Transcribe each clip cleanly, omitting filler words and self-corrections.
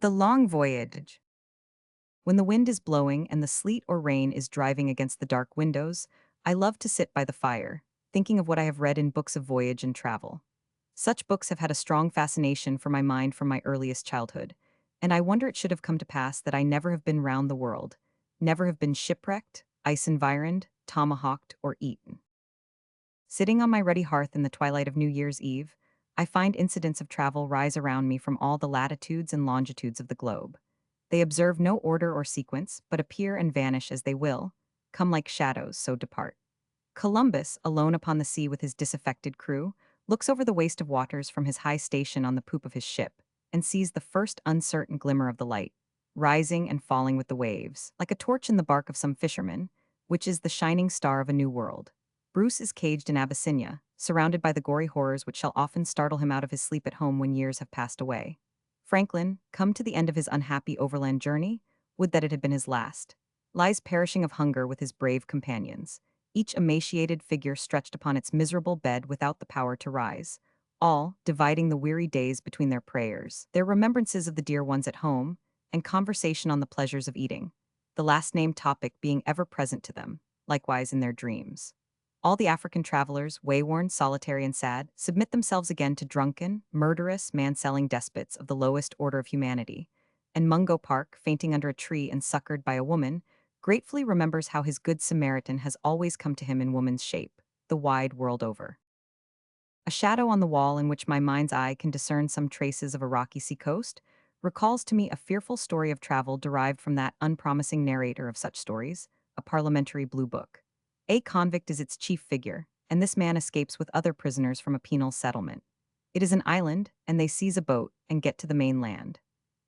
The long voyage. When the wind is blowing and the sleet or rain is driving against the dark windows, I love to sit by the fire, thinking of what I have read in books of voyage and travel. Such books have had a strong fascination for my mind from my earliest childhood, and I wonder it should have come to pass that I never have been round the world, never have been shipwrecked, ice-environed, tomahawked, or eaten. Sitting on my ruddy hearth in the twilight of New Year's Eve, I find incidents of travel rise around me from all the latitudes and longitudes of the globe. They observe no order or sequence, but appear and vanish as they will, come like shadows, so depart. Columbus, alone upon the sea with his disaffected crew, looks over the waste of waters from his high station on the poop of his ship, and sees the first uncertain glimmer of the light, rising and falling with the waves, like a torch in the bark of some fisherman, which is the shining star of a new world. Bruce is caged in Abyssinia, surrounded by the gory horrors which shall often startle him out of his sleep at home when years have passed away. Franklin, come to the end of his unhappy overland journey, would that it had been his last, lies perishing of hunger with his brave companions, each emaciated figure stretched upon its miserable bed without the power to rise, all dividing the weary days between their prayers, their remembrances of the dear ones at home, and conversation on the pleasures of eating, the last named topic being ever present to them, likewise in their dreams. All the African travelers, wayworn, solitary, and sad, submit themselves again to drunken, murderous, man-selling despots of the lowest order of humanity, and Mungo Park, fainting under a tree and succored by a woman, gratefully remembers how his good Samaritan has always come to him in woman's shape, the wide world over. A shadow on the wall in which my mind's eye can discern some traces of a rocky sea-coast recalls to me a fearful story of travel derived from that unpromising narrator of such stories, a parliamentary blue book. A convict is its chief figure, and this man escapes with other prisoners from a penal settlement. It is an island, and they seize a boat and get to the mainland.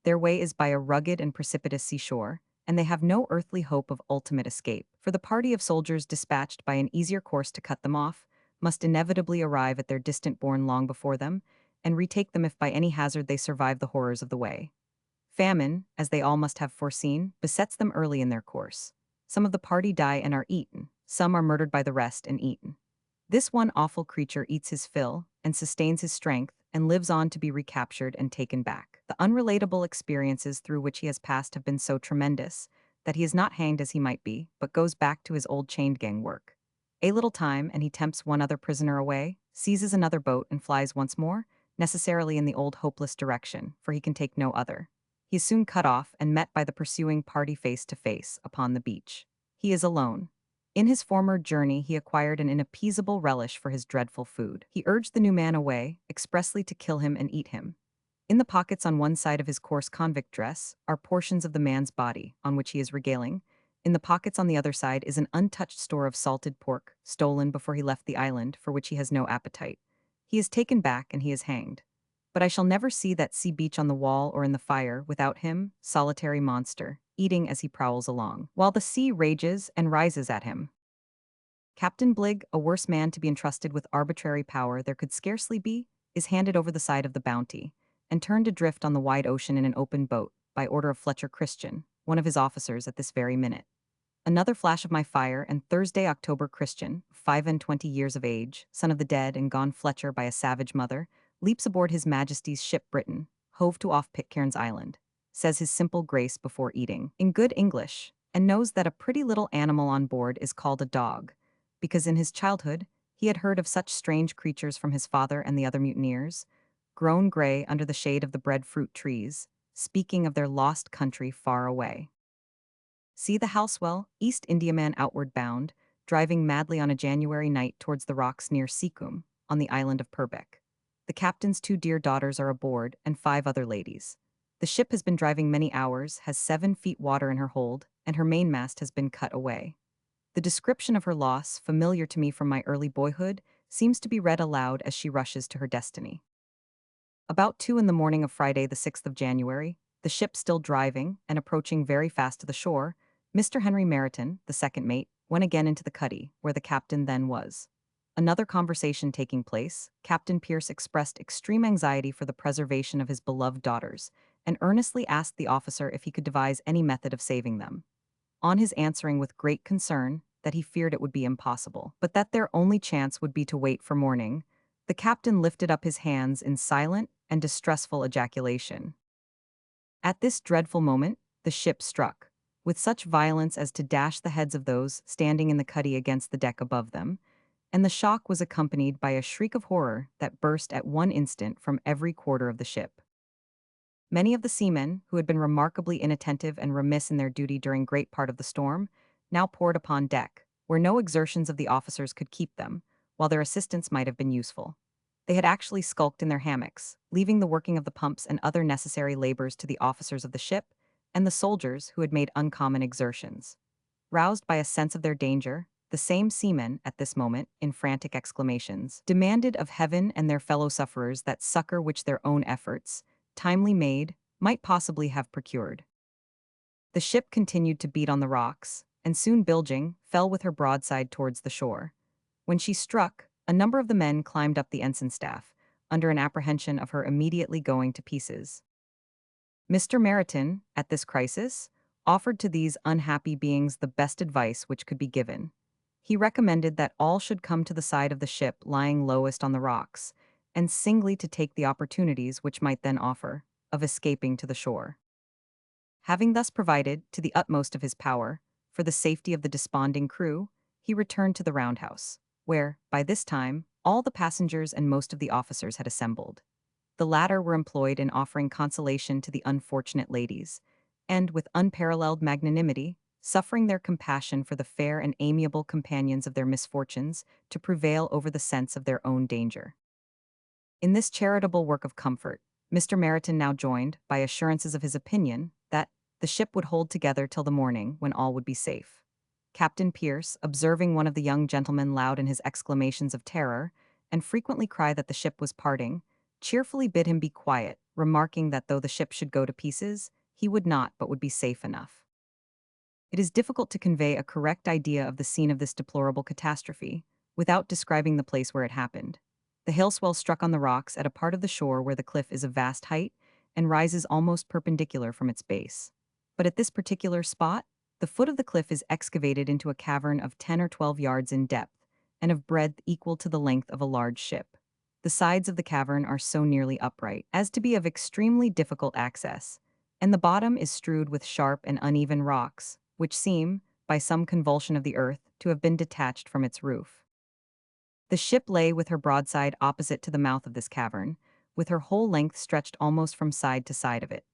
Their way is by a rugged and precipitous seashore, and they have no earthly hope of ultimate escape, for the party of soldiers dispatched by an easier course to cut them off must inevitably arrive at their distant bourne long before them, and retake them if by any hazard they survive the horrors of the way. Famine, as they all must have foreseen, besets them early in their course. Some of the party die and are eaten, some are murdered by the rest and eaten. This one awful creature eats his fill and sustains his strength and lives on to be recaptured and taken back. The unrelatable experiences through which he has passed have been so tremendous that he is not hanged as he might be, but goes back to his old chained gang work. A little time, and he tempts one other prisoner away, seizes another boat, and flies once more, necessarily in the old hopeless direction, for he can take no other. He is soon cut off and met by the pursuing party face to face upon the beach. He is alone. In his former journey, he acquired an inappeasable relish for his dreadful food. He urged the new man away, expressly to kill him and eat him. In the pockets on one side of his coarse convict dress are portions of the man's body, on which he is regaling. In the pockets on the other side is an untouched store of salted pork, stolen before he left the island, for which he has no appetite. He is taken back and he is hanged. But I shall never see that sea beach on the wall or in the fire without him, solitary monster, eating as he prowls along, while the sea rages and rises at him. Captain Bligg, a worse man to be entrusted with arbitrary power there could scarcely be, is handed over the side of the Bounty, and turned adrift on the wide ocean in an open boat, by order of Fletcher Christian, one of his officers at this very minute. Another flash of my fire, and Thursday October Christian, 25 years of age, son of the dead and gone Fletcher by a savage mother, leaps aboard his Majesty's ship Britain, hove to off Pitcairn's Island, says his simple grace before eating, in good English, and knows that a pretty little animal on board is called a dog, because in his childhood he had heard of such strange creatures from his father and the other mutineers, grown gray under the shade of the breadfruit trees, speaking of their lost country far away. See the Housewell, East Indiaman outward bound, driving madly on a January night towards the rocks near Seacombe, on the island of Purbeck. The captain's 2 dear daughters are aboard, and 5 other ladies. The ship has been driving many hours, has 7 feet water in her hold, and her mainmast has been cut away. The description of her loss, familiar to me from my early boyhood, seems to be read aloud as she rushes to her destiny. About 2 in the morning of Friday the 6th of January, the ship still driving and approaching very fast to the shore, Mr. Henry Meryton, the second mate, went again into the cuddy, where the captain then was. Another conversation taking place, Captain Pierce expressed extreme anxiety for the preservation of his beloved daughters, and earnestly asked the officer if he could devise any method of saving them. On his answering with great concern that he feared it would be impossible, but that their only chance would be to wait for morning, the captain lifted up his hands in silent and distressful ejaculation. At this dreadful moment, the ship struck, with such violence as to dash the heads of those standing in the cuddy against the deck above them, and the shock was accompanied by a shriek of horror that burst at one instant from every quarter of the ship. Many of the seamen, who had been remarkably inattentive and remiss in their duty during great part of the storm, now poured upon deck, where no exertions of the officers could keep them, while their assistance might have been useful. They had actually skulked in their hammocks, leaving the working of the pumps and other necessary labors to the officers of the ship and the soldiers who had made uncommon exertions. Roused by a sense of their danger, the same seamen, at this moment, in frantic exclamations, demanded of heaven and their fellow sufferers that succor which their own efforts, timely made, might possibly have procured. The ship continued to beat on the rocks, and soon bilging, fell with her broadside towards the shore. When she struck, a number of the men climbed up the ensign staff, under an apprehension of her immediately going to pieces. Mr. Meryton, at this crisis, offered to these unhappy beings the best advice which could be given. He recommended that all should come to the side of the ship lying lowest on the rocks, and singly to take the opportunities which might then offer, of escaping to the shore. Having thus provided, to the utmost of his power, for the safety of the desponding crew, he returned to the roundhouse, where, by this time, all the passengers and most of the officers had assembled. The latter were employed in offering consolation to the unfortunate ladies, and, with unparalleled magnanimity, suffering their compassion for the fair and amiable companions of their misfortunes to prevail over the sense of their own danger. In this charitable work of comfort, Mr. Meryton now joined, by assurances of his opinion, that the ship would hold together till the morning, when all would be safe. Captain Pierce, observing one of the young gentlemen loud in his exclamations of terror, and frequently cry that the ship was parting, cheerfully bid him be quiet, remarking that though the ship should go to pieces, he would not but would be safe enough. It is difficult to convey a correct idea of the scene of this deplorable catastrophe, without describing the place where it happened. The hail swell struck on the rocks at a part of the shore where the cliff is of vast height, and rises almost perpendicular from its base. But at this particular spot, the foot of the cliff is excavated into a cavern of 10 or 12 yards in depth, and of breadth equal to the length of a large ship. The sides of the cavern are so nearly upright as to be of extremely difficult access, and the bottom is strewed with sharp and uneven rocks, which seem, by some convulsion of the earth, to have been detached from its roof. The ship lay with her broadside opposite to the mouth of this cavern, with her whole length stretched almost from side to side of it.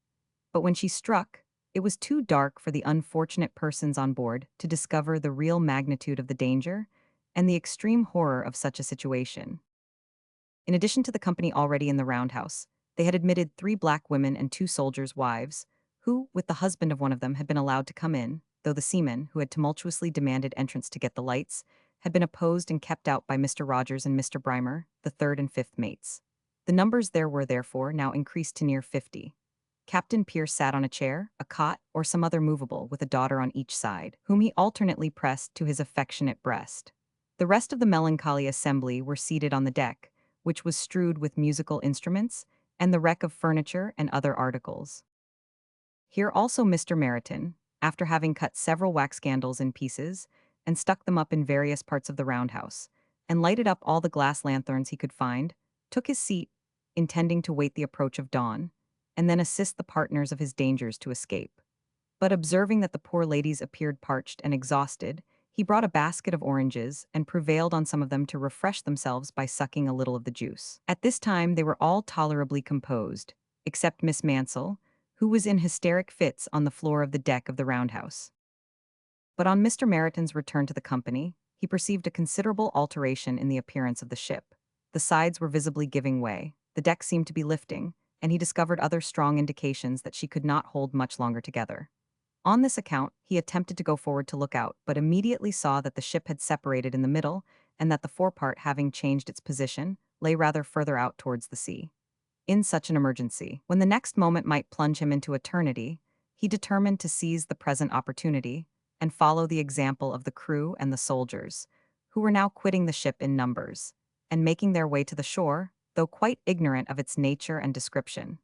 But when she struck, it was too dark for the unfortunate persons on board to discover the real magnitude of the danger and the extreme horror of such a situation. In addition to the company already in the roundhouse, they had admitted 3 black women and 2 soldiers' wives, who, with the husband of one of them, had been allowed to come in, though the seamen, who had tumultuously demanded entrance to get the lights, had been opposed and kept out by Mr. Rogers and Mr. Brimer, the 3rd and 5th mates. The numbers there were, therefore, now increased to near 50. Captain Pierce sat on a chair, a cot, or some other movable, with a daughter on each side, whom he alternately pressed to his affectionate breast. The rest of the melancholy assembly were seated on the deck, which was strewed with musical instruments, and the wreck of furniture and other articles. Here also Mr. Meryton, after having cut several wax candles in pieces, and stuck them up in various parts of the roundhouse, and lighted up all the glass lanthorns he could find, took his seat, intending to wait the approach of dawn, and then assist the partners of his dangers to escape. But observing that the poor ladies appeared parched and exhausted, he brought a basket of oranges and prevailed on some of them to refresh themselves by sucking a little of the juice. At this time they were all tolerably composed, except Miss Mansell, who was in hysteric fits on the floor of the deck of the roundhouse. But on Mr. Meryton's return to the company, he perceived a considerable alteration in the appearance of the ship. The sides were visibly giving way, the deck seemed to be lifting, and he discovered other strong indications that she could not hold much longer together. On this account, he attempted to go forward to look out, but immediately saw that the ship had separated in the middle, and that the forepart, having changed its position, lay rather further out towards the sea. In such an emergency, when the next moment might plunge him into eternity, he determined to seize the present opportunity, and follow the example of the crew and the soldiers, who were now quitting the ship in numbers, and making their way to the shore, though quite ignorant of its nature and description.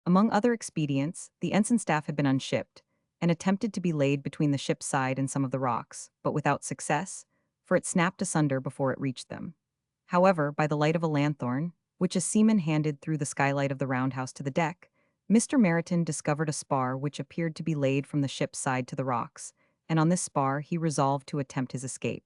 Among other expedients, the ensign staff had been unshipped, and attempted to be laid between the ship's side and some of the rocks, but without success, for it snapped asunder before it reached them. However, by the light of a lanthorn, which a seaman handed through the skylight of the roundhouse to the deck, Mr. Meriton discovered a spar which appeared to be laid from the ship's side to the rocks, and on this spar he resolved to attempt his escape.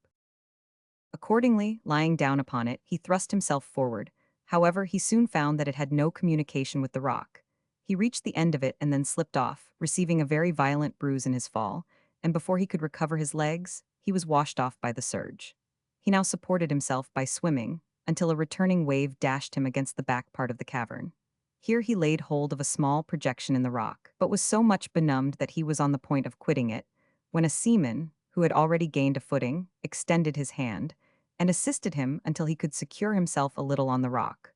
Accordingly, lying down upon it, he thrust himself forward. However, he soon found that it had no communication with the rock. He reached the end of it and then slipped off, receiving a very violent bruise in his fall, and before he could recover his legs, he was washed off by the surge. He now supported himself by swimming, until a returning wave dashed him against the back part of the cavern. Here he laid hold of a small projection in the rock, but was so much benumbed that he was on the point of quitting it, when a seaman, who had already gained a footing, extended his hand, and assisted him until he could secure himself a little on the rock,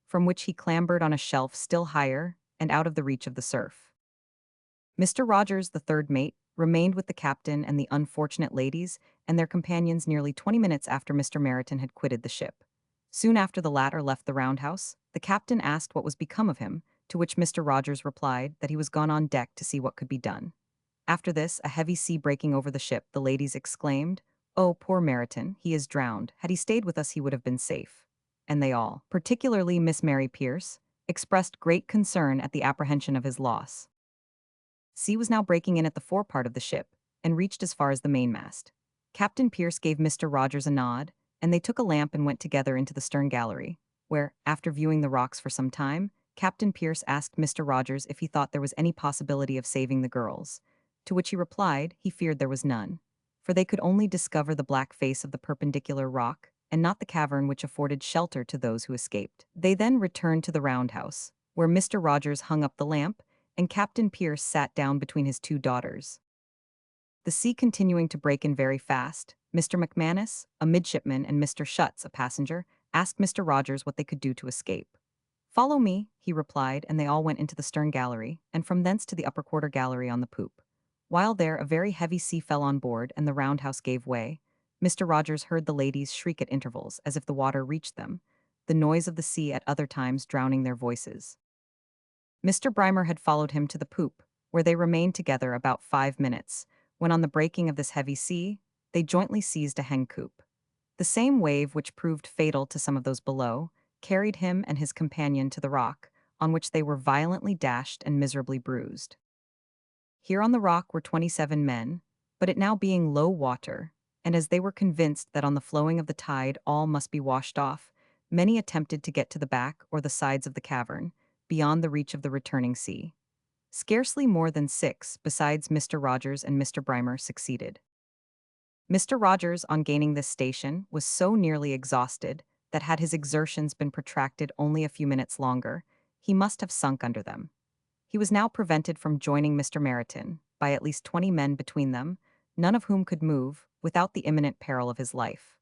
from which he clambered on a shelf still higher and out of the reach of the surf. Mr. Rogers, the third mate, remained with the captain and the unfortunate ladies and their companions nearly 20 minutes after Mr. Meriton had quitted the ship. Soon after the latter left the roundhouse, the captain asked what was become of him, to which Mr. Rogers replied that he was gone on deck to see what could be done. After this, a heavy sea breaking over the ship, the ladies exclaimed, "Oh, poor Meriton, he is drowned. Had he stayed with us, he would have been safe." And they all, particularly Miss Mary Pierce, expressed great concern at the apprehension of his loss. Sea was now breaking in at the forepart of the ship, and reached as far as the mainmast. Captain Pierce gave Mr. Rogers a nod, and they took a lamp and went together into the stern gallery, where, after viewing the rocks for some time, Captain Pierce asked Mr. Rogers if he thought there was any possibility of saving the girls, to which he replied he feared there was none, for they could only discover the black face of the perpendicular rock, and not the cavern which afforded shelter to those who escaped. They then returned to the roundhouse, where Mr. Rogers hung up the lamp, and Captain Pierce sat down between his two daughters. The sea continuing to break in very fast, Mr. McManus, a midshipman, and Mr. Schutz, a passenger, asked Mr. Rogers what they could do to escape. "Follow me," he replied, and they all went into the stern gallery, and from thence to the upper quarter gallery on the poop. While there, a very heavy sea fell on board, and the roundhouse gave way. Mr. Rogers heard the ladies shriek at intervals, as if the water reached them, the noise of the sea at other times drowning their voices. Mr. Brimer had followed him to the poop, where they remained together about 5 minutes, when on the breaking of this heavy sea, they jointly seized a hen-coop. The same wave which proved fatal to some of those below, carried him and his companion to the rock, on which they were violently dashed and miserably bruised. Here on the rock were 27 men, but it now being low water, and as they were convinced that on the flowing of the tide all must be washed off, many attempted to get to the back or the sides of the cavern, beyond the reach of the returning sea. Scarcely more than 6, besides Mr. Rogers and Mr. Brimer, succeeded. Mr. Rogers, on gaining this station, was so nearly exhausted that had his exertions been protracted only a few minutes longer, he must have sunk under them. He was now prevented from joining Mr. Meriton, by at least 20 men between them, none of whom could move, without the imminent peril of his life.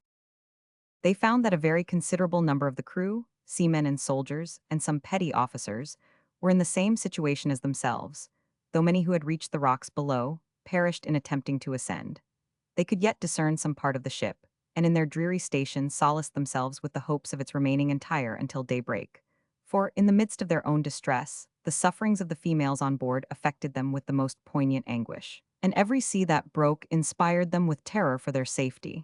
They found that a very considerable number of the crew, seamen and soldiers, and some petty officers, were in the same situation as themselves, though many who had reached the rocks below perished in attempting to ascend. They could yet discern some part of the ship, and in their dreary station solaced themselves with the hopes of its remaining entire until daybreak. For, in the midst of their own distress, the sufferings of the females on board affected them with the most poignant anguish, and every sea that broke inspired them with terror for their safety.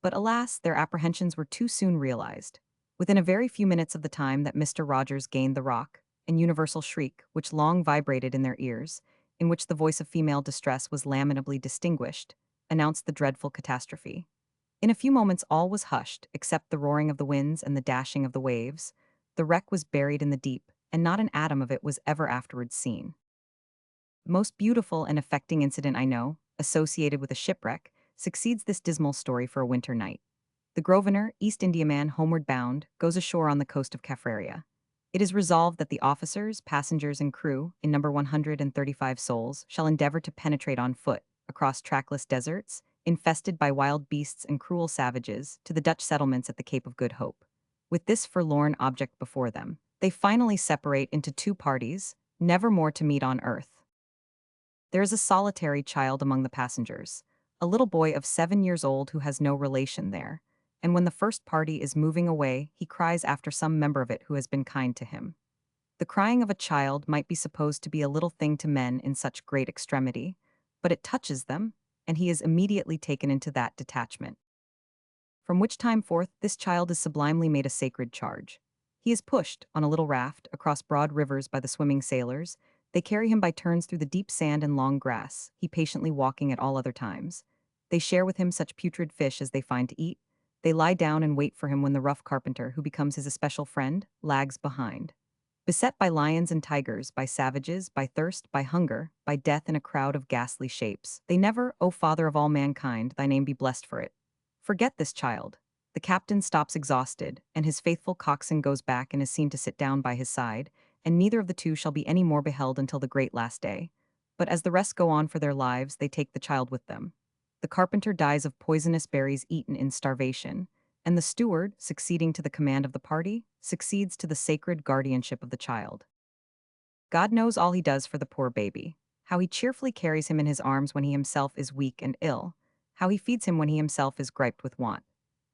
But alas, their apprehensions were too soon realized. Within a very few minutes of the time that Mr. Rogers gained the rock, an universal shriek, which long vibrated in their ears, in which the voice of female distress was lamentably distinguished, announced the dreadful catastrophe. In a few moments all was hushed, except the roaring of the winds and the dashing of the waves. The wreck was buried in the deep, and not an atom of it was ever afterwards seen. The most beautiful and affecting incident I know, associated with a shipwreck, succeeds this dismal story for a winter night. The Grosvenor, East Indiaman, homeward bound, goes ashore on the coast of Caffraria. It is resolved that the officers, passengers, and crew, in number 135 souls, shall endeavor to penetrate on foot, across trackless deserts, infested by wild beasts and cruel savages, to the Dutch settlements at the Cape of Good Hope. With this forlorn object before them, they finally separate into 2 parties, never more to meet on earth. There is a solitary child among the passengers, a little boy of 7 years old who has no relation there, and when the first party is moving away, he cries after some member of it who has been kind to him. The crying of a child might be supposed to be a little thing to men in such great extremity, but it touches them, and he is immediately taken into that detachment. From which time forth, this child is sublimely made a sacred charge. He is pushed, on a little raft, across broad rivers by the swimming sailors. They carry him by turns through the deep sand and long grass, he patiently walking at all other times. They share with him such putrid fish as they find to eat. They lie down and wait for him when the rough carpenter, who becomes his especial friend, lags behind. Beset by lions and tigers, by savages, by thirst, by hunger, by death in a crowd of ghastly shapes, they never, O Father of all mankind, thy name be blessed for it. Forget this child. The captain stops exhausted, and his faithful coxswain goes back and is seen to sit down by his side, and neither of the two shall be any more beheld until the great last day. But as the rest go on for their lives, they take the child with them. The carpenter dies of poisonous berries eaten in starvation, and the steward, succeeding to the command of the party, succeeds to the sacred guardianship of the child. God knows all he does for the poor baby, how he cheerfully carries him in his arms when he himself is weak and ill, how he feeds him when he himself is griped with want,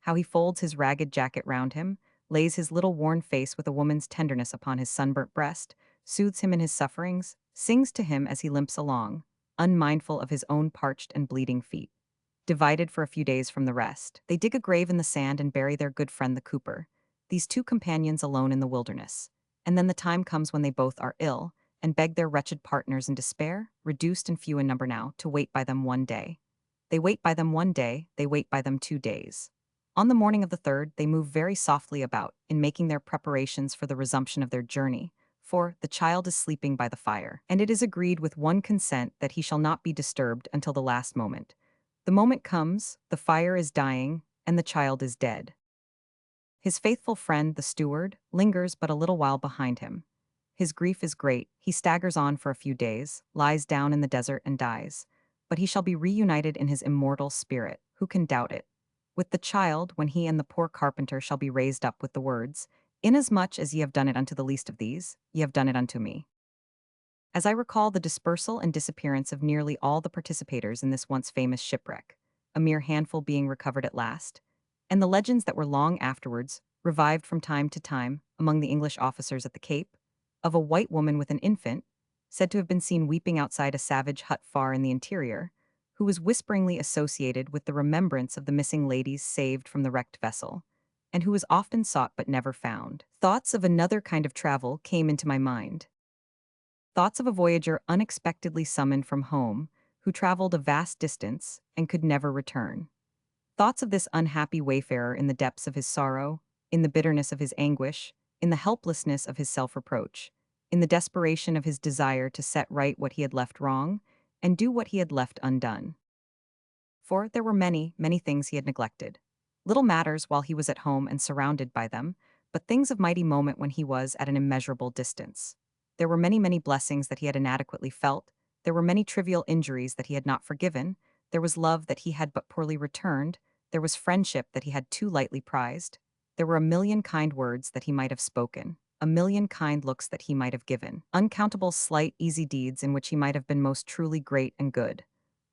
how he folds his ragged jacket round him, lays his little worn face with a woman's tenderness upon his sunburnt breast, soothes him in his sufferings, sings to him as he limps along, unmindful of his own parched and bleeding feet. Divided for a few days from the rest, they dig a grave in the sand and bury their good friend the cooper, these two companions alone in the wilderness. And then the time comes when they both are ill, and beg their wretched partners in despair, reduced and few in number now, to wait by them one day. They wait by them one day, they wait by them 2 days. On the morning of the third, they move very softly about, in making their preparations for the resumption of their journey, for the child is sleeping by the fire, and it is agreed with one consent that he shall not be disturbed until the last moment. The moment comes, the fire is dying, and the child is dead. His faithful friend, the steward, lingers but a little while behind him. His grief is great, he staggers on for a few days, lies down in the desert and dies. But he shall be reunited in his immortal spirit, who can doubt it? With the child, when he and the poor carpenter shall be raised up with the words, "Inasmuch as ye have done it unto the least of these, ye have done it unto me." As I recall the dispersal and disappearance of nearly all the participators in this once famous shipwreck, a mere handful being recovered at last, and the legends that were long afterwards revived from time to time among the English officers at the Cape, of a white woman with an infant, said to have been seen weeping outside a savage hut far in the interior, who was whisperingly associated with the remembrance of the missing ladies saved from the wrecked vessel, and who was often sought but never found. Thoughts of another kind of travel came into my mind. Thoughts of a voyager unexpectedly summoned from home, who traveled a vast distance and could never return. Thoughts of this unhappy wayfarer in the depths of his sorrow, in the bitterness of his anguish, in the helplessness of his self-reproach, in the desperation of his desire to set right what he had left wrong, and do what he had left undone. For there were many, many things he had neglected. Little matters while he was at home and surrounded by them, but things of mighty moment when he was at an immeasurable distance. There were many, many blessings that he had inadequately felt. There were many trivial injuries that he had not forgiven. There was love that he had but poorly returned. There was friendship that he had too lightly prized. There were a million kind words that he might have spoken, a million kind looks that he might have given, uncountable slight, easy deeds in which he might have been most truly great and good.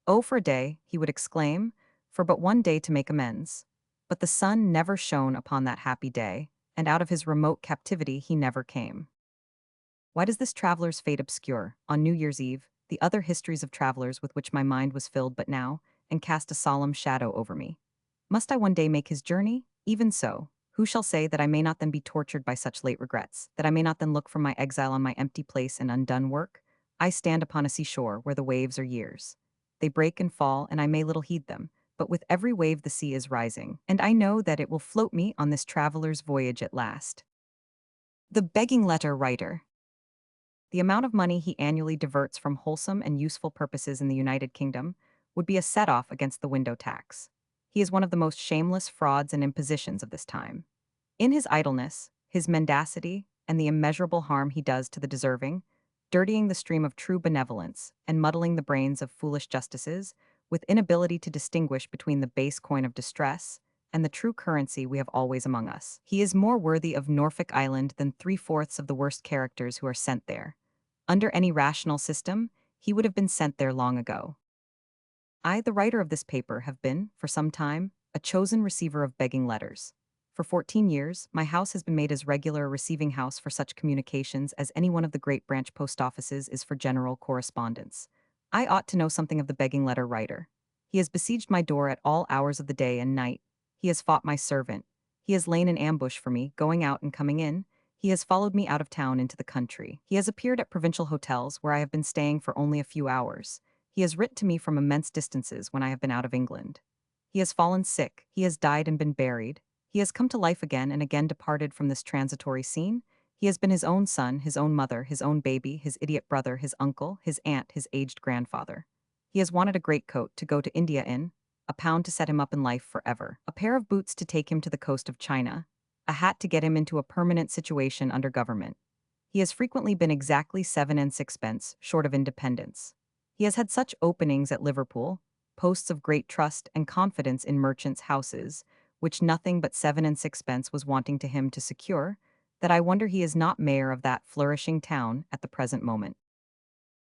Oh, for a day, he would exclaim, for but one day to make amends. But the sun never shone upon that happy day, and out of his remote captivity he never came. Why does this traveler's fate obscure, on New Year's Eve, the other histories of travelers with which my mind was filled but now, and cast a solemn shadow over me? Must I one day make his journey? Even so, who shall say that I may not then be tortured by such late regrets, that I may not then look from my exile on my empty place and undone work? I stand upon a seashore where the waves are years. They break and fall, and I may little heed them, but with every wave the sea is rising, and I know that it will float me on this traveler's voyage at last. The begging letter writer. The amount of money he annually diverts from wholesome and useful purposes in the United Kingdom would be a set-off against the window tax. He is one of the most shameless frauds and impositions of this time. In his idleness, his mendacity, and the immeasurable harm he does to the deserving, dirtying the stream of true benevolence and muddling the brains of foolish justices, with inability to distinguish between the base coin of distress and the true currency we have always among us. He is more worthy of Norfolk Island than three-fourths of the worst characters who are sent there. Under any rational system, he would have been sent there long ago. I, the writer of this paper, have been, for some time, a chosen receiver of begging letters. For 14 years, my house has been made as regular a receiving house for such communications as any one of the great branch post offices is for general correspondence. I ought to know something of the begging letter writer. He has besieged my door at all hours of the day and night. He has fought my servant. He has lain in ambush for me, going out and coming in. He has followed me out of town into the country. He has appeared at provincial hotels where I have been staying for only a few hours. He has written to me from immense distances when I have been out of England. He has fallen sick. He has died and been buried. He has come to life again and again departed from this transitory scene. He has been his own son, his own mother, his own baby, his idiot brother, his uncle, his aunt, his aged grandfather. He has wanted a greatcoat to go to India in, a pound to set him up in life forever, a pair of boots to take him to the coast of China, a hat to get him into a permanent situation under government. He has frequently been exactly 7 and 6 pence short of independence. He has had such openings at Liverpool, posts of great trust and confidence in merchants' houses, which nothing but 7 and 6 pence was wanting to him to secure, that I wonder he is not mayor of that flourishing town at the present moment.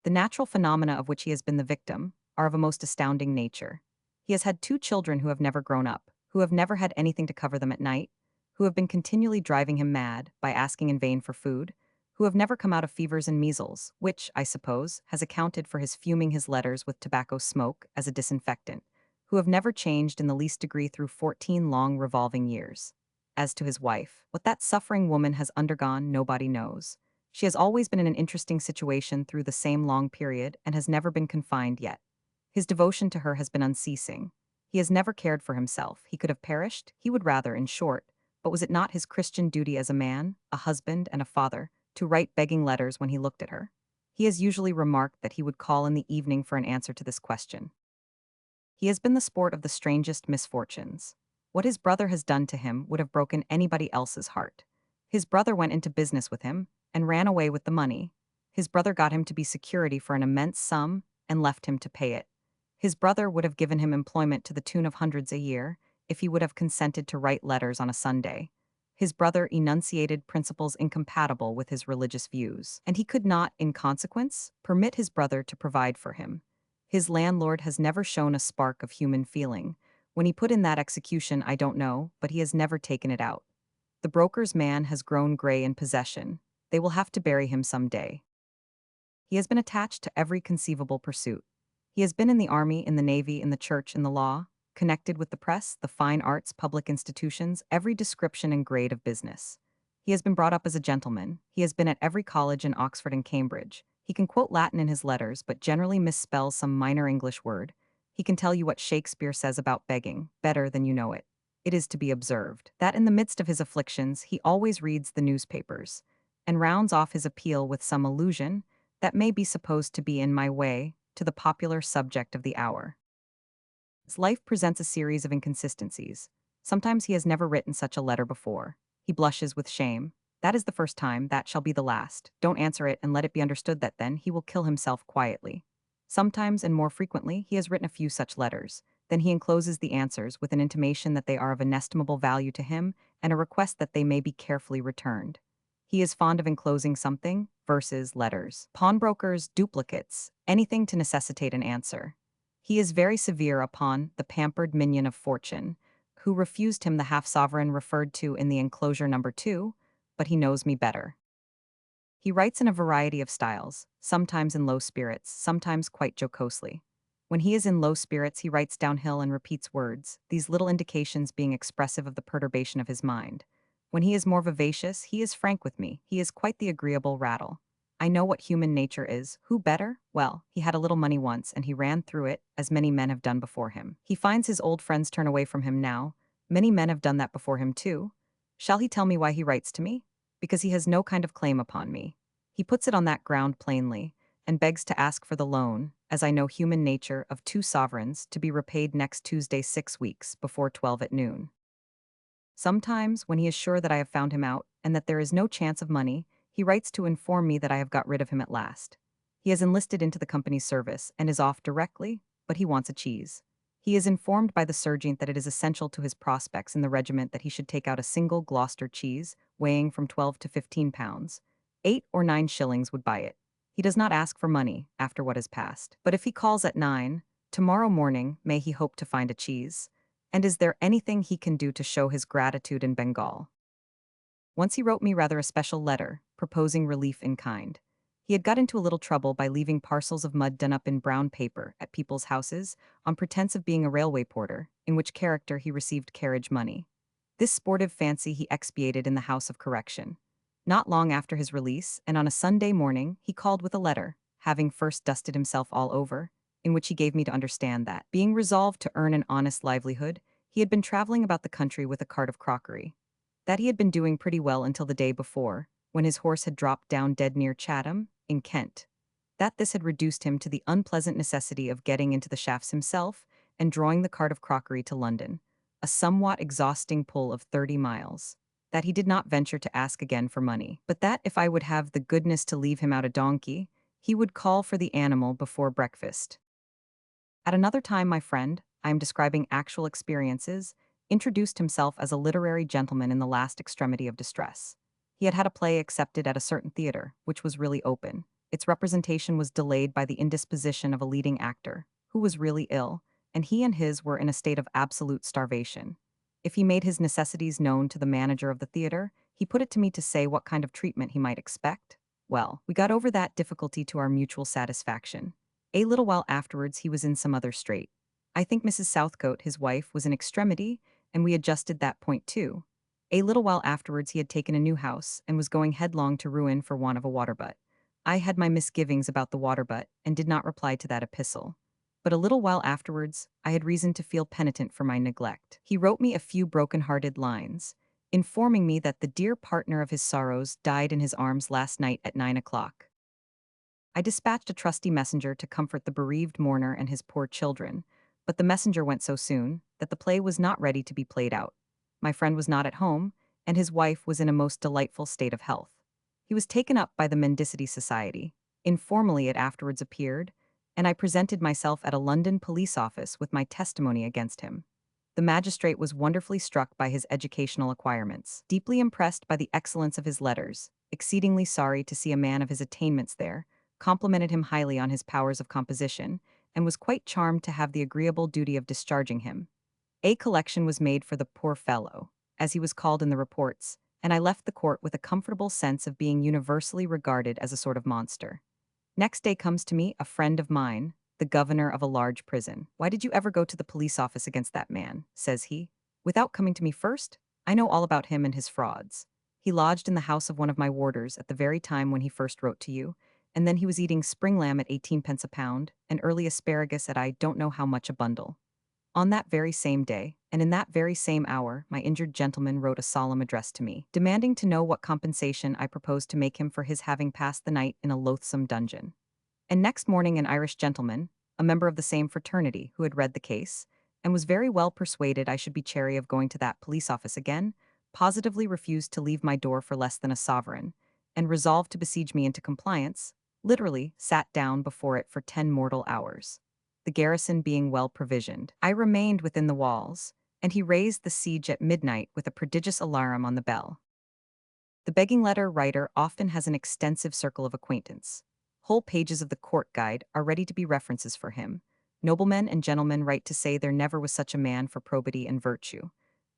The natural phenomena of which he has been the victim are of a most astounding nature. He has had 2 children who have never grown up, who have never had anything to cover them at night, who have been continually driving him mad by asking in vain for food, who have never come out of fevers and measles, which, I suppose, has accounted for his fuming his letters with tobacco smoke as a disinfectant, who have never changed in the least degree through 14 long revolving years. As to his wife, what that suffering woman has undergone nobody knows. She has always been in an interesting situation through the same long period and has never been confined yet. His devotion to her has been unceasing. He has never cared for himself. He could have perished, he would rather, in short, but was it not his Christian duty as a man, a husband, and a father, to write begging letters when he looked at her? He has usually remarked that he would call in the evening for an answer to this question. He has been the sport of the strangest misfortunes. What his brother has done to him would have broken anybody else's heart. His brother went into business with him and ran away with the money. His brother got him to be security for an immense sum and left him to pay it. His brother would have given him employment to the tune of hundreds a year if he would have consented to write letters on a Sunday. His brother enunciated principles incompatible with his religious views, and he could not, in consequence, permit his brother to provide for him. His landlord has never shown a spark of human feeling. When he put in that execution, I don't know, but he has never taken it out. The broker's man has grown gray in possession. They will have to bury him some day. He has been attached to every conceivable pursuit. He has been in the army, in the navy, in the church, in the law, connected with the press, the fine arts, public institutions, every description and grade of business. He has been brought up as a gentleman. He has been at every college in Oxford and Cambridge. He can quote Latin in his letters, but generally misspells some minor English word. He can tell you what Shakespeare says about begging, better than you know it. It is to be observed that in the midst of his afflictions he always reads the newspapers, and rounds off his appeal with some allusion that may be supposed to be in my way to the popular subject of the hour. His life presents a series of inconsistencies. Sometimes he has never written such a letter before. He blushes with shame. That is the first time, that shall be the last. Don't answer it, and let it be understood that then he will kill himself quietly. Sometimes, and more frequently, he has written a few such letters. Then he encloses the answers with an intimation that they are of inestimable value to him and a request that they may be carefully returned. He is fond of enclosing something, verses, letters, pawnbrokers, duplicates, anything to necessitate an answer. He is very severe upon the pampered minion of fortune, who refused him the half-sovereign referred to in the enclosure number 2, but he knows me better. He writes in a variety of styles, sometimes in low spirits, sometimes quite jocosely. When he is in low spirits, he writes downhill and repeats words, these little indications being expressive of the perturbation of his mind. When he is more vivacious, he is frank with me. He is quite the agreeable rattle. I know what human nature is. Who better? Well, he had a little money once, and he ran through it, as many men have done before him. He finds his old friends turn away from him now. Many men have done that before him too. Shall he tell me why he writes to me? Because he has no kind of claim upon me. He puts it on that ground plainly, and begs to ask for the loan, as I know human nature, of 2 sovereigns, to be repaid next Tuesday 6 weeks, before 12 at noon. Sometimes, when he is sure that I have found him out, and that there is no chance of money, he writes to inform me that I have got rid of him at last. He has enlisted into the company's service, and is off directly, but he wants a cheese. He is informed by the sergeant that it is essential to his prospects in the regiment that he should take out a single Gloucester cheese, weighing from 12 to 15 pounds. 8 or 9 shillings would buy it. He does not ask for money, after what has passed. But if he calls at 9, tomorrow morning, may he hope to find a cheese? And is there anything he can do to show his gratitude in Bengal? Once he wrote me rather a special letter, proposing relief in kind. He had got into a little trouble by leaving parcels of mud done up in brown paper at people's houses, on pretense of being a railway porter, in which character he received carriage money. This sportive fancy he expiated in the House of Correction. Not long after his release, and on a Sunday morning, he called with a letter, having first dusted himself all over, in which he gave me to understand that, being resolved to earn an honest livelihood, he had been traveling about the country with a cart of crockery. That he had been doing pretty well until the day before, when his horse had dropped down dead near Chatham, in Kent. That this had reduced him to the unpleasant necessity of getting into the shafts himself and drawing the cart of crockery to London, a somewhat exhausting pull of 30 miles. That he did not venture to ask again for money, but that if I would have the goodness to leave him out a donkey, he would call for the animal before breakfast. At another time, my friend, I am describing actual experiences, introduced himself as a literary gentleman in the last extremity of distress. He had had a play accepted at a certain theater, which was really open. Its representation was delayed by the indisposition of a leading actor, who was really ill, and he and his were in a state of absolute starvation. If he made his necessities known to the manager of the theater, he put it to me to say what kind of treatment he might expect. Well, we got over that difficulty to our mutual satisfaction. A little while afterwards he was in some other strait. I think Mrs. Southcote, his wife, was in extremity, and we adjusted that point too. A little while afterwards he had taken a new house, and was going headlong to ruin for want of a water butt. I had my misgivings about the water butt, and did not reply to that epistle. But a little while afterwards, I had reason to feel penitent for my neglect. He wrote me a few broken-hearted lines, informing me that the dear partner of his sorrows died in his arms last night at 9 o'clock. I dispatched a trusty messenger to comfort the bereaved mourner and his poor children, but the messenger went so soon that the play was not ready to be played out. My friend was not at home, and his wife was in a most delightful state of health. He was taken up by the Mendicity Society. Informally it afterwards appeared, and I presented myself at a London police office with my testimony against him. The magistrate was wonderfully struck by his educational acquirements, deeply impressed by the excellence of his letters, exceedingly sorry to see a man of his attainments there, complimented him highly on his powers of composition, and was quite charmed to have the agreeable duty of discharging him. A collection was made for the poor fellow, as he was called in the reports, and I left the court with a comfortable sense of being universally regarded as a sort of monster. Next day comes to me a friend of mine, the governor of a large prison. "Why did you ever go to the police office against that man?" says he. "Without coming to me first? I know all about him and his frauds. He lodged in the house of one of my warders at the very time when he first wrote to you, and then he was eating spring lamb at 18 pence a pound, and early asparagus at I don't know how much a bundle. On that very same day, and in that very same hour, my injured gentleman wrote a solemn address to me, demanding to know what compensation I proposed to make him for his having passed the night in a loathsome dungeon. And next morning an Irish gentleman, a member of the same fraternity, who had read the case, and was very well persuaded I should be chary of going to that police office again, positively refused to leave my door for less than a sovereign, and resolved to besiege me into compliance, literally sat down before it for 10 mortal hours. The garrison being well provisioned, I remained within the walls, and he raised the siege at midnight with a prodigious alarum on the bell. The begging letter writer often has an extensive circle of acquaintance. Whole pages of the court guide are ready to be references for him. Noblemen and gentlemen write to say there never was such a man for probity and virtue.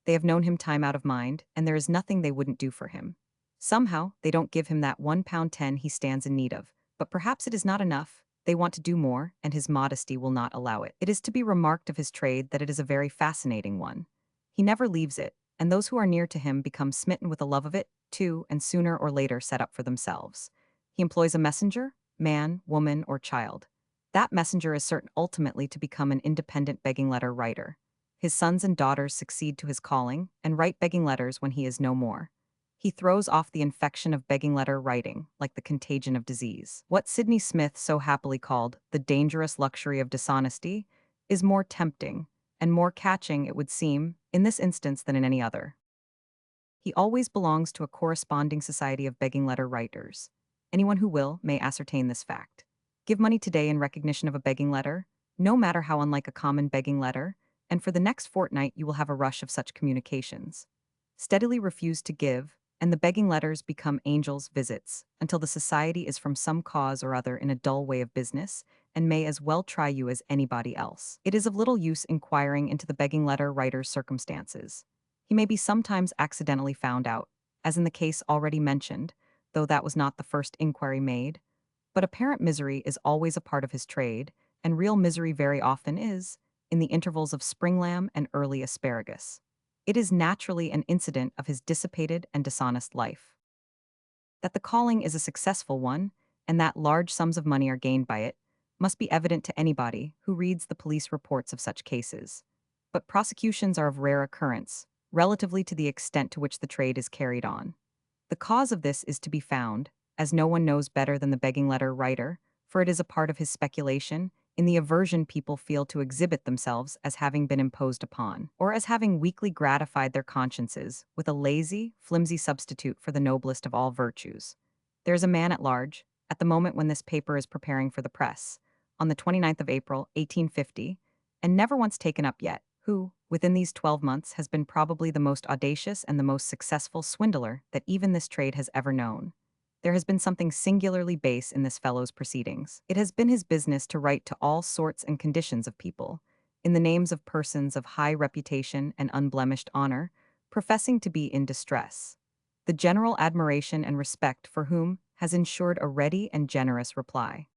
They have known him time out of mind, and there is nothing they wouldn't do for him. Somehow, they don't give him that £1.10 he stands in need of, but perhaps it is not enough. They want to do more, and his modesty will not allow it. It is to be remarked of his trade that it is a very fascinating one. He never leaves it, and those who are near to him become smitten with a love of it, too, and sooner or later set up for themselves. He employs a messenger, man, woman, or child. That messenger is certain ultimately to become an independent begging letter writer. His sons and daughters succeed to his calling, and write begging letters when he is no more. He throws off the infection of begging letter writing, like the contagion of disease. What Sidney Smith so happily called the dangerous luxury of dishonesty is more tempting, and more catching, it would seem, in this instance than in any other. He always belongs to a corresponding society of begging letter writers. Anyone who will may ascertain this fact. Give money today in recognition of a begging letter, no matter how unlike a common begging letter, and for the next fortnight you will have a rush of such communications. Steadily refuse to give, and the begging letters become angels' visits, until the society is from some cause or other in a dull way of business, and may as well try you as anybody else. It is of little use inquiring into the begging letter writer's circumstances. He may be sometimes accidentally found out, as in the case already mentioned, though that was not the first inquiry made. But apparent misery is always a part of his trade, and real misery very often is, in the intervals of spring lamb and early asparagus. It is naturally an incident of his dissipated and dishonest life. That the calling is a successful one, and that large sums of money are gained by it, must be evident to anybody who reads the police reports of such cases. But prosecutions are of rare occurrence, relatively to the extent to which the trade is carried on. The cause of this is to be found, as no one knows better than the begging letter writer, for it is a part of his speculation, in the aversion people feel to exhibit themselves as having been imposed upon, or as having weakly gratified their consciences with a lazy, flimsy substitute for the noblest of all virtues. There is a man at large, at the moment when this paper is preparing for the press, on the 29th of April, 1850, and never once taken up yet, who, within these 12 months, has been probably the most audacious and the most successful swindler that even this trade has ever known. There has been something singularly base in this fellow's proceedings. It has been his business to write to all sorts and conditions of people, in the names of persons of high reputation and unblemished honor, professing to be in distress. The general admiration and respect for whom has ensured a ready and generous reply.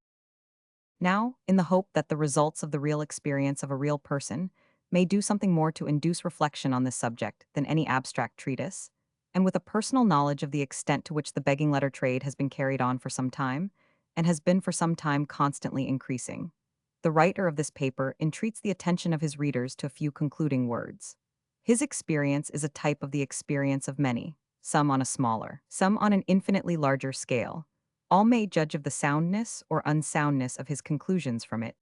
Now, in the hope that the results of the real experience of a real person may do something more to induce reflection on this subject than any abstract treatise, and with a personal knowledge of the extent to which the begging letter trade has been carried on for some time, and has been for some time constantly increasing, the writer of this paper entreats the attention of his readers to a few concluding words. His experience is a type of the experience of many, some on a smaller, some on an infinitely larger scale. All may judge of the soundness or unsoundness of his conclusions from it.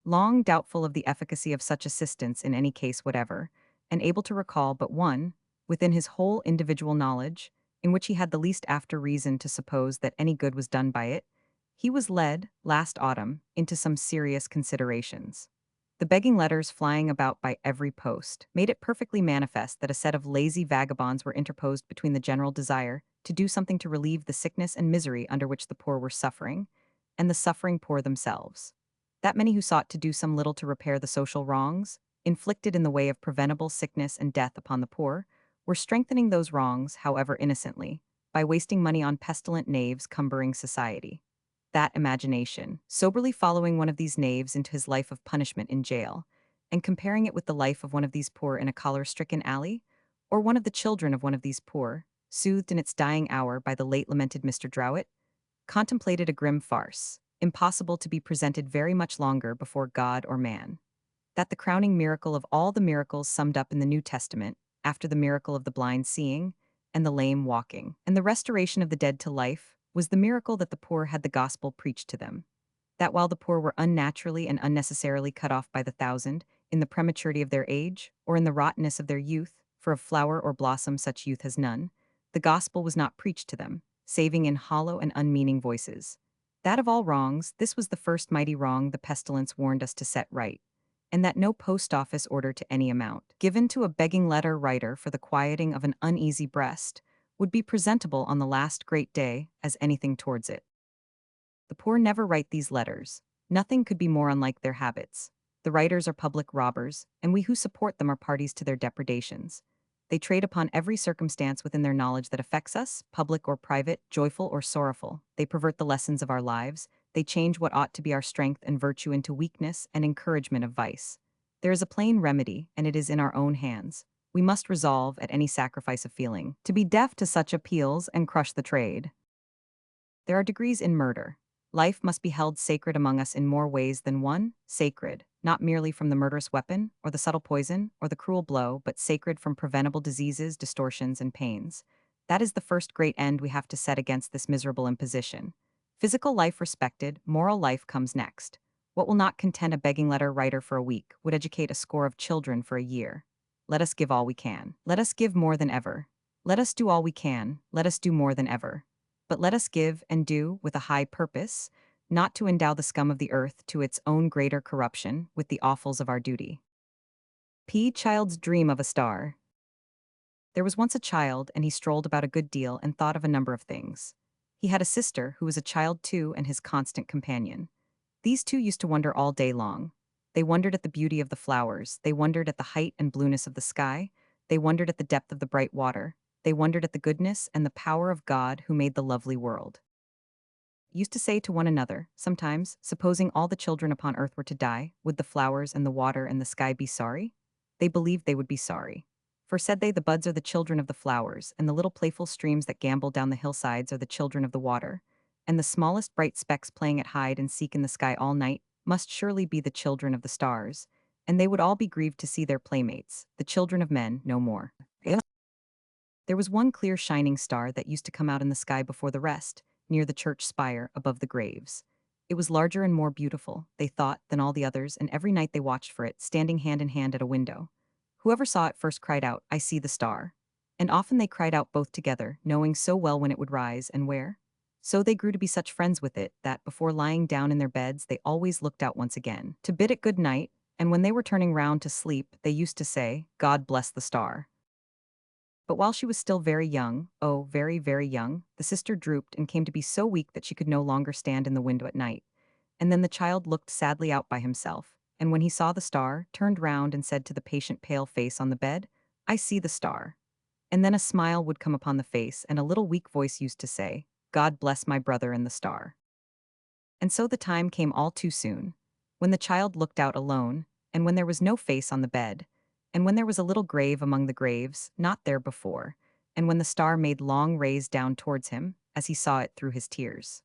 Long doubtful of the efficacy of such assistance in any case whatever, and able to recall but one, within his whole individual knowledge, in which he had the least after reason to suppose that any good was done by it, he was led, last autumn, into some serious considerations. The begging letters flying about by every post made it perfectly manifest that a set of lazy vagabonds were interposed between the general desire to do something to relieve the sickness and misery under which the poor were suffering, and the suffering poor themselves. That many who sought to do some little to repair the social wrongs, inflicted in the way of preventable sickness and death upon the poor, were strengthening those wrongs, however innocently, by wasting money on pestilent knaves cumbering society. That imagination, soberly following one of these knaves into his life of punishment in jail, and comparing it with the life of one of these poor in a collar-stricken alley, or one of the children of one of these poor, soothed in its dying hour by the late lamented Mr. Drowett, contemplated a grim farce, impossible to be presented very much longer before God or man. That the crowning miracle of all the miracles summed up in the New Testament, after the miracle of the blind seeing, and the lame walking, and the restoration of the dead to life, was the miracle that the poor had the gospel preached to them. That while the poor were unnaturally and unnecessarily cut off by the thousand, in the prematurity of their age, or in the rottenness of their youth, for of flower or blossom such youth has none, the gospel was not preached to them, saving in hollow and unmeaning voices. That of all wrongs, this was the first mighty wrong the pestilence warned us to set right, and that no post office order to any amount, given to a begging letter writer for the quieting of an uneasy breast, would be presentable on the last great day as anything towards it. The poor never write these letters. Nothing could be more unlike their habits. The writers are public robbers, and we who support them are parties to their depredations. They trade upon every circumstance within their knowledge that affects us, public or private, joyful or sorrowful. They pervert the lessons of our lives. They change what ought to be our strength and virtue into weakness and encouragement of vice. There is a plain remedy, and it is in our own hands. We must resolve, at any sacrifice of feeling, to be deaf to such appeals and crush the trade. There are degrees in murder. Life must be held sacred among us in more ways than one, sacred, not merely from the murderous weapon, or the subtle poison, or the cruel blow, but sacred from preventable diseases, distortions, and pains. That is the first great end we have to set against this miserable imposition. Physical life respected, moral life comes next. What will not content a begging letter writer for a week would educate a score of children for a year. Let us give all we can. Let us give more than ever. Let us do all we can. Let us do more than ever. But let us give and do with a high purpose, not to endow the scum of the earth to its own greater corruption with the offals of our duty. P. Child's Dream of a Star. There was once a child, and he strolled about a good deal and thought of a number of things. He had a sister who was a child too and his constant companion. These two used to wonder all day long. They wondered at the beauty of the flowers, they wondered at the height and blueness of the sky, they wondered at the depth of the bright water, they wondered at the goodness and the power of God who made the lovely world. Used to say to one another, sometimes, supposing all the children upon earth were to die, would the flowers and the water and the sky be sorry? They believed they would be sorry. For said they, the buds are the children of the flowers, and the little playful streams that gambol down the hillsides are the children of the water, and the smallest bright specks playing at hide and seek in the sky all night must surely be the children of the stars, and they would all be grieved to see their playmates, the children of men, no more. There was one clear shining star that used to come out in the sky before the rest, near the church spire, above the graves. It was larger and more beautiful, they thought, than all the others, and every night they watched for it, standing hand in hand at a window. Whoever saw it first cried out, "I see the star." And often they cried out both together, knowing so well when it would rise and where. So they grew to be such friends with it that, before lying down in their beds, they always looked out once again, to bid it good night, and when they were turning round to sleep, they used to say, "God bless the star." But while she was still very young, oh, very, very young, the sister drooped and came to be so weak that she could no longer stand in the window at night. And then the child looked sadly out by himself, and when he saw the star, turned round and said to the patient pale face on the bed, "I see the star." And then a smile would come upon the face, and a little weak voice used to say, "God bless my brother and the star." And so the time came all too soon, when the child looked out alone, and when there was no face on the bed, and when there was a little grave among the graves, not there before, and when the star made long rays down towards him, as he saw it through his tears.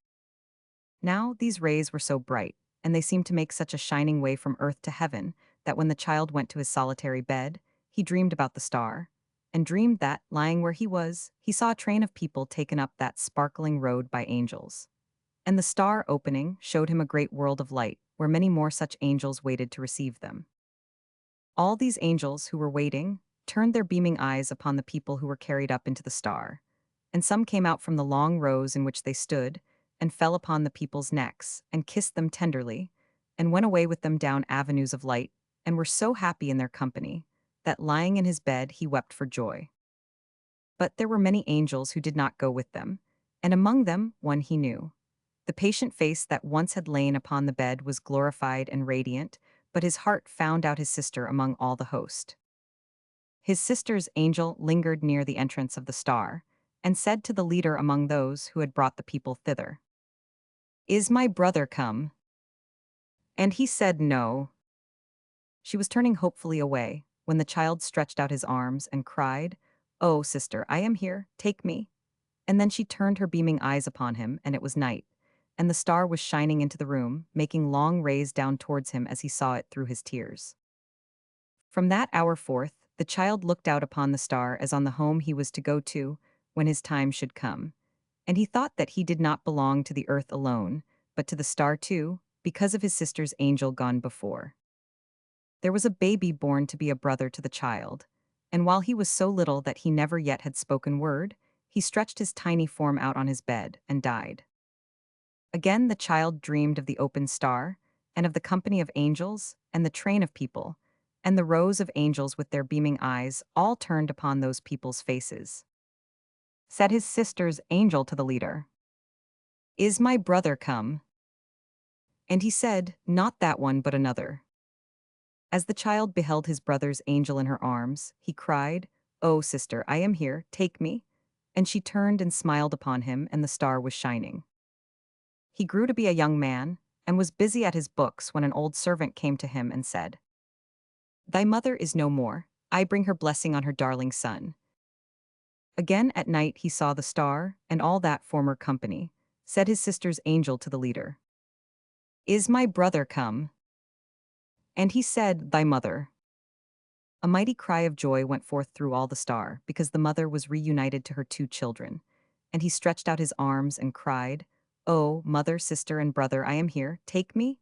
Now these rays were so bright, and they seemed to make such a shining way from earth to heaven, that when the child went to his solitary bed, he dreamed about the star, and dreamed that, lying where he was, he saw a train of people taken up that sparkling road by angels. And the star, opening, showed him a great world of light, where many more such angels waited to receive them. All these angels who were waiting turned their beaming eyes upon the people who were carried up into the star, and some came out from the long rows in which they stood, and fell upon the people's necks, and kissed them tenderly, and went away with them down avenues of light, and were so happy in their company, that lying in his bed he wept for joy. But there were many angels who did not go with them, and among them one he knew. The patient face that once had lain upon the bed was glorified and radiant, but his heart found out his sister among all the host. His sister's angel lingered near the entrance of the star, and said to the leader among those who had brought the people thither, "Is my brother come?" And he said no. She was turning hopefully away, when the child stretched out his arms and cried, "Oh, sister, I am here, take me." And then she turned her beaming eyes upon him, and it was night, and the star was shining into the room, making long rays down towards him as he saw it through his tears. From that hour forth, the child looked out upon the star as on the home he was to go to when his time should come, and he thought that he did not belong to the earth alone, but to the star too, because of his sister's angel gone before. There was a baby born to be a brother to the child, and while he was so little that he never yet had spoken word, he stretched his tiny form out on his bed and died. Again the child dreamed of the open star, and of the company of angels, and the train of people, and the rows of angels with their beaming eyes all turned upon those people's faces. Said his sister's angel to the leader, "Is my brother come?" And he said, "Not that one but another." As the child beheld his brother's angel in her arms, he cried, "Oh, sister, I am here, take me." And she turned and smiled upon him, and the star was shining. He grew to be a young man, and was busy at his books when an old servant came to him and said, "Thy mother is no more, I bring her blessing on her darling son." Again at night he saw the star, and all that former company. Said his sister's angel to the leader, "Is my brother come?" And he said, "Thy mother." A mighty cry of joy went forth through all the star, because the mother was reunited to her two children. And he stretched out his arms and cried, "Oh, mother, sister, and brother, I am here, take me."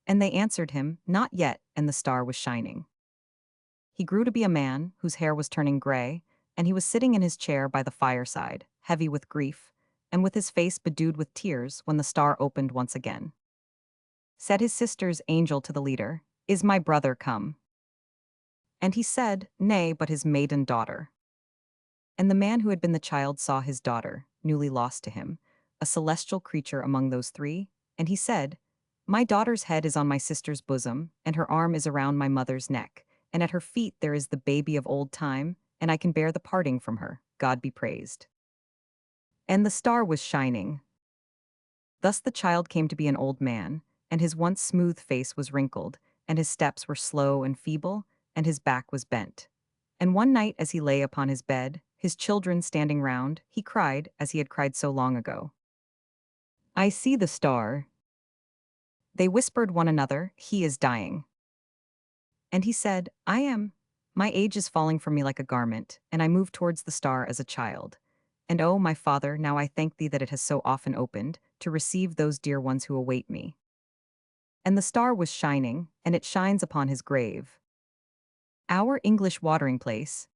And they answered him, "Not yet," and the star was shining. He grew to be a man, whose hair was turning gray, and he was sitting in his chair by the fireside, heavy with grief, and with his face bedewed with tears, when the star opened once again. Said his sister's angel to the leader, "Is my brother come?" And he said, "Nay, but his maiden daughter." And the man who had been the child saw his daughter, newly lost to him, a celestial creature among those three, and he said, "My daughter's head is on my sister's bosom, and her arm is around my mother's neck, and at her feet there is the baby of old time, and I can bear the parting from her, God be praised." And the star was shining. Thus the child came to be an old man, and his once smooth face was wrinkled, and his steps were slow and feeble, and his back was bent. And one night as he lay upon his bed, his children standing round, he cried, as he had cried so long ago. "I see the star." They whispered one another, "He is dying." And he said, "I am. My age is falling from me like a garment, and I move towards the star as a child. And oh, my father, now I thank thee that it has so often opened, to receive those dear ones who await me." And the star was shining, and it shines upon his grave. Our English watering place.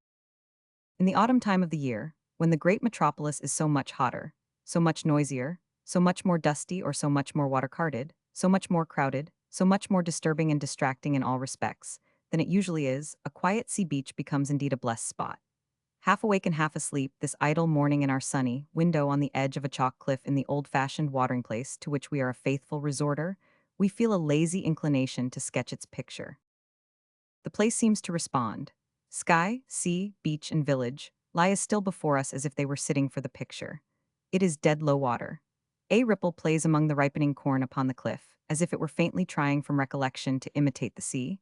In the autumn time of the year, when the great metropolis is so much hotter, so much noisier, so much more dusty or so much more water-carted, so much more crowded, so much more disturbing and distracting in all respects, than it usually is, a quiet sea beach becomes indeed a blessed spot. Half awake and half asleep, this idle morning in our sunny window on the edge of a chalk cliff in the old-fashioned watering place to which we are a faithful resorter, we feel a lazy inclination to sketch its picture. The place seems to respond. Sky, sea, beach, and village lie as still before us as if they were sitting for the picture. It is dead low water. A ripple plays among the ripening corn upon the cliff, as if it were faintly trying from recollection to imitate the sea,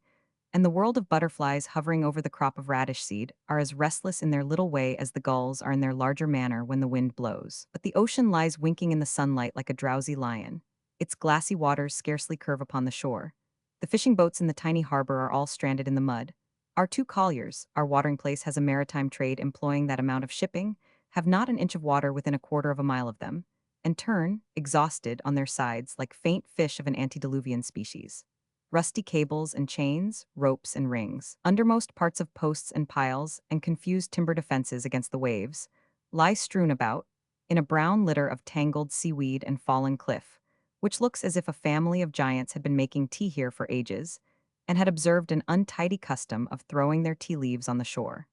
and the world of butterflies hovering over the crop of radish seed are as restless in their little way as the gulls are in their larger manner when the wind blows. But the ocean lies winking in the sunlight like a drowsy lion. Its glassy waters scarcely curve upon the shore. The fishing boats in the tiny harbor are all stranded in the mud. Our two colliers, our watering place has a maritime trade employing that amount of shipping, have not an inch of water within a quarter of a mile of them, and turn, exhausted, on their sides like faint fish of an antediluvian species. Rusty cables and chains, ropes and rings, undermost parts of posts and piles, and confused timber defenses against the waves, lie strewn about, in a brown litter of tangled seaweed and fallen cliff, which looks as if a family of giants had been making tea here for ages, and had observed an untidy custom of throwing their tea leaves on the shore.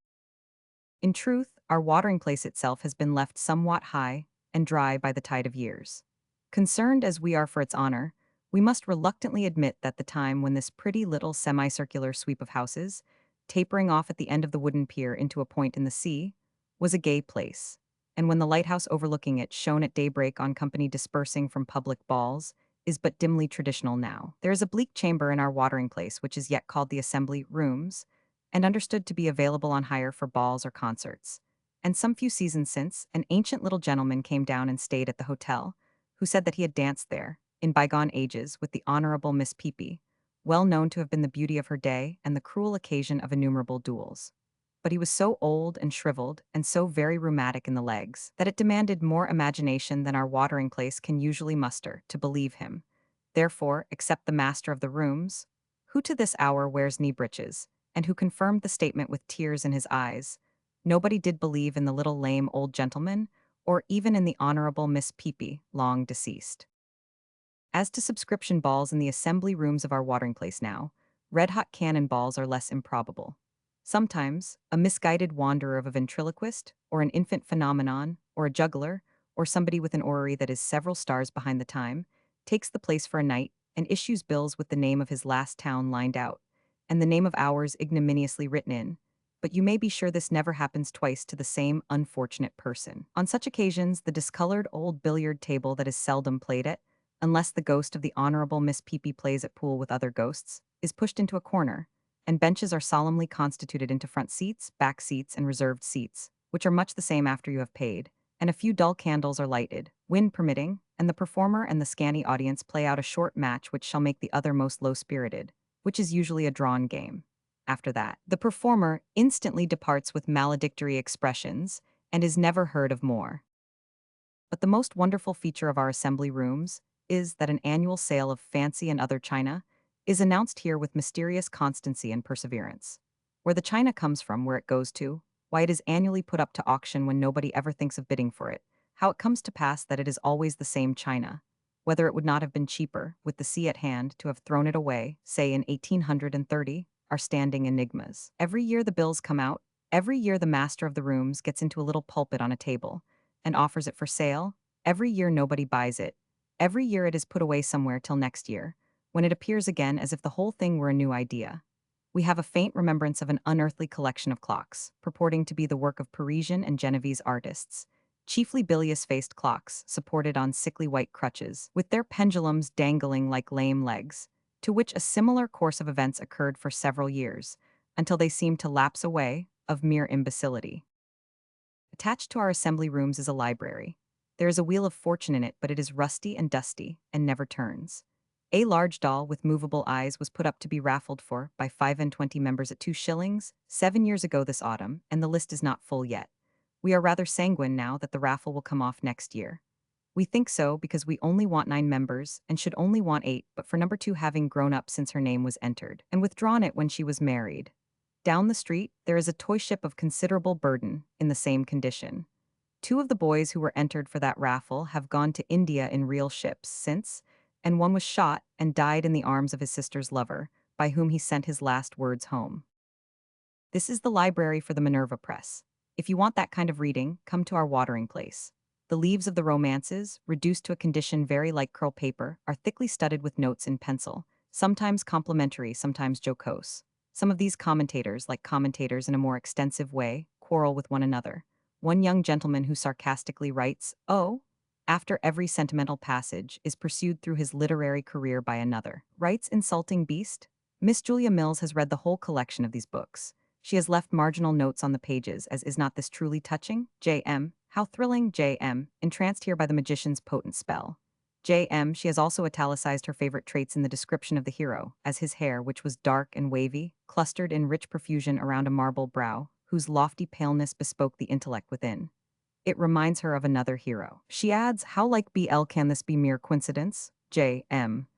In truth, our watering place itself has been left somewhat high and dry by the tide of years. Concerned as we are for its honor, we must reluctantly admit that the time when this pretty little semicircular sweep of houses, tapering off at the end of the wooden pier into a point in the sea, was a gay place, and when the lighthouse overlooking it shone at daybreak on company dispersing from public balls, is but dimly traditional now. There is a bleak chamber in our watering place which is yet called the Assembly Rooms, and understood to be available on hire for balls or concerts. And some few seasons since, an ancient little gentleman came down and stayed at the hotel, who said that he had danced there, in bygone ages, with the Honorable Miss Peepy, well known to have been the beauty of her day and the cruel occasion of innumerable duels. But he was so old and shriveled, and so very rheumatic in the legs, that it demanded more imagination than our watering place can usually muster to believe him. Therefore, except the master of the rooms, who to this hour wears knee breeches, and who confirmed the statement with tears in his eyes, nobody did believe in the little lame old gentleman, or even in the Honorable Miss Peepy, long deceased. As to subscription balls in the assembly rooms of our watering place now, red-hot cannon balls are less improbable. Sometimes, a misguided wanderer of a ventriloquist, or an infant phenomenon, or a juggler, or somebody with an orrery that is several stars behind the time, takes the place for a night and issues bills with the name of his last town lined out, and the name of ours ignominiously written in, but you may be sure this never happens twice to the same unfortunate person. On such occasions, the discolored old billiard table that is seldom played at, unless the ghost of the Honorable Miss Peepy plays at pool with other ghosts, is pushed into a corner, and benches are solemnly constituted into front seats, back seats, and reserved seats, which are much the same after you have paid, and a few dull candles are lighted, wind permitting, and the performer and the scanty audience play out a short match which shall make the other most low-spirited, which is usually a drawn game. After that, the performer instantly departs with maledictory expressions, and is never heard of more. But the most wonderful feature of our assembly rooms is that an annual sale of fancy and other china is announced here with mysterious constancy and perseverance. Where the china comes from, where it goes to, why it is annually put up to auction when nobody ever thinks of bidding for it, how it comes to pass that it is always the same china, whether it would not have been cheaper, with the sea at hand, to have thrown it away, say in 1830, are standing enigmas. Every year the bills come out, every year the master of the rooms gets into a little pulpit on a table, and offers it for sale, every year nobody buys it, every year it is put away somewhere till next year, when it appears again as if the whole thing were a new idea. We have a faint remembrance of an unearthly collection of clocks, purporting to be the work of Parisian and Genevese artists, chiefly bilious-faced clocks supported on sickly white crutches, with their pendulums dangling like lame legs, to which a similar course of events occurred for several years, until they seemed to lapse away, of mere imbecility. Attached to our assembly rooms is a library. There is a wheel of fortune in it, but it is rusty and dusty and never turns. A large doll with movable eyes was put up to be raffled for by 5 and 20 members at 2 shillings 7 years ago this autumn, and the list is not full yet. We are rather sanguine now that the raffle will come off next year. We think so because we only want 9 members and should only want 8, but for number 2 having grown up since her name was entered and withdrawn it when she was married. Down the street, there is a toy ship of considerable burden in the same condition. 2 of the boys who were entered for that raffle have gone to India in real ships since, and one was shot and died in the arms of his sister's lover, by whom he sent his last words home. This is the library for the Minerva Press. If you want that kind of reading, come to our watering place. The leaves of the romances, reduced to a condition very like curl paper, are thickly studded with notes in pencil, sometimes complimentary, sometimes jocose. Some of these commentators, like commentators in a more extensive way, quarrel with one another. One young gentleman who sarcastically writes, "Oh," after every sentimental passage, is pursued through his literary career by another. Writes insulting beast? Miss Julia Mills has read the whole collection of these books. She has left marginal notes on the pages, as is not this truly touching? J.M. How thrilling, J.M., entranced here by the magician's potent spell. J.M. She has also italicized her favorite traits in the description of the hero, as his hair, which was dark and wavy, clustered in rich profusion around a marble brow, whose lofty paleness bespoke the intellect within. It reminds her of another hero. She adds, how like BL can this be mere coincidence? J.M.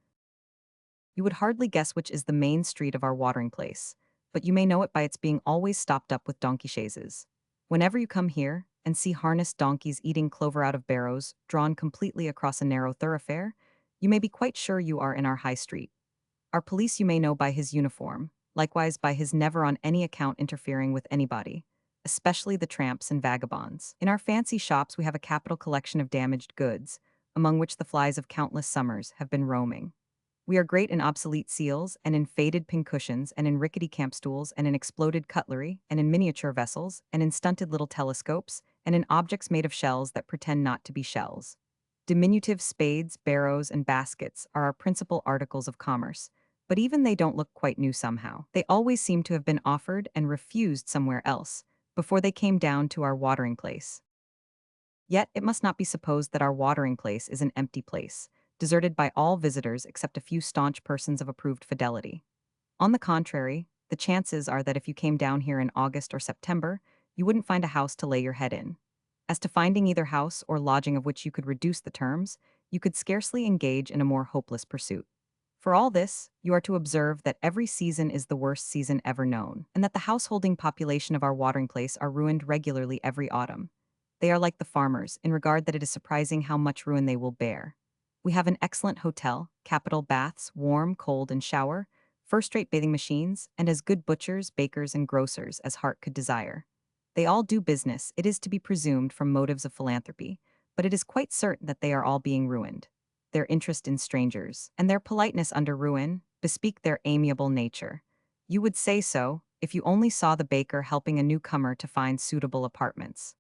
You would hardly guess which is the main street of our watering place, but you may know it by its being always stopped up with donkey chaises. Whenever you come here and see harnessed donkeys eating clover out of barrows drawn completely across a narrow thoroughfare, you may be quite sure you are in our high street. Our police you may know by his uniform, likewise by his never on any account interfering with anybody, especially the tramps and vagabonds. In our fancy shops we have a capital collection of damaged goods, among which the flies of countless summers have been roaming. We are great in obsolete seals, and in faded pincushions, and in rickety camp stools, and in exploded cutlery, and in miniature vessels, and in stunted little telescopes, and in objects made of shells that pretend not to be shells. Diminutive spades, barrows, and baskets are our principal articles of commerce, but even they don't look quite new somehow. They always seem to have been offered and refused somewhere else, before they came down to our watering place. Yet it must not be supposed that our watering place is an empty place, deserted by all visitors except a few staunch persons of approved fidelity. On the contrary, the chances are that if you came down here in August or September, you wouldn't find a house to lay your head in. As to finding either house or lodging of which you could reduce the terms, you could scarcely engage in a more hopeless pursuit. For all this, you are to observe that every season is the worst season ever known, and that the householding population of our watering place are ruined regularly every autumn. They are like the farmers, in regard that it is surprising how much ruin they will bear. We have an excellent hotel, capital baths, warm, cold, and shower, first-rate bathing machines, and as good butchers, bakers, and grocers as heart could desire. They all do business, it is to be presumed, from motives of philanthropy, but it is quite certain that they are all being ruined. Their interest in strangers, and their politeness under ruin, bespeak their amiable nature. You would say so, if you only saw the baker helping a newcomer to find suitable apartments.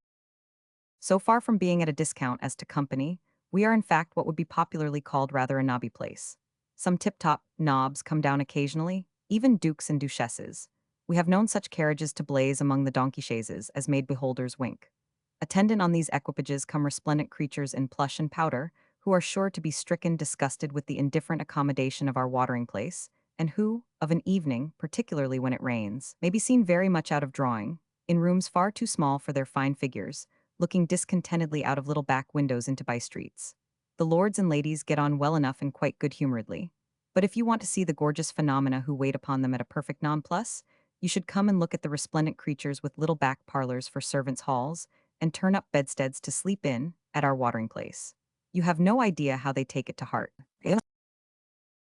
So far from being at a discount as to company, we are in fact what would be popularly called rather a nobby place. Some tip-top knobs come down occasionally, even dukes and duchesses. We have known such carriages to blaze among the donkey chaises as made beholders wink. Attendant on these equipages come resplendent creatures in plush and powder, who are sure to be stricken disgusted with the indifferent accommodation of our watering place, and who, of an evening, particularly when it rains, may be seen very much out of drawing, in rooms far too small for their fine figures, looking discontentedly out of little back windows into by-streets. The lords and ladies get on well enough and quite good-humoredly. But if you want to see the gorgeous phenomena who wait upon them at a perfect nonplus, you should come and look at the resplendent creatures with little back parlors for servants' halls, and turn-up bedsteads to sleep in, at our watering place. You have no idea how they take it to heart.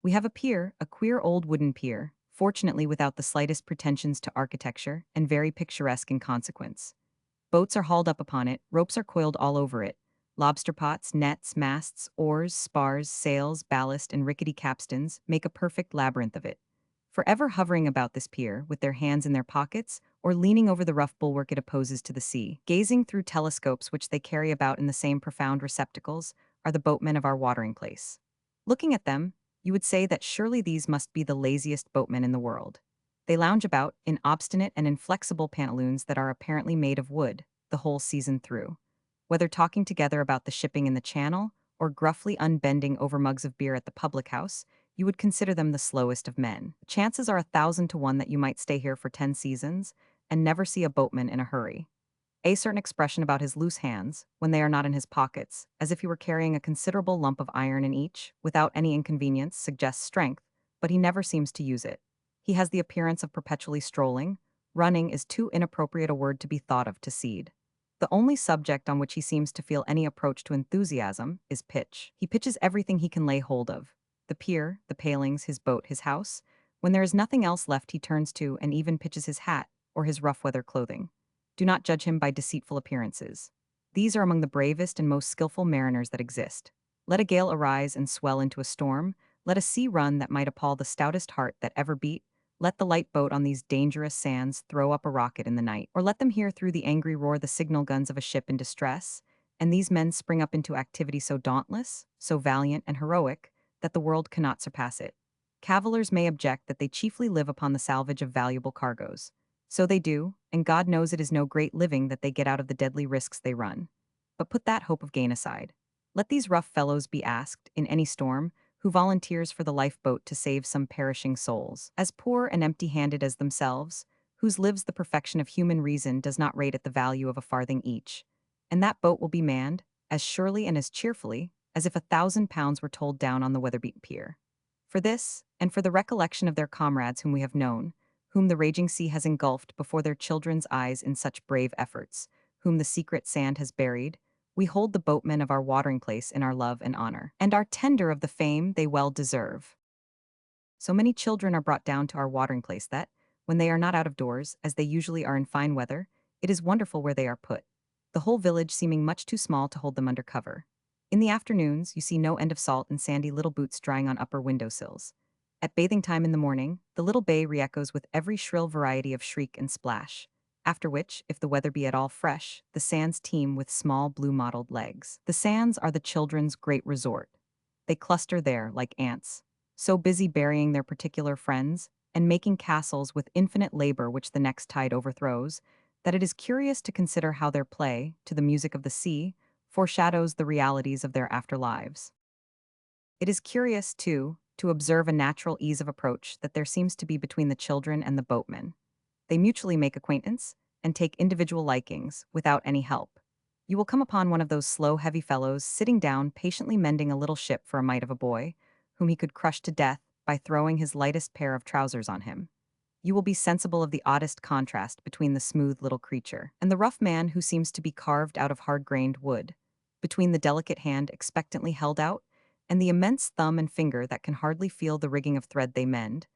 We have a pier, a queer old wooden pier, fortunately without the slightest pretensions to architecture, and very picturesque in consequence. Boats are hauled up upon it, ropes are coiled all over it. Lobster pots, nets, masts, oars, spars, sails, ballast, and rickety capstans make a perfect labyrinth of it. Forever hovering about this pier, with their hands in their pockets, or leaning over the rough bulwark it opposes to the sea, gazing through telescopes which they carry about in the same profound receptacles, are the boatmen of our watering place. Looking at them, you would say that surely these must be the laziest boatmen in the world. They lounge about in obstinate and inflexible pantaloons that are apparently made of wood the whole season through. Whether talking together about the shipping in the channel or gruffly unbending over mugs of beer at the public house, you would consider them the slowest of men. Chances are 1,000 to 1 that you might stay here for 10 seasons and never see a boatman in a hurry. A certain expression about his loose hands, when they are not in his pockets, as if he were carrying a considerable lump of iron in each, without any inconvenience, suggests strength, but he never seems to use it. He has the appearance of perpetually strolling. Running is too inappropriate a word to be thought of to seed. The only subject on which he seems to feel any approach to enthusiasm is pitch. He pitches everything he can lay hold of: the pier, the palings, his boat, his house. When there is nothing else left, he turns to and even pitches his hat or his rough weather clothing. Do not judge him by deceitful appearances. These are among the bravest and most skillful mariners that exist. Let a gale arise and swell into a storm. Let a sea run that might appall the stoutest heart that ever beat. Let the light boat on these dangerous sands throw up a rocket in the night, or let them hear through the angry roar the signal guns of a ship in distress, and these men spring up into activity so dauntless, so valiant and heroic, that the world cannot surpass it. Cavillers may object that they chiefly live upon the salvage of valuable cargoes. So they do, and God knows it is no great living that they get out of the deadly risks they run. But put that hope of gain aside. Let these rough fellows be asked, in any storm, who volunteers for the lifeboat to save some perishing souls, as poor and empty-handed as themselves, whose lives the perfection of human reason does not rate at the value of a farthing each. And that boat will be manned, as surely and as cheerfully, as if 1,000 pounds were told down on the weather-beaten pier. For this, and for the recollection of their comrades whom we have known, whom the raging sea has engulfed before their children's eyes in such brave efforts, whom the secret sand has buried, we hold the boatmen of our watering place in our love and honor, and are tender of the fame they well deserve. So many children are brought down to our watering place that, when they are not out of doors, as they usually are in fine weather, it is wonderful where they are put, the whole village seeming much too small to hold them under cover. In the afternoons, you see no end of salt and sandy little boots drying on upper window sills. At bathing time in the morning, the little bay re-echoes with every shrill variety of shriek and splash, after which, if the weather be at all fresh, the sands teem with small blue-mottled legs. The sands are the children's great resort. They cluster there like ants, so busy burying their particular friends and making castles with infinite labor which the next tide overthrows, that it is curious to consider how their play, to the music of the sea, foreshadows the realities of their afterlives. It is curious, too, to observe a natural ease of approach that there seems to be between the children and the boatmen. They mutually make acquaintance and take individual likings without any help. You will come upon one of those slow, heavy fellows sitting down patiently mending a little ship for a mite of a boy, whom he could crush to death by throwing his lightest pair of trousers on him. You will be sensible of the oddest contrast between the smooth little creature and the rough man who seems to be carved out of hard-grained wood, between the delicate hand expectantly held out and the immense thumb and finger that can hardly feel the rigging of thread they mend,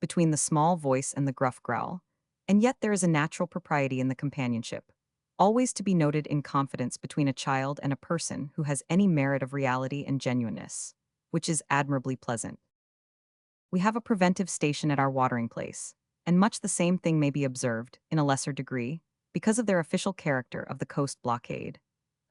between the small voice and the gruff growl. And yet there is a natural propriety in the companionship, always to be noted in confidence between a child and a person who has any merit of reality and genuineness, which is admirably pleasant. We have a preventive station at our watering place, and much the same thing may be observed, in a lesser degree, because of their official character of the coast blockade.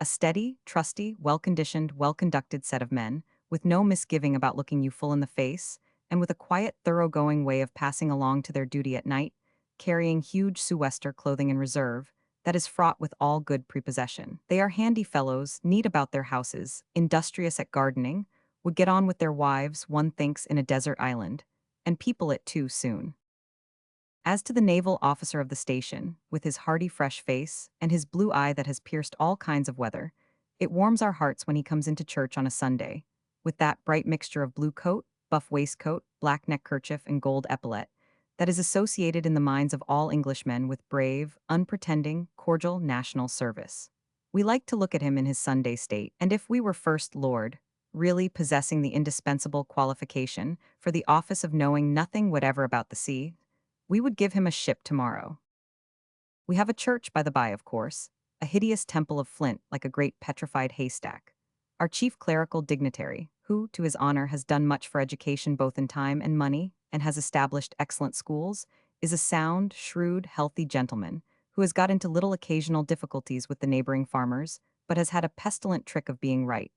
A steady, trusty, well-conditioned, well-conducted set of men, with no misgiving about looking you full in the face, and with a quiet, thoroughgoing way of passing along to their duty at night, carrying huge sou'wester clothing in reserve, that is fraught with all good prepossession. They are handy fellows, neat about their houses, industrious at gardening, would get on with their wives, one thinks, in a desert island, and people it too soon. As to the naval officer of the station, with his hearty fresh face, and his blue eye that has pierced all kinds of weather, it warms our hearts when he comes into church on a Sunday, with that bright mixture of blue coat, buff waistcoat, black neckkerchief, and gold epaulet, that is associated in the minds of all Englishmen with brave, unpretending, cordial national service. We like to look at him in his Sunday state, and if we were First Lord, really possessing the indispensable qualification for the office of knowing nothing whatever about the sea, we would give him a ship tomorrow. We have a church, by the by, of course, a hideous temple of flint like a great petrified haystack. Our chief clerical dignitary, who, to his honor, has done much for education both in time and money, and has established excellent schools, is a sound, shrewd, healthy gentleman, who has got into little occasional difficulties with the neighboring farmers, but has had a pestilent trick of being right.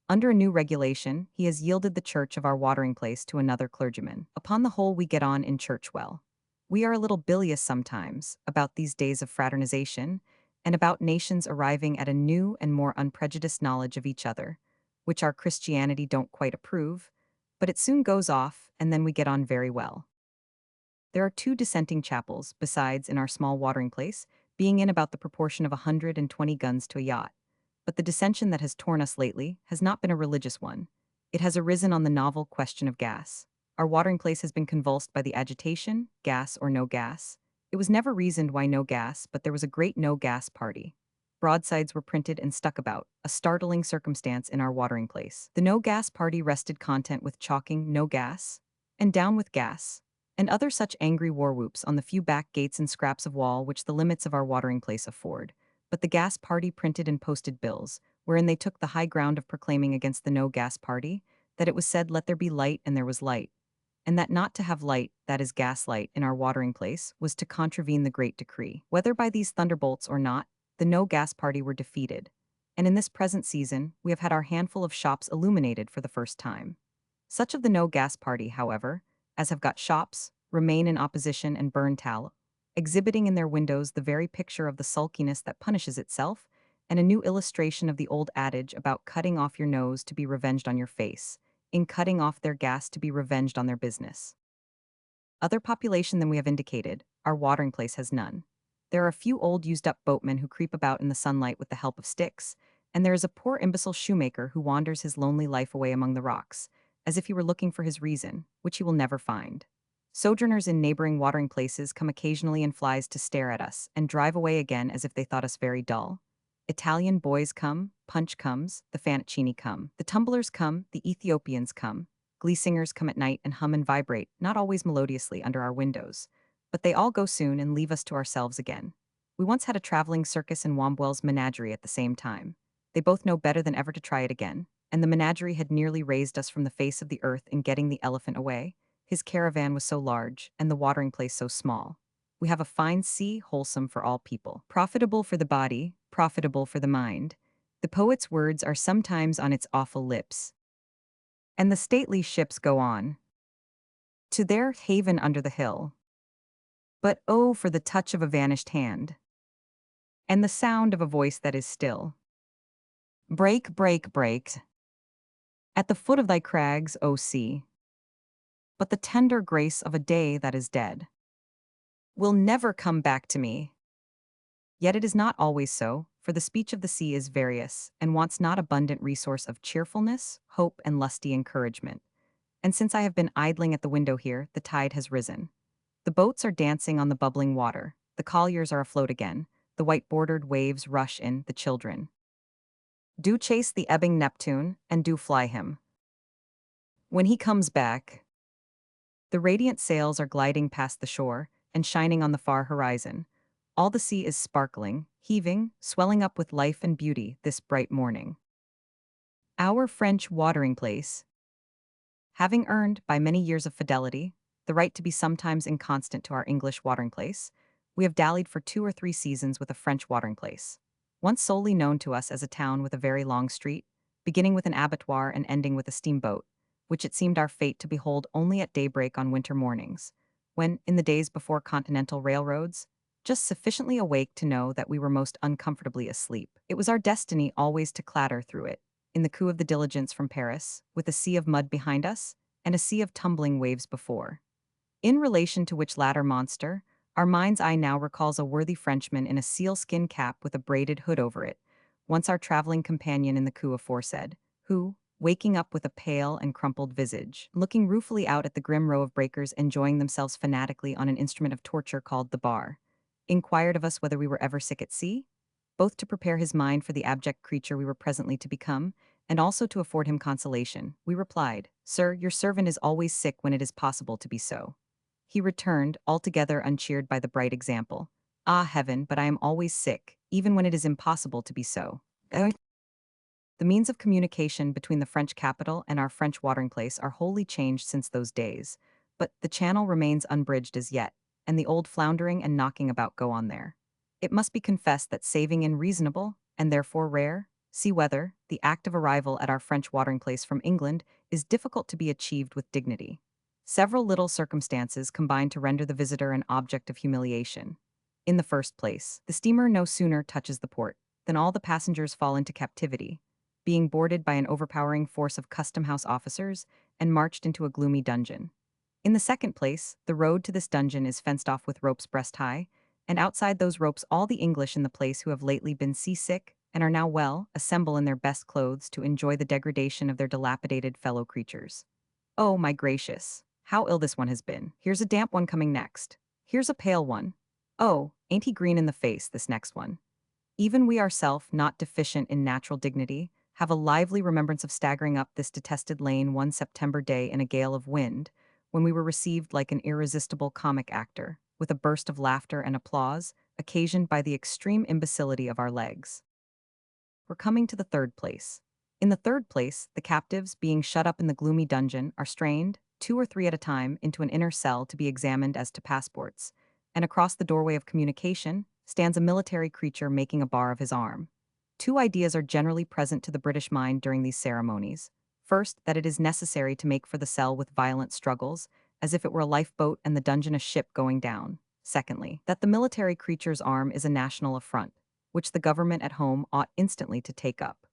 Under a new regulation, he has yielded the church of our watering place to another clergyman. Upon the whole, we get on in church well. We are a little bilious sometimes about these days of fraternization and about nations arriving at a new and more unprejudiced knowledge of each other, which our Christianity don't quite approve, but it soon goes off and then we get on very well. There are two dissenting chapels, besides, in our small watering place, being in about the proportion of 120 guns to a yacht. But the dissension that has torn us lately has not been a religious one. It has arisen on the novel question of gas. Our watering place has been convulsed by the agitation, gas or no gas. It was never reasoned why no gas, but there was a great no gas party. Broadsides were printed and stuck about, a startling circumstance in our watering place. The no gas party rested content with chalking no gas and down with gas and other such angry war whoops on the few back gates and scraps of wall which the limits of our watering place afford. But the gas party printed and posted bills, wherein they took the high ground of proclaiming against the no gas party, that it was said, "Let there be light," and there was light, and that not to have light, that is gaslight, in our watering place, was to contravene the great decree. Whether by these thunderbolts or not, the no gas party were defeated, and in this present season we have had our handful of shops illuminated for the first time. Such of the no gas party, however, as have got shops, remain in opposition and burn tallow, exhibiting in their windows the very picture of the sulkiness that punishes itself, and a new illustration of the old adage about cutting off your nose to be revenged on your face, in cutting off their gas to be revenged on their business. Other population than we have indicated, our watering place has none. There are a few old used-up boatmen who creep about in the sunlight with the help of sticks, and there is a poor imbecile shoemaker who wanders his lonely life away among the rocks, as if he were looking for his reason, which he will never find. Sojourners in neighboring watering places come occasionally in flies to stare at us, and drive away again as if they thought us very dull. Italian boys come, Punch comes, the Fanaccini come, the tumblers come, the Ethiopians come, glee singers come at night and hum and vibrate, not always melodiously, under our windows. But they all go soon and leave us to ourselves again. We once had a traveling circus and Wombwell's menagerie at the same time. They both know better than ever to try it again, and the menagerie had nearly raised us from the face of the earth in getting the elephant away. His caravan was so large, and the watering place so small. We have a fine sea, wholesome for all people, profitable for the body, profitable for the mind. The poet's words are sometimes on its awful lips. And the stately ships go on to their haven under the hill. But oh, for the touch of a vanished hand, and the sound of a voice that is still. Break, break, break, at the foot of thy crags, O sea. But the tender grace of a day that is dead will never come back to me. Yet it is not always so, for the speech of the sea is various, and wants not abundant resource of cheerfulness, hope, and lusty encouragement. And since I have been idling at the window here, the tide has risen. The boats are dancing on the bubbling water, the colliers are afloat again, the white-bordered waves rush in, the children do chase the ebbing Neptune, and do fly him. When he comes back, the radiant sails are gliding past the shore, and shining on the far horizon. All the sea is sparkling, heaving, swelling up with life and beauty this bright morning. Our French watering place, having earned, by many years of fidelity, the right to be sometimes inconstant to our English watering place, we have dallied for 2 or 3 seasons with a French watering place, once solely known to us as a town with a very long street, beginning with an abattoir and ending with a steamboat, which it seemed our fate to behold only at daybreak on winter mornings, when, in the days before continental railroads, just sufficiently awake to know that we were most uncomfortably asleep. It was our destiny always to clatter through it, in the coo of the diligence from Paris, with a sea of mud behind us, and a sea of tumbling waves before. In relation to which latter monster, our mind's eye now recalls a worthy Frenchman in a sealskin cap with a braided hood over it, once our traveling companion in the coup aforesaid, who, waking up with a pale and crumpled visage, looking ruefully out at the grim row of breakers enjoying themselves fanatically on an instrument of torture called the bar, inquired of us whether we were ever sick at sea, both to prepare his mind for the abject creature we were presently to become, and also to afford him consolation. We replied, "Sir, your servant is always sick when it is possible to be so." He returned, altogether uncheered by the bright example, "Ah, heaven, but I am always sick, even when it is impossible to be so." The means of communication between the French capital and our French watering place are wholly changed since those days, but the channel remains unbridged as yet, and the old floundering and knocking about go on there. It must be confessed that saving in reasonable, and therefore rare, sea weather, the act of arrival at our French watering place from England is difficult to be achieved with dignity. Several little circumstances combine to render the visitor an object of humiliation. In the first place, the steamer no sooner touches the port than all the passengers fall into captivity, being boarded by an overpowering force of custom house officers and marched into a gloomy dungeon. In the second place, the road to this dungeon is fenced off with ropes breast high, and outside those ropes all the English in the place who have lately been seasick and are now well assemble in their best clothes to enjoy the degradation of their dilapidated fellow creatures. Oh, my gracious, how ill this one has been. Here's a damp one coming next. Here's a pale one. Oh, ain't he green in the face, this next one. Even we ourselves, not deficient in natural dignity, have a lively remembrance of staggering up this detested lane one September day in a gale of wind, when we were received like an irresistible comic actor, with a burst of laughter and applause, occasioned by the extreme imbecility of our legs. We're coming to the third place. In the third place, the captives, being shut up in the gloomy dungeon, are strained, 2 or 3 at a time, into an inner cell to be examined as to passports, and across the doorway of communication stands a military creature making a bar of his arm. Two ideas are generally present to the British mind during these ceremonies. First, that it is necessary to make for the cell with violent struggles, as if it were a lifeboat and the dungeon a ship going down. Secondly, that the military creature's arm is a national affront, which the government at home ought instantly to take up.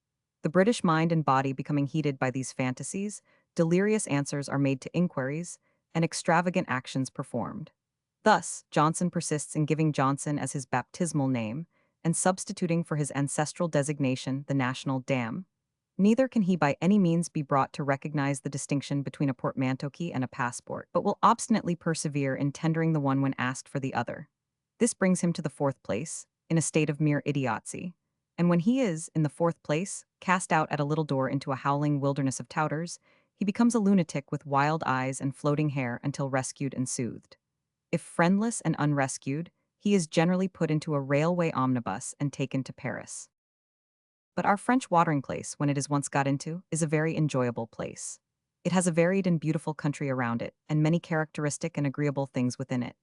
The British mind and body becoming heated by these fantasies, delirious answers are made to inquiries, and extravagant actions performed. Thus, Johnson persists in giving Johnson as his baptismal name, and substituting for his ancestral designation the national dam. Neither can he by any means be brought to recognize the distinction between a portmanteau key and a passport, but will obstinately persevere in tendering the one when asked for the other. This brings him to the fourth place, in a state of mere idiocy. And when he is, in the fourth place, cast out at a little door into a howling wilderness of touters, he becomes a lunatic with wild eyes and floating hair until rescued and soothed. If friendless and unrescued, he is generally put into a railway omnibus and taken to Paris. But our French watering place, when it is once got into, is a very enjoyable place. It has a varied and beautiful country around it, and many characteristic and agreeable things within it.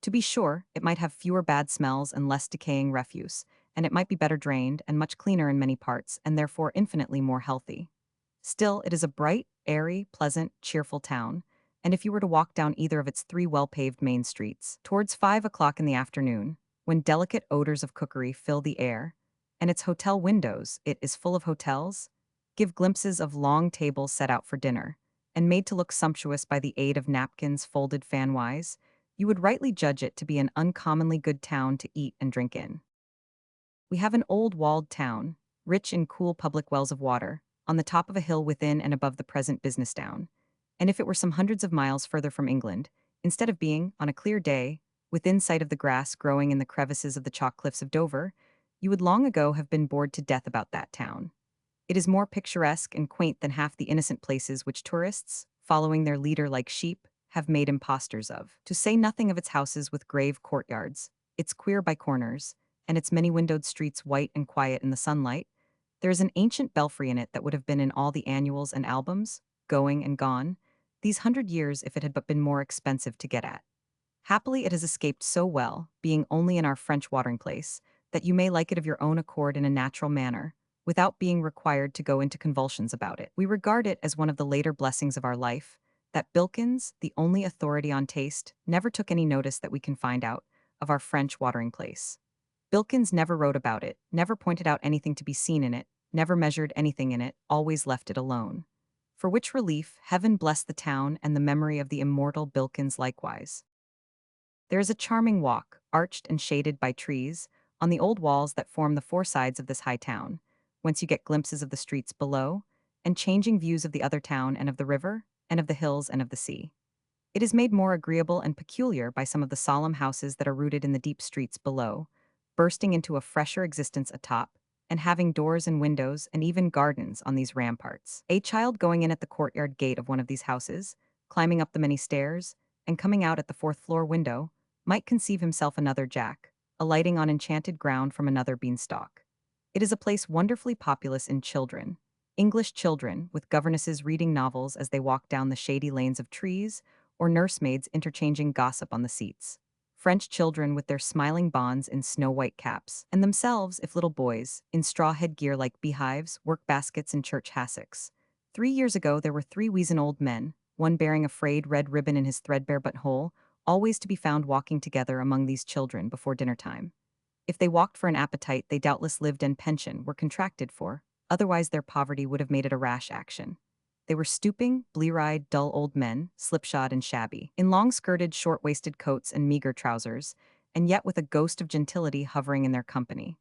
To be sure, it might have fewer bad smells and less decaying refuse, and it might be better drained and much cleaner in many parts, and therefore infinitely more healthy. Still, it is a bright, airy, pleasant, cheerful town, and if you were to walk down either of its 3 well-paved main streets, towards 5 o'clock in the afternoon, when delicate odors of cookery fill the air, and its hotel windows, it is full of hotels, give glimpses of long tables set out for dinner, and made to look sumptuous by the aid of napkins folded fanwise, you would rightly judge it to be an uncommonly good town to eat and drink in. We have an old walled town, rich in cool public wells of water, on the top of a hill within and above the present business town, and if it were some hundreds of miles further from England, instead of being, on a clear day, within sight of the grass growing in the crevices of the chalk cliffs of Dover, you would long ago have been bored to death about that town. It is more picturesque and quaint than half the innocent places which tourists, following their leader like sheep, have made impostors of, to say nothing of its houses with grave courtyards, its queer by corners, and its many-windowed streets white and quiet in the sunlight. There is an ancient belfry in it that would have been in all the annuals and albums, going and gone, these 100 years if it had but been more expensive to get at. Happily it has escaped so well, being only in our French watering place, that you may like it of your own accord in a natural manner, without being required to go into convulsions about it. We regard it as one of the later blessings of our life, that Bilkins, the only authority on taste, never took any notice that we can find out of our French watering place. Bilkins never wrote about it, never pointed out anything to be seen in it, never measured anything in it, always left it alone. For which relief, heaven bless the town and the memory of the immortal Bilkins likewise. There is a charming walk, arched and shaded by trees, on the old walls that form the 4 sides of this high town, whence you get glimpses of the streets below, and changing views of the other town and of the river, and of the hills and of the sea. It is made more agreeable and peculiar by some of the solemn houses that are rooted in the deep streets below, bursting into a fresher existence atop, and having doors and windows and even gardens on these ramparts. A child going in at the courtyard gate of one of these houses, climbing up the many stairs, and coming out at the 4th-floor window, might conceive himself another Jack, alighting on enchanted ground from another beanstalk. It is a place wonderfully populous in children, English children, with governesses reading novels as they walk down the shady lanes of trees, or nursemaids interchanging gossip on the seats. French children with their smiling bonds in snow-white caps, and themselves, if little boys, in straw headgear like beehives, work-baskets, and church hassocks. 3 years ago there were 3 weazen old men, one bearing a frayed red ribbon in his threadbare buttonhole, always to be found walking together among these children before dinner time. If they walked for an appetite, they doubtless lived and pension were contracted for, otherwise their poverty would have made it a rash action. They were stooping, blear-eyed, dull old men, slipshod and shabby, in long-skirted, short-waisted coats and meager trousers, and yet with a ghost of gentility hovering in their company.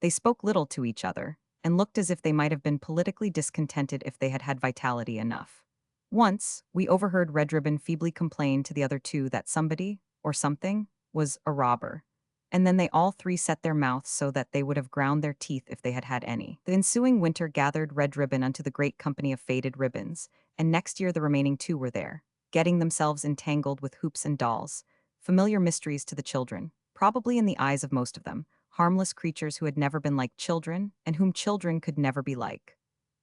They spoke little to each other, and looked as if they might have been politically discontented if they had had vitality enough. Once, we overheard Red Ribbon feebly complain to the other two that somebody, or something, was a robber. And then they all three set their mouths so that they would have ground their teeth if they had had any. The ensuing winter gathered Red Ribbon unto the great company of faded ribbons, and next year the remaining two were there, getting themselves entangled with hoops and dolls, familiar mysteries to the children, probably in the eyes of most of them, harmless creatures who had never been like children, and whom children could never be like.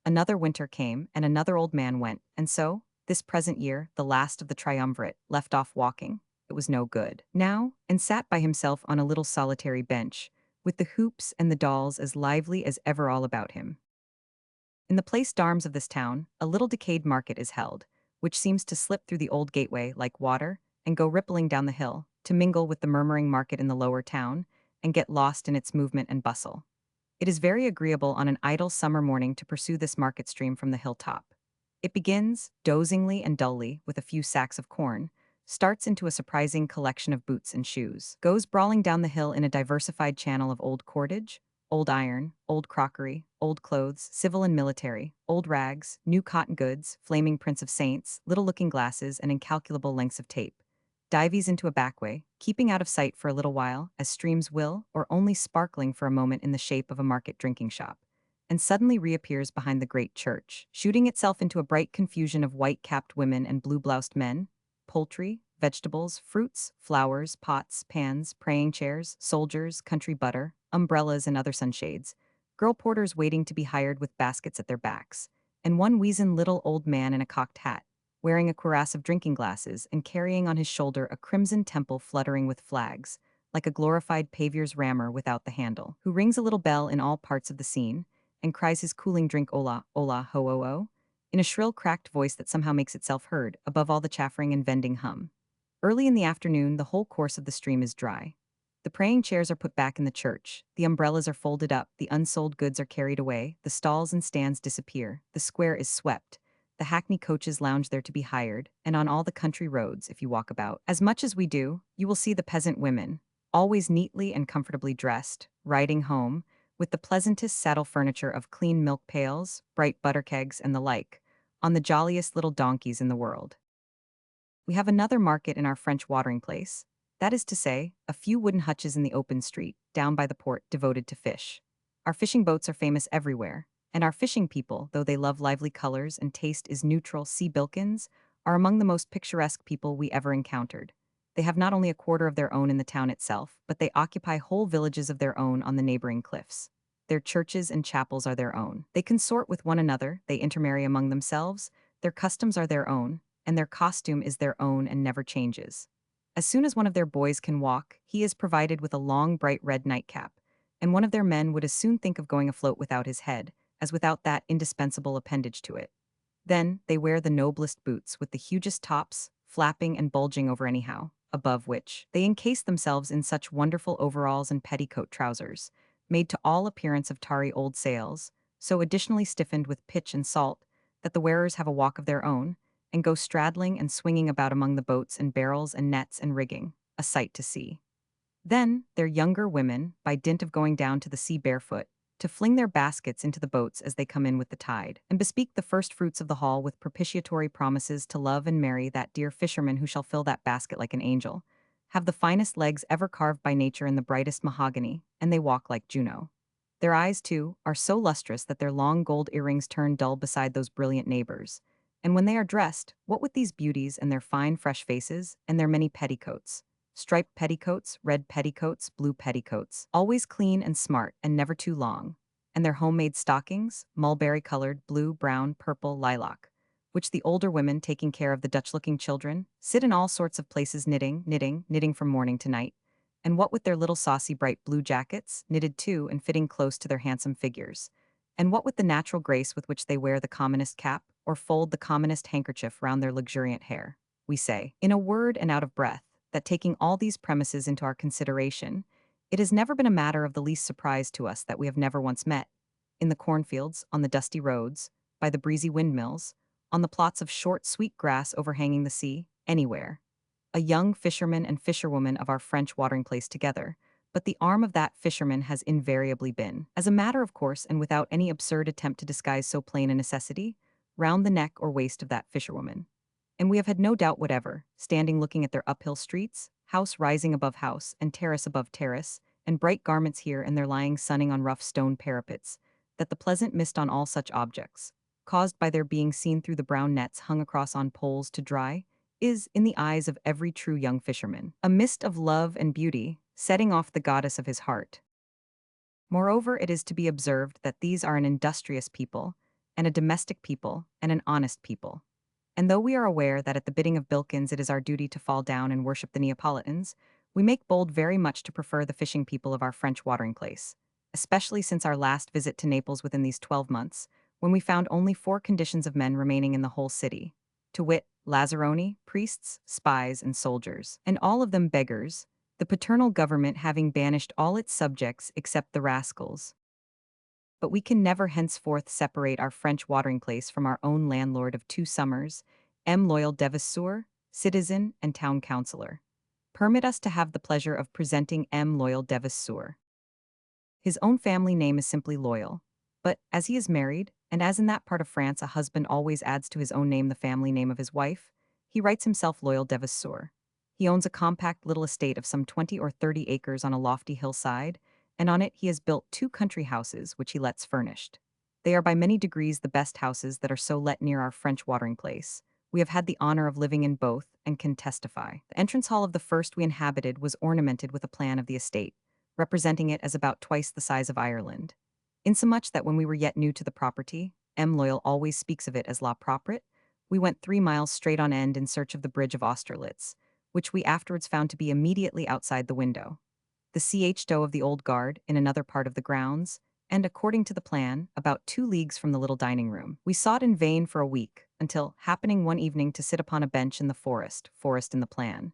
Another winter came, and another old man went, and so, this present year, the last of the triumvirate, left off walking. It was no good. Now, and sat by himself on a little solitary bench, with the hoops and the dolls as lively as ever all about him. In the place d'arms of this town, a little decayed market is held, which seems to slip through the old gateway like water, and go rippling down the hill, to mingle with the murmuring market in the lower town, and get lost in its movement and bustle. It is very agreeable on an idle summer morning to pursue this market stream from the hilltop. It begins, dozingly and dully, with a few sacks of corn, starts into a surprising collection of boots and shoes, goes brawling down the hill in a diversified channel of old cordage, old iron, old crockery, old clothes, civil and military, old rags, new cotton goods, flaming prints of saints, little looking-glasses, and incalculable lengths of tape. Dives into a backway, keeping out of sight for a little while, as streams will, or only sparkling for a moment in the shape of a market drinking shop, and suddenly reappears behind the great church, shooting itself into a bright confusion of white-capped women and blue-bloused men, poultry, vegetables, fruits, flowers, pots, pans, praying chairs, soldiers, country butter, umbrellas and other sunshades, girl porters waiting to be hired with baskets at their backs, and one weazen little old man in a cocked hat, wearing a cuirass of drinking glasses and carrying on his shoulder a crimson temple fluttering with flags, like a glorified paviour's rammer without the handle, who rings a little bell in all parts of the scene, and cries his cooling drink "Ola, ola, ho, in a shrill, cracked voice that somehow makes itself heard, above all the chaffering and vending hum. Early in the afternoon, the whole course of the stream is dry. The praying chairs are put back in the church, the umbrellas are folded up, the unsold goods are carried away, the stalls and stands disappear, the square is swept, the hackney coaches lounge there to be hired, and on all the country roads, if you walk about, as much as we do, you will see the peasant women, always neatly and comfortably dressed, riding home, with the pleasantest saddle furniture of clean milk pails, bright butter kegs, and the like, on the jolliest little donkeys in the world. We have another market in our French watering place, that is to say, a few wooden hutches in the open street, down by the port, devoted to fish. Our fishing boats are famous everywhere, and our fishing people, though they love lively colors and taste is neutral sea bilkins, are among the most picturesque people we ever encountered. They have not only a quarter of their own in the town itself, but they occupy whole villages of their own on the neighboring cliffs. Their churches and chapels are their own. They consort with one another, they intermarry among themselves, their customs are their own, and their costume is their own and never changes. As soon as one of their boys can walk, he is provided with a long bright red nightcap, and one of their men would as soon think of going afloat without his head, as without that indispensable appendage to it. Then they wear the noblest boots with the hugest tops, flapping and bulging over anyhow, above which they encase themselves in such wonderful overalls and petticoat trousers, made to all appearance of tarry old sails, so additionally stiffened with pitch and salt, that the wearers have a walk of their own, and go straddling and swinging about among the boats and barrels and nets and rigging, a sight to see. Then, their younger women, by dint of going down to the sea barefoot, to fling their baskets into the boats as they come in with the tide, and bespeak the first fruits of the haul with propitiatory promises to love and marry that dear fisherman who shall fill that basket like an angel, have the finest legs ever carved by nature in the brightest mahogany, and they walk like Juno. Their eyes, too, are so lustrous that their long gold earrings turn dull beside those brilliant neighbors. And when they are dressed, what with these beauties and their fine, fresh faces, and their many petticoats, striped petticoats, red petticoats, blue petticoats, always clean and smart and never too long, and their homemade stockings, mulberry-colored, blue, brown, purple, lilac, which the older women, taking care of the Dutch-looking children, sit in all sorts of places knitting from morning to night, and what with their little saucy bright blue jackets, knitted too and fitting close to their handsome figures, and what with the natural grace with which they wear the commonest cap, or fold the commonest handkerchief round their luxuriant hair. We say, in a word and out of breath, that taking all these premises into our consideration, it has never been a matter of the least surprise to us that we have never once met. In the cornfields, on the dusty roads, by the breezy windmills, on the plots of short, sweet grass overhanging the sea, anywhere. A young fisherman and fisherwoman of our French watering place together, but the arm of that fisherman has invariably been, as a matter of course and without any absurd attempt to disguise so plain a necessity, round the neck or waist of that fisherwoman. And we have had no doubt whatever, standing looking at their uphill streets, house rising above house, and terrace above terrace, and bright garments here and there lying sunning on rough stone parapets, that the pleasant mist on all such objects, caused by their being seen through the brown nets hung across on poles to dry, is, in the eyes of every true young fisherman, a mist of love and beauty, setting off the goddess of his heart. Moreover, it is to be observed that these are an industrious people, and a domestic people, and an honest people. And though we are aware that at the bidding of Bilkins it is our duty to fall down and worship the Neapolitans, we make bold very much to prefer the fishing people of our French watering place, especially since our last visit to Naples within these 12 months, when we found only 4 conditions of men remaining in the whole city, to wit, Lazzaroni, priests, spies, and soldiers, and all of them beggars, the paternal government having banished all its subjects except the rascals. But we can never henceforth separate our French watering place from our own landlord of 2 summers, M. Loyal Devassour, citizen and town councillor. Permit us to have the pleasure of presenting M. Loyal Devassour. His own family name is simply Loyal, but as he is married, and as in that part of France a husband always adds to his own name the family name of his wife, he writes himself Loyal Devassour. He owns a compact little estate of some 20 or 30 acres on a lofty hillside, and on it he has built 2 country houses which he lets furnished. They are by many degrees the best houses that are so let near our French watering place. We have had the honor of living in both, and can testify. The entrance hall of the first we inhabited was ornamented with a plan of the estate, representing it as about twice the size of Ireland. Insomuch that when we were yet new to the property, M. Loyal always speaks of it as La Propret, we went 3 miles straight on end in search of the bridge of Austerlitz, which we afterwards found to be immediately outside the window. The CH. of the old guard, in another part of the grounds, and, according to the plan, about 2 leagues from the little dining room. We sought in vain for a week, until, happening one evening to sit upon a bench in the forest in the plan,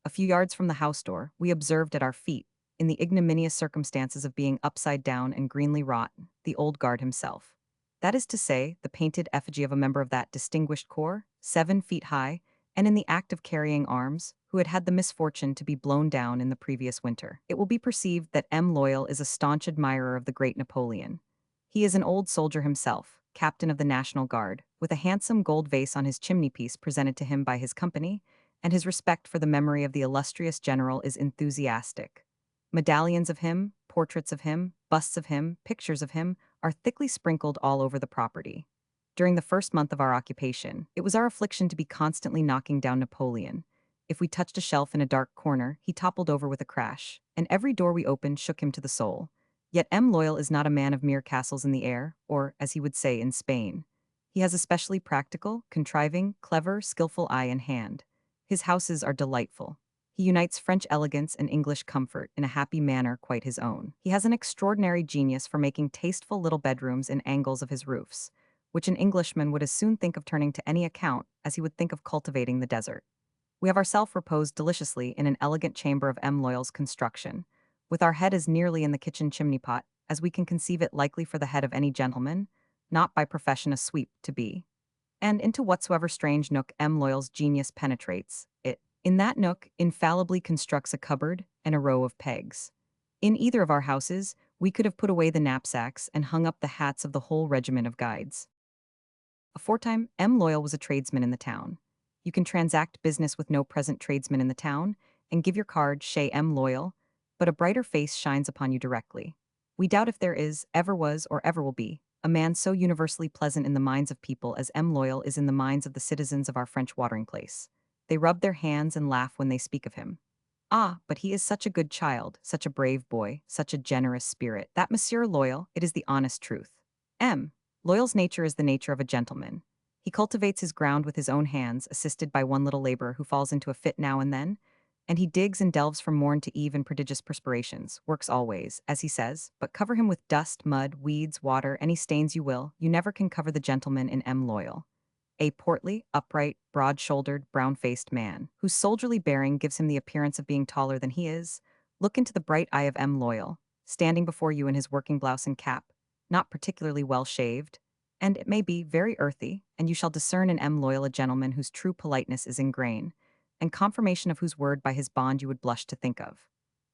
a few yards from the house door, we observed at our feet, in the ignominious circumstances of being upside down and greenly wrought, the old guard himself. That is to say, the painted effigy of a member of that distinguished corps, 7 feet high, and in the act of carrying arms, who had had the misfortune to be blown down in the previous winter. It will be perceived that M. Loyal is a staunch admirer of the great Napoleon. He is an old soldier himself, captain of the National Guard, with a handsome gold vase on his chimney-piece presented to him by his company, and his respect for the memory of the illustrious general is enthusiastic. Medallions of him, portraits of him, busts of him, pictures of him, are thickly sprinkled all over the property. During the first month of our occupation, it was our affliction to be constantly knocking down Napoleon. If we touched a shelf in a dark corner, he toppled over with a crash, and every door we opened shook him to the soul. Yet M. Loyal is not a man of mere castles in the air, or, as he would say, in Spain. He has a specially practical, contriving, clever, skillful eye and hand. His houses are delightful. He unites French elegance and English comfort in a happy manner quite his own. He has an extraordinary genius for making tasteful little bedrooms in angles of his roofs, which an Englishman would as soon think of turning to any account as he would think of cultivating the desert. We have ourselves reposed deliciously in an elegant chamber of M. Loyal's construction, with our head as nearly in the kitchen chimney-pot as we can conceive it likely for the head of any gentleman, not by profession a sweep, to be. And into whatsoever strange nook M. Loyal's genius penetrates, it, in that nook, infallibly constructs a cupboard and a row of pegs. In either of our houses, we could have put away the knapsacks and hung up the hats of the whole regiment of guides. Aforetime, M. Loyal was a tradesman in the town. You can transact business with no present tradesman in the town, and give your card chez M. Loyal, but a brighter face shines upon you directly. We doubt if there is, ever was, or ever will be, a man so universally pleasant in the minds of people as M. Loyal is in the minds of the citizens of our French watering place. They rub their hands and laugh when they speak of him. Ah, but he is such a good child, such a brave boy, such a generous spirit. That Monsieur Loyal, it is the honest truth. M. Loyal's nature is the nature of a gentleman. He cultivates his ground with his own hands, assisted by one little laborer who falls into a fit now and then, and he digs and delves from morn to eve in prodigious perspirations, works always, as he says, but cover him with dust, mud, weeds, water, any stains you will, you never can cover the gentleman in M. Loyal. A portly, upright, broad-shouldered, brown-faced man, whose soldierly bearing gives him the appearance of being taller than he is. Look into the bright eye of M. Loyal, standing before you in his working blouse and cap, not particularly well-shaved, and it may be very earthy, and you shall discern in M. Loyal a gentleman whose true politeness is in grain, and confirmation of whose word by his bond you would blush to think of.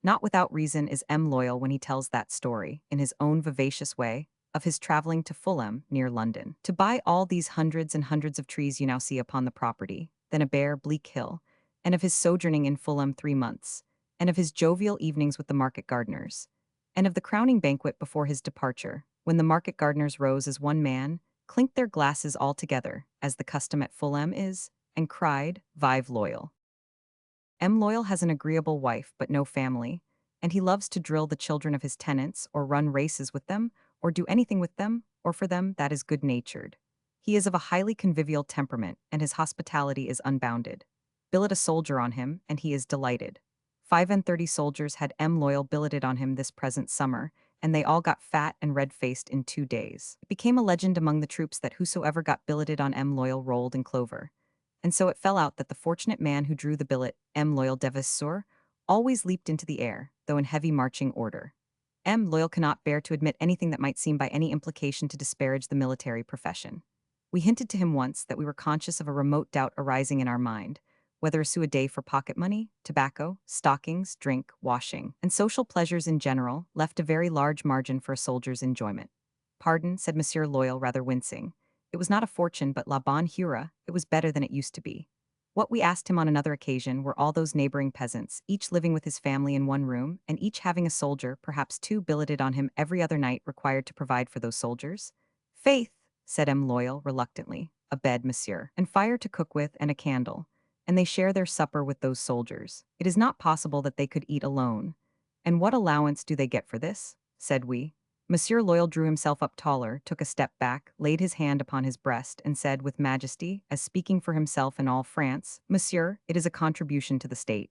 Not without reason is M. Loyal when he tells that story, in his own vivacious way, of his traveling to Fulham, near London, to buy all these hundreds and hundreds of trees you now see upon the property, then a bare, bleak hill, and of his sojourning in Fulham 3 months, and of his jovial evenings with the market gardeners, and of the crowning banquet before his departure, when the market gardeners rose as one man, clinked their glasses all together, as the custom at Fulham is, and cried, "Vive Loyal." M. Loyal has an agreeable wife but no family, and he loves to drill the children of his tenants, or run races with them, or do anything with them, or for them that is good-natured. He is of a highly convivial temperament, and his hospitality is unbounded. Billet a soldier on him, and he is delighted. 35 soldiers had M. Loyal billeted on him this present summer, and they all got fat and red-faced in 2 days. It became a legend among the troops that whosoever got billeted on M. Loyal rolled in clover. And so it fell out that the fortunate man who drew the billet, M. Loyal Devisseur, always leaped into the air, though in heavy marching order. M. Loyal cannot bear to admit anything that might seem by any implication to disparage the military profession. We hinted to him once that we were conscious of a remote doubt arising in our mind, whether a sou a day for pocket money, tobacco, stockings, drink, washing, and social pleasures in general left a very large margin for a soldier's enjoyment. Pardon, said Monsieur Loyal, rather wincing. It was not a fortune, but la bonne hura, it was better than it used to be. What we asked him on another occasion were all those neighboring peasants, each living with his family in one room, and each having a soldier, perhaps two, billeted on him every other night, required to provide for those soldiers. Faith, said M. Loyal, reluctantly, a bed, monsieur, and fire to cook with, and a candle, and they share their supper with those soldiers. It is not possible that they could eat alone. And what allowance do they get for this? Said we. Monsieur Loyal drew himself up taller, took a step back, laid his hand upon his breast, and said with majesty, as speaking for himself and all France, Monsieur, it is a contribution to the state.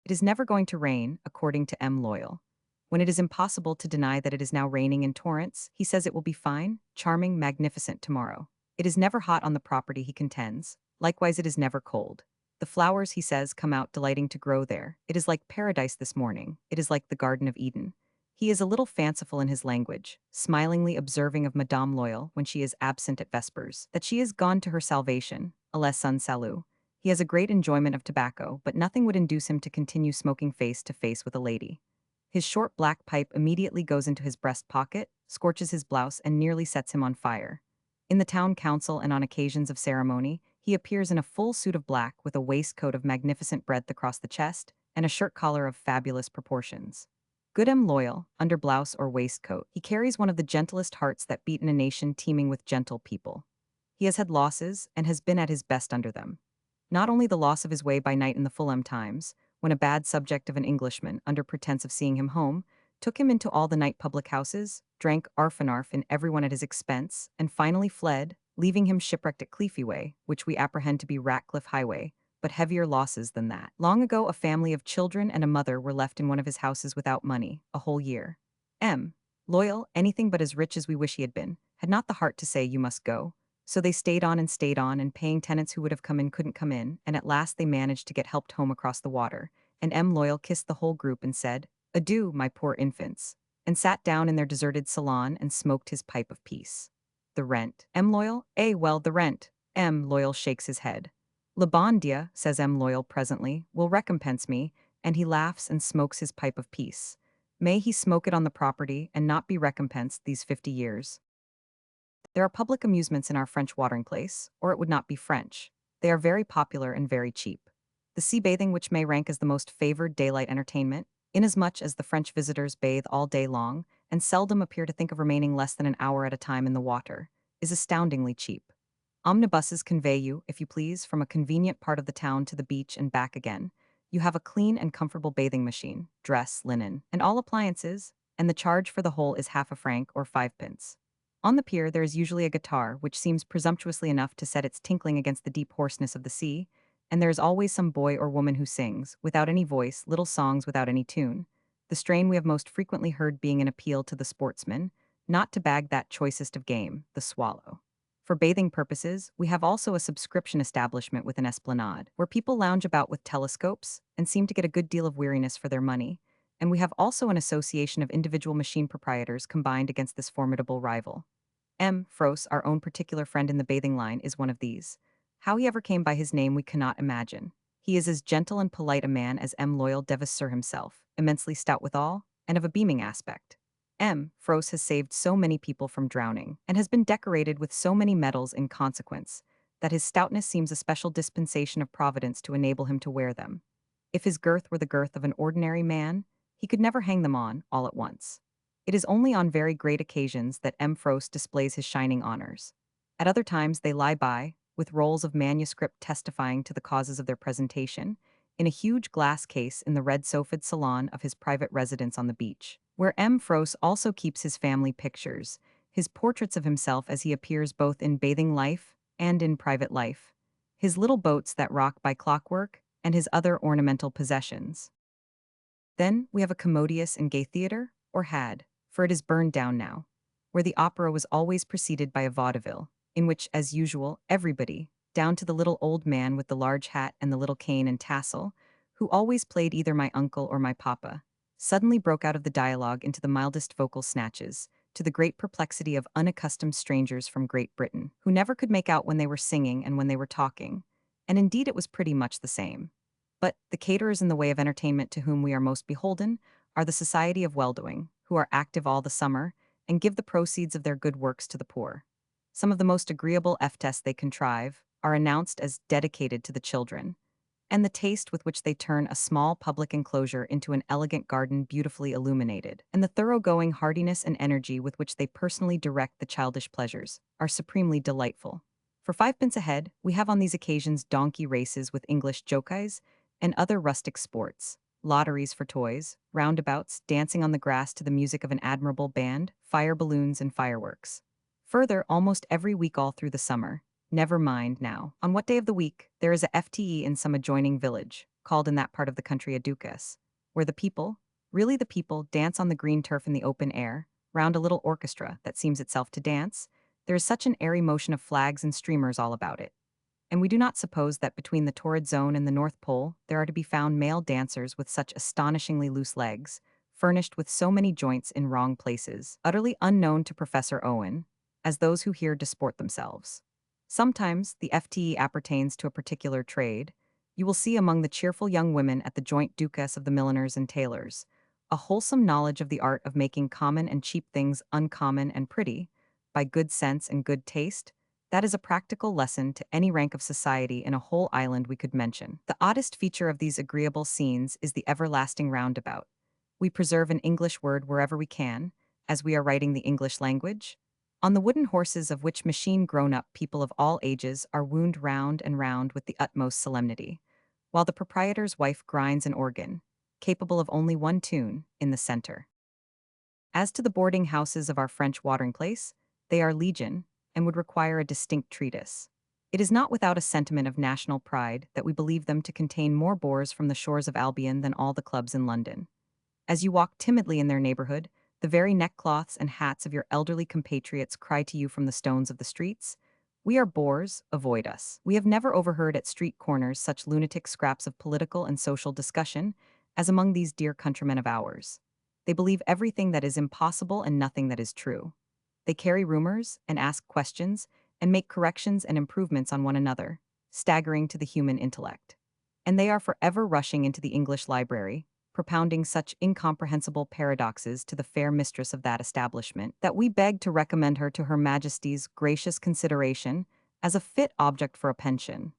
It is never going to rain, according to M. Loyal. When it is impossible to deny that it is now raining in torrents, he says it will be fine, charming, magnificent tomorrow. It is never hot on the property, he contends. Likewise, it is never cold. The flowers, he says, come out delighting to grow there. It is like paradise this morning. It is like the Garden of Eden. He is a little fanciful in his language, smilingly observing of Madame Loyal, when she is absent at vespers, that she is gone to her salvation, alas son salut. He has a great enjoyment of tobacco, but nothing would induce him to continue smoking face to face with a lady. His short black pipe immediately goes into his breast pocket, scorches his blouse, and nearly sets him on fire. In the town council and on occasions of ceremony, he appears in a full suit of black with a waistcoat of magnificent breadth across the chest, and a shirt collar of fabulous proportions. Good M. Loyal, under blouse or waistcoat, he carries one of the gentlest hearts that beat in a nation teeming with gentle people. He has had losses, and has been at his best under them. Not only the loss of his way by night in the Fulham Times, when a bad subject of an Englishman, under pretence of seeing him home, took him into all the night public houses, drank arf and arf in everyone at his expense, and finally fled, leaving him shipwrecked at Cleefeeway, which we apprehend to be Ratcliffe Highway, but heavier losses than that. Long ago a family of children and a mother were left in one of his houses without money, a whole year. M. Loyal, anything but as rich as we wish he had been, had not the heart to say you must go. So they stayed on, and paying tenants who would have come in couldn't come in, and at last they managed to get helped home across the water, and M. Loyal kissed the whole group and said, "Adieu, my poor infants," and sat down in their deserted salon and smoked his pipe of peace. The rent. M. Loyal, well, the rent. M. Loyal shakes his head. Le bon Dieu, says M. Loyal presently, will recompense me, and he laughs and smokes his pipe of peace. May he smoke it on the property and not be recompensed these 50 years. There are public amusements in our French watering place, or it would not be French. They are very popular and very cheap. The sea bathing, which may rank as the most favored daylight entertainment, inasmuch as the French visitors bathe all day long, and seldom appear to think of remaining less than an hour at a time in the water, is astoundingly cheap. Omnibuses convey you, if you please, from a convenient part of the town to the beach and back again. You have a clean and comfortable bathing machine, dress, linen, and all appliances, and the charge for the whole is half a franc or 5 pence. On the pier there is usually a guitar, which seems presumptuously enough to set its tinkling against the deep hoarseness of the sea, and there is always some boy or woman who sings, without any voice, little songs without any tune, the strain we have most frequently heard being an appeal to the sportsman, not to bag that choicest of game, the swallow. For bathing purposes, we have also a subscription establishment with an esplanade, where people lounge about with telescopes and seem to get a good deal of weariness for their money. And we have also an association of individual machine proprietors combined against this formidable rival. M. Fros, our own particular friend in the bathing line, is one of these. How he ever came by his name we cannot imagine. He is as gentle and polite a man as M. Loyal Devasseur himself, immensely stout withal, and of a beaming aspect. M. Fros has saved so many people from drowning, and has been decorated with so many medals in consequence, that his stoutness seems a special dispensation of Providence to enable him to wear them. If his girth were the girth of an ordinary man, he could never hang them on, all at once. It is only on very great occasions that M. Fros displays his shining honors. At other times they lie by, with rolls of manuscript testifying to the causes of their presentation, in a huge glass case in the red sofaed salon of his private residence on the beach, where M. Fros also keeps his family pictures, his portraits of himself as he appears both in bathing life and in private life, his little boats that rock by clockwork, and his other ornamental possessions. Then we have a commodious and gay theater, or had, for it is burned down now, where the opera was always preceded by a vaudeville, in which, as usual, everybody, down to the little old man with the large hat and the little cane and tassel, who always played either my uncle or my papa, suddenly broke out of the dialogue into the mildest vocal snatches, to the great perplexity of unaccustomed strangers from Great Britain, who never could make out when they were singing and when they were talking, and indeed it was pretty much the same. But the caterers in the way of entertainment to whom we are most beholden are the Society of Well-doing, who are active all the summer, and give the proceeds of their good works to the poor. Some of the most agreeable eftests they contrive are announced as dedicated to the children, and the taste with which they turn a small public enclosure into an elegant garden beautifully illuminated, and the thoroughgoing heartiness and energy with which they personally direct the childish pleasures, are supremely delightful. For 5 pence a head, we have on these occasions donkey races with English jockeys, and other rustic sports, lotteries for toys, roundabouts, dancing on the grass to the music of an admirable band, fire balloons, and fireworks. Further, almost every week all through the summer, never mind now, on what day of the week, there is a FTE in some adjoining village, called in that part of the country a ducasse, where the people, really the people, dance on the green turf in the open air, round a little orchestra that seems itself to dance. There is such an airy motion of flags and streamers all about it. And we do not suppose that between the torrid zone and the North Pole there are to be found male dancers with such astonishingly loose legs, furnished with so many joints in wrong places, utterly unknown to Professor Owen, as those who here disport themselves. Sometimes the FTE appertains to a particular trade. You will see among the cheerful young women at the joint ducasse of the milliners and tailors a wholesome knowledge of the art of making common and cheap things uncommon and pretty, by good sense and good taste. That is a practical lesson to any rank of society in a whole island we could mention. The oddest feature of these agreeable scenes is the everlasting roundabout. We preserve an English word wherever we can, as we are writing the English language. On the wooden horses of which machine grown-up people of all ages are wound round and round with the utmost solemnity, while the proprietor's wife grinds an organ, capable of only one tune, in the center. As to the boarding houses of our French watering place, they are legion, and would require a distinct treatise. It is not without a sentiment of national pride that we believe them to contain more bores from the shores of Albion than all the clubs in London. As you walk timidly in their neighborhood, the very neckcloths and hats of your elderly compatriots cry to you from the stones of the streets, "We are bores, avoid us." We have never overheard at street corners such lunatic scraps of political and social discussion as among these dear countrymen of ours. They believe everything that is impossible and nothing that is true. They carry rumors and ask questions and make corrections and improvements on one another, staggering to the human intellect. And they are forever rushing into the English library, propounding such incomprehensible paradoxes to the fair mistress of that establishment that we beg to recommend her to Her Majesty's gracious consideration as a fit object for a pension.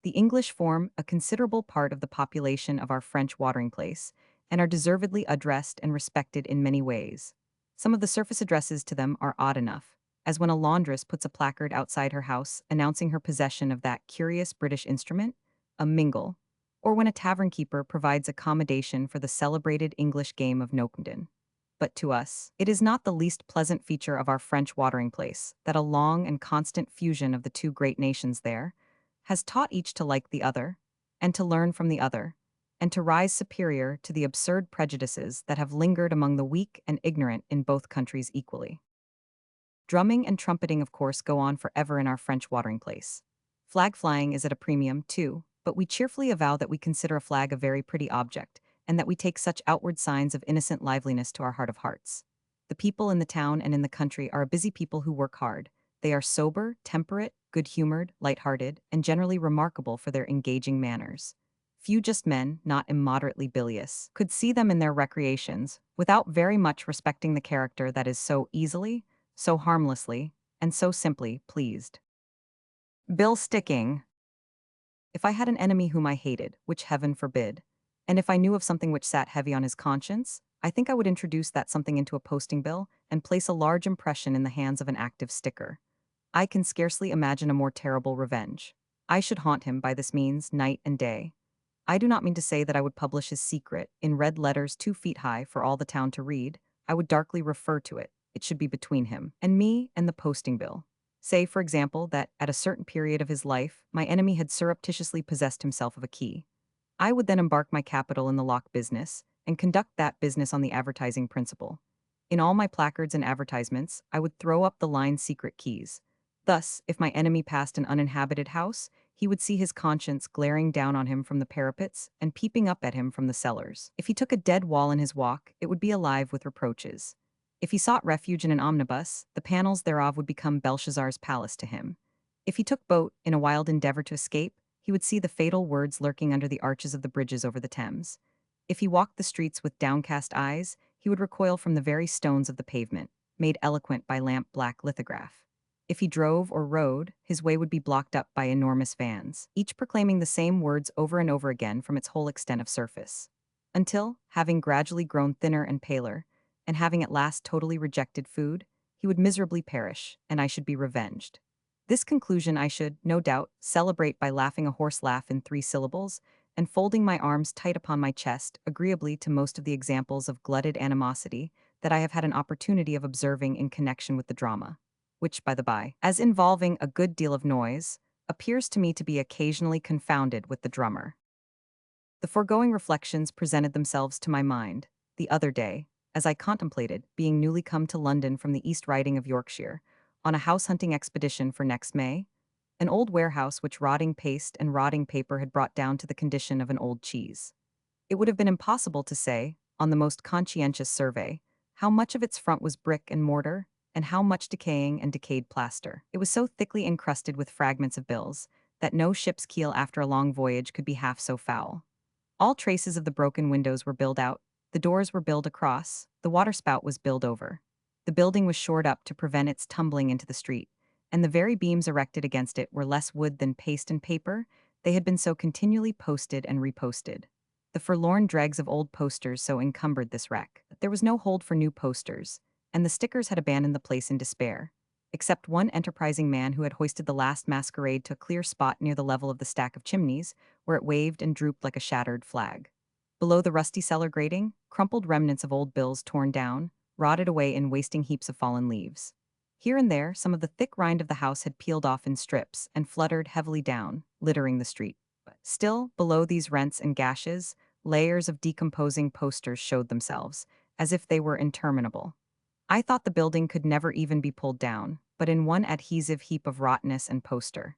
The English form a considerable part of the population of our French watering place, and are deservedly addressed and respected in many ways. Some of the surface addresses to them are odd enough, as when a laundress puts a placard outside her house announcing her possession of that curious British instrument, a mingle, or when a tavern keeper provides accommodation for the celebrated English game of Nokenden. But to us, it is not the least pleasant feature of our French watering place that a long and constant fusion of the two great nations there has taught each to like the other, and to learn from the other, and to rise superior to the absurd prejudices that have lingered among the weak and ignorant in both countries equally. Drumming and trumpeting, of course, go on forever in our French watering place. Flag flying is at a premium, too, but we cheerfully avow that we consider a flag a very pretty object, and that we take such outward signs of innocent liveliness to our heart of hearts. The people in the town and in the country are a busy people who work hard. They are sober, temperate, good-humored, light-hearted, and generally remarkable for their engaging manners. Few just men, not immoderately bilious, could see them in their recreations, without very much respecting the character that is so easily, so harmlessly, and so simply pleased. Bill sticking. If I had an enemy whom I hated, which heaven forbid, and if I knew of something which sat heavy on his conscience, I think I would introduce that something into a posting bill and place a large impression in the hands of an active sticker. I can scarcely imagine a more terrible revenge. I should haunt him by this means night and day. I do not mean to say that I would publish his secret in red letters 2 feet high for all the town to read. I would darkly refer to it. It should be between him and me and the posting bill. Say, for example, that at a certain period of his life, my enemy had surreptitiously possessed himself of a key. I would then embark my capital in the lock business and conduct that business on the advertising principle. In all my placards and advertisements, I would throw up the line secret keys. Thus, if my enemy passed an uninhabited house, he would see his conscience glaring down on him from the parapets and peeping up at him from the cellars. If he took a dead wall in his walk, it would be alive with reproaches. If he sought refuge in an omnibus, the panels thereof would become Belshazzar's palace to him. If he took boat in a wild endeavor to escape, he would see the fatal words lurking under the arches of the bridges over the Thames. If he walked the streets with downcast eyes, he would recoil from the very stones of the pavement, made eloquent by lamp-black lithograph. If he drove or rode, his way would be blocked up by enormous vans, each proclaiming the same words over and over again from its whole extent of surface. Until, having gradually grown thinner and paler, and having at last totally rejected food, he would miserably perish, and I should be revenged. This conclusion I should, no doubt, celebrate by laughing a hoarse laugh in 3 syllables, and folding my arms tight upon my chest, agreeably to most of the examples of glutted animosity that I have had an opportunity of observing in connection with the drama, which, by the by, as involving a good deal of noise, appears to me to be occasionally confounded with the drummer. The foregoing reflections presented themselves to my mind the other day, as I contemplated, being newly come to London from the East Riding of Yorkshire, on a house-hunting expedition for next May, an old warehouse which rotting paste and rotting paper had brought down to the condition of an old cheese. It would have been impossible to say, on the most conscientious survey, how much of its front was brick and mortar, and how much decaying and decayed plaster. It was so thickly encrusted with fragments of bills that no ship's keel after a long voyage could be half so foul. All traces of the broken windows were billed out, the doors were billed across, the waterspout was billed over. The building was shored up to prevent its tumbling into the street, and the very beams erected against it were less wood than paste and paper. They had been so continually posted and reposted. The forlorn dregs of old posters so encumbered this wreck. There was no hold for new posters, and the stickers had abandoned the place in despair, except one enterprising man who had hoisted the last masquerade to a clear spot near the level of the stack of chimneys, where it waved and drooped like a shattered flag. Below the rusty cellar grating, crumpled remnants of old bills torn down, rotted away in wasting heaps of fallen leaves. Here and there, some of the thick rind of the house had peeled off in strips and fluttered heavily down, littering the street. Still, below these rents and gashes, layers of decomposing posters showed themselves, as if they were interminable. I thought the building could never even be pulled down, but in one adhesive heap of rottenness and poster.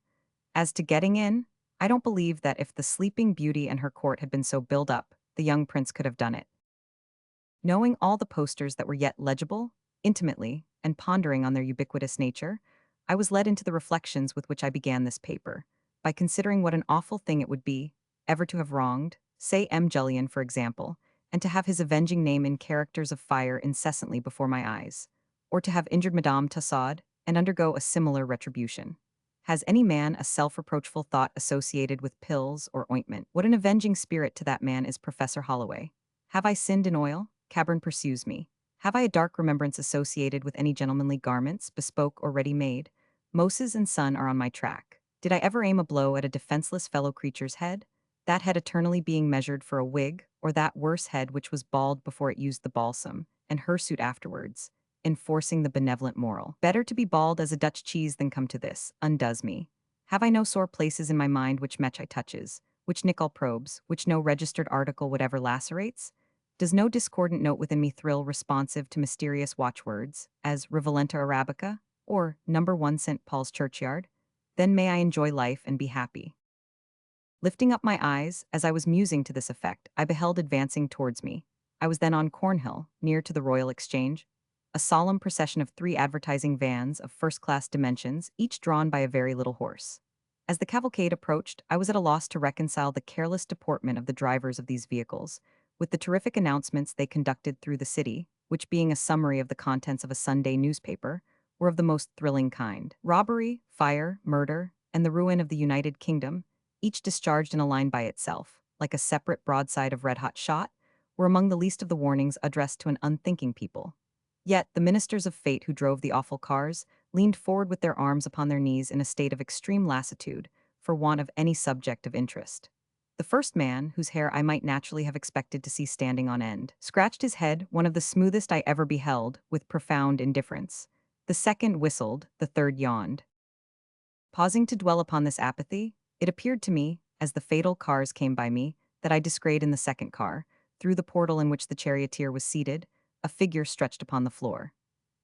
As to getting in, I don't believe that if the Sleeping Beauty and her court had been so built up, the young prince could have done it. Knowing all the posters that were yet legible, intimately, and pondering on their ubiquitous nature, I was led into the reflections with which I began this paper, by considering what an awful thing it would be, ever to have wronged, say M. Julian, for example, and to have his avenging name in characters of fire incessantly before my eyes, or to have injured Madame Tussaud, and undergo a similar retribution. Has any man a self-reproachful thought associated with pills or ointment? What an avenging spirit to that man is Professor Holloway. Have I sinned in oil? Caburn pursues me. Have I a dark remembrance associated with any gentlemanly garments, bespoke or ready-made? Moses and Son are on my track. Did I ever aim a blow at a defenseless fellow creature's head? That head eternally being measured for a wig, or that worse head which was bald before it used the balsam, and hirsute afterwards, enforcing the benevolent moral. Better to be bald as a Dutch cheese than come to this, undoes me. Have I no sore places in my mind which Mechai touches, which Nicol probes, which no registered article whatever lacerates? Does no discordant note within me thrill responsive to mysterious watchwords, as Rivolenta Arabica? or number 1 St. Paul's Churchyard? Then may I enjoy life and be happy. Lifting up my eyes, as I was musing to this effect, I beheld advancing towards me. I was then on Cornhill, near to the Royal Exchange, a solemn procession of 3 advertising vans of first-class dimensions, each drawn by a very little horse. As the cavalcade approached, I was at a loss to reconcile the careless deportment of the drivers of these vehicles with the terrific announcements they conducted through the city, which, being a summary of the contents of a Sunday newspaper, were of the most thrilling kind. Robbery, fire, murder, and the ruin of the United Kingdom, each discharged in a line by itself, like a separate broadside of red-hot shot, were among the least of the warnings addressed to an unthinking people. Yet the ministers of fate who drove the awful cars leaned forward with their arms upon their knees in a state of extreme lassitude, for want of any subject of interest. The first man, whose hair I might naturally have expected to see standing on end, scratched his head, one of the smoothest I ever beheld, with profound indifference. The second whistled, the third yawned. Pausing to dwell upon this apathy, it appeared to me, as the fatal cars came by me, that I descried in the second car, through the portal in which the charioteer was seated, a figure stretched upon the floor.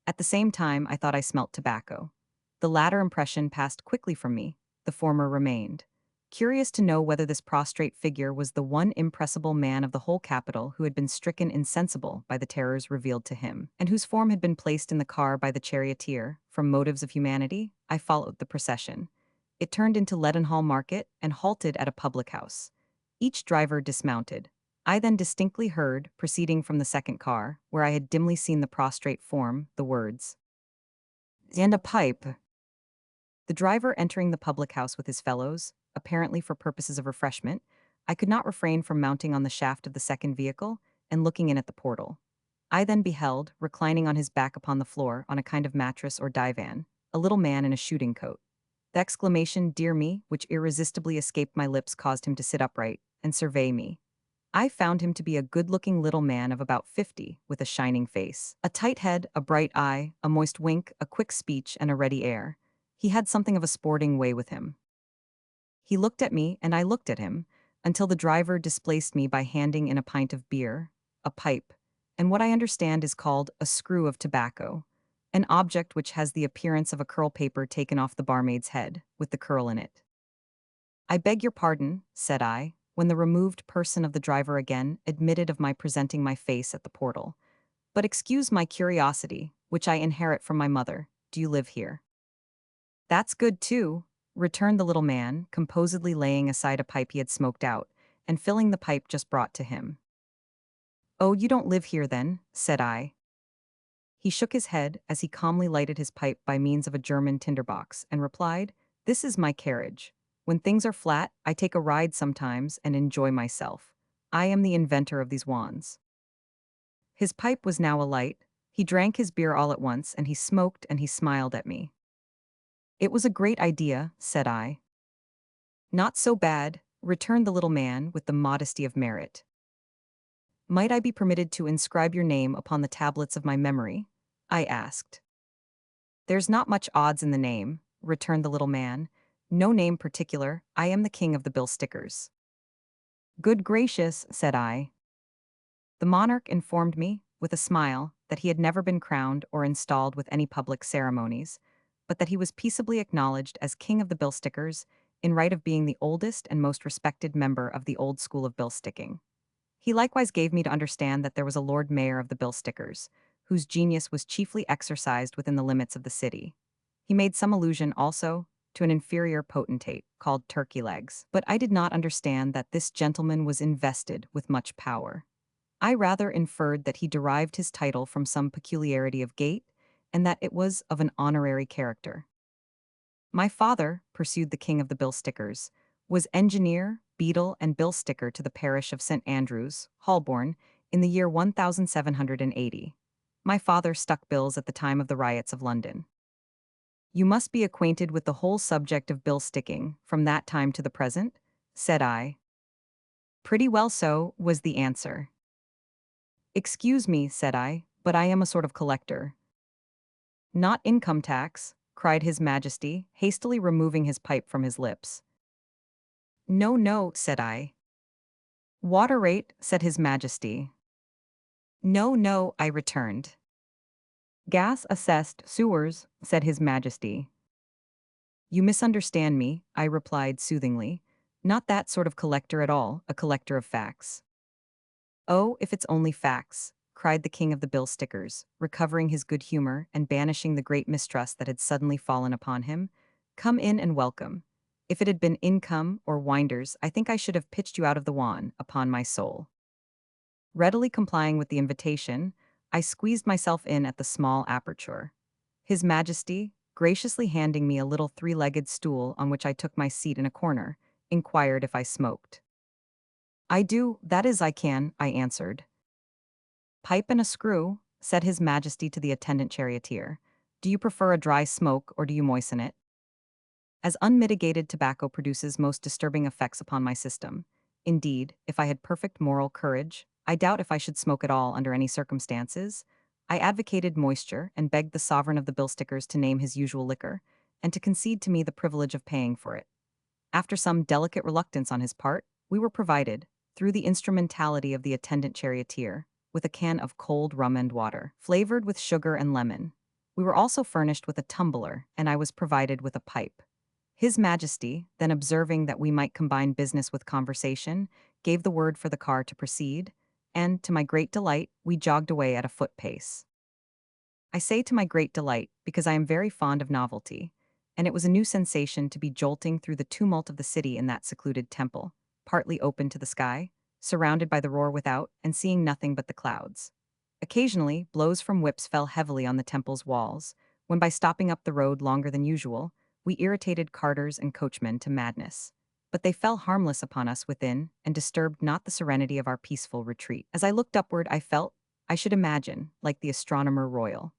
At the same time, I thought I smelt tobacco. The latter impression passed quickly from me, the former remained. Curious to know whether this prostrate figure was the one impressible man of the whole capital who had been stricken insensible by the terrors revealed to him, and whose form had been placed in the car by the charioteer, from motives of humanity, I followed the procession. It turned into Leadenhall Market and halted at a public house. Each driver dismounted. I then distinctly heard, proceeding from the second car, where I had dimly seen the prostrate form, the words, "And a pipe." The driver entering the public house with his fellows, apparently for purposes of refreshment, I could not refrain from mounting on the shaft of the second vehicle and looking in at the portal. I then beheld, reclining on his back upon the floor, on a kind of mattress or divan, a little man in a shooting coat. The exclamation, "Dear me," which irresistibly escaped my lips caused him to sit upright and survey me. I found him to be a good-looking little man of about 50, with a shining face, a tight head, a bright eye, a moist wink, a quick speech, and a ready air. He had something of a sporting way with him. He looked at me, and I looked at him, until the driver displaced me by handing in a pint of beer, a pipe, and what I understand is called a screw of tobacco, an object which has the appearance of a curl paper taken off the barmaid's head, with the curl in it. "I beg your pardon," said I, when the removed person of the driver again admitted of my presenting my face at the portal. "But excuse my curiosity, which I inherit from my mother. Do you live here?" "That's good too," returned the little man, composedly laying aside a pipe he had smoked out, and filling the pipe just brought to him. "Oh, you don't live here then?" said I. He shook his head as he calmly lighted his pipe by means of a German tinderbox, and replied, "This is my carriage. When things are flat, I take a ride sometimes and enjoy myself. I am the inventor of these wands." His pipe was now alight. He drank his beer all at once, and he smoked and he smiled at me. "It was a great idea," said I. "Not so bad," returned the little man with the modesty of merit. "Might I be permitted to inscribe your name upon the tablets of my memory?" I asked. "There's not much odds in the name," returned the little man. "No name particular. I am the king of the bill stickers." "Good gracious," said I. The monarch informed me, with a smile, that he had never been crowned or installed with any public ceremonies, but that he was peaceably acknowledged as king of the bill stickers, in right of being the oldest and most respected member of the old school of bill sticking. He likewise gave me to understand that there was a Lord Mayor of the bill stickers, whose genius was chiefly exercised within the limits of the city. He made some allusion, also, to an inferior potentate, called Turkey Legs, but I did not understand that this gentleman was invested with much power. I rather inferred that he derived his title from some peculiarity of gait, and that it was of an honorary character. "My father," pursued the king of the bill stickers, "was engineer, beadle, and bill sticker to the parish of St. Andrews, Holborn, in the year 1780. My father stuck bills at the time of the riots of London." "You must be acquainted with the whole subject of bill sticking, from that time to the present?" said I. "Pretty well so," was the answer. "Excuse me," said I, "but I am a sort of collector." "Not income tax," cried his majesty, hastily removing his pipe from his lips. "No, no," said I. "Water rate," said his majesty. "No, no," I returned. Gas assessed sewers, said His Majesty. You misunderstand me, I replied soothingly. Not that sort of collector at all, a collector of facts. Oh, if it's only facts, cried the king of the bill stickers, recovering his good humor and banishing the great mistrust that had suddenly fallen upon him. Come in and welcome. If it had been income or winders, I think I should have pitched you out of the wan, upon my soul. Readily complying with the invitation, I squeezed myself in at the small aperture. His Majesty, graciously handing me a little three-legged stool on which I took my seat in a corner, inquired if I smoked. I do, that is I can, I answered. Pipe and a screw, said His Majesty to the attendant charioteer. Do you prefer a dry smoke or do you moisten it? As unmitigated tobacco produces most disturbing effects upon my system. Indeed, if I had perfect moral courage, I doubt if I should smoke at all under any circumstances. I advocated moisture and begged the sovereign of the bill stickers to name his usual liquor, and to concede to me the privilege of paying for it. After some delicate reluctance on his part, we were provided, through the instrumentality of the attendant charioteer, with a can of cold rum and water, flavored with sugar and lemon. We were also furnished with a tumbler, and I was provided with a pipe. His Majesty, then observing that we might combine business with conversation, gave the word for the car to proceed, and, to my great delight, we jogged away at a foot pace. I say to my great delight because I am very fond of novelty, and it was a new sensation to be jolting through the tumult of the city in that secluded temple, partly open to the sky, surrounded by the roar without, and seeing nothing but the clouds. Occasionally, blows from whips fell heavily on the temple's walls, when by stopping up the road longer than usual, we irritated carters and coachmen to madness. But they fell harmless upon us within, and disturbed not the serenity of our peaceful retreat. As I looked upward, I felt, I should imagine, like the astronomer royal.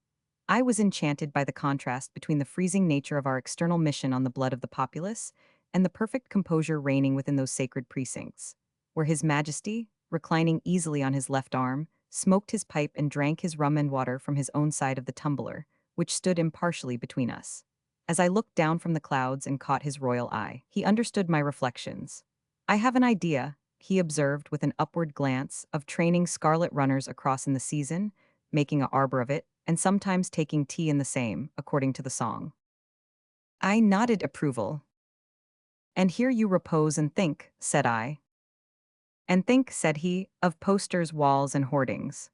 I was enchanted by the contrast between the freezing nature of our external mission on the blood of the populace and the perfect composure reigning within those sacred precincts, where His Majesty, reclining easily on his left arm, smoked his pipe and drank his rum and water from his own side of the tumbler, which stood impartially between us. As I looked down from the clouds and caught his royal eye, he understood my reflections. I have an idea, he observed with an upward glance, of training scarlet runners across in the season, making a arbor of it, and sometimes taking tea in the same, according to the song. I nodded approval. And here you repose and think, said I. And think, said he, of posters, walls, and hoardings.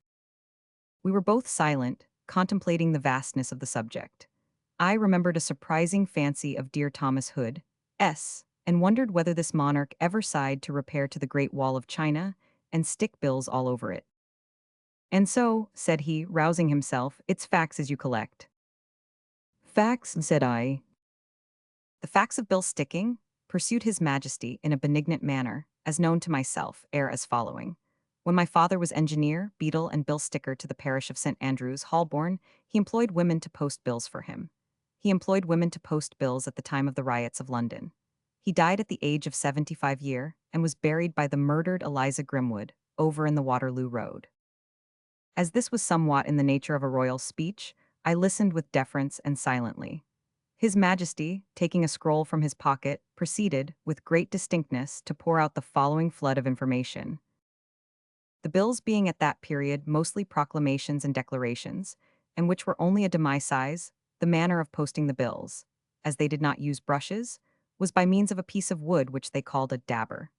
We were both silent, contemplating the vastness of the subject. I remembered a surprising fancy of dear Thomas Hood, S., and wondered whether this monarch ever sighed to repair to the Great Wall of China and stick bills all over it. And so, said he, rousing himself, it's facts as you collect. Facts, said I. The facts of bill sticking, pursued His Majesty in a benignant manner, as known to myself, are as following. When my father was engineer, beadle, and bill sticker to the parish of St. Andrew's, Holborn, he employed women to post bills for him. He employed women to post bills at the time of the riots of London. He died at the age of 75 and was buried by the murdered Eliza Grimwood, over in the Waterloo Road. As this was somewhat in the nature of a royal speech, I listened with deference and silently. His Majesty, taking a scroll from his pocket, proceeded, with great distinctness, to pour out the following flood of information. The bills being at that period mostly proclamations and declarations, and which were only a demi-size, the manner of posting the bills, as they did not use brushes, was by means of a piece of wood which they called a dabber.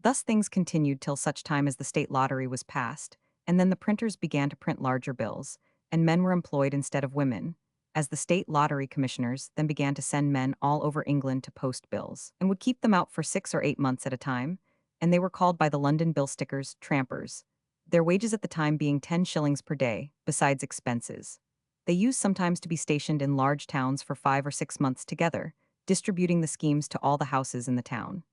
Thus things continued till such time as the state lottery was passed, and then the printers began to print larger bills, and men were employed instead of women, as the state lottery commissioners then began to send men all over England to post bills, and would keep them out for 6 or 8 months at a time, and they were called by the London bill stickers trampers, their wages at the time being 10 shillings per day, besides expenses. They used sometimes to be stationed in large towns for 5 or 6 months together, distributing the schemes to all the houses in the town.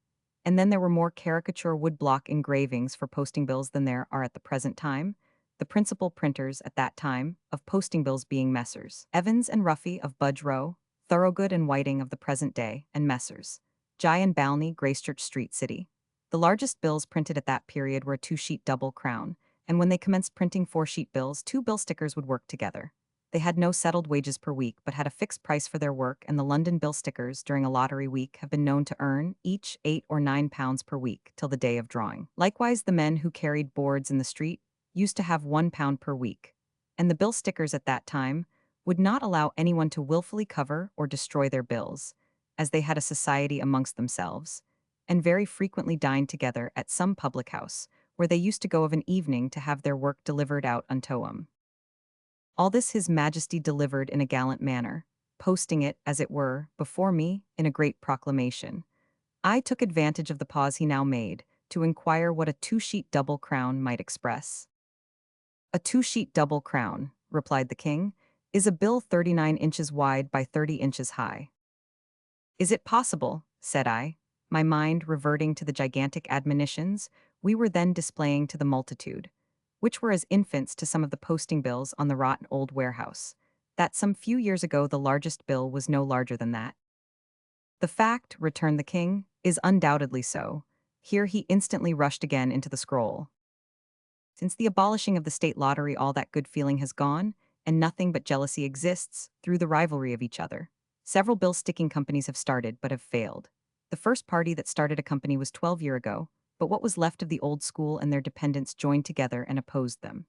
And then there were more caricature woodblock engravings for posting bills than there are at the present time, the principal printers at that time of posting bills being Messrs. Evans and Ruffy of Budge Row, Thorogood and Whiting of the present day, and Messrs. Jye and Balney, Gracechurch Street, City. The largest bills printed at that period were a 2-sheet double crown, and when they commenced printing 4-sheet bills, 2 bill stickers would work together. They had no settled wages per week, but had a fixed price for their work, and the London bill stickers, during a lottery week, have been known to earn, each, 8 or 9 pounds per week, till the day of drawing. Likewise, the men who carried boards in the street used to have 1 pound per week. And the bill stickers at that time, would not allow anyone to willfully cover or destroy their bills, as they had a society amongst themselves, and very frequently dined together at some public house, where they used to go of an evening to have their work delivered out unto 'em. All this his majesty delivered in a gallant manner, posting it, as it were, before me, in a great proclamation. I took advantage of the pause he now made, to inquire what a two-sheet double crown might express. A two-sheet double crown, replied the king, is a bill 39 inches wide by 30 inches high. Is it possible, said I, my mind reverting to the gigantic admonitions we were then displaying to the multitude, which were as infants to some of the posting bills on the rotten old warehouse, that some few years ago the largest bill was no larger than that. The fact, returned the king, is undoubtedly so. Here he instantly rushed again into the scroll. Since the abolishing of the state lottery, all that good feeling has gone, and nothing but jealousy exists through the rivalry of each other. Several bill-sticking companies have started but have failed. The first party that started a company was 12 years ago, but what was left of the old school and their dependents joined together and opposed them.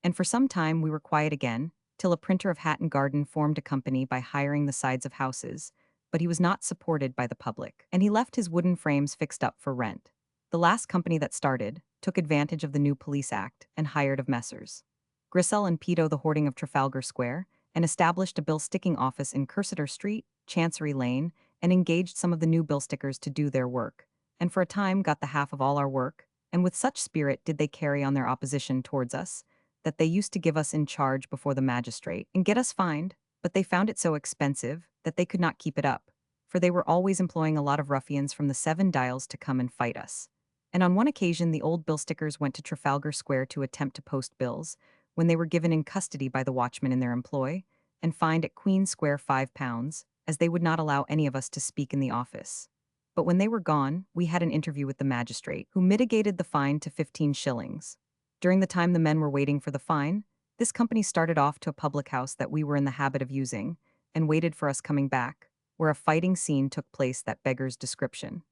And for some time we were quiet again, till a printer of Hatton Garden formed a company by hiring the sides of houses, but he was not supported by the public, and he left his wooden frames fixed up for rent. The last company that started took advantage of the new Police Act and hired of Messrs. Grisel and Peto the hoarding of Trafalgar Square, and established a bill-sticking office in Cursitor Street, Chancery Lane, and engaged some of the new bill-stickers to do their work, and for a time got the half of all our work, and with such spirit did they carry on their opposition towards us, that they used to give us in charge before the magistrate and get us fined, but they found it so expensive that they could not keep it up, for they were always employing a lot of ruffians from the 7 Dials to come and fight us. And on one occasion the old bill-stickers went to Trafalgar Square to attempt to post bills, when they were given in custody by the watchmen in their employ, and fined at Queen Square £5, as they would not allow any of us to speak in the office. But when they were gone, we had an interview with the magistrate, who mitigated the fine to 15 shillings. During the time the men were waiting for the fine, this company started off to a public house that we were in the habit of using, and waited for us coming back, where a fighting scene took place that beggars description.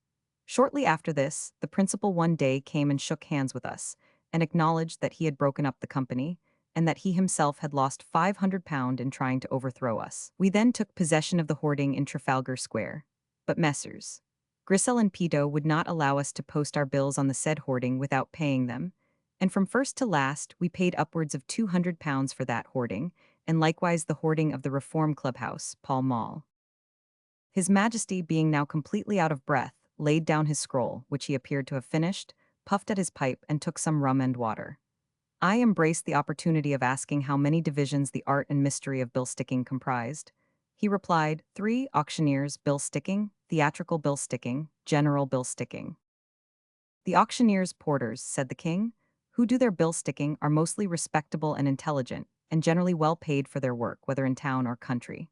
Shortly after this, the principal one day came and shook hands with us, and acknowledged that he had broken up the company, and that he himself had lost £500 in trying to overthrow us. We then took possession of the hoarding in Trafalgar Square, but Messrs. Grisel and Peto would not allow us to post our bills on the said hoarding without paying them, and from first to last we paid upwards of £200 for that hoarding, and likewise the hoarding of the Reform Clubhouse, Pall Mall. His Majesty, being now completely out of breath, laid down his scroll, which he appeared to have finished, puffed at his pipe, and took some rum and water. I embraced the opportunity of asking how many divisions the art and mystery of bill-sticking comprised. He replied, 3: auctioneers, bill-sticking; theatrical bill-sticking; general bill-sticking. The auctioneers' porters, said the king, who do their bill-sticking, are mostly respectable and intelligent, and generally well paid for their work, whether in town or country.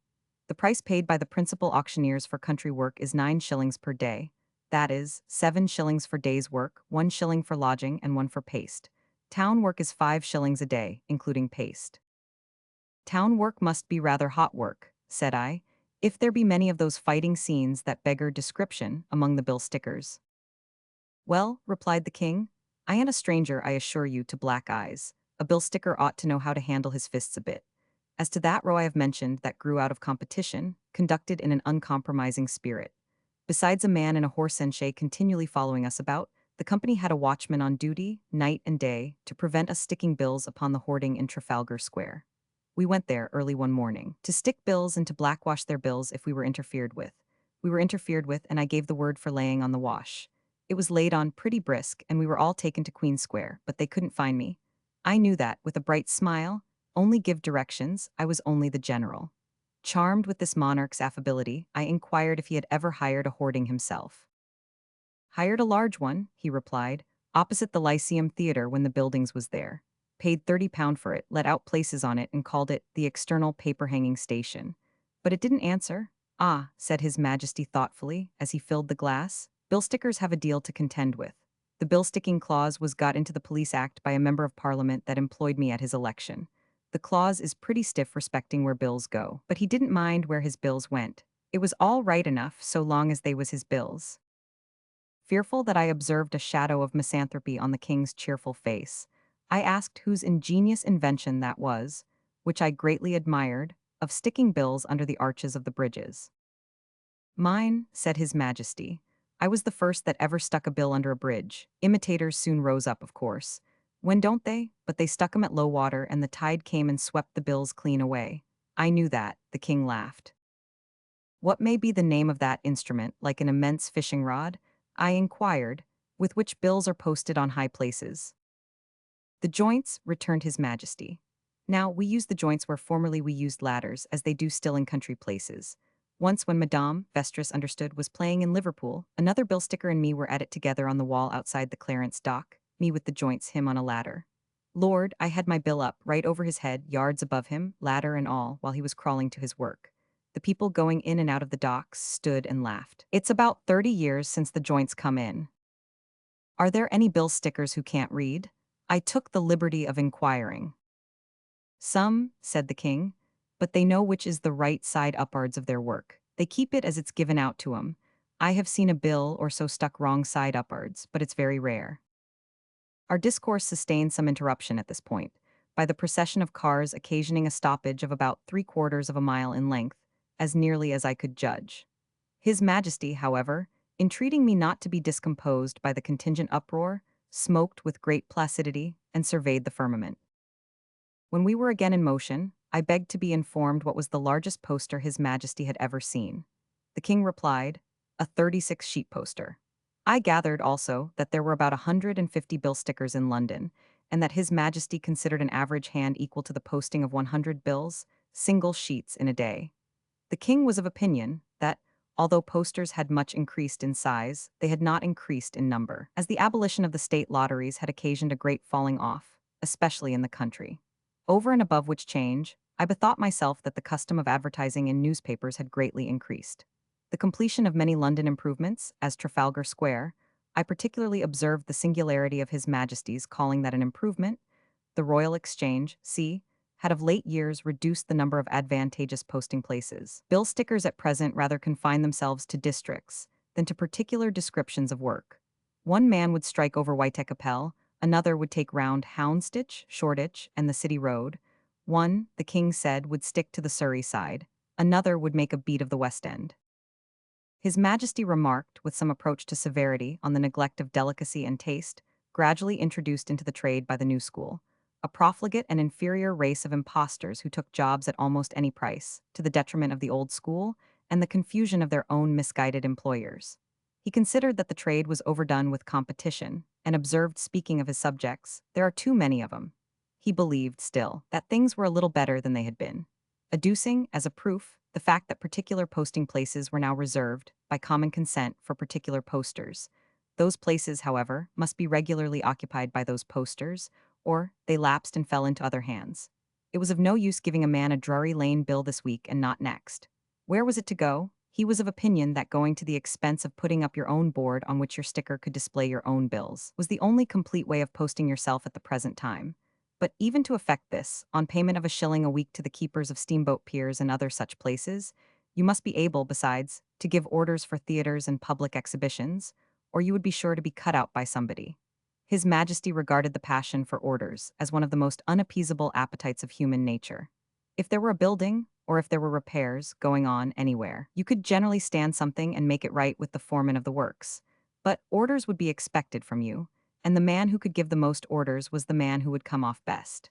The price paid by the principal auctioneers for country work is 9 shillings per day, that is, 7 shillings for day's work, 1 shilling for lodging, and 1 for paste. Town work is 5 shillings a day, including paste. Town work must be rather hot work, said I, if there be many of those fighting scenes that beggar description among the bill-stickers. Well, replied the king, I am a stranger, I assure you, to black eyes. A bill-sticker ought to know how to handle his fists a bit. As to that row I have mentioned that grew out of competition, conducted in an uncompromising spirit. Besides a man in a horse and shay continually following us about, the company had a watchman on duty, night and day, to prevent us sticking bills upon the hoarding in Trafalgar Square. We went there early one morning, to stick bills and to blackwash their bills if we were interfered with. We were interfered with, and I gave the word for laying on the wash. It was laid on pretty brisk, and we were all taken to Queen Square, but they couldn't find me. I knew that, with a bright smile, only give directions, I was only the general. Charmed with this monarch's affability, I inquired if he had ever hired a hoarding himself. Hired a large one, he replied, opposite the Lyceum Theatre when the buildings was there. Paid £30 for it, let out places on it, and called it the external paper-hanging station. But it didn't answer. Ah, said His Majesty thoughtfully, as he filled the glass, bill-stickers have a deal to contend with. The bill-sticking clause was got into the Police Act by a member of Parliament that employed me at his election. The clause is pretty stiff respecting where bills go, but he didn't mind where his bills went. It was all right enough so long as they was his bills. Fearful that I observed a shadow of misanthropy on the king's cheerful face, I asked whose ingenious invention that was, which I greatly admired, of sticking bills under the arches of the bridges. Mine, said His Majesty. I was the first that ever stuck a bill under a bridge. Imitators soon rose up, of course. When don't they? But they stuck 'em at low water and the tide came and swept the bills clean away. I knew that, the king laughed. What may be the name of that instrument, like an immense fishing rod? I inquired, with which bills are posted on high places. The joints, returned His Majesty. Now, we use the joints where formerly we used ladders, as they do still in country places. Once, when Madame, Vestris understood, was playing in Liverpool, another bill sticker and me were at it together on the wall outside the Clarence dock, me with the joints, him on a ladder. Lord, I had my bill up, right over his head, yards above him, ladder and all, while he was crawling to his work. The people going in and out of the docks stood and laughed. It's about 30 years since the joints come in. Are there any bill stickers who can't read? I took the liberty of inquiring. Some, said the king, but they know which is the right side upwards of their work. They keep it as it's given out to 'em. I have seen a bill or so stuck wrong side upwards, but it's very rare. Our discourse sustained some interruption at this point, by the procession of cars occasioning a stoppage of about 3/4 of a mile in length, as nearly as I could judge. His Majesty, however, entreating me not to be discomposed by the contingent uproar, smoked with great placidity and surveyed the firmament. When we were again in motion, I begged to be informed what was the largest poster His Majesty had ever seen. The king replied, a 36-sheet poster. I gathered also that there were about 150 bill stickers in London, and that His Majesty considered an average hand equal to the posting of 100 bills, single sheets in a day. The king was of opinion that, although posters had much increased in size, they had not increased in number, as the abolition of the state lotteries had occasioned a great falling off, especially in the country. Over and above which change, I bethought myself that the custom of advertising in newspapers had greatly increased. The completion of many London improvements, as Trafalgar Square, I particularly observed the singularity of His Majesty's calling that an improvement. The Royal Exchange, had of late years reduced the number of advantageous posting places. Bill stickers at present rather confine themselves to districts than to particular descriptions of work. One man would strike over Whitechapel, another would take round Houndsditch, Shoreditch, and the City Road. One, the king said, would stick to the Surrey side. Another would make a beat of the West End. His Majesty remarked, with some approach to severity, on the neglect of delicacy and taste, gradually introduced into the trade by the new school, a profligate and inferior race of impostors who took jobs at almost any price, to the detriment of the old school, and the confusion of their own misguided employers. He considered that the trade was overdone with competition, and observed, speaking of his subjects, there are too many of 'em. He believed, still, that things were a little better than they had been, adducing, as a proof, the fact that particular posting places were now reserved, by common consent, for particular posters. Those places, however, must be regularly occupied by those posters, or they lapsed and fell into other hands. It was of no use giving a man a Drury Lane bill this week and not next. Where was it to go? He was of opinion that going to the expense of putting up your own board on which your sticker could display your own bills was the only complete way of posting yourself at the present time. But even to effect this, on payment of a shilling a week to the keepers of steamboat piers and other such places, you must be able, besides, to give orders for theatres and public exhibitions, or you would be sure to be cut out by somebody. His Majesty regarded the passion for orders as one of the most unappeasable appetites of human nature. If there were a building, or if there were repairs, going on anywhere, you could generally stand something and make it right with the foreman of the works. But orders would be expected from you, and the man who could give the most orders was the man who would come off best.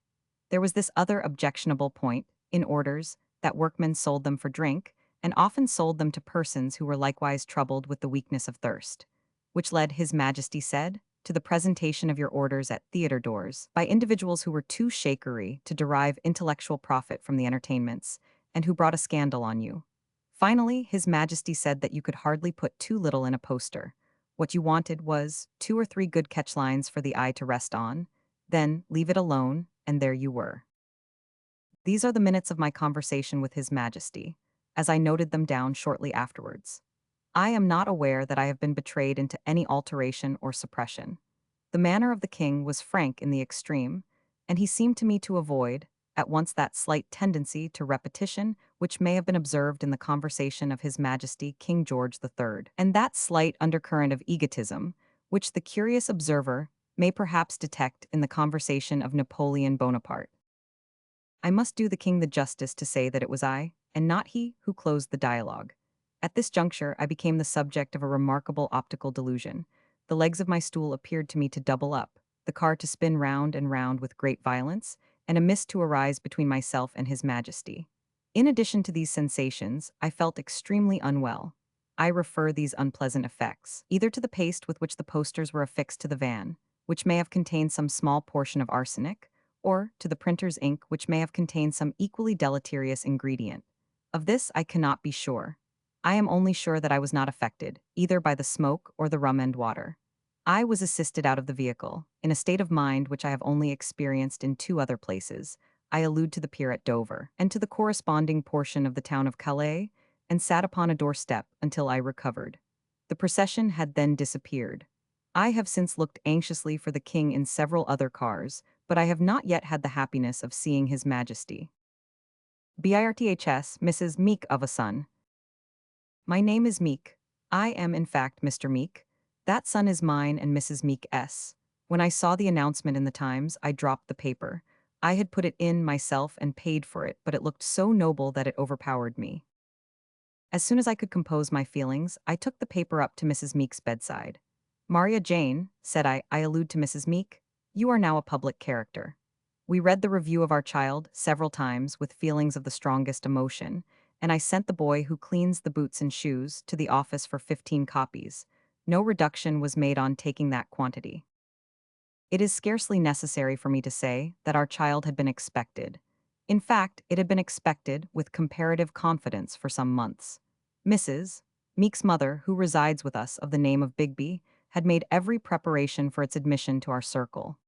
There was this other objectionable point, in orders, that workmen sold them for drink, and often sold them to persons who were likewise troubled with the weakness of thirst, which led, His Majesty said, to the presentation of your orders at theatre doors by individuals who were too shakery to derive intellectual profit from the entertainments, and who brought a scandal on you. Finally, His Majesty said that you could hardly put too little in a poster. What you wanted was 2 or 3 good catch-lines for the eye to rest on, then leave it alone, and there you were. These are the minutes of my conversation with His Majesty, as I noted them down shortly afterwards. I am not aware that I have been betrayed into any alteration or suppression. The manner of the king was frank in the extreme, and he seemed to me to avoid, at once, that slight tendency to repetition which may have been observed in the conversation of His Majesty King George III, and that slight undercurrent of egotism which the curious observer may perhaps detect in the conversation of Napoleon Bonaparte. I must do the king the justice to say that it was I, and not he, who closed the dialogue. At this juncture, I became the subject of a remarkable optical delusion. The legs of my stool appeared to me to double up, the car to spin round and round with great violence, and a mist to arise between myself and his majesty. In addition to these sensations, I felt extremely unwell. I refer these unpleasant effects either to the paste with which the posters were affixed to the van, which may have contained some small portion of arsenic, or to the printer's ink, which may have contained some equally deleterious ingredient. Of this I cannot be sure. I am only sure that I was not affected, either by the smoke or the rum and water. I was assisted out of the vehicle, in a state of mind which I have only experienced in two other places. I allude to the pier at Dover, and to the corresponding portion of the town of Calais, and sat upon a doorstep until I recovered. The procession had then disappeared. I have since looked anxiously for the king in several other cars, but I have not yet had the happiness of seeing his majesty. Births, Mrs. Meek of a son. My name is Meek. I am in fact Mr. Meek. That son is mine and Mrs. Meek's. When I saw the announcement in the Times, I dropped the paper. I had put it in myself and paid for it, but it looked so noble that it overpowered me. As soon as I could compose my feelings, I took the paper up to Mrs. Meek's bedside. Maria Jane, said I allude to Mrs. Meek, you are now a public character. We read the review of our child several times with feelings of the strongest emotion, and I sent the boy who cleans the boots and shoes to the office for 15 copies. No reduction was made on taking that quantity. It is scarcely necessary for me to say that our child had been expected. In fact, it had been expected with comparative confidence for some months. Mrs. Meek's mother, who resides with us of the name of Bigby, had made every preparation for its admission to our circle.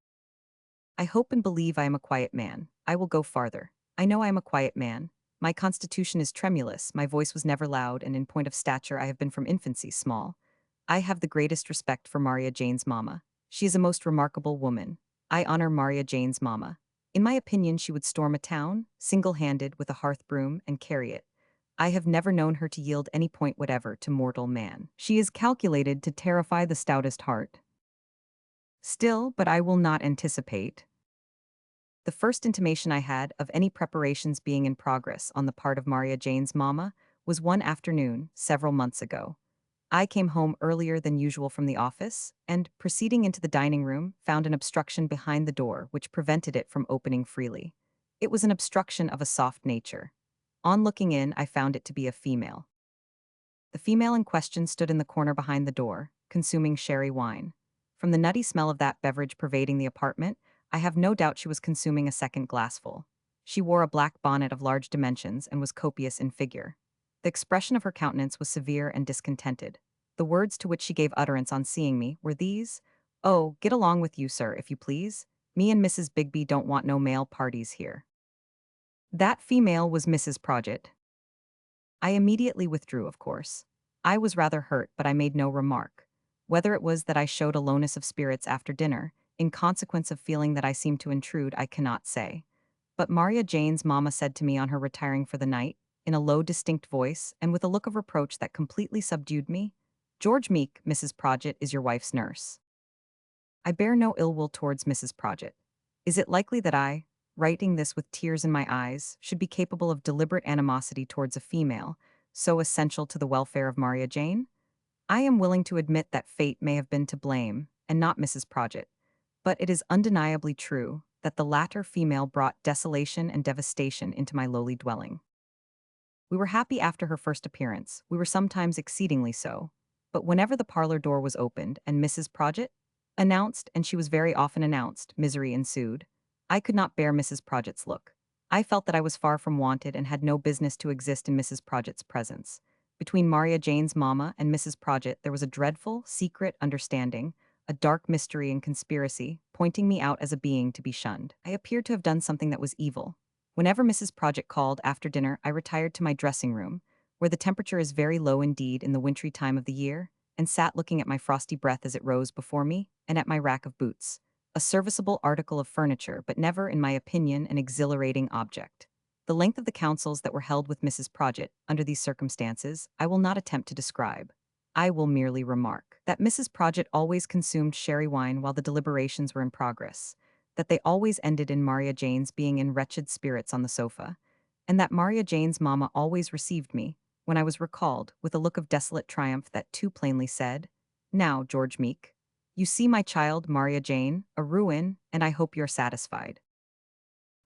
I hope and believe I am a quiet man. I will go farther. I know I am a quiet man. My constitution is tremulous, my voice was never loud, and in point of stature I have been from infancy small. I have the greatest respect for Maria Jane's mamma. She is a most remarkable woman. I honor Maria Jane's mamma. In my opinion, she would storm a town, single-handed, with a hearth broom, and carry it. I have never known her to yield any point whatever to mortal man. She is calculated to terrify the stoutest heart. Still, but I will not anticipate. The first intimation I had of any preparations being in progress on the part of Maria Jane's mamma was one afternoon, several months ago. I came home earlier than usual from the office, and, proceeding into the dining room, found an obstruction behind the door which prevented it from opening freely. It was an obstruction of a soft nature. On looking in, I found it to be a female. The female in question stood in the corner behind the door, consuming sherry wine. From the nutty smell of that beverage pervading the apartment, I have no doubt she was consuming a second glassful. She wore a black bonnet of large dimensions and was copious in figure. The expression of her countenance was severe and discontented. The words to which she gave utterance on seeing me were these: "Oh, get along with you, sir, if you please. Me and Mrs. Bigby don't want no male parties here." That female was Mrs. Prodgit. I immediately withdrew, of course. I was rather hurt, but I made no remark. Whether it was that I showed a lowness of spirits after dinner, in consequence of feeling that I seemed to intrude, I cannot say. But Maria Jane's mamma said to me on her retiring for the night, in a low, distinct voice, and with a look of reproach that completely subdued me, "George Meek, Mrs. Prodgit, is your wife's nurse." I bear no ill will towards Mrs. Prodgit. Is it likely that I, writing this with tears in my eyes, should be capable of deliberate animosity towards a female, so essential to the welfare of Maria Jane? I am willing to admit that fate may have been to blame, and not Mrs. Prodgit, but it is undeniably true that the latter female brought desolation and devastation into my lowly dwelling. We were happy after her first appearance, we were sometimes exceedingly so, but whenever the parlor door was opened and Mrs. Prodgit announced, and she was very often announced, misery ensued. I could not bear Mrs. Prodgit's look. I felt that I was far from wanted and had no business to exist in Mrs. Prodgit's presence. Between Maria Jane's mamma and Mrs. Prodgit there was a dreadful, secret understanding, a dark mystery and conspiracy, pointing me out as a being to be shunned. I appeared to have done something that was evil. Whenever Mrs. Prodgit called after dinner, I retired to my dressing room, where the temperature is very low indeed in the wintry time of the year, and sat looking at my frosty breath as it rose before me, and at my rack of boots. A serviceable article of furniture, but never, in my opinion, an exhilarating object. The length of the councils that were held with Mrs. Prodgit, under these circumstances, I will not attempt to describe. I will merely remark that Mrs. Prodgit always consumed sherry wine while the deliberations were in progress. that they always ended in Maria Jane's being in wretched spirits on the sofa, and that Maria Jane's mamma always received me, when I was recalled, with a look of desolate triumph that too plainly said, "Now, George Meek, you see my child Maria Jane, a ruin, and I hope you're satisfied."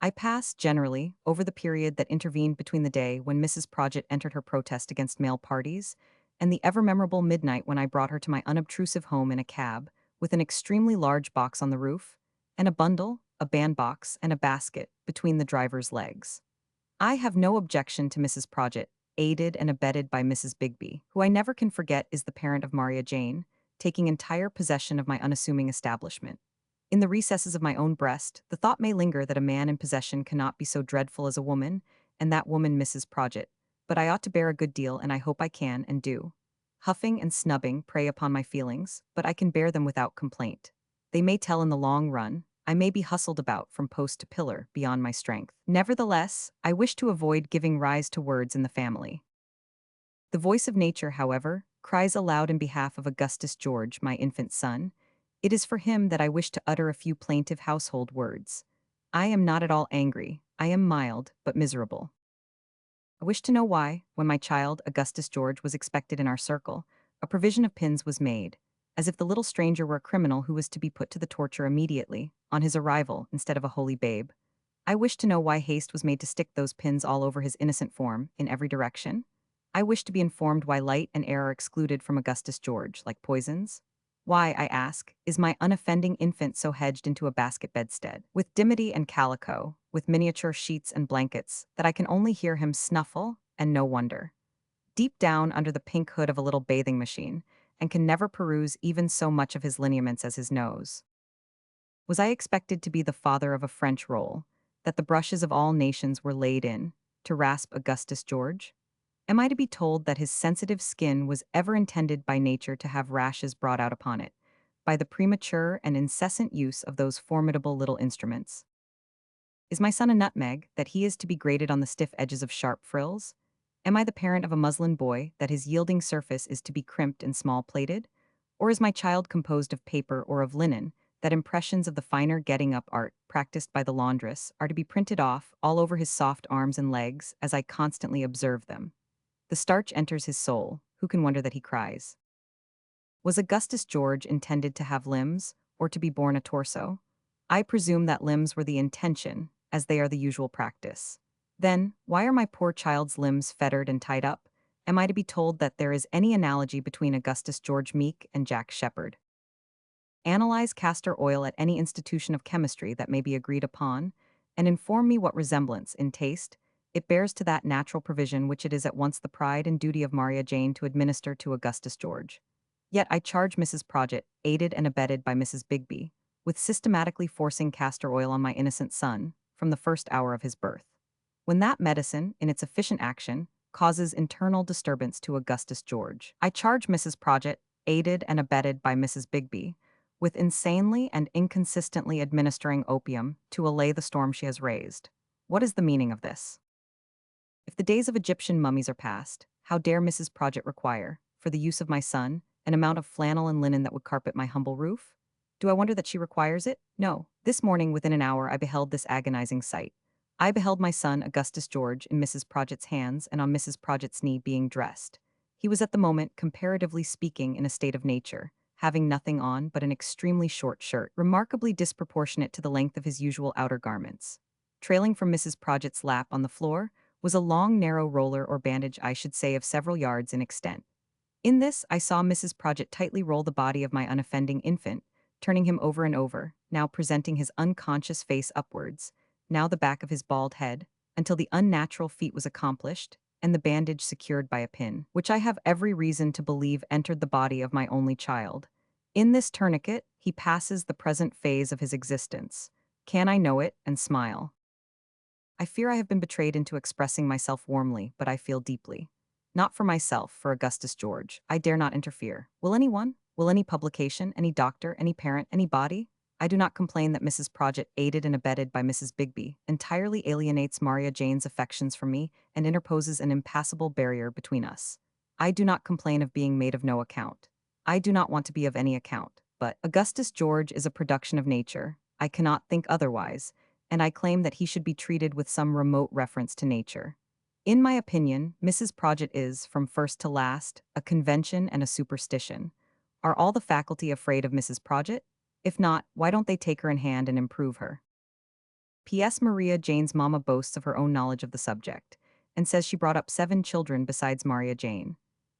I passed, generally, over the period that intervened between the day when Mrs. Prodgit entered her protest against male parties, and the ever-memorable midnight when I brought her to my unobtrusive home in a cab, with an extremely large box on the roof, and a bundle, a bandbox, and a basket between the driver's legs. I have no objection to Mrs. Prodgit, aided and abetted by Mrs. Bigby, who I never can forget is the parent of Maria Jane, taking entire possession of my unassuming establishment. In the recesses of my own breast, the thought may linger that a man in possession cannot be so dreadful as a woman, and that woman Mrs. Prodgit, but I ought to bear a good deal, and I hope I can and do. Huffing and snubbing prey upon my feelings, but I can bear them without complaint. They may tell in the long run, I may be hustled about from post to pillar beyond my strength. Nevertheless, I wish to avoid giving rise to words in the family. The voice of nature, however, cries aloud in behalf of Augustus George, my infant son. It is for him that I wish to utter a few plaintive household words. I am not at all angry, I am mild, but miserable. I wish to know why, when my child, Augustus George, was expected in our circle, a provision of pins was made, as if the little stranger were a criminal who was to be put to the torture immediately, on his arrival, instead of a holy babe. I wish to know why haste was made to stick those pins all over his innocent form, in every direction. I wish to be informed why light and air are excluded from Augustus George, like poisons. Why, I ask, is my unoffending infant so hedged into a basket bedstead, with dimity and calico, with miniature sheets and blankets, that I can only hear him snuffle, and no wonder. Deep down under the pink hood of a little bathing machine, and can never peruse even so much of his lineaments as his nose. Was I expected to be the father of a French roll, that the brushes of all nations were laid in, to rasp Augustus George? Am I to be told that his sensitive skin was ever intended by nature to have rashes brought out upon it, by the premature and incessant use of those formidable little instruments? Is my son a nutmeg, that he is to be grated on the stiff edges of sharp frills? Am I the parent of a muslin boy, that his yielding surface is to be crimped and small-plated? Or is my child composed of paper or of linen, that impressions of the finer getting-up art practiced by the laundress are to be printed off all over his soft arms and legs as I constantly observe them? The starch enters his soul, who can wonder that he cries? Was Augustus George intended to have limbs, or to be born a torso? I presume that limbs were the intention, as they are the usual practice. Then, why are my poor child's limbs fettered and tied up? Am I to be told that there is any analogy between Augustus George Meek and Jack Sheppard? Analyze castor oil at any institution of chemistry that may be agreed upon, and inform me what resemblance, in taste, it bears to that natural provision which it is at once the pride and duty of Maria Jane to administer to Augustus George. Yet I charge Mrs. Prodgit, aided and abetted by Mrs. Bigby, with systematically forcing castor oil on my innocent son, from the first hour of his birth. When that medicine, in its efficient action, causes internal disturbance to Augustus George, I charge Mrs. Prodgit, aided and abetted by Mrs. Bigby, with insanely and inconsistently administering opium to allay the storm she has raised. What is the meaning of this? If the days of Egyptian mummies are past, how dare Mrs. Prodgit require, for the use of my son, an amount of flannel and linen that would carpet my humble roof? Do I wonder that she requires it? No. This morning, within an hour, I beheld this agonizing sight. I beheld my son, Augustus George, in Mrs. Prodgit's hands and on Mrs. Prodgit's knee being dressed. He was at the moment, comparatively speaking, in a state of nature, having nothing on but an extremely short shirt, remarkably disproportionate to the length of his usual outer garments. Trailing from Mrs. Prodgit's lap on the floor was a long, narrow roller or bandage, I should say, of several yards in extent. In this, I saw Mrs. Prodgit tightly roll the body of my unoffending infant, turning him over and over, now presenting his unconscious face upwards, now the back of his bald head, until the unnatural feat was accomplished, and the bandage secured by a pin, which I have every reason to believe entered the body of my only child. In this tourniquet, he passes the present phase of his existence. Can I know it and smile? I fear I have been betrayed into expressing myself warmly, but I feel deeply. Not for myself, for Augustus George. I dare not interfere. Will anyone? Will any publication, any doctor, any parent, any body? I do not complain that Mrs. Prodgit, aided and abetted by Mrs. Bigby, entirely alienates Maria Jane's affections from me and interposes an impassable barrier between us. I do not complain of being made of no account. I do not want to be of any account, but Augustus George is a production of nature, I cannot think otherwise, and I claim that he should be treated with some remote reference to nature. In my opinion, Mrs. Prodgit is, from first to last, a convention and a superstition. Are all the faculty afraid of Mrs. Prodgit? If not, why don't they take her in hand and improve her? P.S. Maria Jane's mama boasts of her own knowledge of the subject, and says she brought up 7 children besides Maria Jane.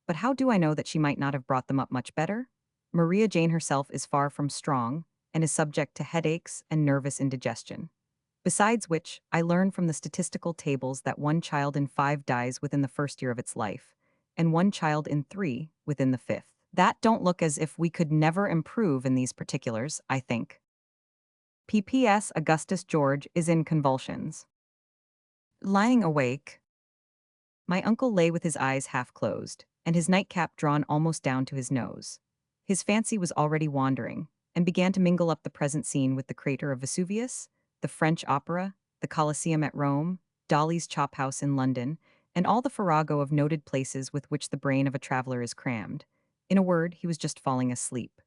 But how do I know that she might not have brought them up much better? Maria Jane herself is far from strong, and is subject to headaches and nervous indigestion. Besides which, I learn from the statistical tables that 1 child in 5 dies within the first year of its life, and 1 child in 3 within the 5th. That don't look as if we could never improve in these particulars, I think. PPS Augustus George is in convulsions. Lying awake, my uncle lay with his eyes half closed, and his nightcap drawn almost down to his nose. His fancy was already wandering, and began to mingle up the present scene with the crater of Vesuvius, the French Opera, the Colosseum at Rome, Dolly's Chop House in London, and all the farrago of noted places with which the brain of a traveler is crammed. In a word, he was just falling asleep.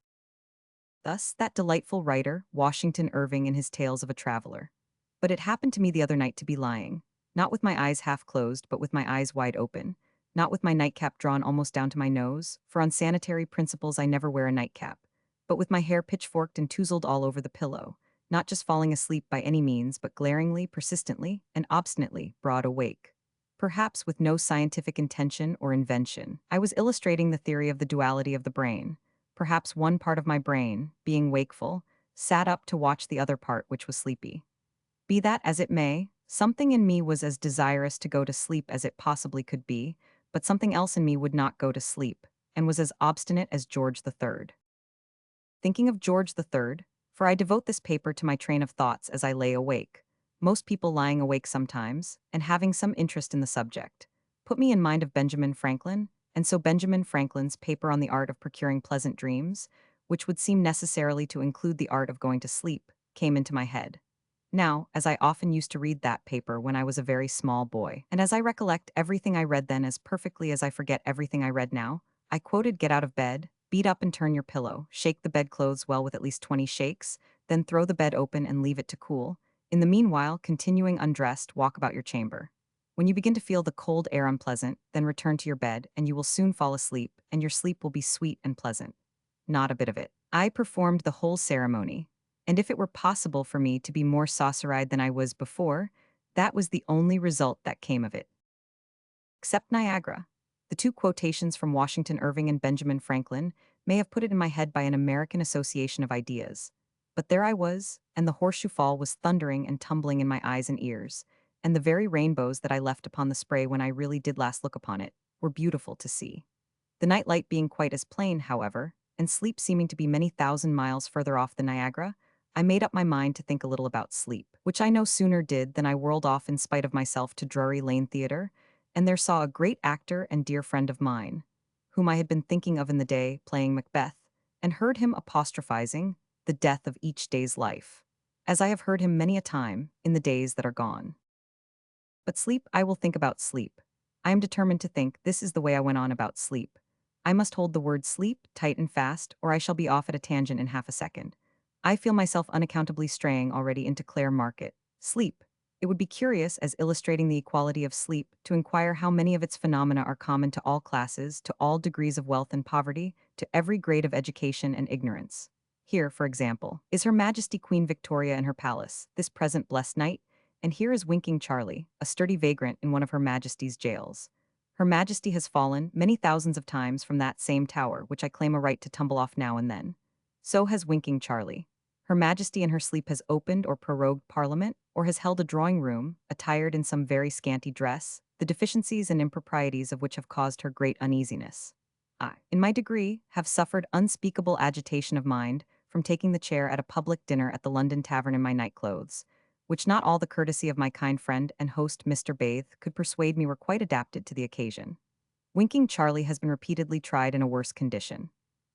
Thus, that delightful writer, Washington Irving, in his Tales of a Traveler. But it happened to me the other night to be lying, not with my eyes half closed, but with my eyes wide open, not with my nightcap drawn almost down to my nose, for on sanitary principles I never wear a nightcap, but with my hair pitchforked and touzled all over the pillow, not just falling asleep by any means, but glaringly, persistently, and obstinately broad awake. Perhaps with no scientific intention or invention, I was illustrating the theory of the duality of the brain. Perhaps one part of my brain, being wakeful, sat up to watch the other part which was sleepy. Be that as it may, something in me was as desirous to go to sleep as it possibly could be, but something else in me would not go to sleep, and was as obstinate as George III. Thinking of George III, for I devote this paper to my train of thoughts as I lay awake, most people lying awake sometimes, and having some interest in the subject, put me in mind of Benjamin Franklin, and so Benjamin Franklin's paper on the art of procuring pleasant dreams, which would seem necessarily to include the art of going to sleep, came into my head. Now, as I often used to read that paper when I was a very small boy, and as I recollect everything I read then as perfectly as I forget everything I read now, I quoted "Get out of bed, beat up and turn your pillow, shake the bedclothes well with at least 20 shakes, then throw the bed open and leave it to cool. In the meanwhile, continuing undressed, walk about your chamber. When you begin to feel the cold air unpleasant, then return to your bed, and you will soon fall asleep, and your sleep will be sweet and pleasant." Not a bit of it. I performed the whole ceremony, and if it were possible for me to be more saucer-eyed than I was before, that was the only result that came of it. Except Niagara. The 2 quotations from Washington Irving and Benjamin Franklin may have put it in my head by an American association of ideas. But there I was, and the horseshoe fall was thundering and tumbling in my eyes and ears, and the very rainbows that I left upon the spray when I really did last look upon it were beautiful to see. The night light being quite as plain, however, and sleep seeming to be many thousand miles further off than Niagara, I made up my mind to think a little about sleep, which I no sooner did than I whirled off in spite of myself to Drury Lane Theatre, and there saw a great actor and dear friend of mine, whom I had been thinking of in the day, playing Macbeth, and heard him apostrophizing the death of each day's life, as I have heard him many a time in the days that are gone. But sleep, I will think about sleep. I am determined to think. This is the way I went on about sleep. I must hold the word sleep tight and fast, or I shall be off at a tangent in half a second. I feel myself unaccountably straying already into Clare Market. Sleep. It would be curious, as illustrating the equality of sleep, to inquire how many of its phenomena are common to all classes, to all degrees of wealth and poverty, to every grade of education and ignorance. Here, for example, is Her Majesty Queen Victoria in her palace, this present blessed night, and here is Winking Charlie, a sturdy vagrant in one of Her Majesty's jails. Her Majesty has fallen many thousands of times from that same tower, which I claim a right to tumble off now and then. So has Winking Charlie. Her Majesty in her sleep has opened or prorogued Parliament, or has held a drawing-room, attired in some very scanty dress, the deficiencies and improprieties of which have caused her great uneasiness. I, in my degree, have suffered unspeakable agitation of mind from taking the chair at a public dinner at the London Tavern in my night-clothes, which not all the courtesy of my kind friend and host Mr. Bathe could persuade me were quite adapted to the occasion. Winking Charlie has been repeatedly tried in a worse condition.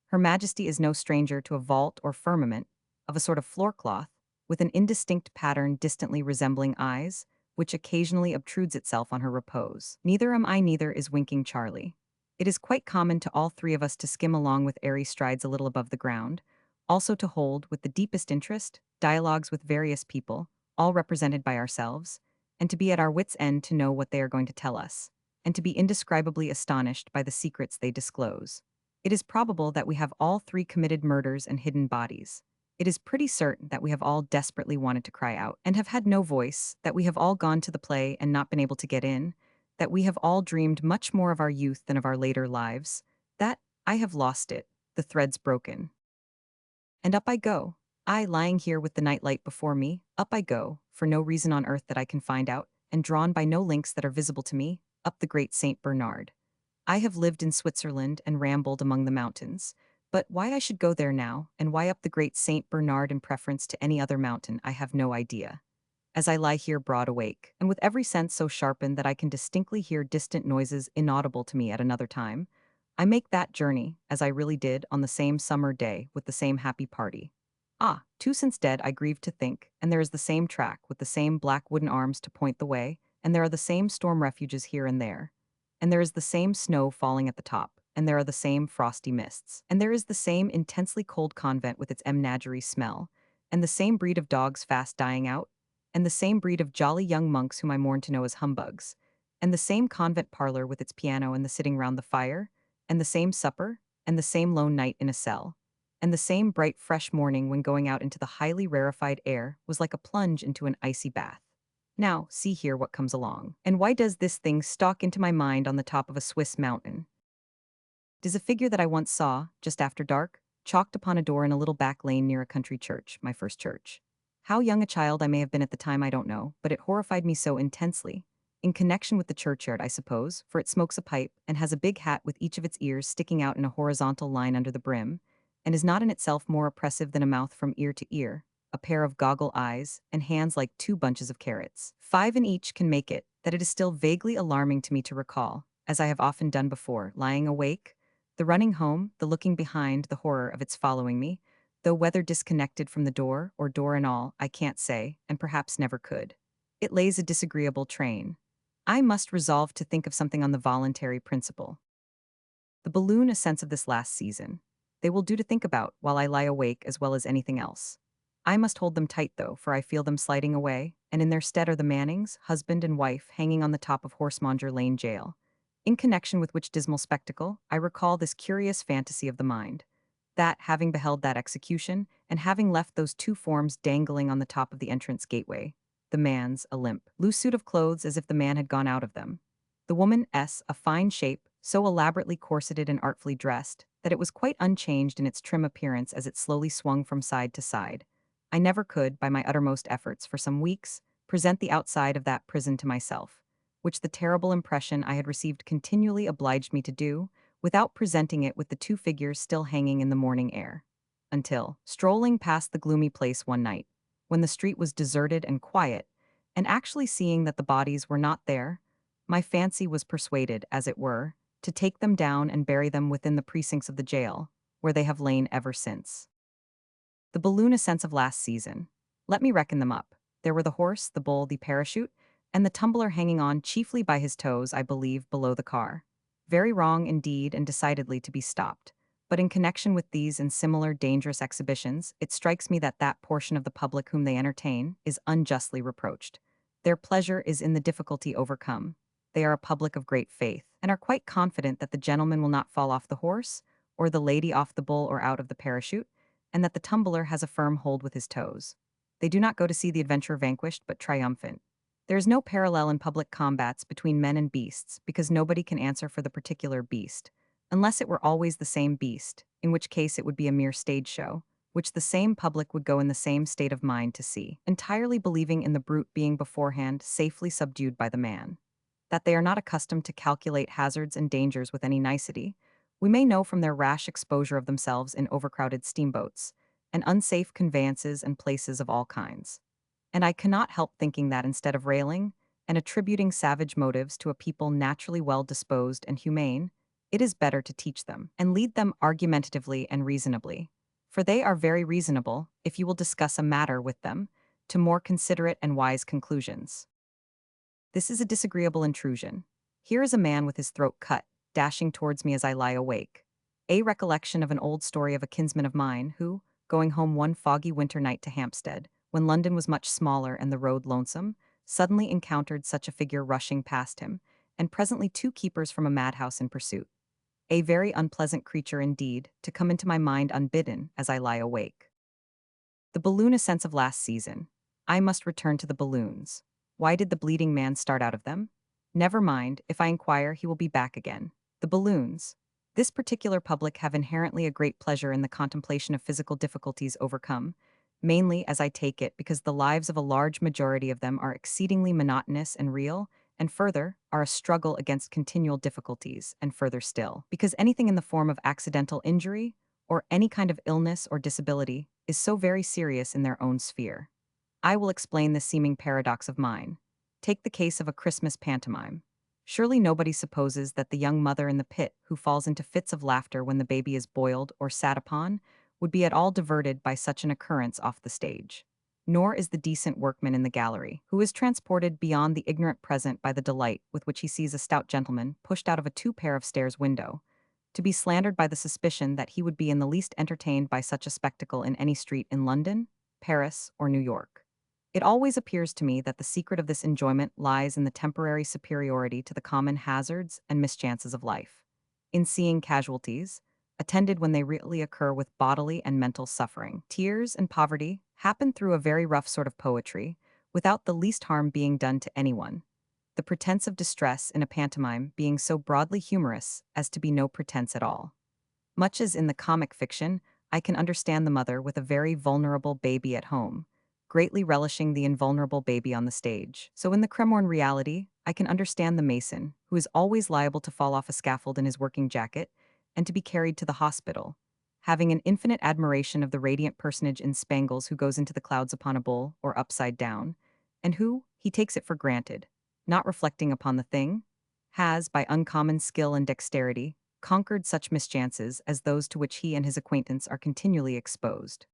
Her Majesty is no stranger to a vault or firmament, of a sort of floor-cloth, with an indistinct pattern distantly resembling eyes, which occasionally obtrudes itself on her repose. Neither am I, neither is Winking Charlie. It is quite common to all 3 of us to skim along with airy strides a little above the ground, also to hold, with the deepest interest, dialogues with various people, all represented by ourselves, and to be at our wits' end to know what they are going to tell us, and to be indescribably astonished by the secrets they disclose. It is probable that we have all three committed murders and hidden bodies. It is pretty certain that we have all desperately wanted to cry out, and have had no voice, that we have all gone to the play and not been able to get in, that we have all dreamed much more of our youth than of our later lives, that I have lost it, the thread's broken. And up I go. I lying here with the nightlight before me, up I go, for no reason on earth that I can find out, and drawn by no links that are visible to me, up the great St. Bernard. I have lived in Switzerland and rambled among the mountains, but why I should go there now, and why up the great St. Bernard in preference to any other mountain, I have no idea. As I lie here broad awake, and with every sense so sharpened that I can distinctly hear distant noises inaudible to me at another time, I make that journey, as I really did, on the same summer day, with the same happy party. Ah, two since dead, I grieve to think, and there is the same track, with the same black wooden arms to point the way, and there are the same storm refuges here and there. And there is the same snow falling at the top, and there are the same frosty mists, and there is the same intensely cold convent with its menagerie smell, and the same breed of dogs fast dying out, and the same breed of jolly young monks whom I mourn to know as humbugs, and the same convent parlor with its piano and the sitting round the fire, and the same supper, and the same lone night in a cell, and the same bright fresh morning when going out into the highly rarefied air was like a plunge into an icy bath. Now, see here what comes along. And why does this thing stalk into my mind on the top of a Swiss mountain? It is a figure that I once saw, just after dark, chalked upon a door in a little back lane near a country church, my first church. How young a child I may have been at the time I don't know, but it horrified me so intensely. In connection with the churchyard, I suppose, for it smokes a pipe and has a big hat with each of its ears sticking out in a horizontal line under the brim, and is not in itself more oppressive than a mouth from ear to ear, a pair of goggle eyes, and hands like two bunches of carrots. Five in each can make it, that it is still vaguely alarming to me to recall, as I have often done before, lying awake, the running home, the looking behind, the horror of its following me, though whether disconnected from the door, or door and all, I can't say, and perhaps never could. It lays a disagreeable train. I must resolve to think of something on the voluntary principle. The balloon ascents of this last season. They will do to think about while I lie awake as well as anything else. I must hold them tight, though, for I feel them sliding away, and in their stead are the Mannings, husband and wife, hanging on the top of Horsemonger Lane Jail. In connection with which dismal spectacle, I recall this curious fantasy of the mind, that, having beheld that execution, and having left those two forms dangling on the top of the entrance gateway, the man's a limp, loose suit of clothes as if the man had gone out of them. The woman a fine shape, so elaborately corseted and artfully dressed, that it was quite unchanged in its trim appearance as it slowly swung from side to side. I never could, by my uttermost efforts for some weeks, present the outside of that prison to myself, which the terrible impression I had received continually obliged me to do, without presenting it with the two figures still hanging in the morning air. Until, strolling past the gloomy place one night, when the street was deserted and quiet, and actually seeing that the bodies were not there, my fancy was persuaded, as it were, to take them down and bury them within the precincts of the jail, where they have lain ever since. The balloon ascents of last season. Let me reckon them up. There were the horse, the bull, the parachute, and the tumbler hanging on chiefly by his toes, I believe, below the car. Very wrong indeed and decidedly to be stopped. But in connection with these and similar dangerous exhibitions, it strikes me that that portion of the public whom they entertain is unjustly reproached. Their pleasure is in the difficulty overcome. They are a public of great faith, and are quite confident that the gentleman will not fall off the horse, or the lady off the bull or out of the parachute, and that the tumbler has a firm hold with his toes. They do not go to see the adventurer vanquished but triumphant. There is no parallel in public combats between men and beasts, because nobody can answer for the particular beast, unless it were always the same beast, in which case it would be a mere stage show, which the same public would go in the same state of mind to see, entirely believing in the brute being beforehand safely subdued by the man. That they are not accustomed to calculate hazards and dangers with any nicety, we may know from their rash exposure of themselves in overcrowded steamboats, and unsafe conveyances and places of all kinds. And I cannot help thinking that instead of railing, and attributing savage motives to a people naturally well disposed and humane, it is better to teach them, and lead them argumentatively and reasonably. For they are very reasonable, if you will discuss a matter with them, to more considerate and wise conclusions. This is a disagreeable intrusion. Here is a man with his throat cut, dashing towards me as I lie awake. A recollection of an old story of a kinsman of mine, who, going home one foggy winter night to Hampstead, when London was much smaller and the road lonesome, suddenly encountered such a figure rushing past him, and presently two keepers from a madhouse in pursuit. A very unpleasant creature indeed, to come into my mind unbidden as I lie awake. The balloon ascents of last season. I must return to the balloons. Why did the bleeding man start out of them? Never mind, if I inquire, he will be back again. The balloons. This particular public have inherently a great pleasure in the contemplation of physical difficulties overcome, mainly, as I take it, because the lives of a large majority of them are exceedingly monotonous and real, and further, are a struggle against continual difficulties, and further still, because anything in the form of accidental injury, or any kind of illness or disability, is so very serious in their own sphere. I will explain this seeming paradox of mine. Take the case of a Christmas pantomime. Surely nobody supposes that the young mother in the pit who falls into fits of laughter when the baby is boiled or sat upon would be at all diverted by such an occurrence off the stage. Nor is the decent workman in the gallery, who is transported beyond the ignorant present by the delight with which he sees a stout gentleman pushed out of a two-pair of stairs window, to be slandered by the suspicion that he would be in the least entertained by such a spectacle in any street in London, Paris, or New York. It always appears to me that the secret of this enjoyment lies in the temporary superiority to the common hazards and mischances of life. In seeing casualties, attended when they really occur with bodily and mental suffering, tears and poverty, happen through a very rough sort of poetry, without the least harm being done to anyone, the pretense of distress in a pantomime being so broadly humorous as to be no pretense at all. Much as in the comic fiction, I can understand the mother with a very vulnerable baby at home, greatly relishing the invulnerable baby on the stage. So in the Cremorne reality, I can understand the mason, who is always liable to fall off a scaffold in his working jacket, and to be carried to the hospital, having an infinite admiration of the radiant personage in spangles who goes into the clouds upon a bull, or upside down, and who, he takes it for granted, not reflecting upon the thing, has, by uncommon skill and dexterity, conquered such mischances as those to which he and his acquaintance are continually exposed.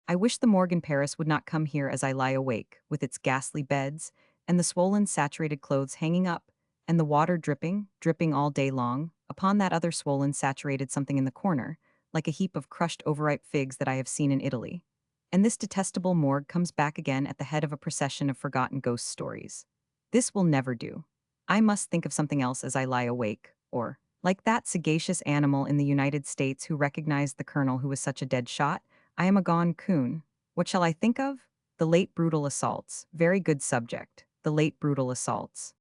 I wish the morgue in Paris would not come here as I lie awake, with its ghastly beds, and the swollen, saturated clothes hanging up, and the water dripping, dripping all day long, upon that other swollen, saturated something in the corner, like a heap of crushed overripe figs that I have seen in Italy. And this detestable morgue comes back again at the head of a procession of forgotten ghost stories. This will never do. I must think of something else as I lie awake, or, like that sagacious animal in the United States who recognized the colonel who was such a dead shot, I am a gone coon. What shall I think of? The late brutal assaults. Very good subject. The late brutal assaults.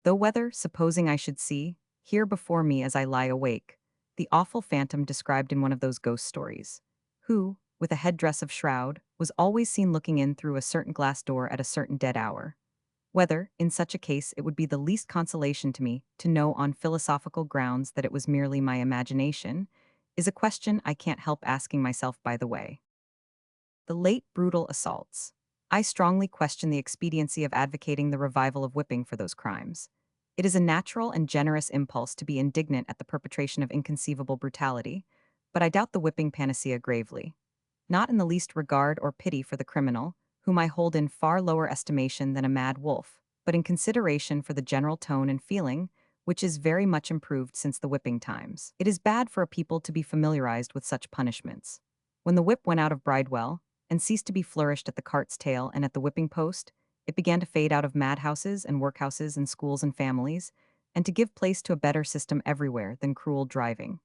Though whether, supposing I should see, here before me as I lie awake, the awful phantom described in one of those ghost stories, who, with a headdress of shroud, was always seen looking in through a certain glass door at a certain dead hour, whether, in such a case, it would be the least consolation to me to know on philosophical grounds that it was merely my imagination, is a question I can't help asking myself by the way. The late brutal assaults. I strongly question the expediency of advocating the revival of whipping for those crimes. It is a natural and generous impulse to be indignant at the perpetration of inconceivable brutality, but I doubt the whipping panacea gravely. Not in the least regard or pity for the criminal, whom I hold in far lower estimation than a mad wolf, but in consideration for the general tone and feeling, which is very much improved since the whipping times. It is bad for a people to be familiarized with such punishments. When the whip went out of Bridewell, and ceased to be flourished at the cart's tail and at the whipping post, it began to fade out of madhouses and workhouses and schools and families, and to give place to a better system everywhere than cruel driving.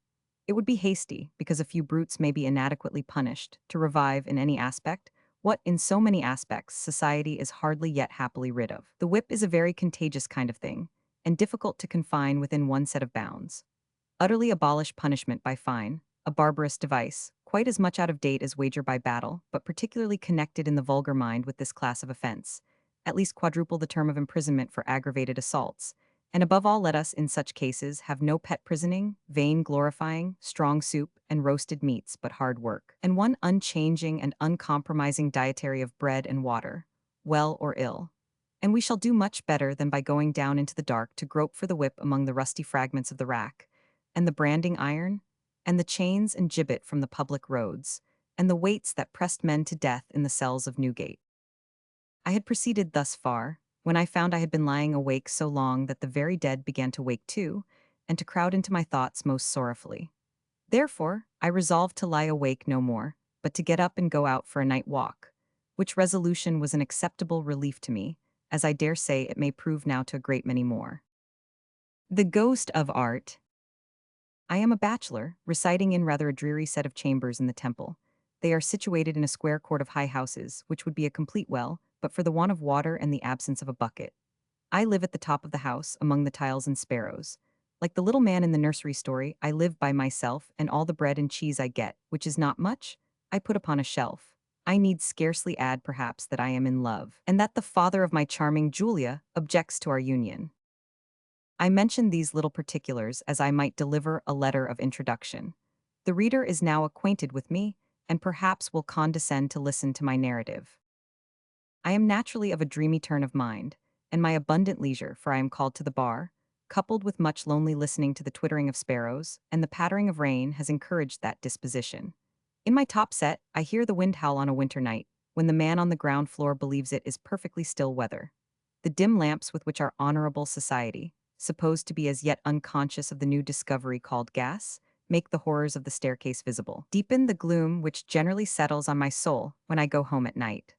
It would be hasty, because a few brutes may be inadequately punished, to revive in any aspect what, in so many aspects, society is hardly yet happily rid of. The whip is a very contagious kind of thing, and difficult to confine within one set of bounds. Utterly abolish punishment by fine, a barbarous device, quite as much out of date as wager by battle, but particularly connected in the vulgar mind with this class of offense. At least quadruple the term of imprisonment for aggravated assaults. And above all, let us, in such cases, have no pet prisoning, vain glorifying, strong soup, and roasted meats, but hard work, and one unchanging and uncompromising dietary of bread and water, well or ill. And we shall do much better than by going down into the dark to grope for the whip among the rusty fragments of the rack, and the branding iron, and the chains and gibbet from the public roads, and the weights that pressed men to death in the cells of Newgate. I had proceeded thus far, when I found I had been lying awake so long that the very dead began to wake too, and to crowd into my thoughts most sorrowfully. Therefore, I resolved to lie awake no more, but to get up and go out for a night walk, which resolution was an acceptable relief to me, as I dare say it may prove now to a great many more. The ghost of art. I am a bachelor, residing in rather a dreary set of chambers in the temple. They are situated in a square court of high houses, which would be a complete well, but for the want of water and the absence of a bucket. I live at the top of the house, among the tiles and sparrows. Like the little man in the nursery story, I live by myself, and all the bread and cheese I get, which is not much, I put upon a shelf. I need scarcely add, perhaps, that I am in love, and that the father of my charming Julia objects to our union. I mention these little particulars as I might deliver a letter of introduction. The reader is now acquainted with me, and perhaps will condescend to listen to my narrative. I am naturally of a dreamy turn of mind, and my abundant leisure, for I am called to the bar, coupled with much lonely listening to the twittering of sparrows and the pattering of rain, has encouraged that disposition. In my top set, I hear the wind howl on a winter night, when the man on the ground floor believes it is perfectly still weather. The dim lamps with which our honorable society, supposed to be as yet unconscious of the new discovery called gas, make the horrors of the staircase visible, deepen the gloom which generally settles on my soul when I go home at night.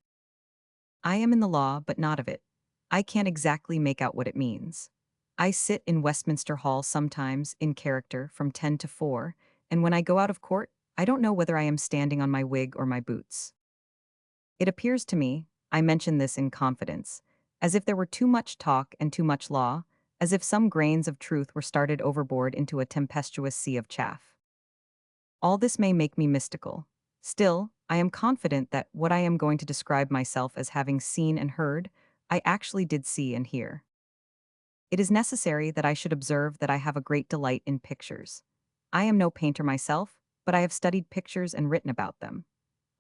I am in the law, but not of it. I can't exactly make out what it means. I sit in Westminster Hall sometimes, in character, from 10 to 4, and when I go out of court, I don't know whether I am standing on my wig or my boots. It appears to me, I mention this in confidence, as if there were too much talk and too much law, as if some grains of truth were started overboard into a tempestuous sea of chaff. All this may make me mystical. Still, I am confident that what I am going to describe myself as having seen and heard, I actually did see and hear. It is necessary that I should observe that I have a great delight in pictures. I am no painter myself, but I have studied pictures and written about them.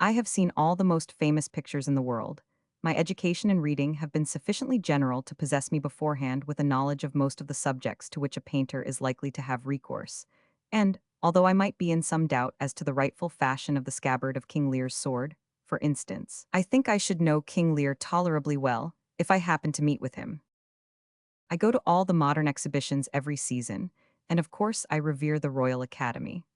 I have seen all the most famous pictures in the world. My education and reading have been sufficiently general to possess me beforehand with a knowledge of most of the subjects to which a painter is likely to have recourse. And, although I might be in some doubt as to the rightful fashion of the scabbard of King Lear's sword, for instance, I think I should know King Lear tolerably well if I happened to meet with him. I go to all the modern exhibitions every season, and of course I revere the Royal Academy.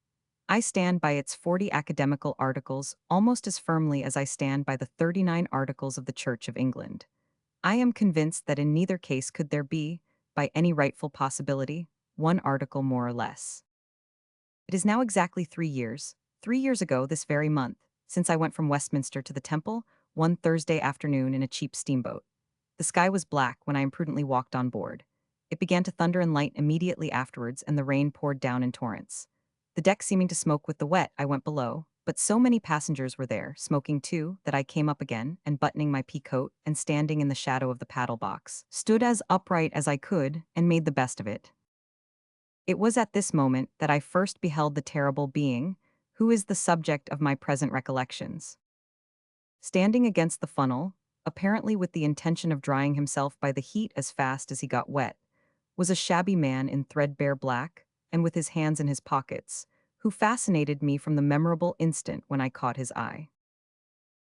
I stand by its 40 academical articles almost as firmly as I stand by the 39 articles of the Church of England. I am convinced that in neither case could there be, by any rightful possibility, one article more or less. It is now exactly 3 years ago this very month, since I went from Westminster to the Temple, one Thursday afternoon in a cheap steamboat. The sky was black when I imprudently walked on board. It began to thunder and light immediately afterwards, and the rain poured down in torrents. The deck seeming to smoke with the wet, I went below, but so many passengers were there, smoking too, that I came up again, and buttoning my pea coat, and standing in the shadow of the paddle box, stood as upright as I could, and made the best of it. It was at this moment that I first beheld the terrible being, who is the subject of my present recollections. Standing against the funnel, apparently with the intention of drying himself by the heat as fast as he got wet, was a shabby man in threadbare black, and with his hands in his pockets, who fascinated me from the memorable instant when I caught his eye.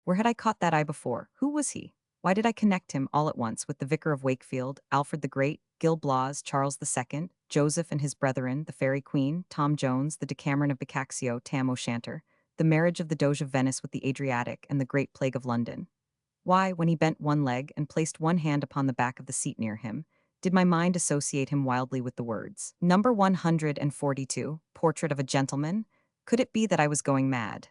Where had I caught that eye before? Who was he? Why did I connect him all at once with the Vicar of Wakefield, Alfred the Great, Gil Blas, Charles II, Joseph and his brethren, the Fairy Queen, Tom Jones, the Decameron of Boccaccio, Tam O'Shanter, the marriage of the Doge of Venice with the Adriatic, and the Great Plague of London? Why, when he bent one leg and placed one hand upon the back of the seat near him, did my mind associate him wildly with the words, Number 142, Portrait of a Gentleman? Could it be that I was going mad?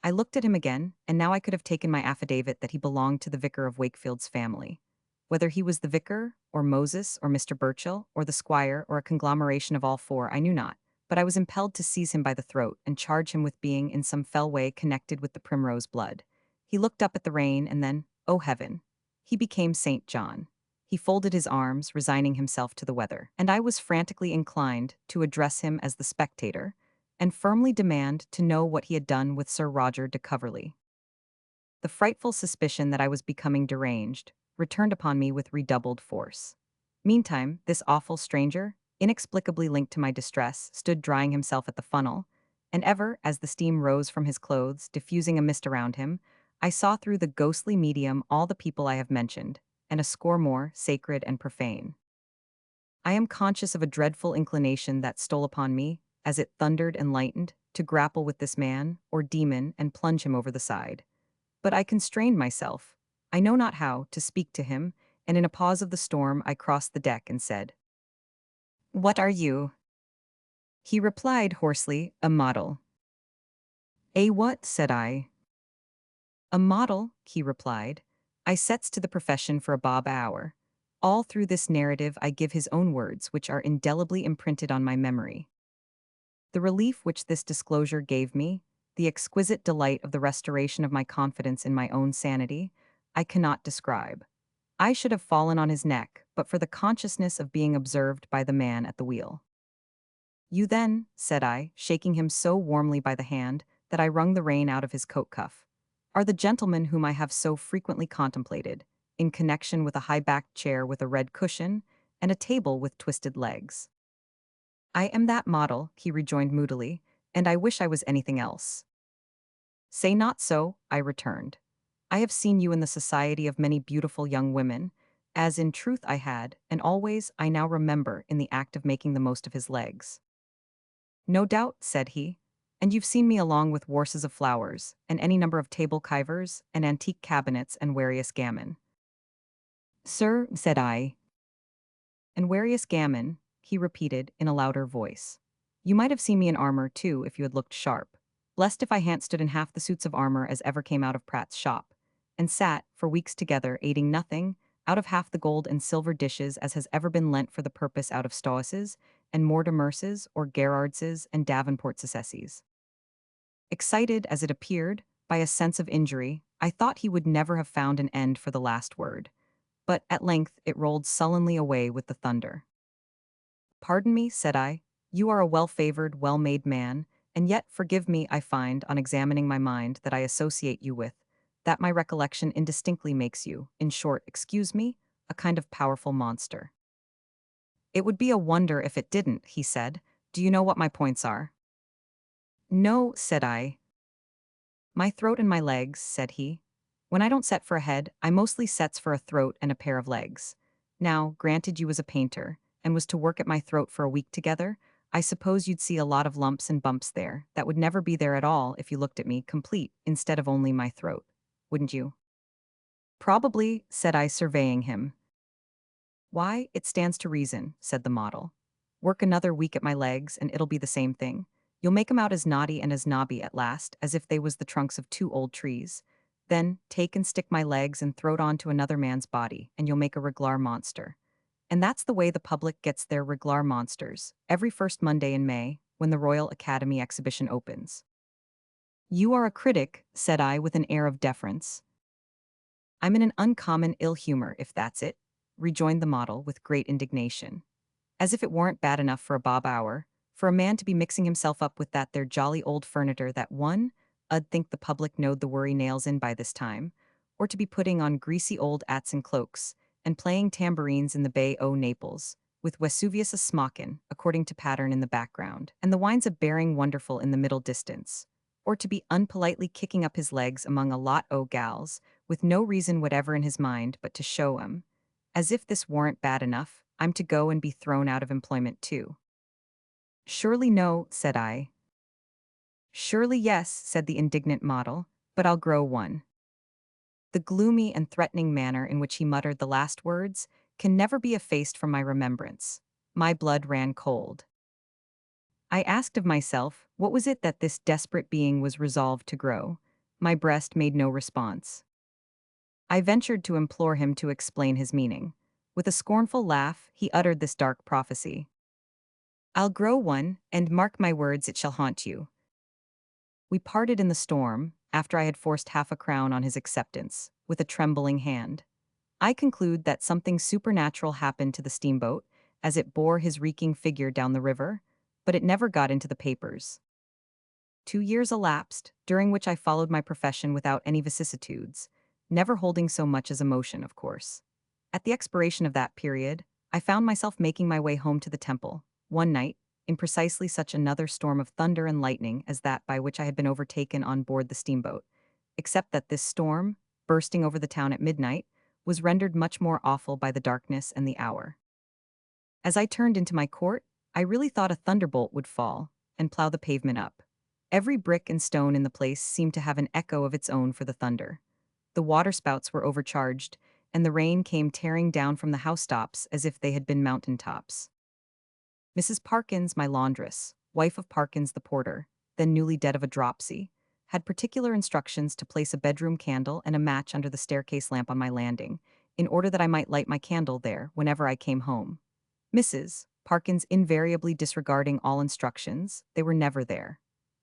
I looked at him again, and now I could have taken my affidavit that he belonged to the Vicar of Wakefield's family. Whether he was the vicar, or Moses, or Mr. Burchell, or the squire, or a conglomeration of all four, I knew not, but I was impelled to seize him by the throat and charge him with being in some fell way connected with the primrose blood. He looked up at the rain, and then, oh heaven! He became St. John. He folded his arms, resigning himself to the weather, and I was frantically inclined to address him as the spectator, and firmly demand to know what he had done with Sir Roger de Coverley. The frightful suspicion that I was becoming deranged returned upon me with redoubled force. Meantime, this awful stranger, inexplicably linked to my distress, stood drying himself at the funnel, and ever, as the steam rose from his clothes, diffusing a mist around him, I saw through the ghostly medium all the people I have mentioned, and a score more, sacred and profane. I am conscious of a dreadful inclination that stole upon me, as it thundered and lightened, to grapple with this man, or demon, and plunge him over the side. But I constrained myself, I know not how, to speak to him, and in a pause of the storm I crossed the deck and said, "What are you?" He replied hoarsely, "A model." "A what?" said I. "A model," he replied. "I sets to the profession for a bob a hour." All through this narrative I give his own words, which are indelibly imprinted on my memory. The relief which this disclosure gave me, the exquisite delight of the restoration of my confidence in my own sanity, I cannot describe. I should have fallen on his neck, but for the consciousness of being observed by the man at the wheel. "You then," said I, shaking him so warmly by the hand that I wrung the rain out of his coat cuff, "are the gentleman whom I have so frequently contemplated, in connection with a high-backed chair with a red cushion and a table with twisted legs." "I am that model," he rejoined moodily, "and I wish I was anything else." "Say not so," I returned. "I have seen you in the society of many beautiful young women, as in truth I had, and always, I now remember, in the act of making the most of his legs." "No doubt," said he. "And you've seen me along with warses of flowers, and any number of table kivers, and antique cabinets, and warious gammon." "Sir," said I. "And warious gammon," he repeated in a louder voice. "You might have seen me in armor, too, if you had looked sharp. Blest if I hadn't stood in half the suits of armor as ever came out of Pratt's shop, and sat, for weeks together, aiding nothing, out of half the gold and silver dishes as has ever been lent for the purpose out of Stowes's, and Mortimer's, or Gerards's, and Davenport Secessi's." Excited, as it appeared, by a sense of injury, I thought he would never have found an end for the last word. But at length it rolled sullenly away with the thunder. "Pardon me," said I. "You are a well-favored, well-made man, and yet, forgive me, I find, on examining my mind, that I associate you with, that my recollection indistinctly makes you, in short, excuse me, a kind of powerful monster." "It would be a wonder if it didn't," he said. "Do you know what my points are?" "No," said I. "My throat and my legs," said he. "When I don't set for a head, I mostly sets for a throat and a pair of legs. Now, granted you was a painter, and was to work at my throat for a week together, I suppose you'd see a lot of lumps and bumps there that would never be there at all if you looked at me complete instead of only my throat. Wouldn't you?" "Probably," said I, surveying him. "Why, it stands to reason," said the model. "Work another week at my legs, and it'll be the same thing. You'll make 'em out as knotty and as knobby at last, as if they was the trunks of two old trees. Then, take and stick my legs and throw it on to another man's body, and you'll make a reg'lar monster. And that's the way the public gets their reg'lar monsters, every first Monday in May, when the Royal Academy exhibition opens." "You are a critic," said I with an air of deference. "I'm in an uncommon ill humor, if that's it," rejoined the model with great indignation. "As if it warn't bad enough for a bob hour, for a man to be mixing himself up with that there jolly old furnitur that one 'ud think the public knowed the worry nails in by this time, or to be putting on greasy old ats and cloaks, and playing tambourines in the Bay o' Naples, with Vesuvius a smockin', according to pattern in the background, and the wines of Baring wonderful in the middle distance, or to be unpolitely kicking up his legs among a lot o' gals, with no reason whatever in his mind but to show 'em. As if this warn't bad enough, I'm to go and be thrown out of employment too." "Surely no," said I. "Surely yes," said the indignant model, "but I'll grow one." The gloomy and threatening manner in which he muttered the last words can never be effaced from my remembrance. My blood ran cold. I asked of myself, what was it that this desperate being was resolved to grow? My breast made no response. I ventured to implore him to explain his meaning. With a scornful laugh, he uttered this dark prophecy. "I'll grow one, and mark my words, it shall haunt you." We parted in the storm, after I had forced half a crown on his acceptance, with a trembling hand. I conclude that something supernatural happened to the steamboat, as it bore his reeking figure down the river, but it never got into the papers. 2 years elapsed, during which I followed my profession without any vicissitudes, never holding so much as emotion, of course. At the expiration of that period, I found myself making my way home to the temple, one night, in precisely such another storm of thunder and lightning as that by which I had been overtaken on board the steamboat, except that this storm, bursting over the town at midnight, was rendered much more awful by the darkness and the hour. As I turned into my court, I really thought a thunderbolt would fall, and plow the pavement up. Every brick and stone in the place seemed to have an echo of its own for the thunder. The waterspouts were overcharged, and the rain came tearing down from the housetops as if they had been mountain tops. Mrs. Parkins, my laundress, wife of Parkins the porter, then newly dead of a dropsy, had particular instructions to place a bedroom candle and a match under the staircase lamp on my landing, in order that I might light my candle there whenever I came home. Mrs. Parkins invariably disregarding all instructions, they were never there.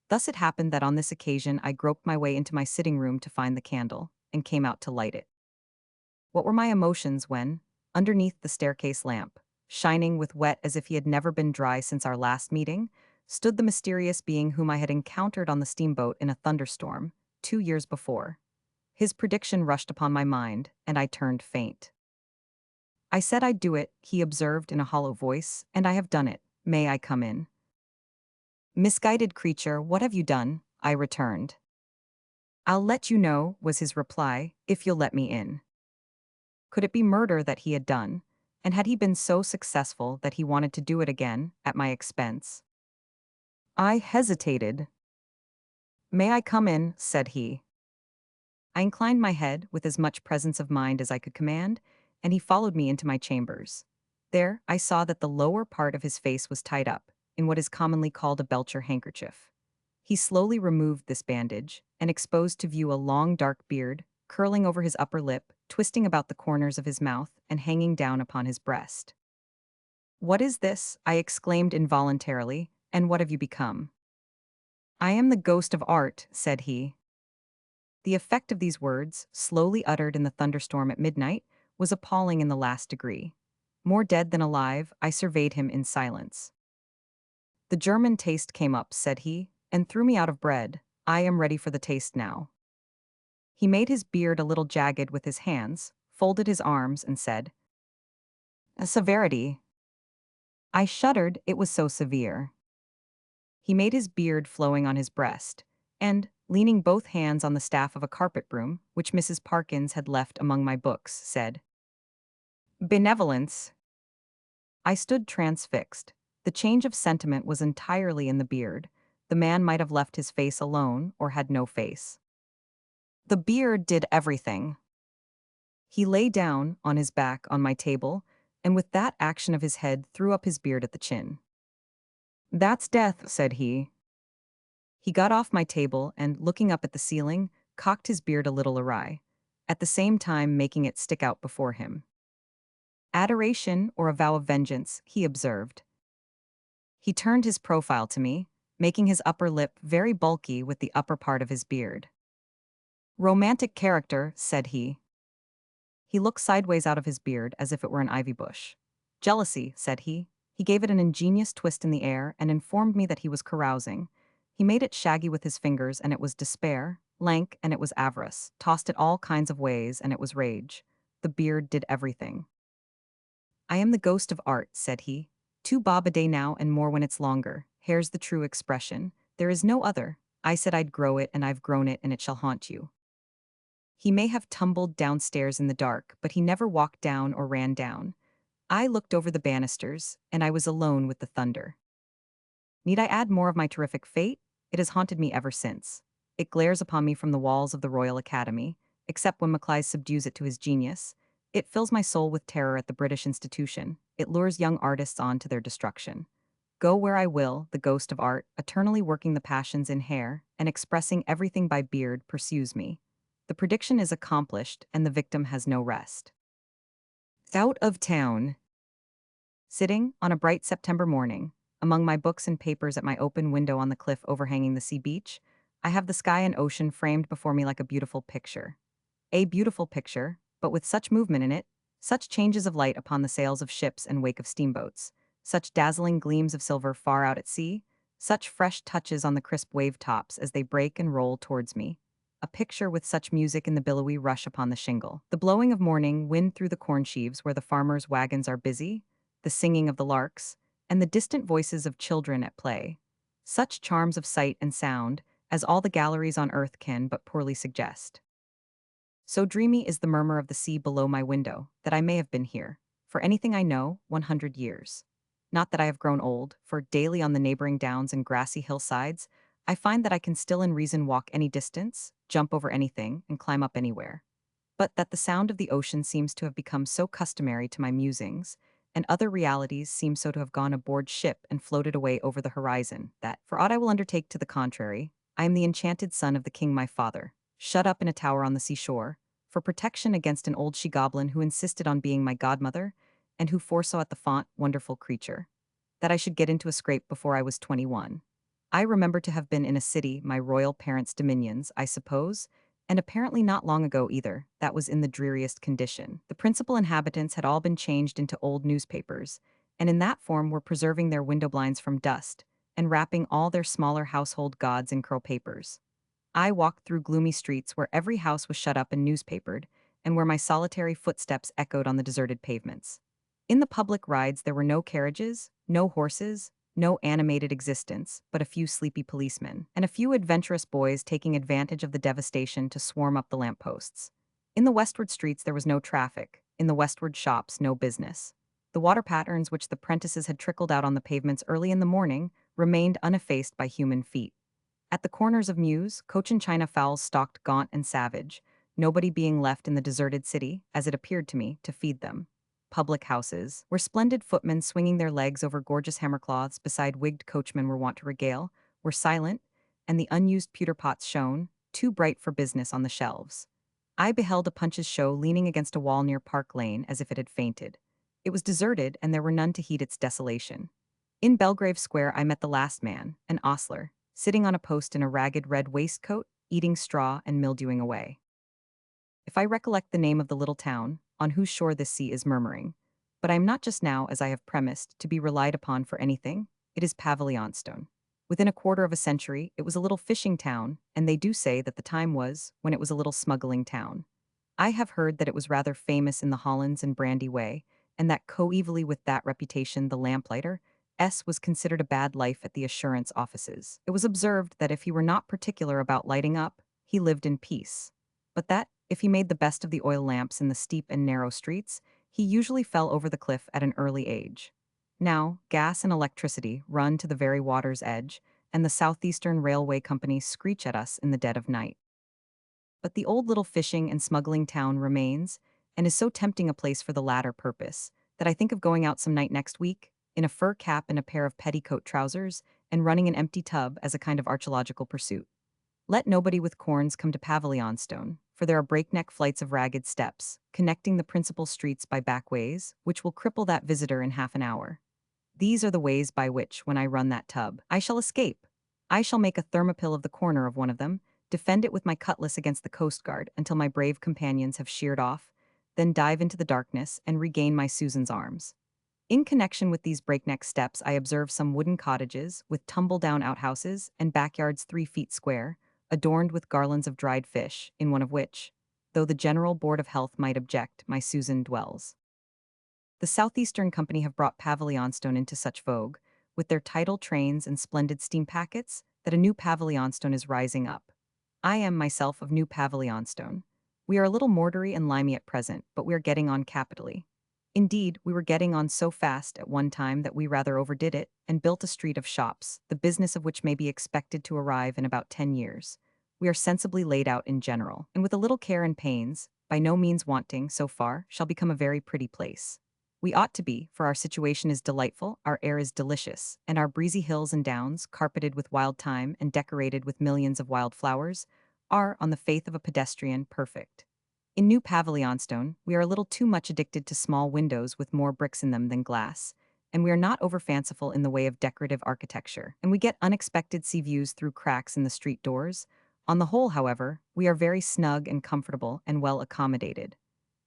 Thus it happened that on this occasion I groped my way into my sitting room to find the candle, and came out to light it. What were my emotions when, underneath the staircase lamp, shining with wet as if he had never been dry since our last meeting, stood the mysterious being whom I had encountered on the steamboat in a thunderstorm 2 years before. His prediction rushed upon my mind, and I turned faint. I said I'd do it, he observed in a hollow voice, and I have done it. May I come in? Misguided creature, what have you done? I returned. I'll let you know, was his reply, if you'll let me in. Could it be murder that he had done? And had he been so successful that he wanted to do it again, at my expense? I hesitated. May I come in? Said he. I inclined my head with as much presence of mind as I could command, and he followed me into my chambers. There, I saw that the lower part of his face was tied up, in what is commonly called a Belcher handkerchief. He slowly removed this bandage, and exposed to view a long dark beard, curling over his upper lip, twisting about the corners of his mouth, and hanging down upon his breast. What is this? I exclaimed involuntarily, and what have you become? I am the ghost of art, said he. The effect of these words, slowly uttered in the thunderstorm at midnight, was appalling in the last degree. More dead than alive, I surveyed him in silence. The German taste came up, said he, and threw me out of bread. I am ready for the taste now. He made his beard a little jagged with his hands, folded his arms, and said, "A severity." I shuddered, it was so severe. He made his beard flowing on his breast, and, leaning both hands on the staff of a carpet broom, which Mrs. Parkins had left among my books, said, "Benevolence." I stood transfixed. The change of sentiment was entirely in the beard. The man might have left his face alone, or had no face. The beard did everything. He lay down, on his back, on my table, and with that action of his head threw up his beard at the chin. "That's death," said he. He got off my table and, looking up at the ceiling, cocked his beard a little awry, at the same time making it stick out before him. "Adoration, or a vow of vengeance," he observed. He turned his profile to me, making his upper lip very bulky with the upper part of his beard. "Romantic character," said he. He looked sideways out of his beard as if it were an ivy bush. "Jealousy," said he. He gave it an ingenious twist in the air and informed me that he was carousing. He made it shaggy with his fingers, and it was despair, lank, and it was avarice, tossed it all kinds of ways, and it was rage. The beard did everything. "I am the ghost of art," said he. "2 bob a day now and more when it's longer. Hair's the true expression. There is no other. I said I'd grow it, and I've grown it, and it shall haunt you." He may have tumbled downstairs in the dark, but he never walked down or ran down. I looked over the banisters, and I was alone with the thunder. Need I add more of my terrific fate? It has haunted me ever since. It glares upon me from the walls of the Royal Academy, except when Maclise subdues it to his genius. It fills my soul with terror at the British institution. It lures young artists on to their destruction. Go where I will, the ghost of art, eternally working the passions in hair, and expressing everything by beard, pursues me. The prediction is accomplished, and the victim has no rest. Out of town. Sitting, on a bright September morning, among my books and papers at my open window on the cliff overhanging the sea beach, I have the sky and ocean framed before me like a beautiful picture. A beautiful picture, but with such movement in it, such changes of light upon the sails of ships and wake of steamboats, such dazzling gleams of silver far out at sea, such fresh touches on the crisp wave tops as they break and roll towards me. A picture with such music in the billowy rush upon the shingle, the blowing of morning wind through the corn sheaves where the farmers' wagons are busy, the singing of the larks, and the distant voices of children at play. Such charms of sight and sound as all the galleries on earth can but poorly suggest. So dreamy is the murmur of the sea below my window that I may have been here, for anything I know, 100 years. Not that I have grown old, for daily on the neighboring downs and grassy hillsides, I find that I can still in reason walk any distance, jump over anything, and climb up anywhere. But that the sound of the ocean seems to have become so customary to my musings, and other realities seem so to have gone aboard ship and floated away over the horizon, that, for aught I will undertake to the contrary, I am the enchanted son of the king my father, shut up in a tower on the seashore, for protection against an old she-goblin who insisted on being my godmother, and who foresaw at the font, wonderful creature, that I should get into a scrape before I was 21. I remember to have been in a city, my royal parents' dominions, I suppose, and apparently not long ago either, that was in the dreariest condition. The principal inhabitants had all been changed into old newspapers, and in that form were preserving their window blinds from dust, and wrapping all their smaller household gods in curl papers. I walked through gloomy streets where every house was shut up and newspapered, and where my solitary footsteps echoed on the deserted pavements. In the public rides there were no carriages, no horses, no animated existence, but a few sleepy policemen, and a few adventurous boys taking advantage of the devastation to swarm up the lampposts. In the westward streets there was no traffic, in the westward shops no business. The water patterns which the prentices had trickled out on the pavements early in the morning remained uneffaced by human feet. At the corners of mews, Cochin China fowls stalked gaunt and savage, nobody being left in the deserted city, as it appeared to me, to feed them. Public houses, where splendid footmen swinging their legs over gorgeous hammercloths beside wigged coachmen were wont to regale, were silent, and the unused pewter pots shone, too bright for business, on the shelves. I beheld a Punch's show leaning against a wall near Park Lane as if it had fainted. It was deserted, and there were none to heed its desolation. In Belgrave Square I met the last man, an ostler, sitting on a post in a ragged red waistcoat, eating straw and mildewing away. If I recollect the name of the little town, on whose shore this sea is murmuring, but I am not just now, as I have premised, to be relied upon for anything, it is Pavilionstone. Within a quarter of a century, it was a little fishing town, and they do say that the time was when it was a little smuggling town. I have heard that it was rather famous in the Hollands and Brandy way, and that coevally with that reputation the lamplighter, was considered a bad life at the assurance offices. It was observed that if he were not particular about lighting up, he lived in peace. But that, if he made the best of the oil lamps in the steep and narrow streets, he usually fell over the cliff at an early age. Now, gas and electricity run to the very water's edge, and the Southeastern Railway Company screech at us in the dead of night. But the old little fishing and smuggling town remains, and is so tempting a place for the latter purpose, that I think of going out some night next week, in a fur cap and a pair of petticoat trousers, and running an empty tub as a kind of archaeological pursuit. Let nobody with corns come to Pavilionstone, for there are breakneck flights of ragged steps, connecting the principal streets by back ways, which will cripple that visitor in half an hour. These are the ways by which, when I run that tub, I shall escape. I shall make a thermopile of the corner of one of them, defend it with my cutlass against the coast guard until my brave companions have sheered off, then dive into the darkness and regain my Susan's arms. In connection with these breakneck steps, I observe some wooden cottages with tumble-down outhouses and backyards 3 feet square, adorned with garlands of dried fish, in one of which, though the General Board of Health might object, my Susan dwells. The Southeastern Company have brought Pavilionstone into such vogue, with their tidal trains and splendid steam packets, that a new Pavilionstone is rising up. I am myself of New Pavilionstone. We are a little mortary and limey at present, but we are getting on capitally. Indeed, we were getting on so fast at one time that we rather overdid it, and built a street of shops, the business of which may be expected to arrive in about 10 years. We are sensibly laid out in general, and with a little care and pains, by no means wanting, so far, shall become a very pretty place. We ought to be, for our situation is delightful, our air is delicious, and our breezy hills and downs, carpeted with wild thyme and decorated with millions of wild flowers, are, on the faith of a pedestrian, perfect. In New Pavilionstone, we are a little too much addicted to small windows with more bricks in them than glass, and we are not over fanciful in the way of decorative architecture, and we get unexpected sea views through cracks in the street doors. On the whole, however, we are very snug and comfortable and well accommodated.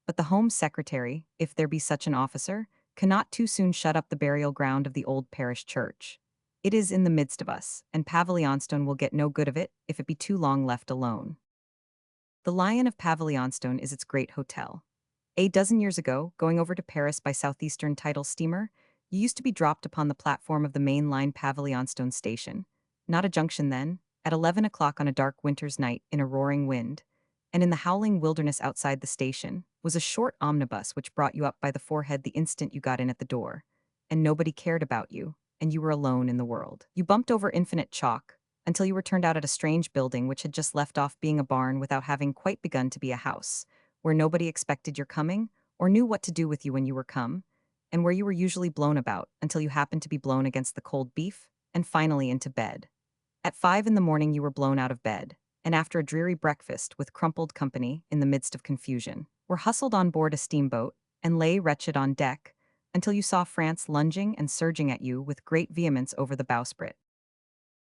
But the Home Secretary, if there be such an officer, cannot too soon shut up the burial ground of the old parish church. It is in the midst of us, and Pavilionstone will get no good of it if it be too long left alone. The Lion of Pavilionstone is its great hotel. A dozen years ago, going over to Paris by Southeastern tidal steamer, you used to be dropped upon the platform of the main line Pavilionstone station, not a junction then, at 11 o'clock on a dark winter's night in a roaring wind, and in the howling wilderness outside the station was a short omnibus which brought you up by the forehead the instant you got in at the door. and nobody cared about you, and you were alone in the world. You bumped over infinite chalk, until you were turned out at a strange building which had just left off being a barn without having quite begun to be a house, where nobody expected your coming, or knew what to do with you when you were come, and where you were usually blown about until you happened to be blown against the cold beef, and finally into bed. At 5 in the morning you were blown out of bed, and after a dreary breakfast with crumpled company in the midst of confusion, were hustled on board a steamboat, and lay wretched on deck, until you saw France lunging and surging at you with great vehemence over the bowsprit.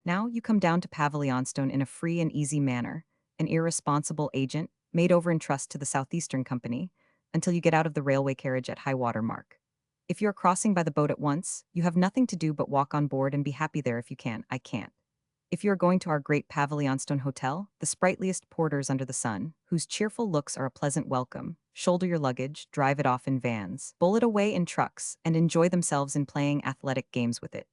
Now you come down to Pavilionstone in a free and easy manner, an irresponsible agent, made over in trust to the Southeastern Company, until you get out of the railway carriage at high water mark. If you are crossing by the boat at once, you have nothing to do but walk on board and be happy there if you can. I can't. If you are going to our great Pavilionstone Hotel, the sprightliest porters under the sun, whose cheerful looks are a pleasant welcome, shoulder your luggage, drive it off in vans, bowl it away in trucks, and enjoy themselves in playing athletic games with it.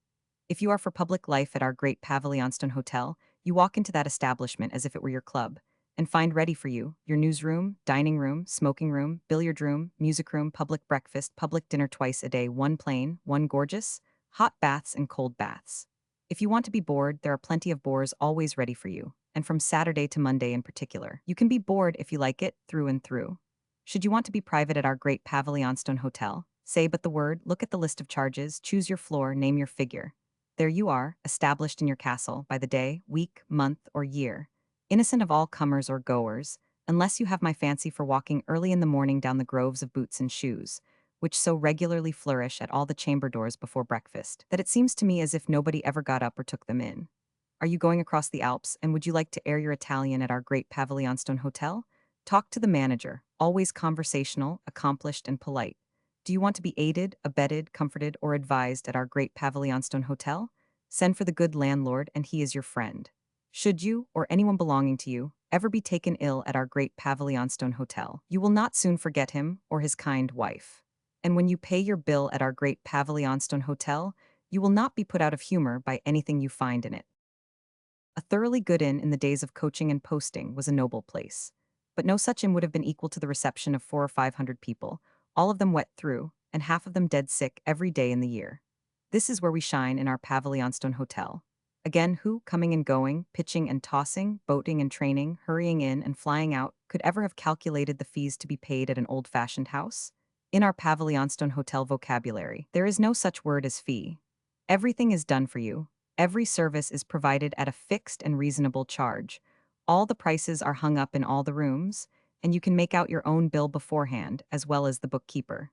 If you are for public life at our great Pavilionstone Hotel, you walk into that establishment as if it were your club, and find ready for you your newsroom, dining room, smoking room, billiard room, music room, public breakfast, public dinner twice a day, one plain, one gorgeous, hot baths and cold baths. If you want to be bored, there are plenty of bores always ready for you, and from Saturday to Monday in particular. You can be bored if you like it, through and through. Should you want to be private at our great Pavilionstone Hotel, say but the word, look at the list of charges, choose your floor, name your figure. There you are, established in your castle, by the day, week, month, or year, innocent of all comers or goers, unless you have my fancy for walking early in the morning down the groves of boots and shoes, which so regularly flourish at all the chamber doors before breakfast, that it seems to me as if nobody ever got up or took them in. Are you going across the Alps, and would you like to air your Italian at our great Pavilionstone Hotel? Talk to the manager, always conversational, accomplished, and polite. Do you want to be aided, abetted, comforted, or advised at our great Pavilionstone Hotel? Send for the good landlord, and he is your friend. Should you, or anyone belonging to you, ever be taken ill at our great Pavilionstone Hotel, you will not soon forget him or his kind wife. And when you pay your bill at our great Pavilionstone Hotel, you will not be put out of humor by anything you find in it. A thoroughly good inn in the days of coaching and posting was a noble place. But no such inn would have been equal to the reception of 400 or 500 people, all of them wet through, and half of them dead sick every day in the year. This is where we shine in our Pavilionstone Hotel. Again, who, coming and going, pitching and tossing, boating and training, hurrying in and flying out, could ever have calculated the fees to be paid at an old-fashioned house? In our Pavilionstone Hotel vocabulary, there is no such word as fee. Everything is done for you. Every service is provided at a fixed and reasonable charge. All the prices are hung up in all the rooms, and you can make out your own bill beforehand, as well as the bookkeeper.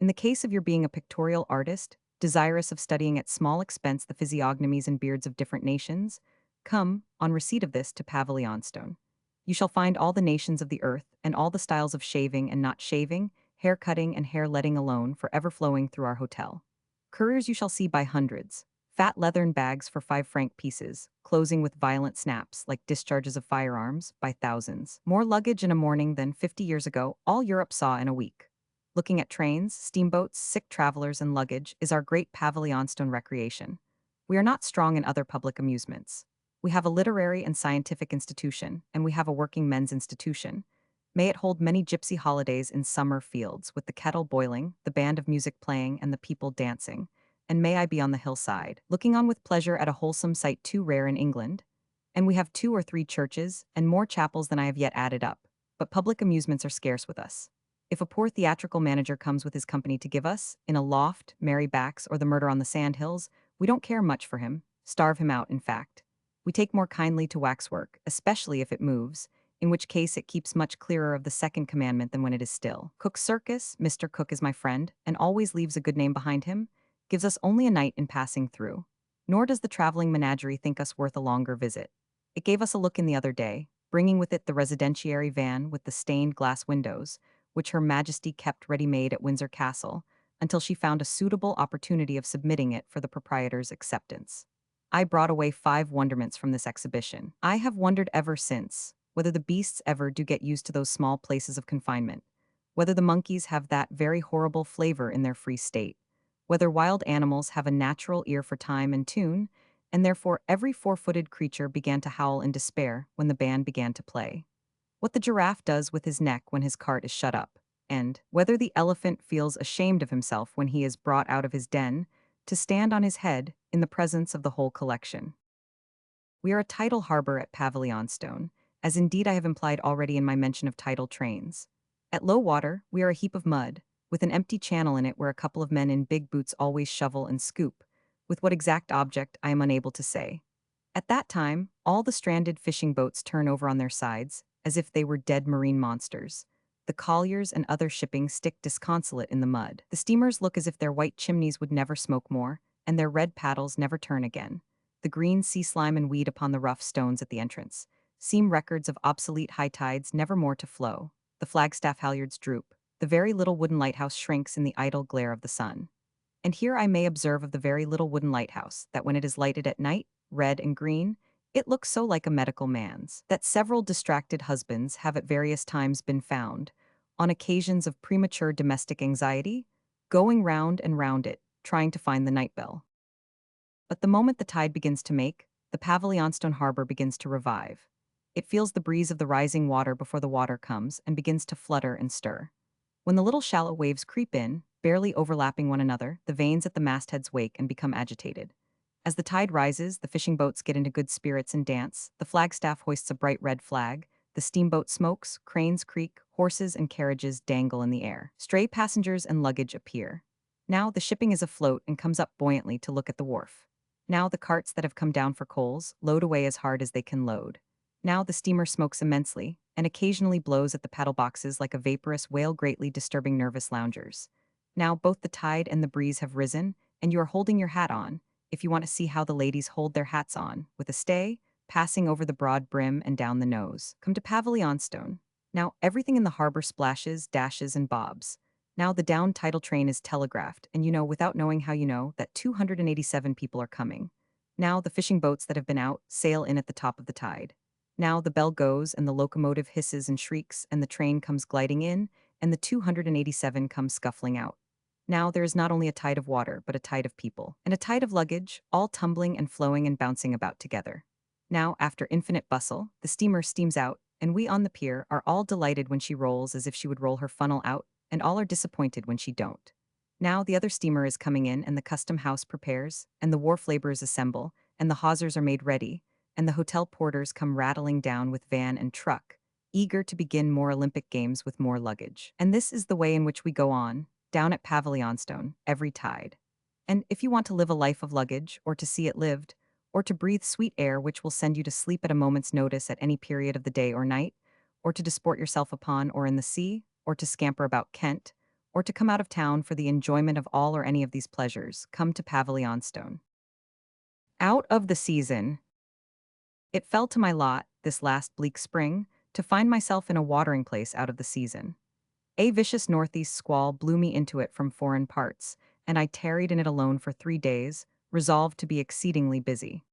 In the case of your being a pictorial artist, desirous of studying at small expense the physiognomies and beards of different nations, come, on receipt of this, to Pavilionstone. You shall find all the nations of the earth, and all the styles of shaving and not shaving, hair cutting and hair letting alone, forever flowing through our hotel. Couriers you shall see by hundreds, fat leathern bags for 5 franc pieces, closing with violent snaps, like discharges of firearms, by thousands. More luggage in a morning than 50 years ago all Europe saw in a week. Looking at trains, steamboats, sick travelers, and luggage is our great Pavilionstone recreation. We are not strong in other public amusements. We have a literary and scientific institution, and we have a working men's institution. May it hold many gypsy holidays in summer fields, with the kettle boiling, the band of music playing, and the people dancing. And may I be on the hillside, looking on with pleasure at a wholesome sight too rare in England. And we have 2 or 3 churches, and more chapels than I have yet added up. But public amusements are scarce with us. If a poor theatrical manager comes with his company to give us, in a loft, Mary Backs, or the Murder on the Sandhills, we don't care much for him, starve him out, in fact. We take more kindly to waxwork, especially if it moves, in which case it keeps much clearer of the second commandment than when it is still. Cook's Circus, Mr. Cook is my friend, and always leaves a good name behind him, gives us only a night in passing through. Nor does the traveling menagerie think us worth a longer visit. It gave us a look in the other day, bringing with it the residentiary van with the stained glass windows, which Her Majesty kept ready-made at Windsor Castle, until she found a suitable opportunity of submitting it for the proprietor's acceptance. I brought away 5 wonderments from this exhibition. I have wondered ever since whether the beasts ever do get used to those small places of confinement, whether the monkeys have that very horrible flavor in their free state, whether wild animals have a natural ear for time and tune, and therefore every 4-footed creature began to howl in despair when the band began to play. What the giraffe does with his neck when his cart is shut up. and whether the elephant feels ashamed of himself when he is brought out of his den to stand on his head in the presence of the whole collection. We are a tidal harbor at Pavilionstone, as indeed I have implied already in my mention of tidal trains. At low water, we are a heap of mud, with an empty channel in it where a couple of men in big boots always shovel and scoop, with what exact object I am unable to say. At that time, all the stranded fishing boats turn over on their sides, as if they were dead marine monsters. The colliers and other shipping stick disconsolate in the mud. The steamers look as if their white chimneys would never smoke more, and their red paddles never turn again. The green sea slime and weed upon the rough stones at the entrance seem records of obsolete high tides never more to flow. The flagstaff halyards droop. The very little wooden lighthouse shrinks in the idle glare of the sun. And here I may observe of the very little wooden lighthouse that when it is lighted at night, red and green, it looks so like a medical man's, that several distracted husbands have at various times been found, on occasions of premature domestic anxiety, going round and round it, trying to find the night bell. But the moment the tide begins to make, the Pavilionstone harbor begins to revive. It feels the breeze of the rising water before the water comes and begins to flutter and stir. When the little shallow waves creep in, barely overlapping one another, the vanes at the mastheads wake and become agitated. As the tide rises, the fishing boats get into good spirits and dance, the flagstaff hoists a bright red flag, the steamboat smokes, cranes creak, horses and carriages dangle in the air. Stray passengers and luggage appear. Now the shipping is afloat and comes up buoyantly to look at the wharf. Now the carts that have come down for coals load away as hard as they can load. Now the steamer smokes immensely, and occasionally blows at the paddle boxes like a vaporous whale greatly disturbing nervous loungers. Now both the tide and the breeze have risen, and you are holding your hat on, if you want to see how the ladies hold their hats on, with a stay, passing over the broad brim and down the nose. Come to Pavilionstone. Now everything in the harbor splashes, dashes, and bobs. Now the down tidal train is telegraphed, and you know without knowing how you know that 287 people are coming. Now the fishing boats that have been out sail in at the top of the tide. Now the bell goes, and the locomotive hisses and shrieks, and the train comes gliding in, and the 287 come scuffling out. Now there is not only a tide of water, but a tide of people, and a tide of luggage, all tumbling and flowing and bouncing about together. Now, after infinite bustle, the steamer steams out, and we on the pier are all delighted when she rolls as if she would roll her funnel out, and all are disappointed when she don't. Now the other steamer is coming in, and the custom house prepares, and the wharf laborers assemble, and the hawsers are made ready, and the hotel porters come rattling down with van and truck, eager to begin more Olympic games with more luggage. And this is the way in which we go on, down at Pavilionstone, every tide. And if you want to live a life of luggage, or to see it lived, or to breathe sweet air which will send you to sleep at a moment's notice at any period of the day or night, or to disport yourself upon or in the sea, or to scamper about Kent, or to come out of town for the enjoyment of all or any of these pleasures, come to Pavilionstone. Out of the season. It fell to my lot, this last bleak spring, to find myself in a watering place out of the season. A vicious northeast squall blew me into it from foreign parts, and I tarried in it alone for 3 days, resolved to be exceedingly busy.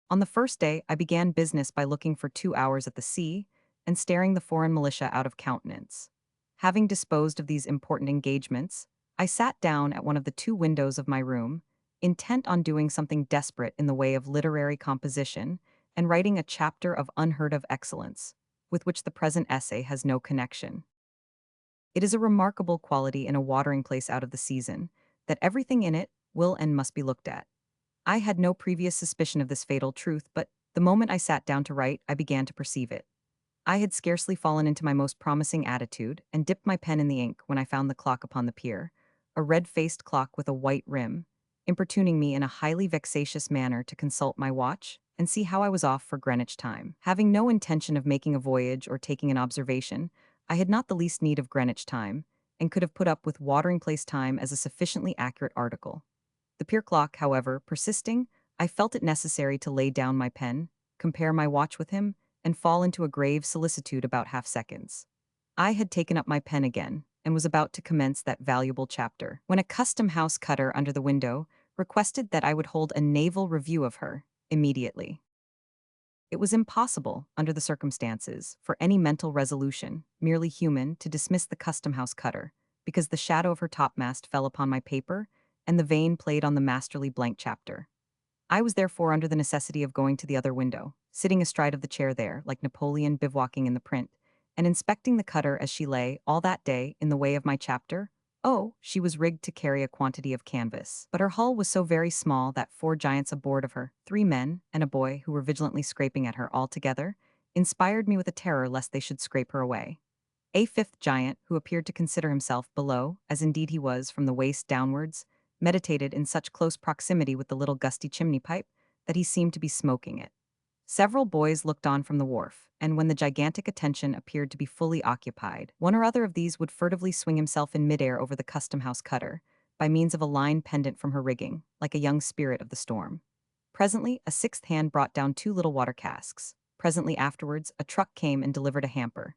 On the first day, I began business by looking for 2 hours at the sea, and staring the foreign militia out of countenance. Having disposed of these important engagements, I sat down at one of the 2 windows of my room, intent on doing something desperate in the way of literary composition, and writing a chapter of unheard of excellence, with which the present essay has no connection. It is a remarkable quality in a watering place out of the season, that everything in it will and must be looked at. I had no previous suspicion of this fatal truth, but the moment I sat down to write, I began to perceive it. I had scarcely fallen into my most promising attitude, and dipped my pen in the ink when I found the clock upon the pier, a red-faced clock with a white rim, importuning me in a highly vexatious manner to consult my watch and see how I was off for Greenwich time. Having no intention of making a voyage or taking an observation, I had not the least need of Greenwich time, and could have put up with watering place time as a sufficiently accurate article. The pier clock, however, persisting, I felt it necessary to lay down my pen, compare my watch with him, and fall into a grave solicitude about half seconds. I had taken up my pen again, and was about to commence that valuable chapter, when a custom-house cutter under the window requested that I would hold a naval review of her, immediately. It was impossible, under the circumstances, for any mental resolution, merely human, to dismiss the custom-house cutter, because the shadow of her topmast fell upon my paper, and the vane played on the masterly blank chapter. I was therefore under the necessity of going to the other window, sitting astride of the chair there, like Napoleon bivouacking in the print, and inspecting the cutter as she lay, all that day, in the way of my chapter. Oh, she was rigged to carry a quantity of canvas. But her hull was so very small that 4 giants aboard of her, 3 men, and a boy who were vigilantly scraping at her all together, inspired me with a terror lest they should scrape her away. A fifth giant, who appeared to consider himself below, as indeed he was from the waist downwards, meditated in such close proximity with the little gusty chimney pipe that he seemed to be smoking it. Several boys looked on from the wharf, and when the gigantic attention appeared to be fully occupied, one or other of these would furtively swing himself in midair over the custom-house cutter, by means of a line pendant from her rigging, like a young spirit of the storm. Presently, a sixth hand brought down 2 little water casks. Presently afterwards, a truck came and delivered a hamper.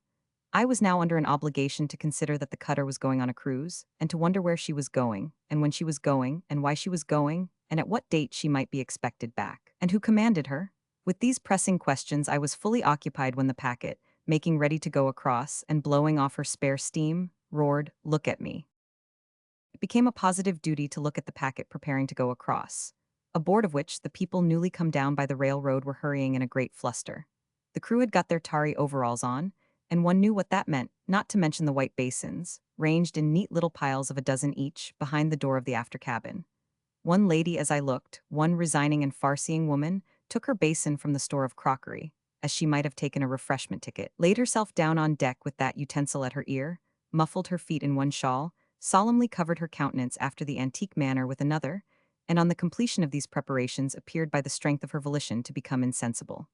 I was now under an obligation to consider that the cutter was going on a cruise, and to wonder where she was going, and when she was going, and why she was going, and at what date she might be expected back, and who commanded her. With these pressing questions, I was fully occupied when the packet, making ready to go across and blowing off her spare steam, roared, "Look at me." It became a positive duty to look at the packet preparing to go across, aboard of which the people newly come down by the railroad were hurrying in a great fluster. The crew had got their tarry overalls on, and one knew what that meant, not to mention the white basins, ranged in neat little piles of a dozen each, behind the door of the after cabin. One lady, as I looked, one resigning and far-seeing woman, took her basin from the store of crockery, as she might have taken a refreshment ticket, laid herself down on deck with that utensil at her ear, muffled her feet in one shawl, solemnly covered her countenance after the antique manner with another, and on the completion of these preparations appeared by the strength of her volition to become insensible.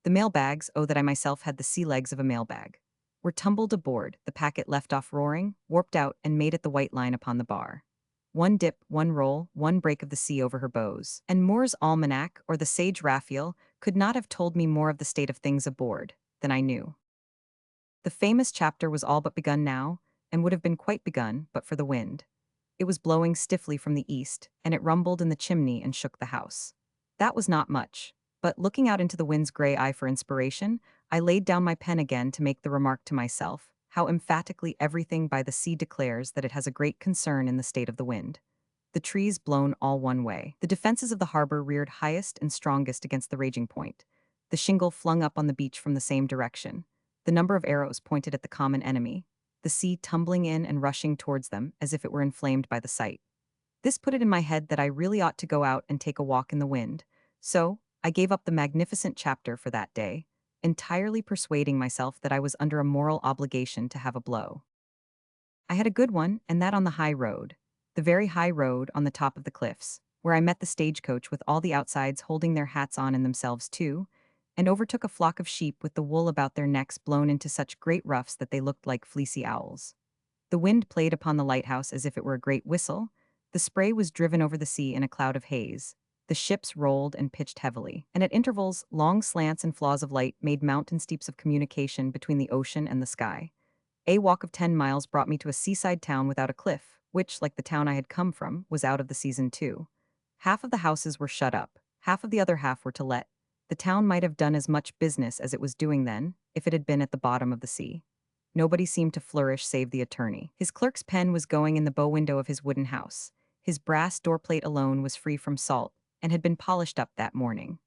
The mail-bags, oh that I myself had the sea legs of a mail-bag, were tumbled aboard, the packet left off roaring, warped out, and made at the white line upon the bar. One dip, one roll, one break of the sea over her bows, and Moore's Almanac or the sage Raphael could not have told me more of the state of things aboard than I knew. The famous chapter was all but begun now, and would have been quite begun but for the wind. It was blowing stiffly from the east, and it rumbled in the chimney and shook the house. That was not much, but looking out into the wind's gray eye for inspiration, I laid down my pen again to make the remark to myself, how emphatically everything by the sea declares that it has a great concern in the state of the wind. The trees blown all one way. The defenses of the harbor reared highest and strongest against the raging point. The shingle flung up on the beach from the same direction. The number of arrows pointed at the common enemy. The sea tumbling in and rushing towards them as if it were inflamed by the sight. This put it in my head that I really ought to go out and take a walk in the wind. So, I gave up the magnificent chapter for that day, entirely persuading myself that I was under a moral obligation to have a blow. I had a good one, and that on the high road. The very high road on the top of the cliffs, where I met the stagecoach with all the outsides holding their hats on and themselves too, and overtook a flock of sheep with the wool about their necks blown into such great ruffs that they looked like fleecy owls. The wind played upon the lighthouse as if it were a great whistle. The spray was driven over the sea in a cloud of haze. The ships rolled and pitched heavily, and at intervals, long slants and flaws of light made mountain steeps of communication between the ocean and the sky. A walk of 10 miles brought me to a seaside town without a cliff, which, like the town I had come from, was out of the season too. Half of the houses were shut up, half of the other half were to let. The town might have done as much business as it was doing then, if it had been at the bottom of the sea. Nobody seemed to flourish save the attorney. His clerk's pen was going in the bow window of his wooden house. His brass doorplate alone was free from salt, and had been polished up that morning.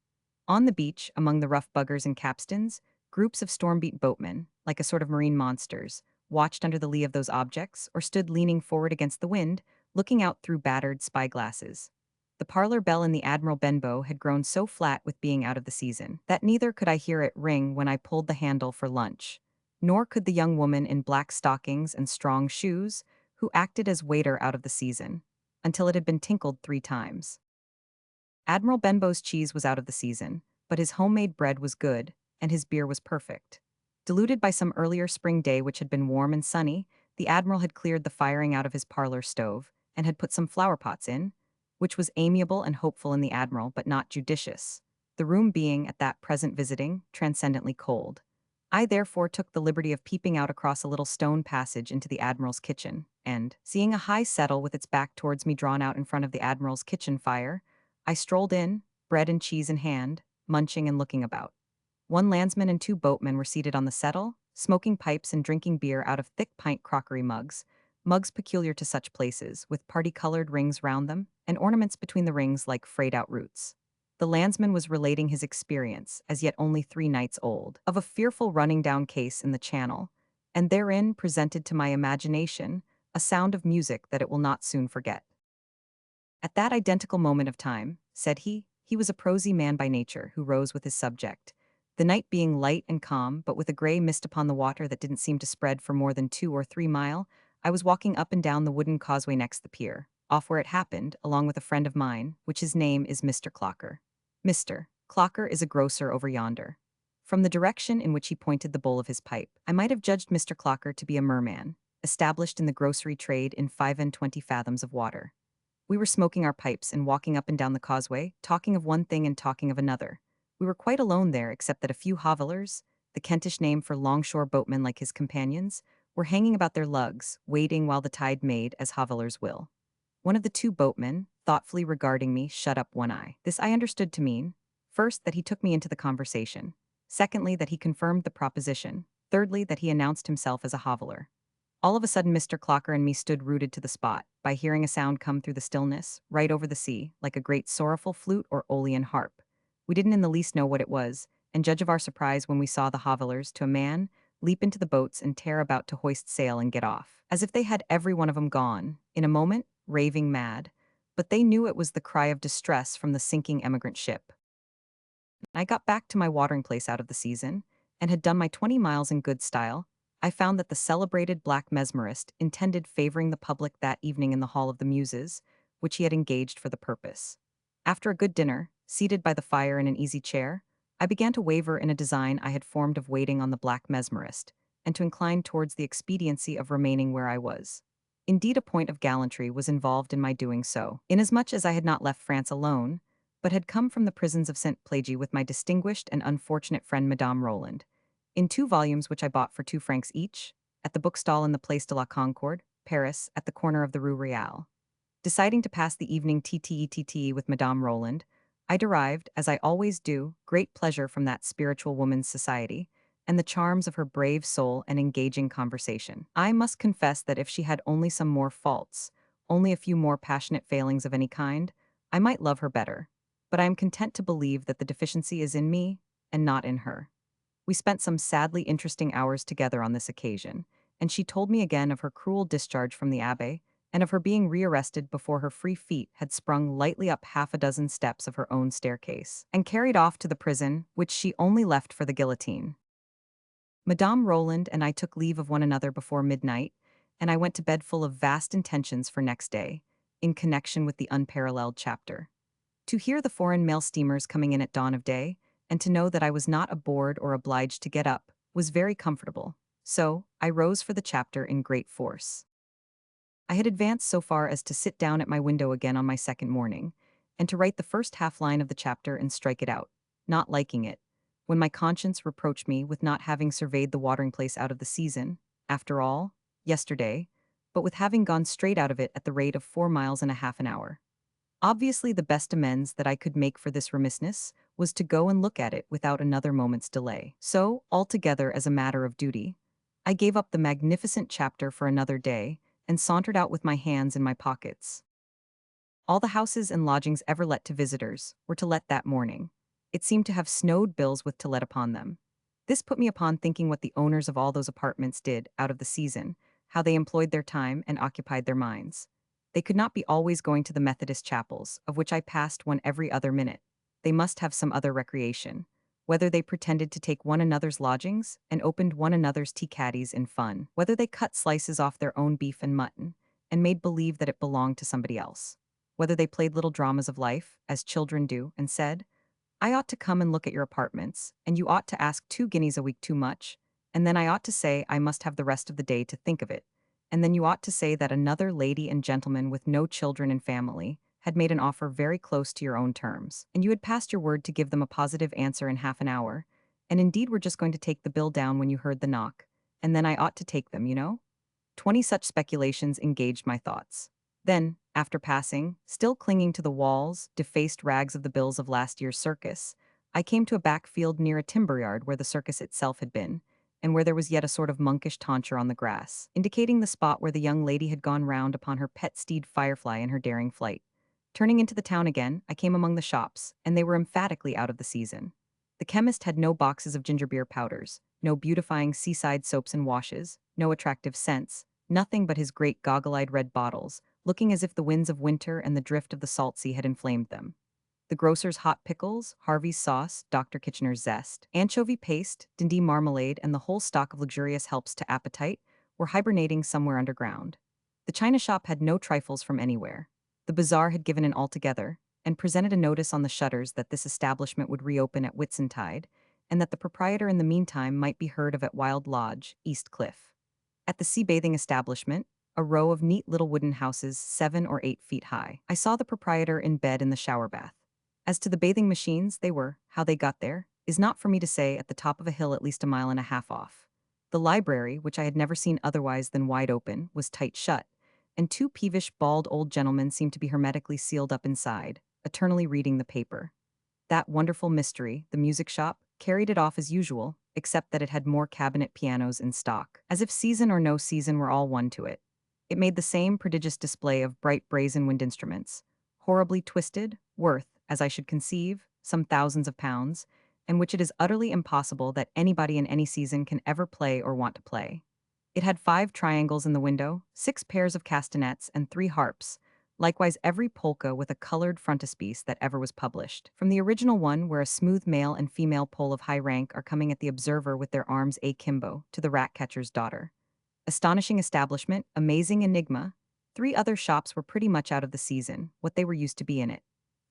On the beach, among the rough buggers and capstans, groups of storm-beat boatmen, like a sort of marine monsters, watched under the lee of those objects, or stood leaning forward against the wind, looking out through battered spyglasses. The parlor bell in the Admiral Benbow had grown so flat with being out of the season, that neither could I hear it ring when I pulled the handle for lunch, nor could the young woman in black stockings and strong shoes, who acted as waiter out of the season, until it had been tinkled 3 times. Admiral Benbow's cheese was out of the season, but his homemade bread was good, and his beer was perfect. Diluted by some earlier spring day which had been warm and sunny, the Admiral had cleared the firing out of his parlor stove, and had put some flower pots in, which was amiable and hopeful in the Admiral, but not judicious, the room being, at that present visiting, transcendently cold. I therefore took the liberty of peeping out across a little stone passage into the Admiral's kitchen, and, seeing a high settle with its back towards me drawn out in front of the Admiral's kitchen fire, I strolled in, bread and cheese in hand, munching and looking about. 1 landsman and 2 boatmen were seated on the settle, smoking pipes and drinking beer out of thick pint crockery mugs, mugs peculiar to such places, with party-colored rings round them, and ornaments between the rings like frayed-out roots. The landsman was relating his experience, as yet only 3 nights old, of a fearful running-down case in the Channel, and therein presented to my imagination a sound of music that it will not soon forget. At that identical moment of time, said he was a prosy man by nature who rose with his subject. The night being light and calm, but with a grey mist upon the water that didn't seem to spread for more than 2 or 3 miles, I was walking up and down the wooden causeway next the pier, off where it happened, along with a friend of mine, which his name is Mr. Clocker. Mr. Clocker is a grocer over yonder. From the direction in which he pointed the bowl of his pipe, I might have judged Mr. Clocker to be a merman, established in the grocery trade in 25 fathoms of water. We were smoking our pipes and walking up and down the causeway, talking of one thing and talking of another. We were quite alone there, except that a few hovellers, the Kentish name for longshore boatmen like his companions, were hanging about their lugs, waiting while the tide made as hovellers will. One of the two boatmen, thoughtfully regarding me, shut up one eye. This I understood to mean, first, that he took me into the conversation; secondly, that he confirmed the proposition; thirdly, that he announced himself as a hoveller. All of a sudden Mr. Clocker and me stood rooted to the spot, by hearing a sound come through the stillness, right over the sea, like a great sorrowful flute or Aeolian harp. We didn't in the least know what it was, and judge of our surprise when we saw the hovellers, to a man, leap into the boats and tear about to hoist sail and get off, as if they had every one of 'em gone, in a moment, raving mad. But they knew it was the cry of distress from the sinking emigrant ship. I got back to my watering place out of the season, and had done my 20 miles in good style. I found that the celebrated black mesmerist intended favoring the public that evening in the Hall of the Muses, which he had engaged for the purpose. After a good dinner, seated by the fire in an easy chair, I began to waver in a design I had formed of waiting on the black mesmerist, and to incline towards the expediency of remaining where I was. Indeed, a point of gallantry was involved in my doing so, inasmuch as I had not left France alone, but had come from the prisons of St. Plagy with my distinguished and unfortunate friend Madame Roland, in 2 volumes which I bought for 2 francs each, at the bookstall in the Place de la Concorde, Paris, at the corner of the Rue Reale. Deciding to pass the evening TTETT with Madame Roland, I derived, as I always do, great pleasure from that spiritual woman's society, and the charms of her brave soul and engaging conversation. I must confess that if she had only some more faults, only a few more passionate failings of any kind, I might love her better. But I am content to believe that the deficiency is in me, and not in her. We spent some sadly interesting hours together on this occasion, and she told me again of her cruel discharge from the Abbe, and of her being rearrested before her free feet had sprung lightly up half a dozen steps of her own staircase, and carried off to the prison, which she only left for the guillotine. Madame Roland and I took leave of one another before midnight, and I went to bed full of vast intentions for next day, in connection with the unparalleled chapter. To hear the foreign mail steamers coming in at dawn of day, and to know that I was not aboard or obliged to get up, was very comfortable. So, I rose for the chapter in great force. I had advanced so far as to sit down at my window again on my second morning, and to write the first half line of the chapter and strike it out, not liking it, when my conscience reproached me with not having surveyed the watering place out of the season, after all, yesterday, but with having gone straight out of it at the rate of 4 miles and a half an hour. Obviously, the best amends that I could make for this remissness was to go and look at it without another moment's delay. So, altogether as a matter of duty, I gave up the magnificent chapter for another day, and sauntered out with my hands in my pockets. All the houses and lodgings ever let to visitors were to let that morning. It seemed to have snowed bills with to let upon them. This put me upon thinking what the owners of all those apartments did out of the season, how they employed their time and occupied their minds. They could not be always going to the Methodist chapels, of which I passed one every other minute. They must have some other recreation. Whether they pretended to take one another's lodgings, and opened one another's tea caddies in fun. Whether they cut slices off their own beef and mutton, and made believe that it belonged to somebody else. Whether they played little dramas of life, as children do, and said, "I ought to come and look at your apartments, and you ought to ask 2 guineas a week too much, and then I ought to say I must have the rest of the day to think of it, and then you ought to say that another lady and gentleman with no children and family had made an offer very close to your own terms, and you had passed your word to give them a positive answer in half an hour, and indeed were just going to take the bill down when you heard the knock, and then I ought to take them, you know?" 20 such speculations engaged my thoughts. Then, after passing, still clinging to the walls, defaced rags of the bills of last year's circus, I came to a back field near a timber yard where the circus itself had been, and where there was yet a sort of monkish tonsure on the grass, indicating the spot where the young lady had gone round upon her pet steed Firefly in her daring flight. Turning into the town again, I came among the shops, and they were emphatically out of the season. The chemist had no boxes of ginger beer powders, no beautifying seaside soaps and washes, no attractive scents, nothing but his great goggle-eyed red bottles, looking as if the winds of winter and the drift of the salt sea had inflamed them. The grocer's hot pickles, Harvey's sauce, Dr. Kitchener's zest, anchovy paste, Dundee marmalade, and the whole stock of luxurious helps to appetite were hibernating somewhere underground. The china shop had no trifles from anywhere. The bazaar had given in altogether, and presented a notice on the shutters that this establishment would reopen at Whitsuntide, and that the proprietor in the meantime might be heard of at Wild Lodge, East Cliff. At the sea bathing establishment, a row of neat little wooden houses 7 or 8 feet high, I saw the proprietor in bed in the shower bath. As to the bathing machines, they were, how they got there, is not for me to say, at the top of a hill at least a mile and a half off. The library, which I had never seen otherwise than wide open, was tight shut, and two peevish, bald old gentlemen seemed to be hermetically sealed up inside, eternally reading the paper. That wonderful mystery, the music shop, carried it off as usual, except that it had more cabinet pianos in stock, as if season or no season were all one to it. It made the same prodigious display of bright brazen wind instruments, horribly twisted, worth, as I should conceive, some thousands of pounds, and which it is utterly impossible that anybody in any season can ever play or want to play. It had 5 triangles in the window, 6 pairs of castanets, and 3 harps, likewise every polka with a colored frontispiece that ever was published. From the original one, where a smooth male and female pole of high rank are coming at the observer with their arms akimbo, to the rat-catcher's daughter. Astonishing establishment, amazing enigma. 3 other shops were pretty much out of the season, what they were used to be in it.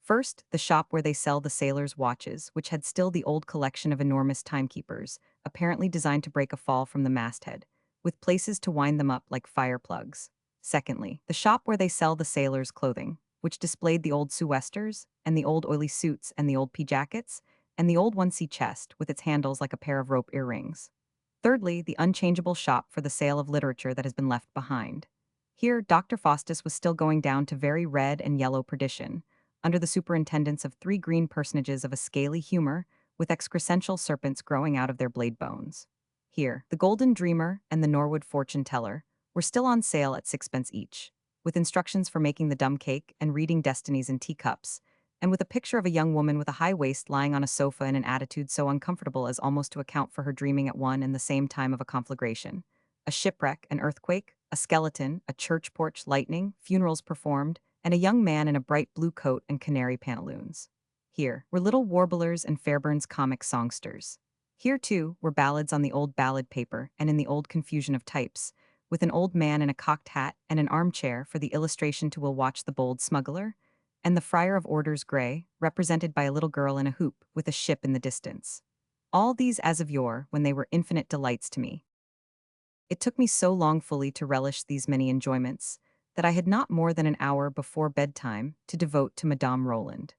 First, the shop where they sell the sailors' watches, which had still the old collection of enormous timekeepers, apparently designed to break a fall from the masthead, with places to wind them up like fire plugs. Secondly, the shop where they sell the sailors' clothing, which displayed the old sou'westers, and the old oily suits, and the old pea-jackets, and the old one-sea chest with its handles like a pair of rope earrings. Thirdly, the unchangeable shop for the sale of literature that has been left behind. Here, Dr. Faustus was still going down to very red and yellow perdition, under the superintendence of 3 green personages of a scaly humor, with excrescential serpents growing out of their blade bones. Here, the Golden Dreamer and the Norwood Fortune Teller were still on sale at 6 pence each, with instructions for making the dumb cake and reading destinies in teacups, and with a picture of a young woman with a high waist lying on a sofa in an attitude so uncomfortable as almost to account for her dreaming at one and the same time of a conflagration, a shipwreck, an earthquake, a skeleton, a church porch lightning, funerals performed, and a young man in a bright blue coat and canary pantaloons. Here were little warblers and Fairbairn's comic songsters. Here, too, were ballads on the old ballad paper and in the old confusion of types, with an old man in a cocked hat and an armchair for the illustration to Will Watch the Bold Smuggler, and the Friar of Orders Grey, represented by a little girl in a hoop with a ship in the distance. All these as of yore, when they were infinite delights to me. It took me so long fully to relish these many enjoyments, that I had not more than an hour before bedtime to devote to Madame Roland.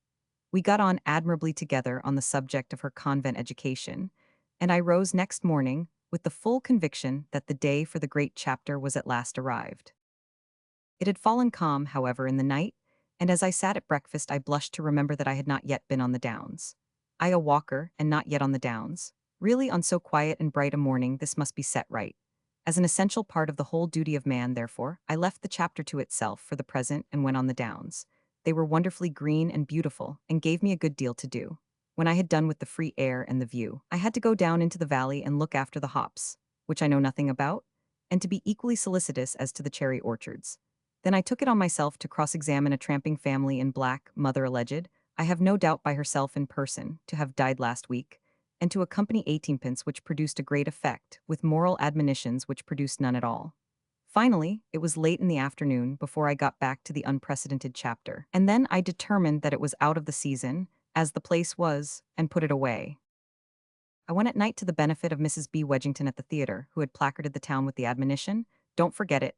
We got on admirably together on the subject of her convent education, and I rose next morning with the full conviction that the day for the great chapter was at last arrived. It had fallen calm, however, in the night, and as I sat at breakfast I blushed to remember that I had not yet been on the downs. I a walker, and not yet on the downs. Really, on so quiet and bright a morning this must be set right. As an essential part of the whole duty of man, therefore, I left the chapter to itself for the present and went on the downs. They were wonderfully green and beautiful, and gave me a good deal to do. When I had done with the free air and the view, I had to go down into the valley and look after the hops, which I know nothing about, and to be equally solicitous as to the cherry orchards. Then I took it on myself to cross-examine a tramping family in black, mother alleged, I have no doubt by herself in person, to have died last week, and to accompany 18 pence which produced a great effect, with moral admonitions which produced none at all. Finally, it was late in the afternoon before I got back to the unprecedented chapter, and then I determined that it was out of the season, as the place was, and put it away. I went at night to the benefit of Mrs. B. Wedgington at the theatre, who had placarded the town with the admonition, "Don't forget it."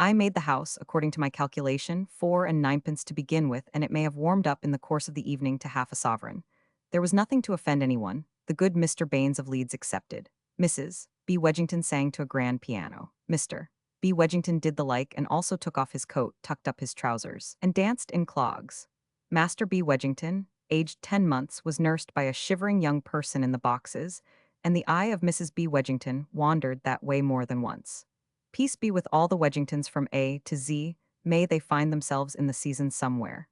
I made the house, according to my calculation, 4 and 9 pence to begin with, and it may have warmed up in the course of the evening to half a sovereign. There was nothing to offend anyone, the good Mr. Baines of Leeds excepted. Mrs. B. Wedgington sang to a grand piano. Mr. B. Wedgington did the like and also took off his coat, tucked up his trousers, and danced in clogs. Master B. Wedgington, aged 10 months, was nursed by a shivering young person in the boxes, and the eye of Mrs. B. Wedgington wandered that way more than once. Peace be with all the Wedgingtons from A to Z, may they find themselves in the season somewhere.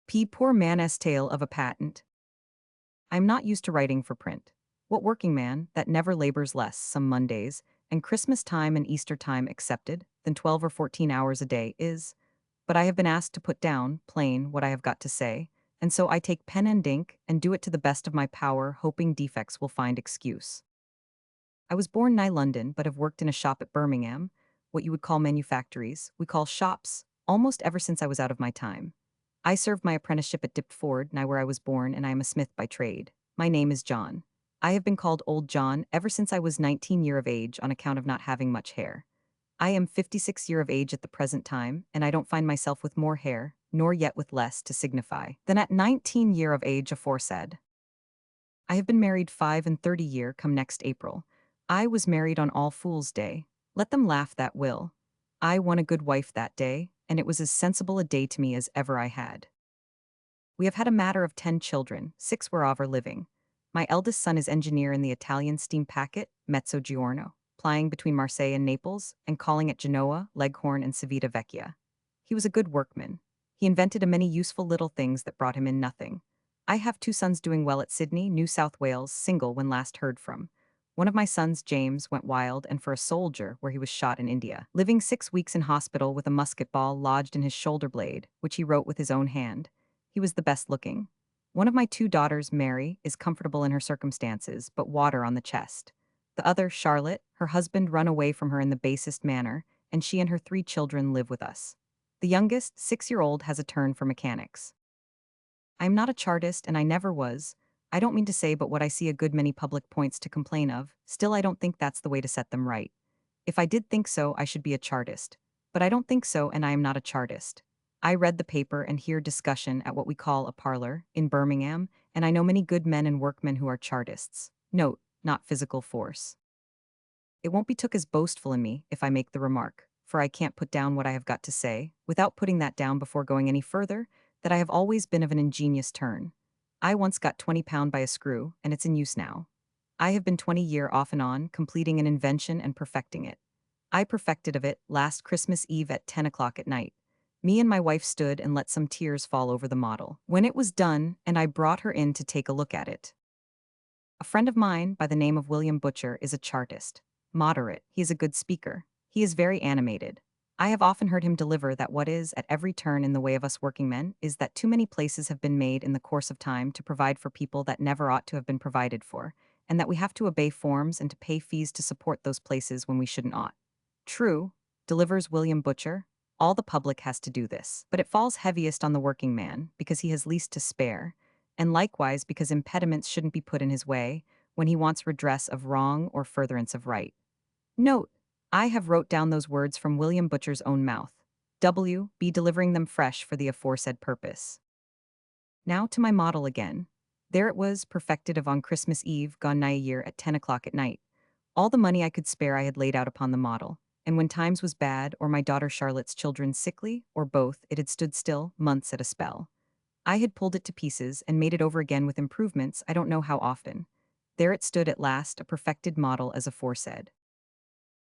P. Poor man's tale of a patent. I am not used to writing for print. What working man, that never labors less some Mondays, and Christmas time and Easter time excepted, than 12 or 14 hours a day is? But I have been asked to put down, plain, what I have got to say, and so I take pen and ink and do it to the best of my power, hoping defects will find excuse. I was born nigh London, but have worked in a shop at Birmingham, what you would call manufactories, we call shops, almost ever since I was out of my time. I served my apprenticeship at Dipford, nigh where I was born, and I am a smith by trade. My name is John. I have been called Old John ever since I was 19 year of age on account of not having much hair. I am 56 year of age at the present time, and I don't find myself with more hair, nor yet with less to signify, than at 19 year of age aforesaid. I have been married 35 year come next April. I was married on All Fool's Day. Let them laugh that will. I won a good wife that day, and it was as sensible a day to me as ever I had. We have had a matter of 10 children, 6 whereof are living. My eldest son is engineer in the Italian steam packet, Mezzogiorno, plying between Marseille and Naples, and calling at Genoa, Leghorn, and Civita Vecchia. He was a good workman. He invented a many useful little things that brought him in nothing. I have 2 sons doing well at Sydney, New South Wales, single when last heard from. One of my sons, James, went wild and for a soldier where he was shot in India, living 6 weeks in hospital with a musket ball lodged in his shoulder blade, which he wrote with his own hand. He was the best looking. One of my 2 daughters, Mary, is comfortable in her circumstances, but water on the chest. The other, Charlotte, her husband run away from her in the basest manner, and she and her 3 children live with us. The youngest, 6-year-old, has a turn for mechanics. I am not a chartist, and I never was. I don't mean to say but what I see a good many public points to complain of, still I don't think that's the way to set them right. If I did think so, I should be a chartist. But I don't think so, and I am not a chartist. I read the paper and hear discussion at what we call a parlor, in Birmingham, and I know many good men and workmen who are chartists. Note, not physical force. It won't be took as boastful in me if I make the remark, for I can't put down what I have got to say, without putting that down before going any further, that I have always been of an ingenious turn. I once got 20 pound by a screw, and it's in use now. I have been 20 year off and on, completing an invention and perfecting it. I perfected of it last Christmas Eve at 10 o'clock at night. Me and my wife stood and let some tears fall over the model. When it was done, and I brought her in to take a look at it. A friend of mine, by the name of William Butcher, is a chartist. Moderate, he is a good speaker. He is very animated. I have often heard him deliver that what is, at every turn in the way of us working men, is that too many places have been made in the course of time to provide for people that never ought to have been provided for, and that we have to obey forms and to pay fees to support those places when we shouldn't ought. True, delivers William Butcher. All the public has to do this, but it falls heaviest on the working man, because he has least to spare, and likewise because impediments shouldn't be put in his way when he wants redress of wrong or furtherance of right. Note, I have wrote down those words from William Butcher's own mouth. W. be delivering them fresh for the aforesaid purpose. Now to my model again. There it was, perfected of on Christmas Eve, gone nigh a year, at 10 o'clock at night. All the money I could spare I had laid out upon the model, and when times was bad, or my daughter Charlotte's children sickly, or both, it had stood still, months at a spell. I had pulled it to pieces and made it over again with improvements I don't know how often. There it stood at last, a perfected model as aforesaid.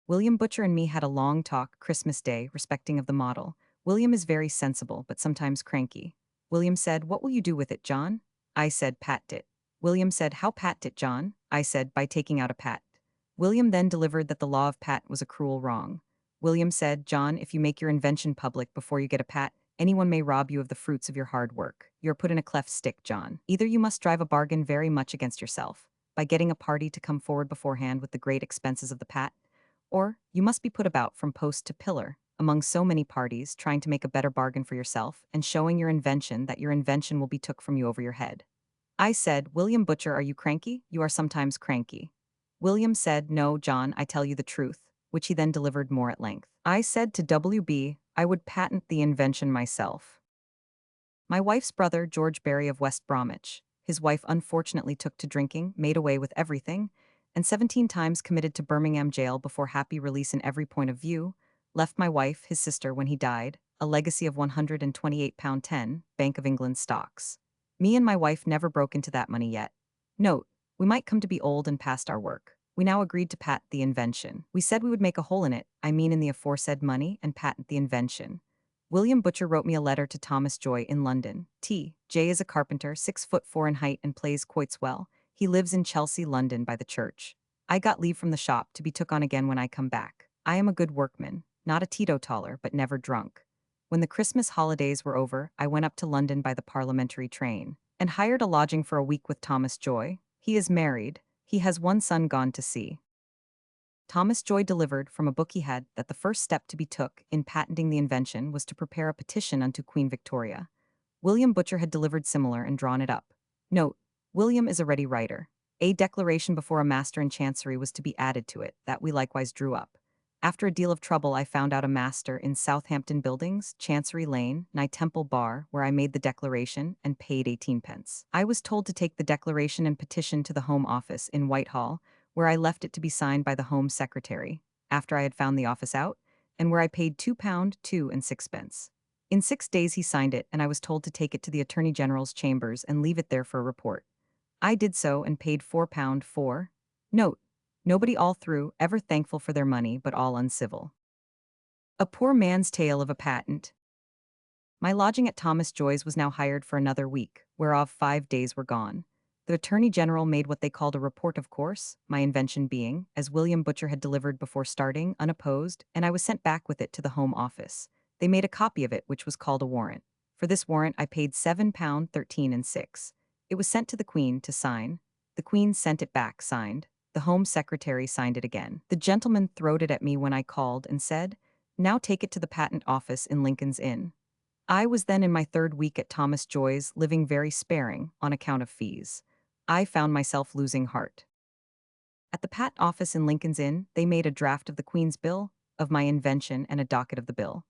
William Butcher and me had a long talk Christmas Day respecting of the model. William is very sensible, but sometimes cranky. William said, "What will you do with it, John?" I said, "Patent it." William said, "How patent it, John?" I said, "By taking out a patent." William then delivered that the law of patent was a cruel wrong. William said, "John, if you make your invention public before you get a patent, anyone may rob you of the fruits of your hard work. You're put in a cleft stick, John. Either you must drive a bargain very much against yourself, by getting a party to come forward beforehand with the great expenses of the patent, or you must be put about from post to pillar, among so many parties, trying to make a better bargain for yourself, and showing your invention that your invention will be took from you over your head." I said, "William Butcher, are you cranky? You are sometimes cranky." William said, "No, John, I tell you the truth," which he then delivered more at length. I said to W.B., I would patent the invention myself. My wife's brother, George Barry of West Bromwich, his wife unfortunately took to drinking, made away with everything, and 17 times committed to Birmingham jail before happy release in every point of view, left my wife, his sister, when he died, a legacy of £128.10, Bank of England stocks. Me and my wife never broke into that money yet. Note, we might come to be old and past our work. We now agreed to patent the invention. We said we would make a hole in it, I mean in the aforesaid money, and patent the invention. William Butcher wrote me a letter to Thomas Joy in London. J is a carpenter, 6'4" in height and plays quotes well. He lives in Chelsea, London by the church. I got leave from the shop to be took on again when I come back. I am a good workman, not a teetotaler but never drunk. When the Christmas holidays were over, I went up to London by the parliamentary train and hired a lodging for a week with Thomas Joy. He is married. He has one son gone to sea. Thomas Joy delivered from a book he had that the first step to be took in patenting the invention was to prepare a petition unto Queen Victoria. William Butcher had delivered similar and drawn it up. Note: William is a ready writer. A declaration before a master in chancery was to be added to it, that we likewise drew up. After a deal of trouble I found out a master in Southampton Buildings, Chancery Lane, nigh Temple Bar, where I made the declaration and paid 18 pence. I was told to take the declaration and petition to the Home Office in Whitehall, where I left it to be signed by the Home Secretary, after I had found the office out, and where I paid £2, 2 and 6 pence. In 6 days he signed it, and I was told to take it to the Attorney General's chambers and leave it there for a report. I did so and paid £4, 4. Note: nobody all through ever thankful for their money, but all uncivil. A poor man's tale of a patent. My lodging at Thomas Joy's was now hired for another week, whereof 5 days were gone. The Attorney General made what they called a report of course, my invention being, as William Butcher had delivered before starting, unopposed, and I was sent back with it to the Home Office. They made a copy of it, which was called a warrant. For this warrant I paid £7, 13 and 6. It was sent to the Queen to sign. The Queen sent it back signed. The Home Secretary signed it again. The gentleman throwed it at me when I called and said, "Now take it to the Patent Office in Lincoln's Inn." I was then in my 3rd week at Thomas Joy's, living very sparing, on account of fees. I found myself losing heart. At the Patent Office in Lincoln's Inn, they made a draft of the Queen's bill, of my invention, and a docket of the bill.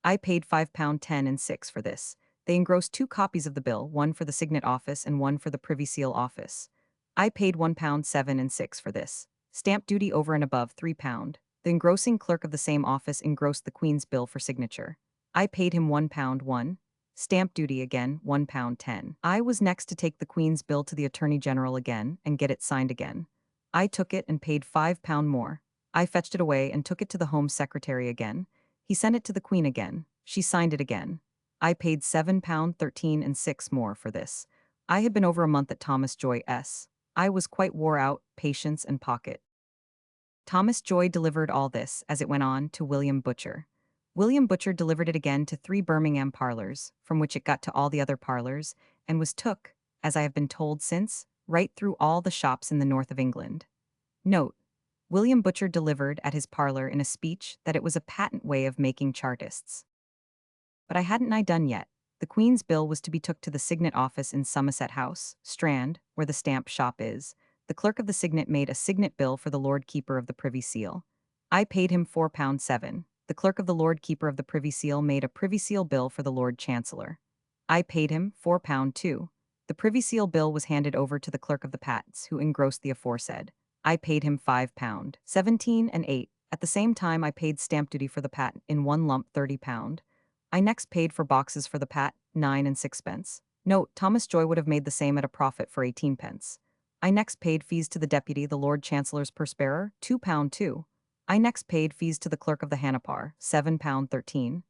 I paid £5, 10 and 6 for this. They engrossed 2 copies of the bill, one for the Signet Office and one for the Privy Seal Office. I paid £1, 7 and 6 for this. Stamp duty over and above £3. The engrossing clerk of the same office engrossed the Queen's bill for signature. I paid him £1, 1. Stamp duty again, £1, 10. I was next to take the Queen's bill to the Attorney General again and get it signed again. I took it and paid £5 more. I fetched it away and took it to the Home Secretary again. He sent it to the Queen again. She signed it again. I paid £7, 13 and 6 more for this. I had been over a month at Thomas Joy's. I was quite wore out, patience and pocket. Thomas Joy delivered all this, as it went on, to William Butcher. William Butcher delivered it again to 3 Birmingham parlours, from which it got to all the other parlours, and was took, as I have been told since, right through all the shops in the north of England. Note: William Butcher delivered at his parlour in a speech that it was a patent way of making chartists. But I hadn't nigh done yet. The Queen's bill was to be took to the Signet Office in Somerset House, Strand, where the stamp shop is. The clerk of the Signet made a Signet bill for the Lord Keeper of the Privy Seal. I paid him £4, 7. The clerk of the Lord Keeper of the Privy Seal made a Privy Seal bill for the Lord Chancellor. I paid him £4, 2. The Privy Seal bill was handed over to the clerk of the Patents, who engrossed the aforesaid. I paid him £5, 17 and 8. At the same time I paid stamp duty for the patent in one lump, £30. I next paid for boxes for the pat, 9 and 6 pence. Note: Thomas Joy would have made the same at a profit for 18 pence. I next paid fees to the Deputy, the Lord Chancellor's purse-bearer, £2, 2. I next paid fees to the Clerk of the Hanapar, £7, 13.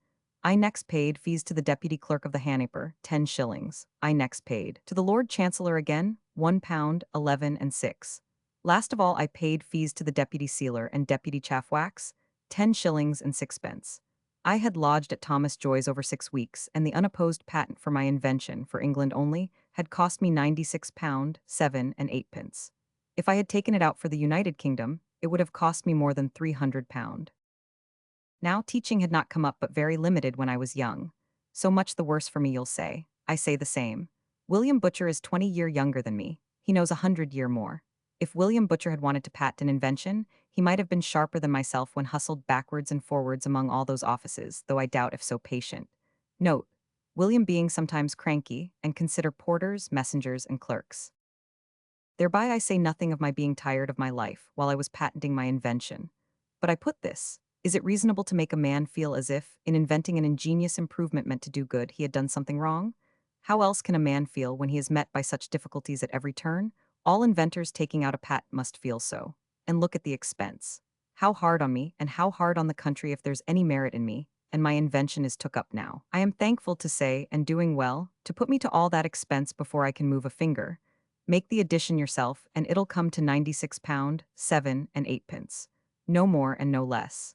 I next paid fees to the Deputy Clerk of the Hanaper, 10 shillings. I next paid to the Lord Chancellor again, £1, 11 and 6. Last of all I paid fees to the Deputy Sealer and Deputy Chaffwax, 10 shillings and 6 pence. I had lodged at Thomas Joy's over 6 weeks, and the unopposed patent for my invention, for England only, had cost me £96, 7 and 8 pence. If I had taken it out for the United Kingdom, it would have cost me more than £300. Now teaching had not come up but very limited when I was young. So much the worse for me, you'll say. I say the same. William Butcher is 20 years younger than me. He knows 100 years more. If William Butcher had wanted to patent an invention, he might have been sharper than myself when hustled backwards and forwards among all those offices, though I doubt if so patient. Note: William being sometimes cranky, and consider porters, messengers, and clerks. Thereby I say nothing of my being tired of my life while I was patenting my invention. But I put this: is it reasonable to make a man feel as if, in inventing an ingenious improvement meant to do good, he had done something wrong? How else can a man feel when he is met by such difficulties at every turn? All inventors taking out a patent must feel so. And look at the expense. How hard on me, and how hard on the country if there's any merit in me, and my invention is took up now. I am thankful to say, and doing well, to put me to all that expense before I can move a finger. Make the addition yourself, and it'll come to £96, 7 and 8 pence. No more and no less.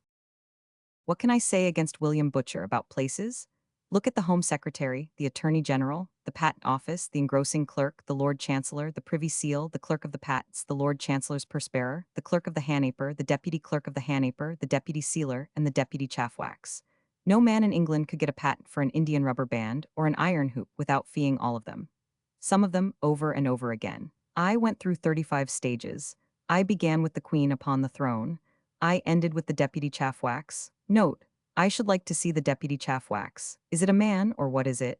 What can I say against William Butcher about places? Look at the Home Secretary, the Attorney General, the Patent Office, the Engrossing Clerk, the Lord Chancellor, the Privy Seal, the Clerk of the Patents, the Lord Chancellor's Purse-bearer, the Clerk of the Hanaper, the Deputy Clerk of the Hanaper, the Deputy Sealer, and the Deputy Chaffwax. No man in England could get a patent for an Indian rubber band or an iron hoop without feeing all of them. Some of them over and over again. I went through 35 stages. I began with the Queen upon the throne. I ended with the Deputy Chaffwax. Note, I should like to see the Deputy Chaffwax. Is it a man, or what is it?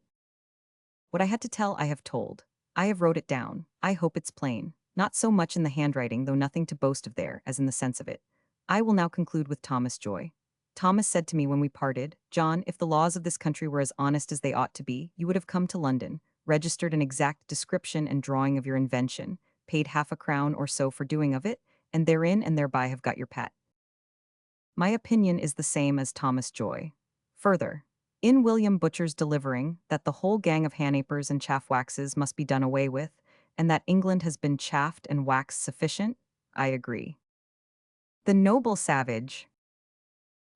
What I had to tell I have told. I have wrote it down. I hope it's plain. Not so much in the handwriting, though nothing to boast of there, as in the sense of it. I will now conclude with Thomas Joy. Thomas said to me when we parted, John, if the laws of this country were as honest as they ought to be, you would have come to London, registered an exact description and drawing of your invention, paid half a crown or so for doing of it, and therein and thereby have got your patent. My opinion is the same as Thomas Joy. Further, in William Butcher's delivering that the whole gang of Hanapers and Chaffwaxes must be done away with, and that England has been chaffed and waxed sufficient, I agree. The noble savage.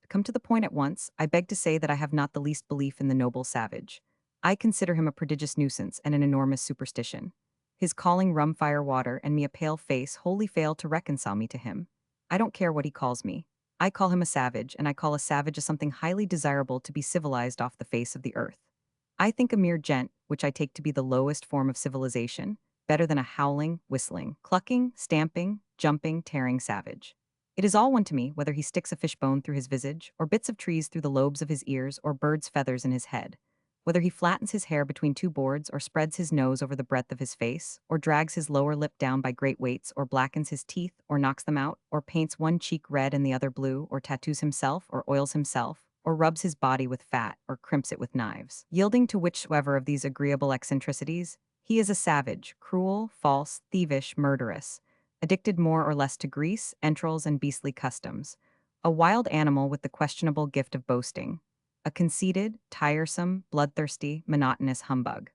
To come to the point at once, I beg to say that I have not the least belief in the noble savage. I consider him a prodigious nuisance and an enormous superstition. His calling rum fire water and me a pale face wholly fail to reconcile me to him. I don't care what he calls me. I call him a savage, and I call a savage a something highly desirable to be civilized off the face of the earth. I think a mere gent, which I take to be the lowest form of civilization, better than a howling, whistling, clucking, stamping, jumping, tearing savage. It is all one to me whether he sticks a fishbone through his visage, or bits of trees through the lobes of his ears, or birds' feathers in his head. Whether he flattens his hair between two boards, or spreads his nose over the breadth of his face, or drags his lower lip down by great weights, or blackens his teeth, or knocks them out, or paints one cheek red and the other blue, or tattoos himself, or oils himself, or rubs his body with fat, or crimps it with knives. Yielding to whichsoever of these agreeable eccentricities, he is a savage, cruel, false, thievish, murderous, addicted more or less to grease, entrails, and beastly customs, a wild animal with the questionable gift of boasting, a conceited, tiresome, bloodthirsty, monotonous humbug.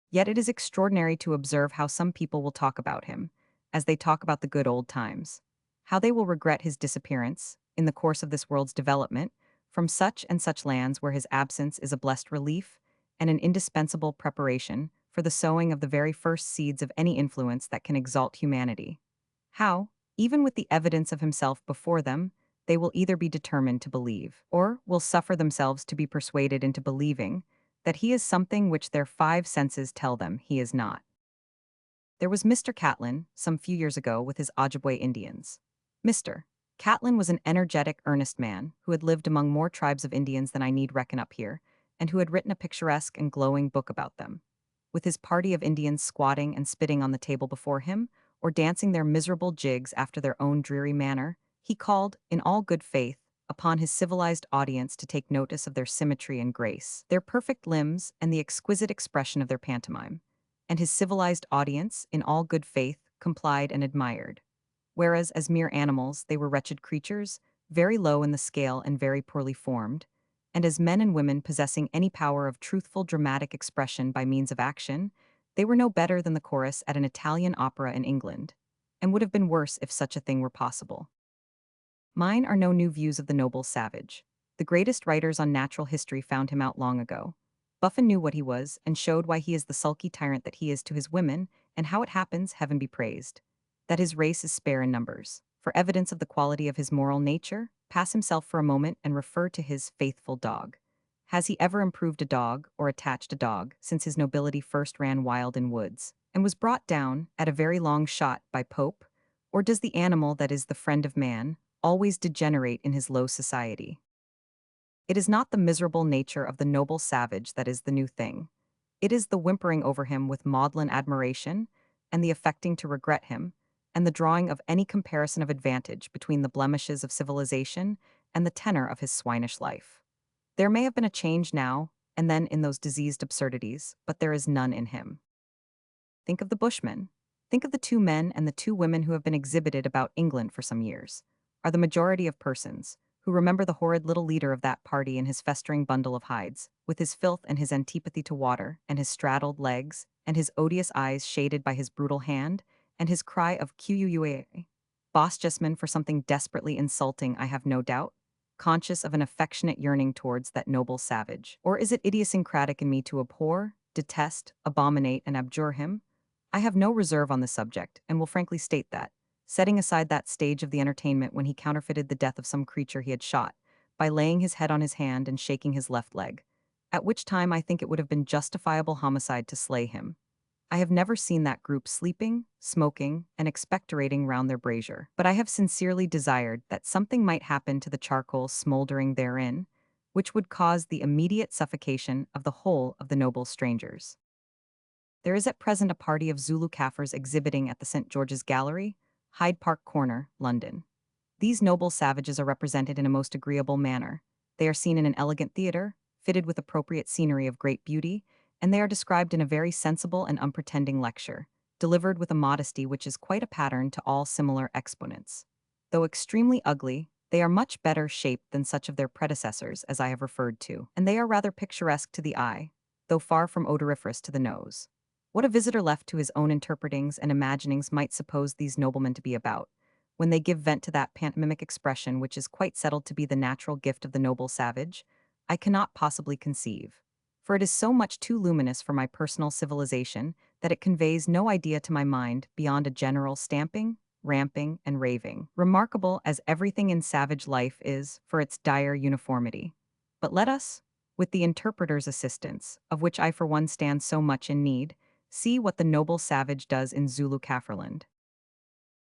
Yet it is extraordinary to observe how some people will talk about him, as they talk about the good old times, how they will regret his disappearance, in the course of this world's development, from such and such lands where his absence is a blessed relief and an indispensable preparation for the sowing of the very first seeds of any influence that can exalt humanity. How, even with the evidence of himself before them, they will either be determined to believe, or will suffer themselves to be persuaded into believing, that he is something which their five senses tell them he is not. There was Mr. Catlin, some few years ago, with his Ojibwe Indians. Mr. Catlin was an energetic, earnest man, who had lived among more tribes of Indians than I need reckon up here, and who had written a picturesque and glowing book about them. With his party of Indians squatting and spitting on the table before him, or dancing their miserable jigs after their own dreary manner, he called, in all good faith, upon his civilized audience to take notice of their symmetry and grace, their perfect limbs, and the exquisite expression of their pantomime. And his civilized audience, in all good faith, complied and admired. Whereas, as mere animals, they were wretched creatures, very low in the scale and very poorly formed, and as men and women possessing any power of truthful dramatic expression by means of action, they were no better than the chorus at an Italian opera in England, and would have been worse if such a thing were possible. Mine are no new views of the noble savage. The greatest writers on natural history found him out long ago. Buffon knew what he was, and showed why he is the sulky tyrant that he is to his women, and how it happens, heaven be praised, that his race is spare in numbers. For evidence of the quality of his moral nature, pass himself for a moment and refer to his faithful dog. Has he ever improved a dog, or attached a dog, since his nobility first ran wild in woods, and was brought down, at a very long shot, by Pope? Or does the animal that is the friend of man always degenerate in his low society? It is not the miserable nature of the noble savage that is the new thing. It is the whimpering over him with maudlin admiration, and the affecting to regret him, and the drawing of any comparison of advantage between the blemishes of civilization and the tenor of his swinish life. There may have been a change now and then in those diseased absurdities, but there is none in him. Think of the Bushmen. Think of the two men and the two women who have been exhibited about England for some years. Are the majority of persons, who remember the horrid little leader of that party in his festering bundle of hides, with his filth and his antipathy to water, and his straddled legs, and his odious eyes shaded by his brutal hand, and his cry of QUUA. Boss Justman for something desperately insulting, I have no doubt, conscious of an affectionate yearning towards that noble savage. Or is it idiosyncratic in me to abhor, detest, abominate, and abjure him? I have no reserve on the subject, and will frankly state that, setting aside that stage of the entertainment when he counterfeited the death of some creature he had shot, by laying his head on his hand and shaking his left leg, at which time I think it would have been justifiable homicide to slay him. I have never seen that group sleeping, smoking, and expectorating round their brazier, but I have sincerely desired that something might happen to the charcoal smouldering therein, which would cause the immediate suffocation of the whole of the noble strangers. There is at present a party of Zulu Kaffirs exhibiting at the St. George's Gallery, Hyde Park Corner, London. These noble savages are represented in a most agreeable manner. They are seen in an elegant theatre, fitted with appropriate scenery of great beauty, and they are described in a very sensible and unpretending lecture, delivered with a modesty which is quite a pattern to all similar exponents. Though extremely ugly, they are much better shaped than such of their predecessors as I have referred to, and they are rather picturesque to the eye, though far from odoriferous to the nose. What a visitor left to his own interpretings and imaginings might suppose these noblemen to be about, when they give vent to that pantomimic expression which is quite settled to be the natural gift of the noble savage, I cannot possibly conceive. For it is so much too luminous for my personal civilization that it conveys no idea to my mind beyond a general stamping, ramping, and raving, remarkable as everything in savage life is for its dire uniformity. But let us, with the interpreter's assistance, of which I for one stand so much in need, see what the noble savage does in Zulu Kafirland.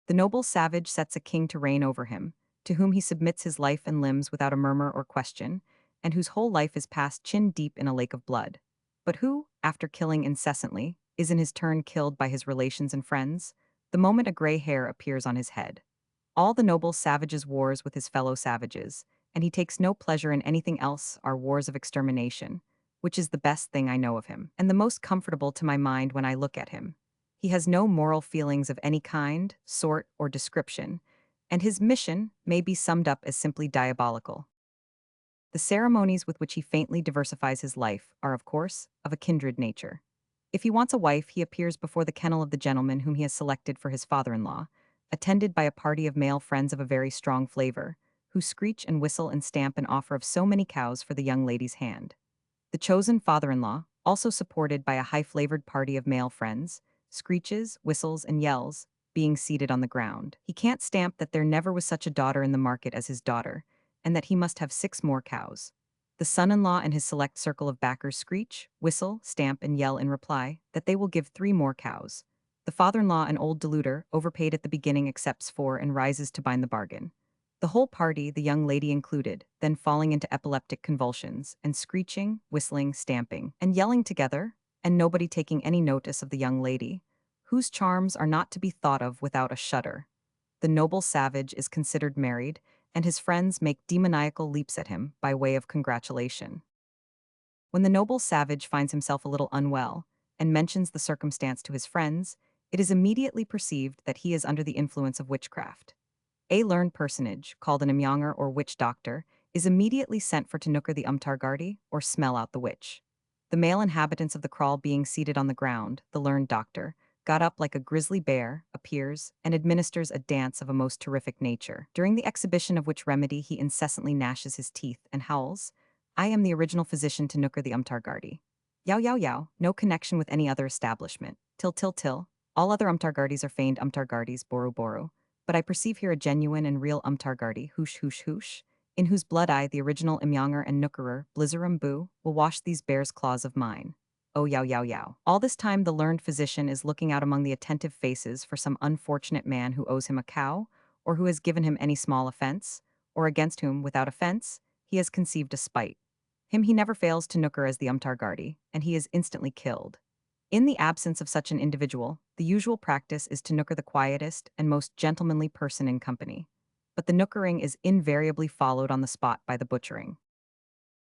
The noble savage sets a king to reign over him, to whom he submits his life and limbs without a murmur or question, and whose whole life is passed chin deep in a lake of blood, but who, after killing incessantly, is in his turn killed by his relations and friends, the moment a gray hair appears on his head. All the noble savage's wars with his fellow savages, and he takes no pleasure in anything else, are wars of extermination, which is the best thing I know of him, and the most comfortable to my mind when I look at him. He has no moral feelings of any kind, sort, or description, and his mission may be summed up as simply diabolical. The ceremonies with which he faintly diversifies his life are, of course, of a kindred nature. If he wants a wife, he appears before the kennel of the gentleman whom he has selected for his father-in-law, attended by a party of male friends of a very strong flavor, who screech and whistle and stamp an offer of so many cows for the young lady's hand. The chosen father-in-law, also supported by a high-flavored party of male friends, screeches, whistles, and yells, being seated on the ground. He can't stamp that there never was such a daughter in the market as his daughter, and that he must have 6 more cows. The son-in-law and his select circle of backers screech, whistle, stamp, and yell in reply that they will give 3 more cows. The father-in-law, an old deluder, overpaid at the beginning, accepts 4 and rises to bind the bargain. The whole party, the young lady included, then falling into epileptic convulsions, and screeching, whistling, stamping, and yelling together, and nobody taking any notice of the young lady, whose charms are not to be thought of without a shudder. The noble savage is considered married, and his friends make demoniacal leaps at him by way of congratulation. When the noble savage finds himself a little unwell, and mentions the circumstance to his friends, it is immediately perceived that he is under the influence of witchcraft. A learned personage, called an imyanger or witch doctor, is immediately sent for to nooker the umtargardi, or smell out the witch. The male inhabitants of the kraal being seated on the ground, the learned doctor, got up like a grizzly bear, appears, and administers a dance of a most terrific nature, during the exhibition of which remedy he incessantly gnashes his teeth and howls, "I am the original physician to nooker the umtargardi. Yow yow yow, no connection with any other establishment. Till till till, all other umtargardis are feigned umtargardis, boru boru. But I perceive here a genuine and real umtargardi, hoosh hoosh hoosh, in whose blood I, the original imyanger and nookerer, blizzerum boo, will wash these bear's claws of mine. Oh yow yow yow." All this time the learned physician is looking out among the attentive faces for some unfortunate man who owes him a cow, or who has given him any small offense, or against whom, without offense, he has conceived a spite. Him he never fails to nooker as the umtargardi, and he is instantly killed. In the absence of such an individual, the usual practice is to nooker the quietest and most gentlemanly person in company. But the nookering is invariably followed on the spot by the butchering.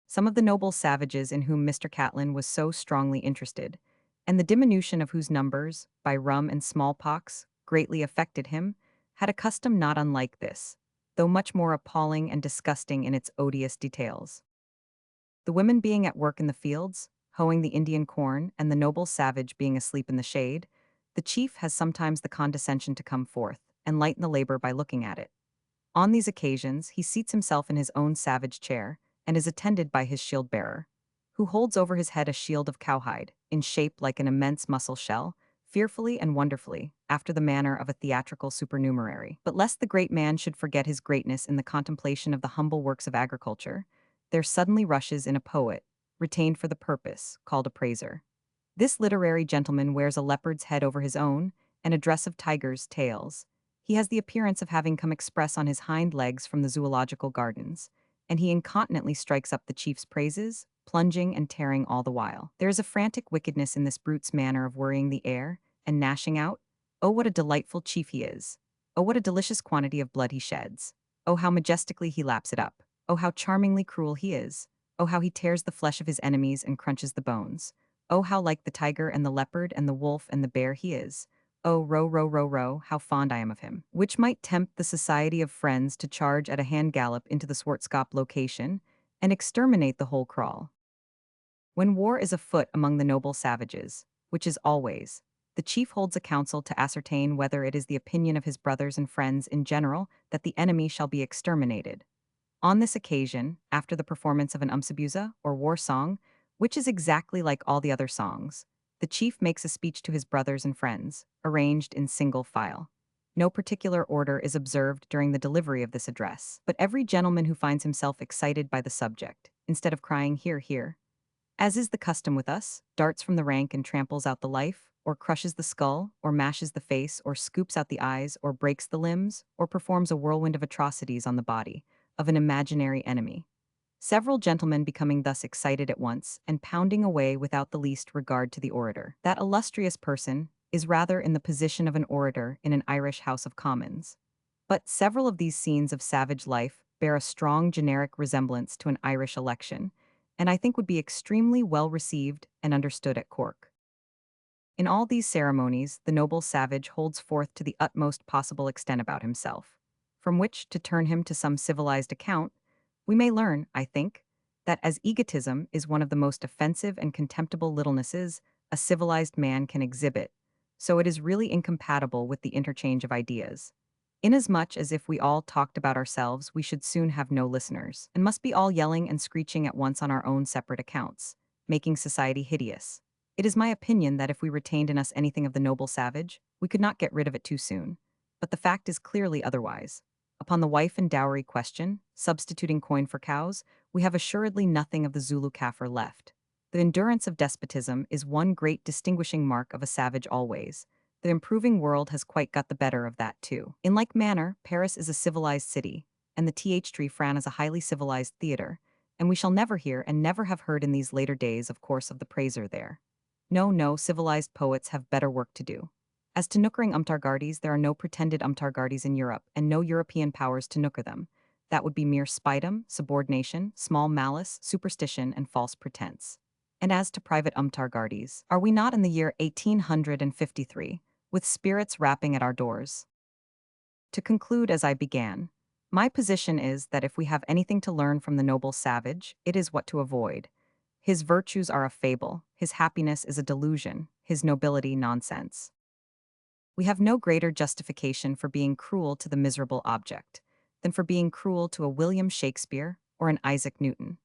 Some of the noble savages in whom Mr. Catlin was so strongly interested, and the diminution of whose numbers, by rum and smallpox, greatly affected him, had a custom not unlike this. though much more appalling and disgusting in its odious details. The women being at work in the fields, hoeing the Indian corn, and the noble savage being asleep in the shade, the chief has sometimes the condescension to come forth and lighten the labor by looking at it. On these occasions, he seats himself in his own savage chair and is attended by his shield bearer, who holds over his head a shield of cowhide, in shape like an immense mussel shell, fearfully and wonderfully, after the manner of a theatrical supernumerary. But lest the great man should forget his greatness in the contemplation of the humble works of agriculture, there suddenly rushes in a poet, retained for the purpose, called a praiser. This literary gentleman wears a leopard's head over his own, and a dress of tiger's tails. He has the appearance of having come express on his hind legs from the zoological gardens, and he incontinently strikes up the chief's praises, plunging and tearing all the while. There is a frantic wickedness in this brute's manner of worrying the air, and gnashing out. Oh, what a delightful chief he is! Oh, what a delicious quantity of blood he sheds! Oh, how majestically he laps it up! Oh, how charmingly cruel he is! Oh, how he tears the flesh of his enemies and crunches the bones! Oh, how like the tiger and the leopard and the wolf and the bear he is! Oh, row, row, row, row, how fond I am of him. Which might tempt the society of friends to charge at a hand gallop into the Swartzkopf location and exterminate the whole kraal. When war is afoot among the noble savages, which is always, the chief holds a council to ascertain whether it is the opinion of his brothers and friends in general that the enemy shall be exterminated. On this occasion, after the performance of an umsabuza, or war song, which is exactly like all the other songs, the chief makes a speech to his brothers and friends, arranged in single file. No particular order is observed during the delivery of this address, but every gentleman who finds himself excited by the subject, instead of crying "Hear, hear," as is the custom with us, darts from the rank and tramples out the life, or crushes the skull, or mashes the face, or scoops out the eyes, or breaks the limbs, or performs a whirlwind of atrocities on the body of an imaginary enemy. Several gentlemen becoming thus excited at once, and pounding away without the least regard to the orator. That illustrious person is rather in the position of an orator in an Irish House of Commons. But several of these scenes of savage life bear a strong generic resemblance to an Irish election, and I think would be extremely well received and understood at Cork. In all these ceremonies, the noble savage holds forth to the utmost possible extent about himself, from which, to turn him to some civilized account, we may learn, I think, that as egotism is one of the most offensive and contemptible littlenesses a civilized man can exhibit, so it is really incompatible with the interchange of ideas. Inasmuch as if we all talked about ourselves, we should soon have no listeners, and must be all yelling and screeching at once on our own separate accounts, making society hideous. It is my opinion that if we retained in us anything of the noble savage, we could not get rid of it too soon. But the fact is clearly otherwise. Upon the wife and dowry question, substituting coin for cows, we have assuredly nothing of the Zulu Kaffir left. The endurance of despotism is one great distinguishing mark of a savage always. The improving world has quite got the better of that too. In like manner, Paris is a civilized city, and the th tree Fran is a highly civilized theater, and we shall never hear and never have heard in these later days, of course, of the praiser there. No, no, civilized poets have better work to do. As to nookering umtargardis, there are no pretended umtargardis in Europe, and no European powers to nooker them. That would be mere spitum, subordination, small malice, superstition, and false pretense. And as to private umtargardis, are we not in the year 1853, with spirits rapping at our doors? To conclude as I began, my position is that if we have anything to learn from the noble savage, it is what to avoid. His virtues are a fable, his happiness is a delusion, his nobility nonsense. We have no greater justification for being cruel to the miserable object than for being cruel to a William Shakespeare or an Isaac Newton.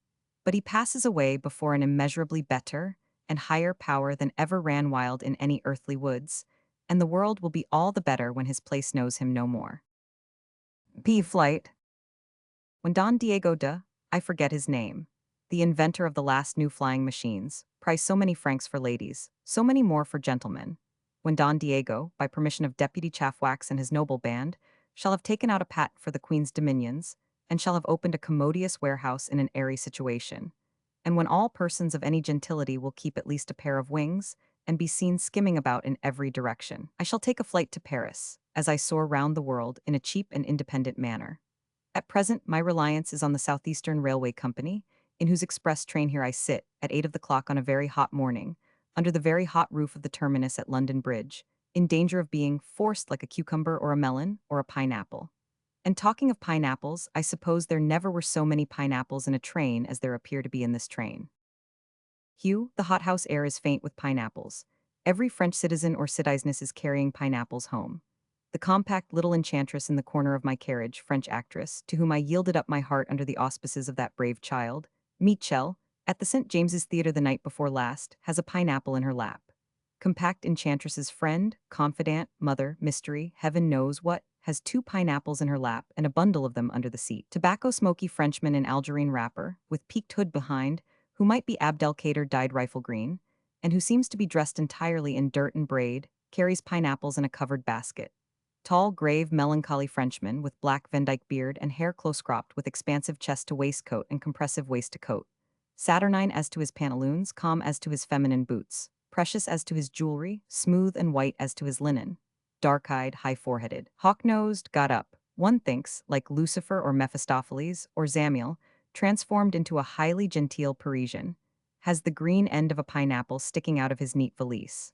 But he passes away before an immeasurably better and higher power than ever ran wild in any earthly woods, and the world will be all the better when his place knows him no more. P. Flight. When Don Diego de, I forget his name, the inventor of the last new flying machines, priced so many francs for ladies, so many more for gentlemen, when Don Diego, by permission of Deputy Chaffwax and his noble band, shall have taken out a patent for the Queen's dominions, and shall have opened a commodious warehouse in an airy situation, and when all persons of any gentility will keep at least a pair of wings, and be seen skimming about in every direction, I shall take a flight to Paris, as I soar round the world in a cheap and independent manner. At present, my reliance is on the Southeastern Railway Company, in whose express train here I sit, at 8 of the clock on a very hot morning, under the very hot roof of the terminus at London Bridge, in danger of being forced like a cucumber or a melon or a pineapple. And talking of pineapples, I suppose there never were so many pineapples in a train as there appear to be in this train. Hugh, the hothouse air is faint with pineapples. Every French citizen or citizeness is carrying pineapples home. The compact little enchantress in the corner of my carriage, French actress, to whom I yielded up my heart under the auspices of that brave child, Michel, at the St. James's Theatre the night before last, has a pineapple in her lap. Compact enchantress's friend, confidant, mother, mystery, heaven knows what, has two pineapples in her lap and a bundle of them under the seat. Tobacco smoky Frenchman in Algerine wrapper, with peaked hood behind, who might be Abdelkader dyed rifle green, and who seems to be dressed entirely in dirt and braid, carries pineapples in a covered basket. Tall, grave, melancholy Frenchman with black Van Dyke beard and hair close cropped with expansive chest to waistcoat and compressive waist to coat. Saturnine as to his pantaloons, calm as to his feminine boots, precious as to his jewelry, smooth and white as to his linen. Dark-eyed, high-foreheaded, hawk-nosed, got up, one thinks, like Lucifer or Mephistopheles or Zamiel, transformed into a highly genteel Parisian, has the green end of a pineapple sticking out of his neat valise.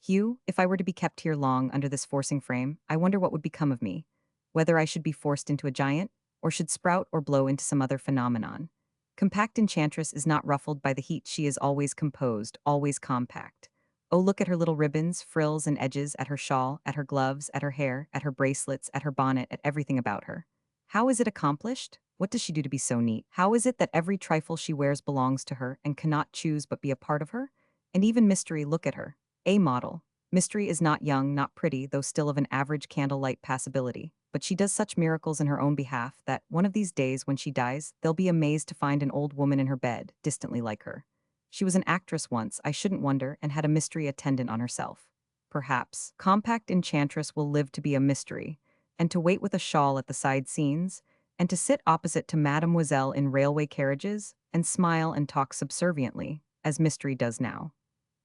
Hugh, if I were to be kept here long under this forcing frame, I wonder what would become of me, whether I should be forced into a giant, or should sprout or blow into some other phenomenon. Compact enchantress is not ruffled by the heat. She is always composed, always compact. Oh, look at her little ribbons, frills, and edges, at her shawl, at her gloves, at her hair, at her bracelets, at her bonnet, at everything about her. How is it accomplished? What does she do to be so neat? How is it that every trifle she wears belongs to her and cannot choose but be a part of her? And even mystery, look at her. A model. Mystery is not young, not pretty, though still of an average candlelight passability. But she does such miracles in her own behalf that, one of these days when she dies, they'll be amazed to find an old woman in her bed, distantly like her. She was an actress once, I shouldn't wonder, and had a mystery attendant on herself. Perhaps. Compact enchantress will live to be a mystery, and to wait with a shawl at the side scenes, and to sit opposite to Mademoiselle in railway carriages, and smile and talk subserviently, as mystery does now.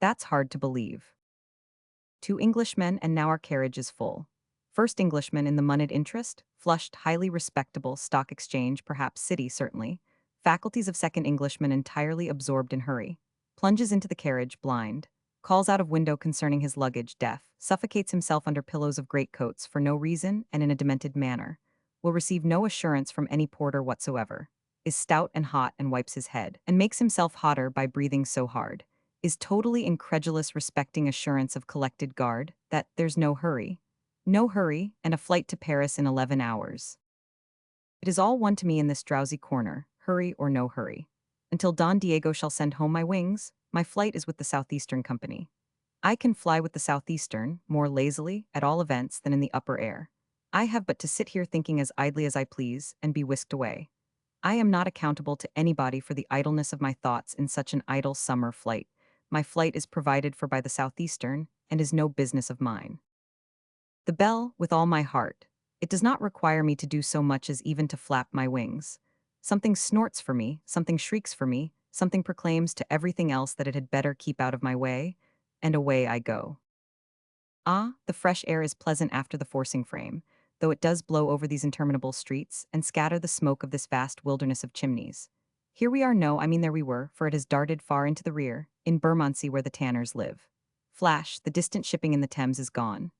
That's hard to believe. Two Englishmen, and now our carriage is full. First Englishman in the moneyed interest, flushed, highly respectable, stock exchange, perhaps city, certainly. Faculties of second Englishman entirely absorbed in hurry. Plunges into the carriage, blind. Calls out of window concerning his luggage, deaf. Suffocates himself under pillows of greatcoats for no reason and in a demented manner. Will receive no assurance from any porter whatsoever. Is stout and hot and wipes his head, and makes himself hotter by breathing so hard. Is totally incredulous respecting assurance of collected guard that there's no hurry. No hurry, and a flight to Paris in 11 hours. It is all one to me in this drowsy corner, hurry or no hurry. Until Don Diego shall send home my wings, my flight is with the Southeastern Company. I can fly with the Southeastern, more lazily, at all events, than in the upper air. I have but to sit here thinking as idly as I please, and be whisked away. I am not accountable to anybody for the idleness of my thoughts in such an idle summer flight. My flight is provided for by the Southeastern, and is no business of mine. The bell, with all my heart. It does not require me to do so much as even to flap my wings. Something snorts for me, something shrieks for me, something proclaims to everything else that it had better keep out of my way, and away I go. Ah, the fresh air is pleasant after the forcing frame, though it does blow over these interminable streets and scatter the smoke of this vast wilderness of chimneys. Here we are, no, I mean there we were, for it has darted far into the rear, in Bermondsey where the tanners live. Flash, the distant shipping in the Thames is gone.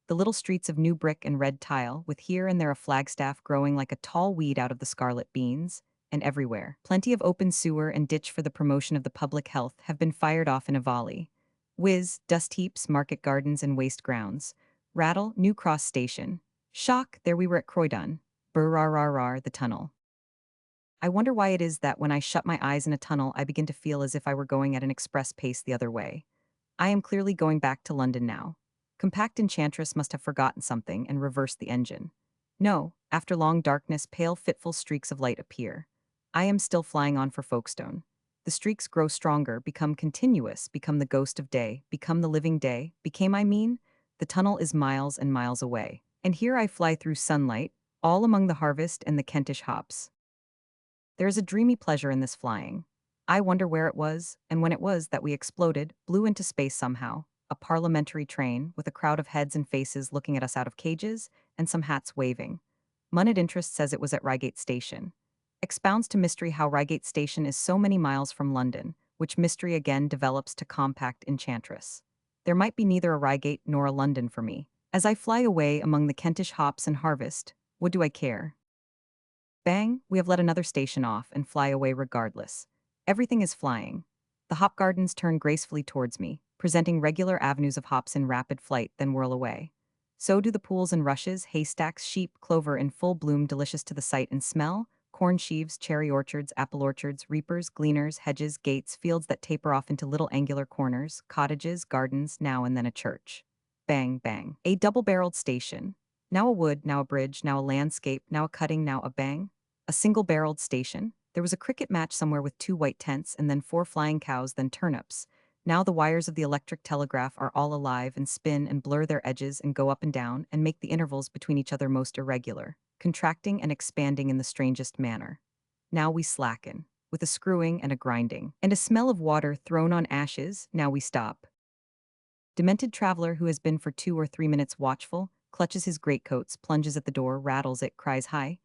The little streets of new brick and red tile, with here and there a flagstaff growing like a tall weed out of the scarlet beans, and everywhere plenty of open sewer and ditch for the promotion of the public health have been fired off in a volley. Whiz, dust heaps, market gardens, and waste grounds. Rattle, New Cross Station. Shock, there we were at Croydon. Brr-rar-rar-rar, the tunnel. I wonder why it is that when I shut my eyes in a tunnel, I begin to feel as if I were going at an express pace the other way. I am clearly going back to London now. Compact enchantress must have forgotten something and reversed the engine. No, after long darkness, pale, fitful streaks of light appear. I am still flying on for Folkestone. The streaks grow stronger, become continuous, become the ghost of day, become the living day, became I mean? The tunnel is miles and miles away. And here I fly through sunlight, all among the harvest and the Kentish hops. There is a dreamy pleasure in this flying. I wonder where it was, and when it was that we exploded, blew into space somehow, a parliamentary train, with a crowd of heads and faces looking at us out of cages, and some hats waving. Moneyed Interest says it was at Reigate Station. Expounds to mystery how Reigate Station is so many miles from London, which mystery again develops to compact enchantress. There might be neither a Reigate nor a London for me, As I fly away among the Kentish hops and harvest, what do I care? Bang, we have let another station off and fly away regardless. Everything is flying. The hop gardens turn gracefully towards me, presenting regular avenues of hops in rapid flight, then whirl away. So do the pools and rushes, haystacks, sheep, clover in full bloom, delicious to the sight and smell, corn sheaves, cherry orchards, apple orchards, reapers, gleaners, hedges, gates, fields that taper off into little angular corners, cottages, gardens, now and then a church. Bang, bang. A double-barreled station. Now a wood, now a bridge, now a landscape, now a cutting, now a bang. A single-barreled station. There was a cricket match somewhere with 2 white tents and then 4 flying cows, then turnips. Now the wires of the electric telegraph are all alive and spin and blur their edges and go up and down and make the intervals between each other most irregular, contracting and expanding in the strangest manner. Now we slacken, with a screwing and a grinding, and a smell of water thrown on ashes. Now we stop. Demented traveler who has been for 2 or 3 minutes watchful, clutches his greatcoats, plunges at the door, rattles it, cries hi.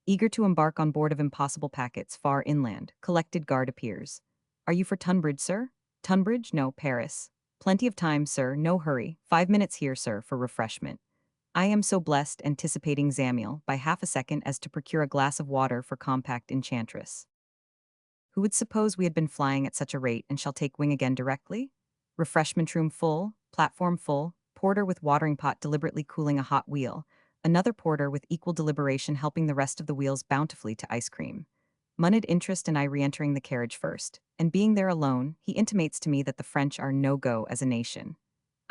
Eager to embark on board of impossible packets far inland, collected guard appears. Are you for Tunbridge, sir? Tunbridge? No, Paris. Plenty of time, sir, no hurry. 5 minutes here, sir, for refreshment. I am so blessed, anticipating Zamiel, by half a second as to procure a glass of water for compact enchantress. Who would suppose we had been flying at such a rate and shall take wing again directly? Refreshment room full, platform full, porter with watering pot deliberately cooling a hot wheel, another porter with equal deliberation helping the rest of the wheels bountifully to ice cream. Moneyed interest and I re-entering the carriage first, and being there alone, he intimates to me that the French are no-go as a nation.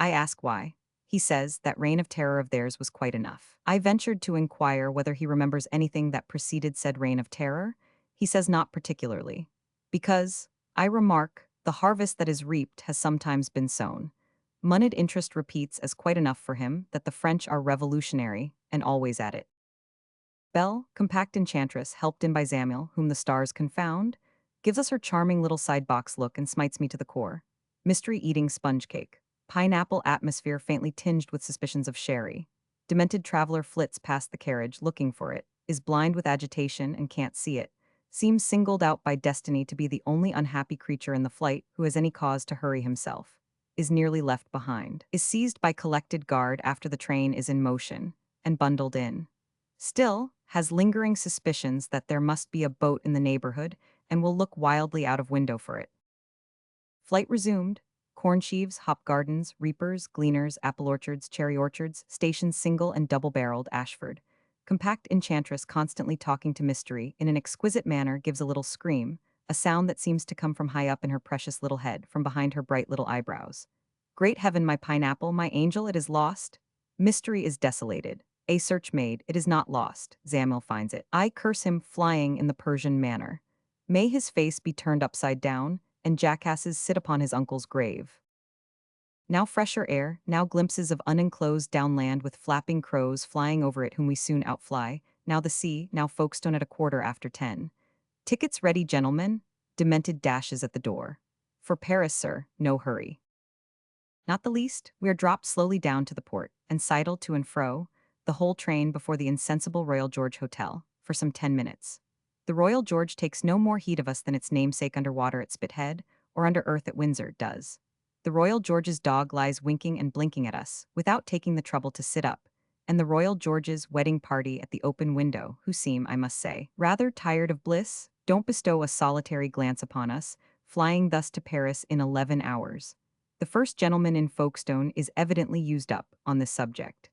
I ask why. He says that reign of terror of theirs was quite enough. I ventured to inquire whether he remembers anything that preceded said reign of terror. He says not particularly. Because, I remark, the harvest that is reaped has sometimes been sown. Moneyed interest repeats as quite enough for him that the French are revolutionary, and always at it. Belle, compact enchantress, helped in by Zamiel, whom the stars confound, gives us her charming little side-box look and smites me to the core. Mystery-eating sponge cake. Pineapple atmosphere faintly tinged with suspicions of sherry. Demented traveler flits past the carriage, looking for it, is blind with agitation and can't see it, seems singled out by destiny to be the only unhappy creature in the flight who has any cause to hurry himself, is nearly left behind, is seized by collected guard after the train is in motion, and bundled in. Still, has lingering suspicions that there must be a boat in the neighborhood and will look wildly out of window for it. Flight resumed. Corn sheaves, hop gardens, reapers, gleaners, apple orchards, cherry orchards, stations single and double-barreled, Ashford. Compact enchantress constantly talking to mystery in an exquisite manner gives a little scream, a sound that seems to come from high up in her precious little head, from behind her bright little eyebrows. Great heaven, my pineapple, my angel, it is lost. Mystery is desolated. A search made, it is not lost. Zamiel finds it. I curse him, flying in the Persian manner. May his face be turned upside down, and jackasses sit upon his uncle's grave. Now fresher air, now glimpses of unenclosed downland with flapping crows flying over it whom we soon outfly, now the sea, now Folkestone at 10:15. Tickets ready, gentlemen. Demented dashes at the door. For Paris, sir, no hurry. Not the least, we are dropped slowly down to the port, and sidled to and fro, the whole train before the insensible Royal George Hotel, for some 10 minutes. The Royal George takes no more heed of us than its namesake under water at Spithead, or under earth at Windsor, does. The Royal George's dog lies winking and blinking at us, without taking the trouble to sit up, and the Royal George's wedding party at the open window, who seem, I must say, rather tired of bliss, don't bestow a solitary glance upon us, flying thus to Paris in 11 hours. The first gentleman in Folkestone is evidently used up on this subject.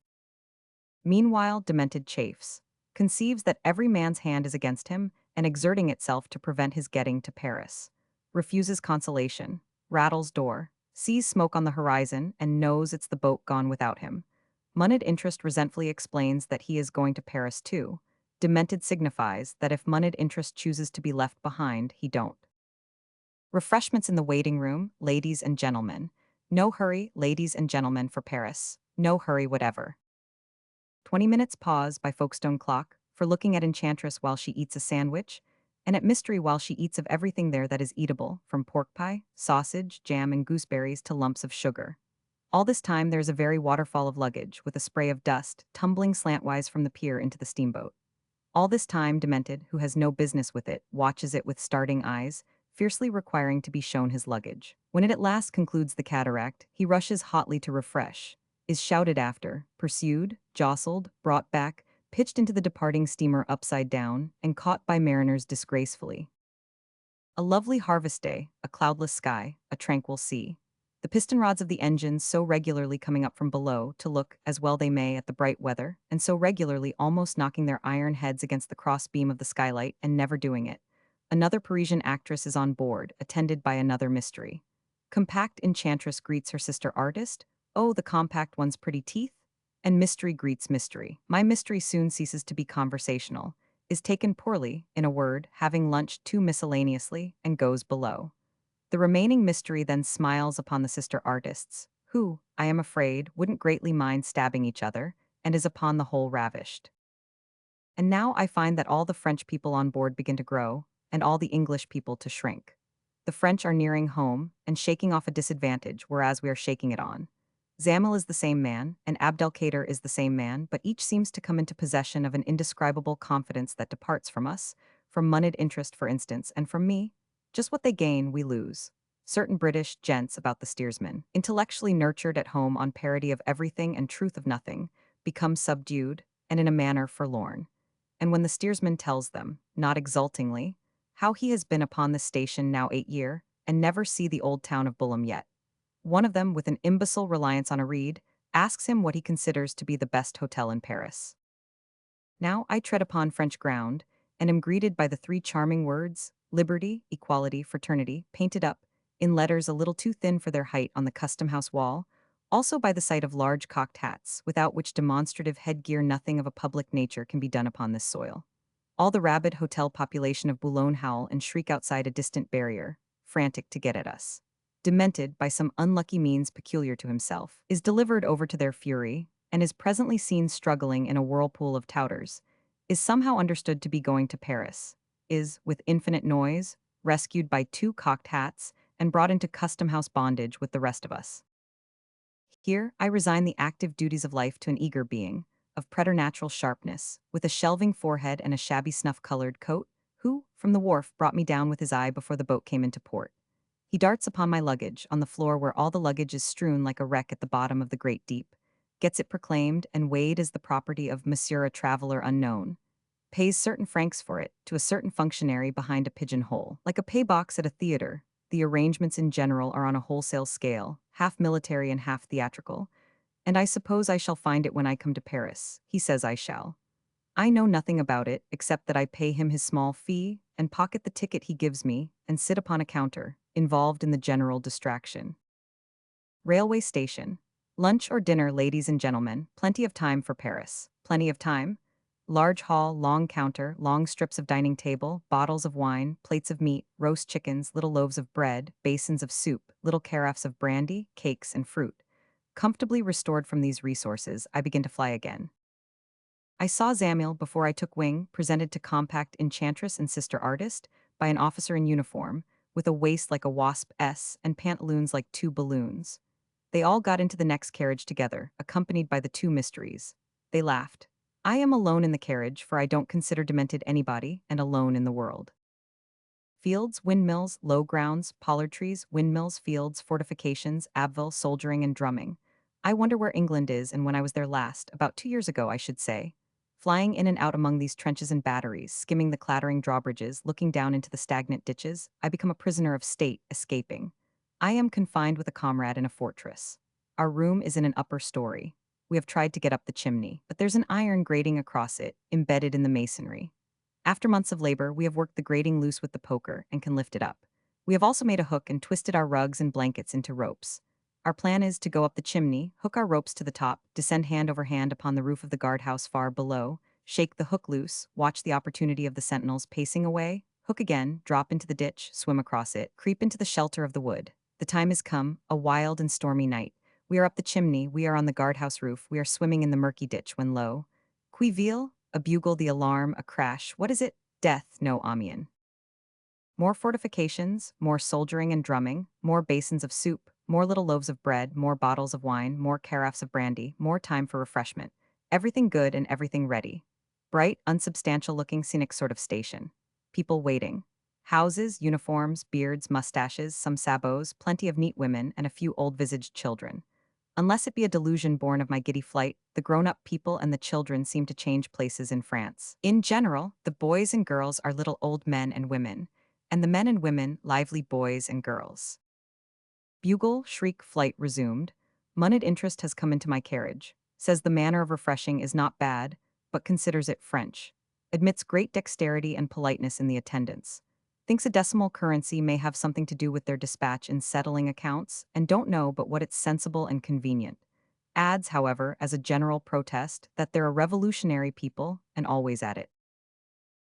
Meanwhile, Demented chafes, conceives that every man's hand is against him, and exerting itself to prevent his getting to Paris. Refuses consolation, rattles door, sees smoke on the horizon, and knows it's the boat gone without him. Moneyed interest resentfully explains that he is going to Paris too. Demented signifies that if moneyed interest chooses to be left behind, he don't. Refreshments in the waiting room, ladies and gentlemen. No hurry, ladies and gentlemen, for Paris. No hurry whatever. 20 minutes pause by Folkestone clock, for looking at Enchantress while she eats a sandwich, and at Mystery while she eats of everything there that is eatable, from pork pie, sausage, jam, and gooseberries to lumps of sugar. All this time there is a very waterfall of luggage, with a spray of dust, tumbling slantwise from the pier into the steamboat. All this time Demented, who has no business with it, watches it with starting eyes, fiercely requiring to be shown his luggage. When it at last concludes the cataract, he rushes hotly to refresh. is shouted after, pursued, jostled, brought back, pitched into the departing steamer upside down, and caught by mariners disgracefully. A lovely harvest day, a cloudless sky, a tranquil sea. The piston rods of the engines so regularly coming up from below to look, as well they may, at the bright weather, and so regularly almost knocking their iron heads against the cross beam of the skylight and never doing it. Another Parisian actress is on board, attended by another mystery. Compact enchantress greets her sister artist. Oh, the compact one's pretty teeth. And mystery greets mystery. My mystery soon ceases to be conversational, is taken poorly, in a word, having lunched too miscellaneously, and goes below. The remaining mystery then smiles upon the sister artists, who, I am afraid, wouldn't greatly mind stabbing each other, and is upon the whole ravished. And now I find that all the French people on board begin to grow, and all the English people to shrink. The French are nearing home, and shaking off a disadvantage, whereas we are shaking it on. Zamil is the same man, and Abdelkader is the same man, but each seems to come into possession of an indescribable confidence that departs from us, from moneyed interest, for instance, and from me. Just what they gain, we lose. Certain British gents about the steersman, intellectually nurtured at home on parody of everything and truth of nothing, become subdued, and in a manner forlorn. And when the steersman tells them, not exultingly, how he has been upon this station now 8 year, and never see the old town of Bulham yet, one of them, with an imbecile reliance on a reed, asks him what he considers to be the best hotel in Paris. Now I tread upon French ground, and am greeted by the three charming words, liberty, equality, fraternity, painted up, in letters a little too thin for their height on the custom-house wall, also by the sight of large cocked hats, without which demonstrative headgear nothing of a public nature can be done upon this soil. All the rabid hotel population of Boulogne howl and shriek outside a distant barrier, frantic to get at us. Demented by some unlucky means peculiar to himself, is delivered over to their fury, and is presently seen struggling in a whirlpool of touters, is somehow understood to be going to Paris, is, with infinite noise, rescued by two cocked hats, and brought into custom-house bondage with the rest of us. Here I resign the active duties of life to an eager being, of preternatural sharpness, with a shelving forehead and a shabby snuff-colored coat, who, from the wharf, brought me down with his eye before the boat came into port. He darts upon my luggage, on the floor where all the luggage is strewn like a wreck at the bottom of the great deep, gets it proclaimed and weighed as the property of Monsieur a traveler unknown, pays certain francs for it to a certain functionary behind a pigeon-hole. Like a pay-box at a theater, the arrangements in general are on a wholesale scale, half military and half theatrical, and I suppose I shall find it when I come to Paris. He says I shall. I know nothing about it, except that I pay him his small fee, and pocket the ticket he gives me, and sit upon a counter, involved in the general distraction. Railway station. Lunch or dinner, ladies and gentlemen, plenty of time for Paris. Plenty of time. Large hall, long counter, long strips of dining table, bottles of wine, plates of meat, roast chickens, little loaves of bread, basins of soup, little carafes of brandy, cakes, and fruit. Comfortably restored from these resources, I begin to fly again. I saw Zamil before I took wing, presented to compact enchantress and sister artist, by an officer in uniform, with a waist like a wasp S and pantaloons like two balloons. They all got into the next carriage together, accompanied by the two mysteries. They laughed. I am alone in the carriage, for I don't consider demented anybody, and alone in the world. Fields, windmills, low grounds, pollard trees, windmills, fields, fortifications, Abbeville, soldiering and drumming. I wonder where England is and when I was there last, about 2 years ago, I should say. Flying in and out among these trenches and batteries, skimming the clattering drawbridges, looking down into the stagnant ditches, I become a prisoner of state, escaping. I am confined with a comrade in a fortress. Our room is in an upper story. We have tried to get up the chimney, but there's an iron grating across it, embedded in the masonry. After months of labor, we have worked the grating loose with the poker and can lift it up. We have also made a hook and twisted our rugs and blankets into ropes. Our plan is to go up the chimney, hook our ropes to the top, descend hand over hand upon the roof of the guardhouse far below, shake the hook loose, watch the opportunity of the sentinels pacing away, hook again, drop into the ditch, swim across it, creep into the shelter of the wood. The time has come, a wild and stormy night. We are up the chimney, we are on the guardhouse roof, we are swimming in the murky ditch when lo, qui veille? A bugle, the alarm, a crash. What is it? Death, no Amiens. More fortifications, more soldiering and drumming, more basins of soup, more little loaves of bread, more bottles of wine, more carafes of brandy, more time for refreshment. Everything good and everything ready. Bright, unsubstantial-looking scenic sort of station. People waiting. Houses, uniforms, beards, mustaches, some sabots, plenty of neat women, and a few old-visaged children. Unless it be a delusion born of my giddy flight, the grown-up people and the children seem to change places in France. In general, the boys and girls are little old men and women, and the men and women lively boys and girls. Bugle, shriek, flight resumed. Moneyed interest has come into my carriage. Says the manner of refreshing is not bad, but considers it French. Admits great dexterity and politeness in the attendants. Thinks a decimal currency may have something to do with their dispatch in settling accounts, and don't know but what it's sensible and convenient. Adds, however, as a general protest, that they're a revolutionary people and always at it.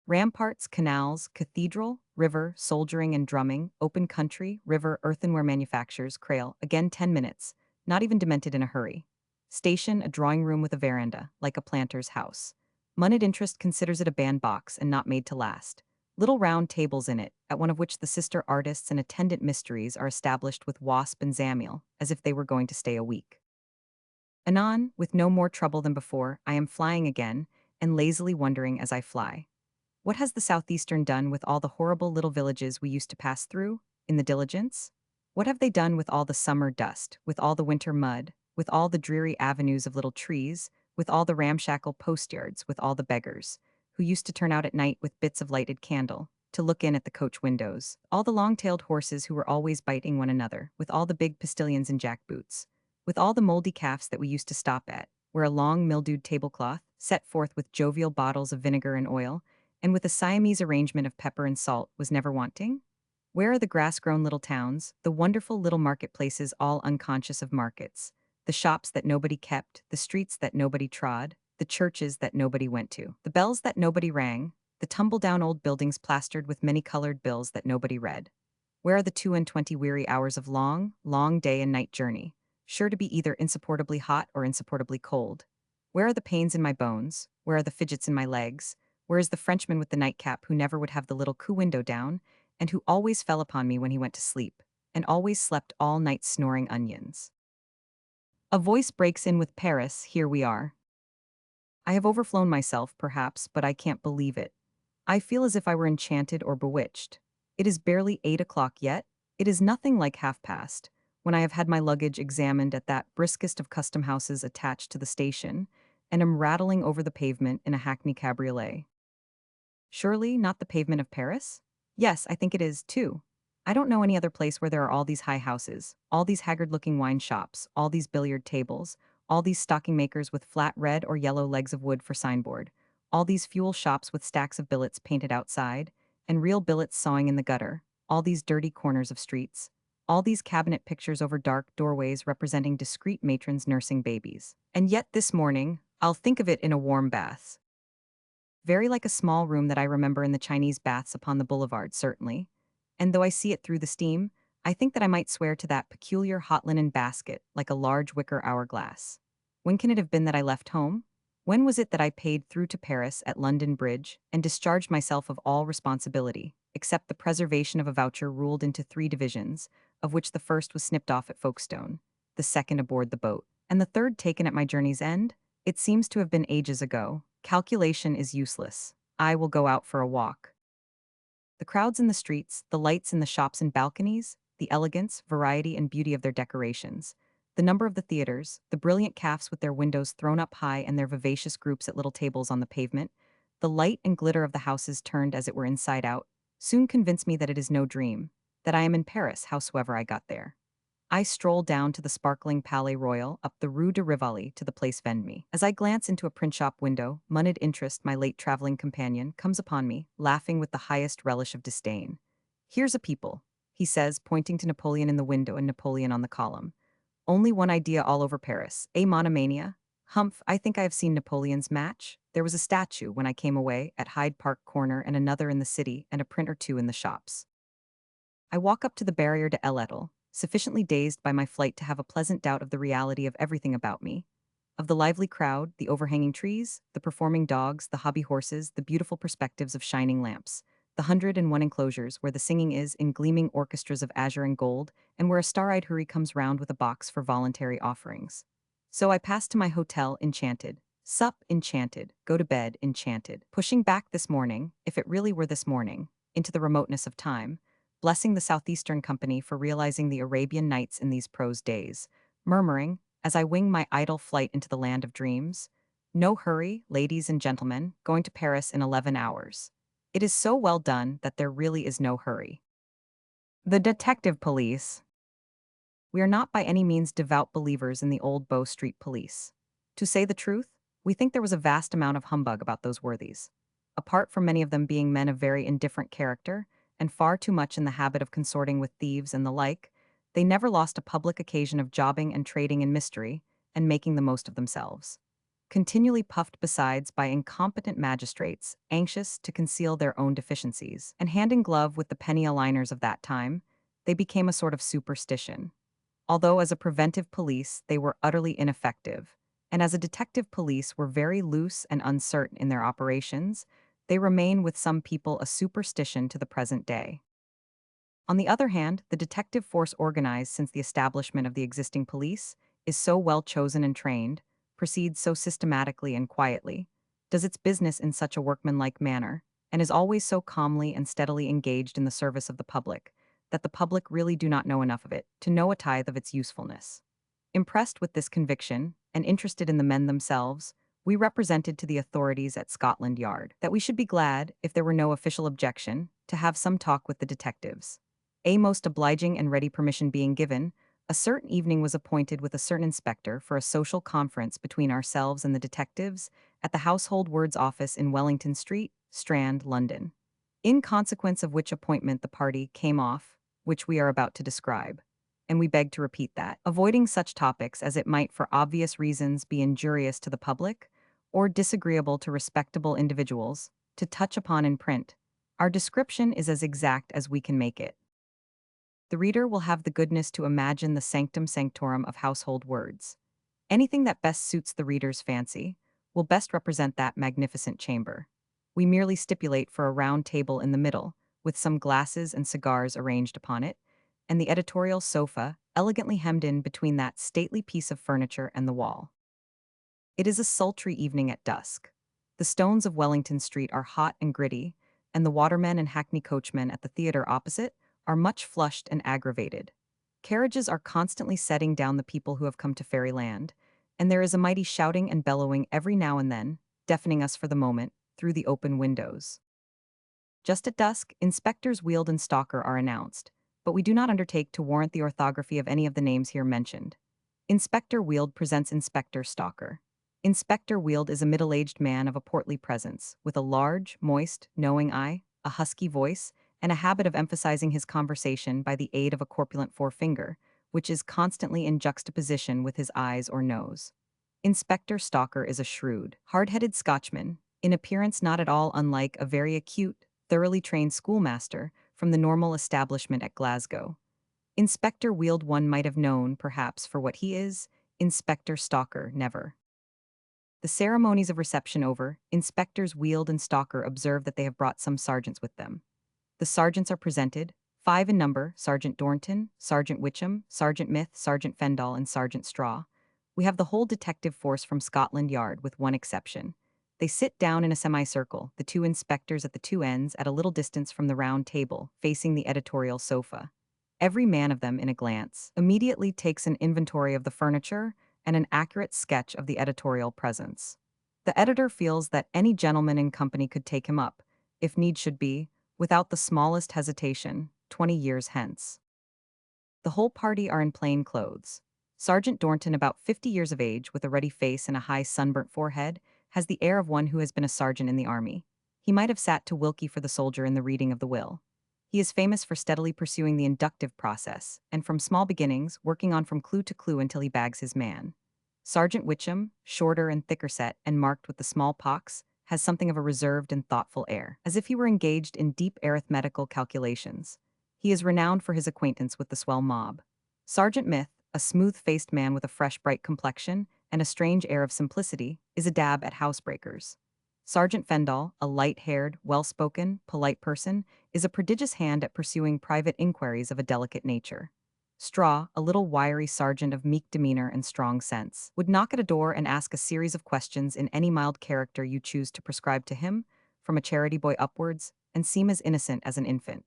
Ramparts, canals, cathedral, river, soldiering and drumming, open country, river, earthenware manufactures, Crail, again 10 minutes, not even demented in a hurry. Station, a drawing room with a veranda, like a planter's house. Moneyed interest considers it a bandbox and not made to last. Little round tables in it, at one of which the sister artists and attendant mysteries are established with wasp and zamiel, as if they were going to stay a week. Anon, with no more trouble than before, I am flying again, and lazily wondering as I fly. What has the Southeastern done with all the horrible little villages we used to pass through, in the diligence? What have they done with all the summer dust, with all the winter mud, with all the dreary avenues of little trees, with all the ramshackle post-yards, with all the beggars, who used to turn out at night with bits of lighted candle, to look in at the coach windows, all the long-tailed horses who were always biting one another, with all the big postilions in jack-boots, with all the moldy calves that we used to stop at, where a long mildewed tablecloth, set forth with jovial bottles of vinegar and oil, and with a Siamese arrangement of pepper and salt, was never wanting? Where are the grass-grown little towns, the wonderful little marketplaces all unconscious of markets, the shops that nobody kept, the streets that nobody trod, the churches that nobody went to, the bells that nobody rang, the tumble-down old buildings plastered with many-colored bills that nobody read? Where are the 22 weary hours of long, long day and night journey, sure to be either insupportably hot or insupportably cold? Where are the pains in my bones? Where are the fidgets in my legs? Where is the Frenchman with the nightcap who never would have the little coup window down, and who always fell upon me when he went to sleep, and always slept all night snoring onions? A voice breaks in with Paris, here we are. I have overflown myself, perhaps, but I can't believe it. I feel as if I were enchanted or bewitched. It is barely 8 o'clock yet. It is nothing like half past, when I have had my luggage examined at that briskest of custom houses attached to the station, and am rattling over the pavement in a hackney cabriolet. Surely not the pavement of Paris? Yes, I think it is, too. I don't know any other place where there are all these high houses, all these haggard-looking wine shops, all these billiard tables, all these stocking makers with flat red or yellow legs of wood for signboard, all these fuel shops with stacks of billets painted outside, and real billets sawing in the gutter, all these dirty corners of streets, all these cabinet pictures over dark doorways representing discreet matrons nursing babies. And yet this morning, I'll think of it in a warm bath. Very like a small room that I remember in the Chinese baths upon the boulevard, certainly. And though I see it through the steam, I think that I might swear to that peculiar hot linen basket, like a large wicker hourglass. When can it have been that I left home? When was it that I paid through to Paris at London Bridge and discharged myself of all responsibility, except the preservation of a voucher ruled into 3 divisions, of which the first was snipped off at Folkestone, the second aboard the boat, and the third taken at my journey's end? It seems to have been ages ago. Calculation is useless. I will go out for a walk. The crowds in the streets, the lights in the shops and balconies, the elegance, variety, and beauty of their decorations, the number of the theaters, the brilliant cafes with their windows thrown up high and their vivacious groups at little tables on the pavement, the light and glitter of the houses turned as it were inside out, soon convince me that it is no dream, that I am in Paris, howsoever I got there. I stroll down to the sparkling Palais Royal, up the Rue de Rivoli to the Place Vendôme. As I glance into a print shop window, moneyed interest, my late traveling companion, comes upon me, laughing with the highest relish of disdain. Here's a people, he says, pointing to Napoleon in the window and Napoleon on the column. Only one idea all over Paris, a monomania. Humph, I think I have seen Napoleon's match. There was a statue, when I came away, at Hyde Park Corner and another in the city, and a print or two in the shops. I walk up to the barrier de l'Etal, sufficiently dazed by my flight to have a pleasant doubt of the reality of everything about me. Of the lively crowd, the overhanging trees, the performing dogs, the hobby horses, the beautiful perspectives of shining lamps, the 101 enclosures where the singing is in gleaming orchestras of azure and gold, and where a star-eyed houri comes round with a box for voluntary offerings. So I pass to my hotel enchanted, sup enchanted, go to bed enchanted, pushing back this morning, if it really were this morning, into the remoteness of time, blessing the Southeastern Company for realizing the Arabian Nights in these prose days, murmuring, as I wing my idle flight into the land of dreams. No hurry, ladies and gentlemen, going to Paris in 11 hours. It is so well done that there really is no hurry. The detective police. We are not by any means devout believers in the old Bow Street police. To say the truth, we think there was a vast amount of humbug about those worthies. Apart from many of them being men of very indifferent character, and far too much in the habit of consorting with thieves and the like, they never lost a public occasion of jobbing and trading in mystery, and making the most of themselves. Continually puffed besides by incompetent magistrates, anxious to conceal their own deficiencies, and hand in glove with the penny aligners of that time, they became a sort of superstition. Although as a preventive police they were utterly ineffective, and as a detective police were very loose and uncertain in their operations, they remain with some people a superstition to the present day. On the other hand, the detective force organized since the establishment of the existing police is so well chosen and trained, proceeds so systematically and quietly, does its business in such a workmanlike manner, and is always so calmly and steadily engaged in the service of the public, that the public really do not know enough of it to know a tithe of its usefulness. Impressed with this conviction, and interested in the men themselves, we represented to the authorities at Scotland Yard that we should be glad, if there were no official objection, to have some talk with the detectives. A most obliging and ready permission being given, a certain evening was appointed with a certain inspector for a social conference between ourselves and the detectives at the Household Words office in Wellington Street, Strand, London. In consequence of which appointment the party came off, which we are about to describe, and we beg to repeat that, avoiding such topics as it might for obvious reasons be injurious to the public, or disagreeable to respectable individuals, to touch upon in print, our description is as exact as we can make it. The reader will have the goodness to imagine the sanctum sanctorum of Household Words. Anything that best suits the reader's fancy will best represent that magnificent chamber. We merely stipulate for a round table in the middle, with some glasses and cigars arranged upon it, and the editorial sofa elegantly hemmed in between that stately piece of furniture and the wall. It is a sultry evening at dusk. The stones of Wellington Street are hot and gritty, and the watermen and hackney coachmen at the theatre opposite are much flushed and aggravated. Carriages are constantly setting down the people who have come to fairyland, and there is a mighty shouting and bellowing every now and then, deafening us for the moment, through the open windows. Just at dusk, Inspectors Weald and Stalker are announced, but we do not undertake to warrant the orthography of any of the names here mentioned. Inspector Weald presents Inspector Stalker. Inspector Weald is a middle-aged man of a portly presence, with a large, moist, knowing eye, a husky voice, and a habit of emphasizing his conversation by the aid of a corpulent forefinger, which is constantly in juxtaposition with his eyes or nose. Inspector Stalker is a shrewd, hard-headed Scotchman, in appearance not at all unlike a very acute, thoroughly trained schoolmaster from the normal establishment at Glasgow. Inspector Weald one might have known, perhaps, for what he is, Inspector Stalker never. The ceremonies of reception over, Inspectors Weald and Stalker observe that they have brought some sergeants with them. The sergeants are presented, 5 in number: Sergeant Dornton, Sergeant Witcham, Sergeant Myth, Sergeant Fendall, and Sergeant Straw. We have the whole detective force from Scotland Yard, with one exception. They sit down in a semicircle, the 2 inspectors at the 2 ends at a little distance from the round table, facing the editorial sofa. Every man of them, in a glance, immediately takes an inventory of the furniture and an accurate sketch of the editorial presence. The editor feels that any gentleman in company could take him up, if need should be, without the smallest hesitation, 20 years hence. The whole party are in plain clothes. Sergeant Dornton, about 50 years of age, with a ruddy face and a high sunburnt forehead, has the air of one who has been a sergeant in the army. He might have sat to Wilkie for the soldier in the reading of the will. He is famous for steadily pursuing the inductive process, and from small beginnings, working on from clue to clue until he bags his man. Sergeant Witcham, shorter and thicker set and marked with the smallpox, has something of a reserved and thoughtful air, as if he were engaged in deep arithmetical calculations. He is renowned for his acquaintance with the swell mob. Sergeant Myth, a smooth-faced man with a fresh, bright complexion and a strange air of simplicity, is a dab at housebreakers. Sergeant Fendall, a light-haired, well-spoken, polite person, is a prodigious hand at pursuing private inquiries of a delicate nature. Straw, a little wiry sergeant of meek demeanor and strong sense, would knock at a door and ask a series of questions in any mild character you choose to prescribe to him, from a charity boy upwards, and seem as innocent as an infant.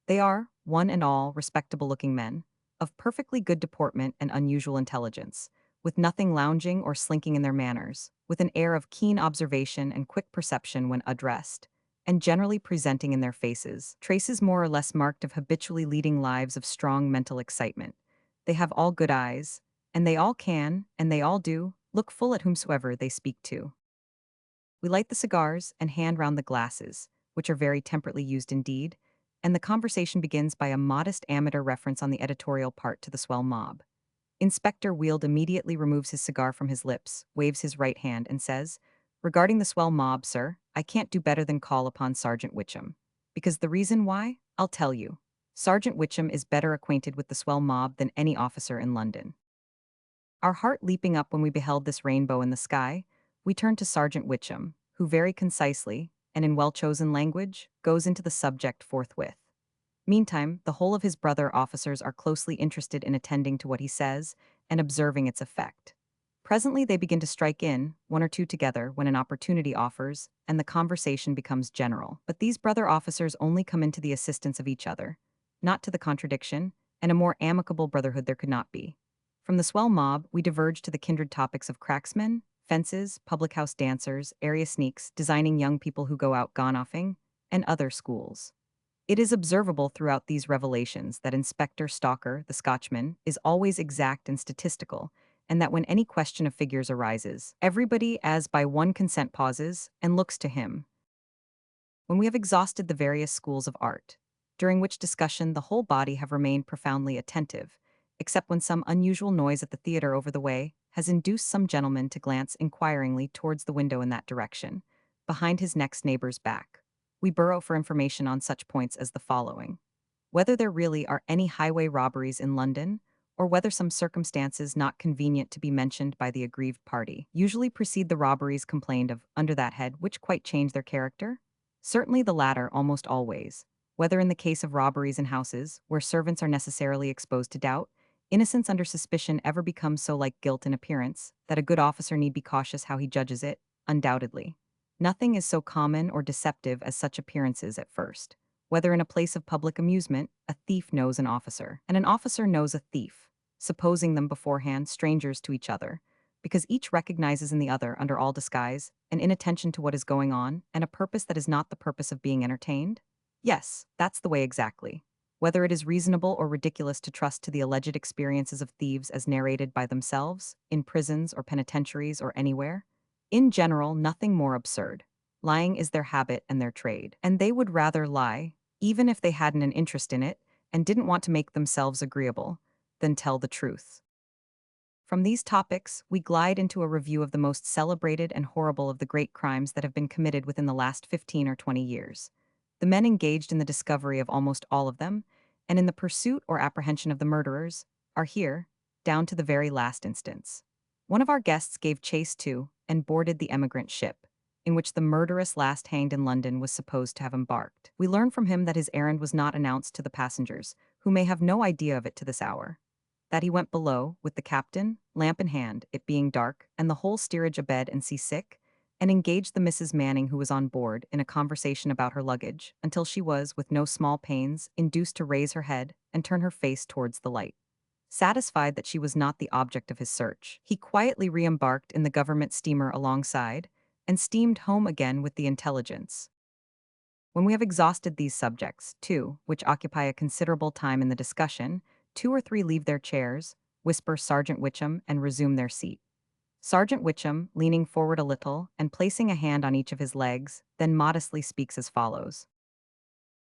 They are, one and all, respectable-looking men, of perfectly good deportment and unusual intelligence, with nothing lounging or slinking in their manners, with an air of keen observation and quick perception when addressed, and generally presenting in their faces traces more or less marked of habitually leading lives of strong mental excitement. They have all good eyes, and they all can, and they all do, look full at whomsoever they speak to. We light the cigars and hand round the glasses, which are very temperately used indeed, and the conversation begins by a modest amateur reference on the editorial part to the swell mob. Inspector Wield immediately removes his cigar from his lips, waves his right hand, and says, "Regarding the swell mob, sir, I can't do better than call upon Sergeant Witcham. Because the reason why? I'll tell you. Sergeant Witcham is better acquainted with the swell mob than any officer in London." Our heart leaping up when we beheld this rainbow in the sky, we turned to Sergeant Witcham, who very concisely, and in well-chosen language, goes into the subject forthwith. Meantime, the whole of his brother officers are closely interested in attending to what he says and observing its effect. Presently they begin to strike in, one or two together, when an opportunity offers, and the conversation becomes general. But these brother officers only come into the assistance of each other, not to the contradiction, and a more amicable brotherhood there could not be. From the swell mob, we diverge to the kindred topics of cracksmen, fences, public-house dancers, area sneaks, designing young people who go out gone-offing, and other schools. It is observable throughout these revelations that Inspector Stalker, the Scotchman, is always exact and statistical, and that when any question of figures arises, everybody as by one consent pauses and looks to him. When we have exhausted the various schools of art, during which discussion the whole body have remained profoundly attentive, except when some unusual noise at the theater over the way has induced some gentleman to glance inquiringly towards the window in that direction, behind his next neighbor's back, we burrow for information on such points as the following: whether there really are any highway robberies in London, or whether some circumstances not convenient to be mentioned by the aggrieved party usually precede the robberies complained of under that head, which quite change their character. Certainly the latter almost always, whether in the case of robberies in houses, where servants are necessarily exposed to doubt, innocence under suspicion ever becomes so like guilt in appearance, that a good officer need be cautious how he judges it, undoubtedly. Nothing is so common or deceptive as such appearances at first. Whether in a place of public amusement, a thief knows an officer, and an officer knows a thief, supposing them beforehand strangers to each other, because each recognizes in the other, under all disguise, an inattention to what is going on, and a purpose that is not the purpose of being entertained? Yes, that's the way exactly. Whether it is reasonable or ridiculous to trust to the alleged experiences of thieves as narrated by themselves, in prisons or penitentiaries or anywhere? In general, nothing more absurd. Lying is their habit and their trade, and they would rather lie, even if they hadn't an interest in it and didn't want to make themselves agreeable, than tell the truth. From these topics, we glide into a review of the most celebrated and horrible of the great crimes that have been committed within the last 15 or 20 years. The men engaged in the discovery of almost all of them, and in the pursuit or apprehension of the murderers, are here, down to the very last instance. One of our guests gave chase to and boarded the emigrant ship, in which the murderess last hanged in London was supposed to have embarked. We learn from him that his errand was not announced to the passengers, who may have no idea of it to this hour. That he went below, with the captain, lamp in hand, it being dark, and the whole steerage abed and seasick, and engaged the Mrs. Manning who was on board in a conversation about her luggage, until she was, with no small pains, induced to raise her head and turn her face towards the light. Satisfied that she was not the object of his search, he quietly re-embarked in the government steamer alongside, and steamed home again with the intelligence. When we have exhausted these subjects, too, which occupy a considerable time in the discussion, two or three leave their chairs, whisper Sergeant Witcham, and resume their seat. Sergeant Witcham, leaning forward a little and placing a hand on each of his legs, then modestly speaks as follows: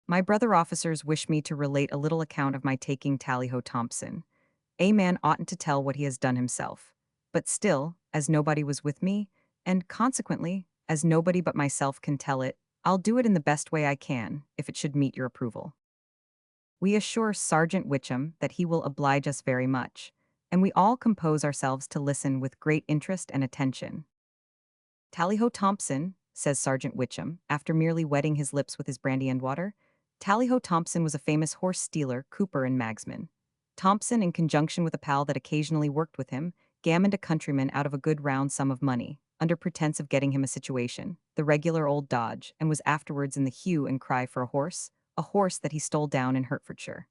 "My brother officers wish me to relate a little account of my taking Tally-ho Thompson. A man oughtn't to tell what he has done himself. But still, as nobody was with me, and consequently, as nobody but myself can tell it, I'll do it in the best way I can, if it should meet your approval." We assure Sergeant Witcham that he will oblige us very much, and we all compose ourselves to listen with great interest and attention. "Tally-ho Thompson," says Sergeant Witcham, after merely wetting his lips with his brandy and water, "Tally-ho Thompson was a famous horse stealer, cooper, and magsman. Thompson, in conjunction with a pal that occasionally worked with him, gammoned a countryman out of a good round sum of money, under pretense of getting him a situation, the regular old dodge, and was afterwards in the hue and cry for a horse that he stole down in Hertfordshire.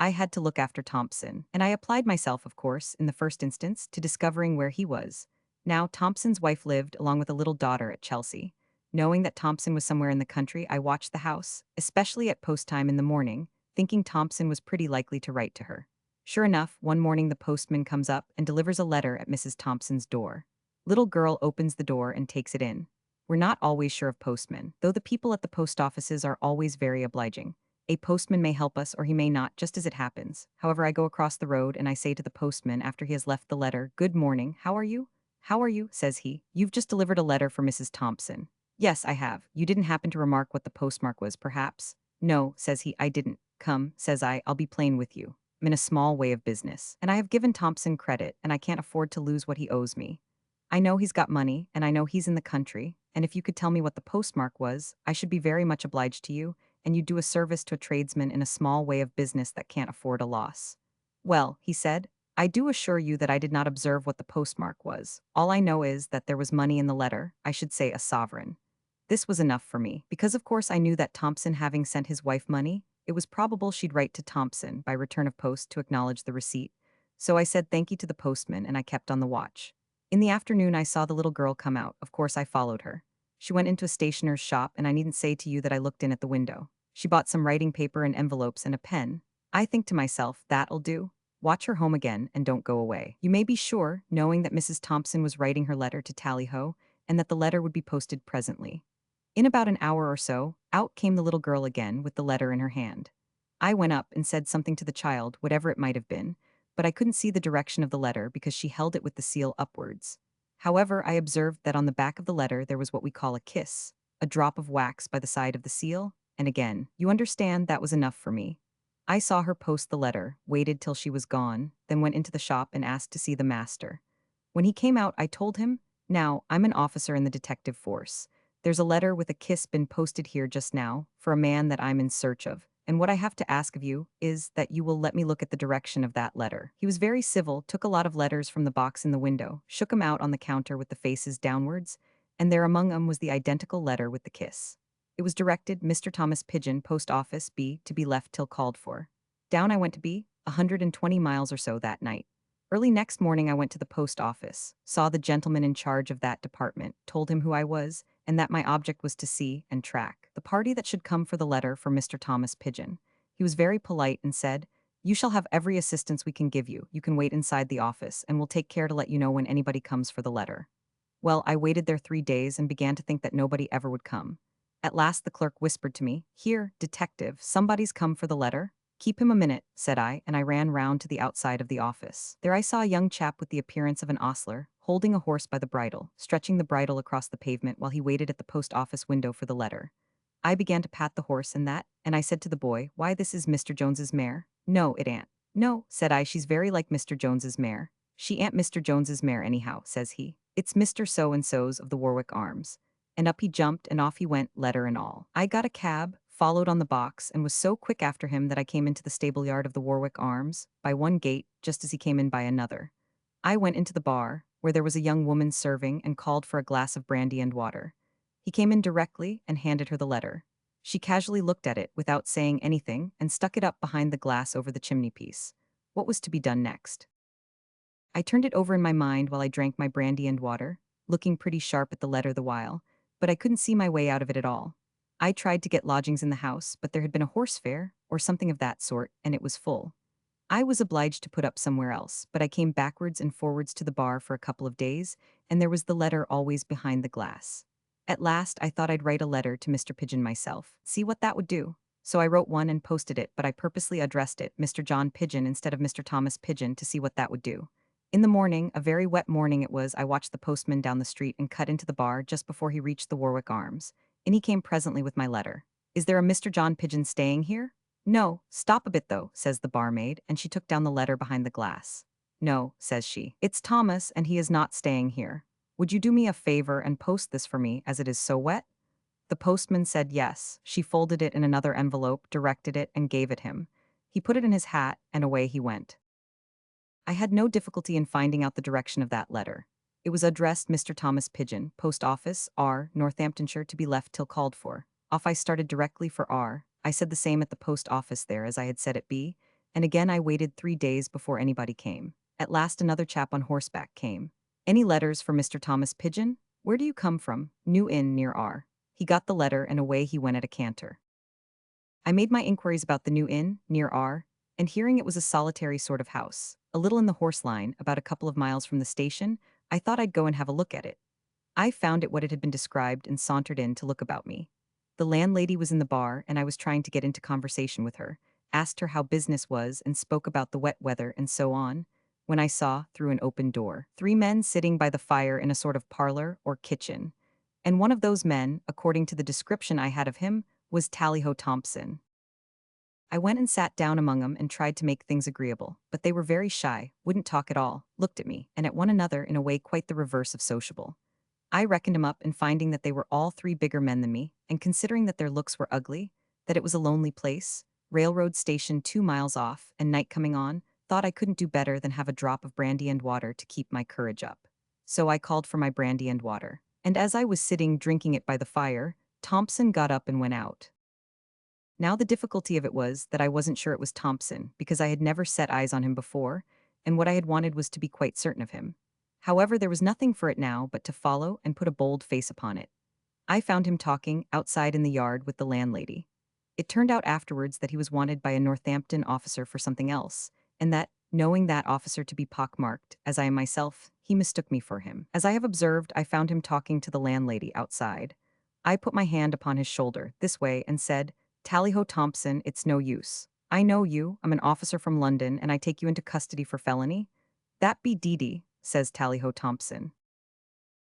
I had to look after Thompson, and I applied myself, of course, in the first instance, to discovering where he was. Now, Thompson's wife lived, along with a little daughter, at Chelsea. Knowing that Thompson was somewhere in the country, I watched the house, especially at post time in the morning, thinking Thompson was pretty likely to write to her. Sure enough, one morning the postman comes up and delivers a letter at Mrs. Thompson's door. Little girl opens the door and takes it in. We're not always sure of postmen, though the people at the post offices are always very obliging. A postman may help us or he may not, just as it happens. However, I go across the road and I say to the postman after he has left the letter, "Good morning, how are you?" "How are you?" says he. "You've just delivered a letter for Mrs. Thompson." "Yes, I have. You didn't happen to remark what the postmark was, perhaps?" "No," says he, "I didn't." "Come," says I'll be plain with you. I'm in a small way of business, and I have given Thompson credit, and I can't afford to lose what he owes me. I know he's got money, and I know he's in the country, and if you could tell me what the postmark was, I should be very much obliged to you, and you'd do a service to a tradesman in a small way of business that can't afford a loss. "Well," he said, "I do assure you that I did not observe what the postmark was. All I know is that there was money in the letter, I should say a sovereign." This was enough for me, because of course I knew that Thompson having sent his wife money, it was probable she'd write to Thompson by return of post to acknowledge the receipt. So I said thank you to the postman and I kept on the watch. In the afternoon I saw the little girl come out, of course I followed her. She went into a stationer's shop and I needn't say to you that I looked in at the window. She bought some writing paper and envelopes and a pen. I think to myself, that'll do. Watch her home again and don't go away. You may be sure, knowing that Mrs. Thompson was writing her letter to Tally-Ho and that the letter would be posted presently. In about an hour or so, out came the little girl again with the letter in her hand. I went up and said something to the child, whatever it might have been, but I couldn't see the direction of the letter because she held it with the seal upwards. However, I observed that on the back of the letter there was what we call a kiss, a drop of wax by the side of the seal, and again, you understand, that was enough for me. I saw her post the letter, waited till she was gone, then went into the shop and asked to see the master. When he came out, I told him, "Now, I'm an officer in the detective force. There's a letter with a kiss been posted here just now, for a man that I'm in search of, and what I have to ask of you is that you will let me look at the direction of that letter." He was very civil, took a lot of letters from the box in the window, shook 'em out on the counter with the faces downwards, and there among 'em was the identical letter with the kiss. It was directed Mr. Thomas Pigeon, Post Office, B, to be left till called for. Down I went to B, 120 miles or so that night. Early next morning I went to the post office, saw the gentleman in charge of that department, told him who I was, and that my object was to see and track the party that should come for the letter for Mr. Thomas Pigeon. He was very polite and said, "You shall have every assistance we can give you. You can wait inside the office, and we'll take care to let you know when anybody comes for the letter." Well, I waited there 3 days and began to think that nobody ever would come. At last the clerk whispered to me, "Here, detective, somebody's come for the letter." "Keep him a minute," said I, and I ran round to the outside of the office. There I saw a young chap with the appearance of an ostler, holding a horse by the bridle, stretching the bridle across the pavement while he waited at the post office window for the letter. I began to pat the horse and I said to the boy, "Why, this is Mr. Jones's mare." "No, it ain't." "No," said I, "she's very like Mr. Jones's mare." "She ain't Mr. Jones's mare anyhow," says he. "It's Mr. So-and-so's of the Warwick Arms." And up he jumped and off he went, letter and all. I got a cab, followed on the box, and was so quick after him that I came into the stable yard of the Warwick Arms, by one gate, just as he came in by another. I went into the bar, where there was a young woman serving, and called for a glass of brandy and water. He came in directly and handed her the letter. She casually looked at it without saying anything and stuck it up behind the glass over the chimney-piece. What was to be done next? I turned it over in my mind while I drank my brandy and water, looking pretty sharp at the letter the while, but I couldn't see my way out of it at all. I tried to get lodgings in the house, but there had been a horse fair, or something of that sort, and it was full. I was obliged to put up somewhere else, but I came backwards and forwards to the bar for a couple of days, and there was the letter always behind the glass. At last, I thought I'd write a letter to Mr. Pigeon myself, see what that would do. So I wrote one and posted it, but I purposely addressed it Mr. John Pigeon instead of Mr. Thomas Pigeon to see what that would do. In the morning, a very wet morning it was, I watched the postman down the street and cut into the bar just before he reached the Warwick Arms. In he came presently with my letter. "Is there a Mr. John Pigeon staying here?" "No, stop a bit though," says the barmaid, and she took down the letter behind the glass. "No," says she, "it's Thomas and he is not staying here. Would you do me a favor and post this for me as it is so wet?" The postman said yes. She folded it in another envelope, directed it, and gave it him. He put it in his hat, and away he went. I had no difficulty in finding out the direction of that letter. It was addressed Mr. Thomas Pigeon, Post Office, R, Northamptonshire, to be left till called for. Off I started directly for R. I said the same at the post office there as I had said at B, And again I waited 3 days before anybody came. At last another chap on horseback came. Any letters for Mr. Thomas Pigeon? Where do you come from? New Inn near R. He got the letter and away he went at a canter. I made my inquiries about the New Inn, near R, and hearing it was a solitary sort of house, a little in the horse line, about a couple of miles from the station, I thought I'd go and have a look at it. I found it what it had been described and sauntered in to look about me. The landlady was in the bar, and I was trying to get into conversation with her, asked her how business was, and spoke about the wet weather and so on, when I saw, through an open door, 3 men sitting by the fire in a sort of parlor or kitchen. And one of those men, according to the description I had of him, was Tally-ho Thompson. I went and sat down among 'em and tried to make things agreeable, but they were very shy, wouldn't talk at all, looked at me, and at one another in a way quite the reverse of sociable. I reckoned 'em up, and finding that they were all 3 bigger men than me, and considering that their looks were ugly, that it was a lonely place, railroad station 2 miles off, and night coming on, thought I couldn't do better than have a drop of brandy and water to keep my courage up. So I called for my brandy and water, and as I was sitting drinking it by the fire, Thompson got up and went out. Now the difficulty of it was that I wasn't sure it was Thompson, because I had never set eyes on him before, and what I had wanted was to be quite certain of him. However, there was nothing for it now but to follow and put a bold face upon it. I found him talking outside in the yard with the landlady. It turned out afterwards that he was wanted by a Northampton officer for something else, and that, knowing that officer to be pockmarked, as I am myself, he mistook me for him. As I have observed, I found him talking to the landlady outside. I put my hand upon his shoulder, this way, and said, "Tally-ho Thompson, it's no use. I know you, I'm an officer from London, and I take you into custody for felony." "That be deedy," says Tally-ho Thompson.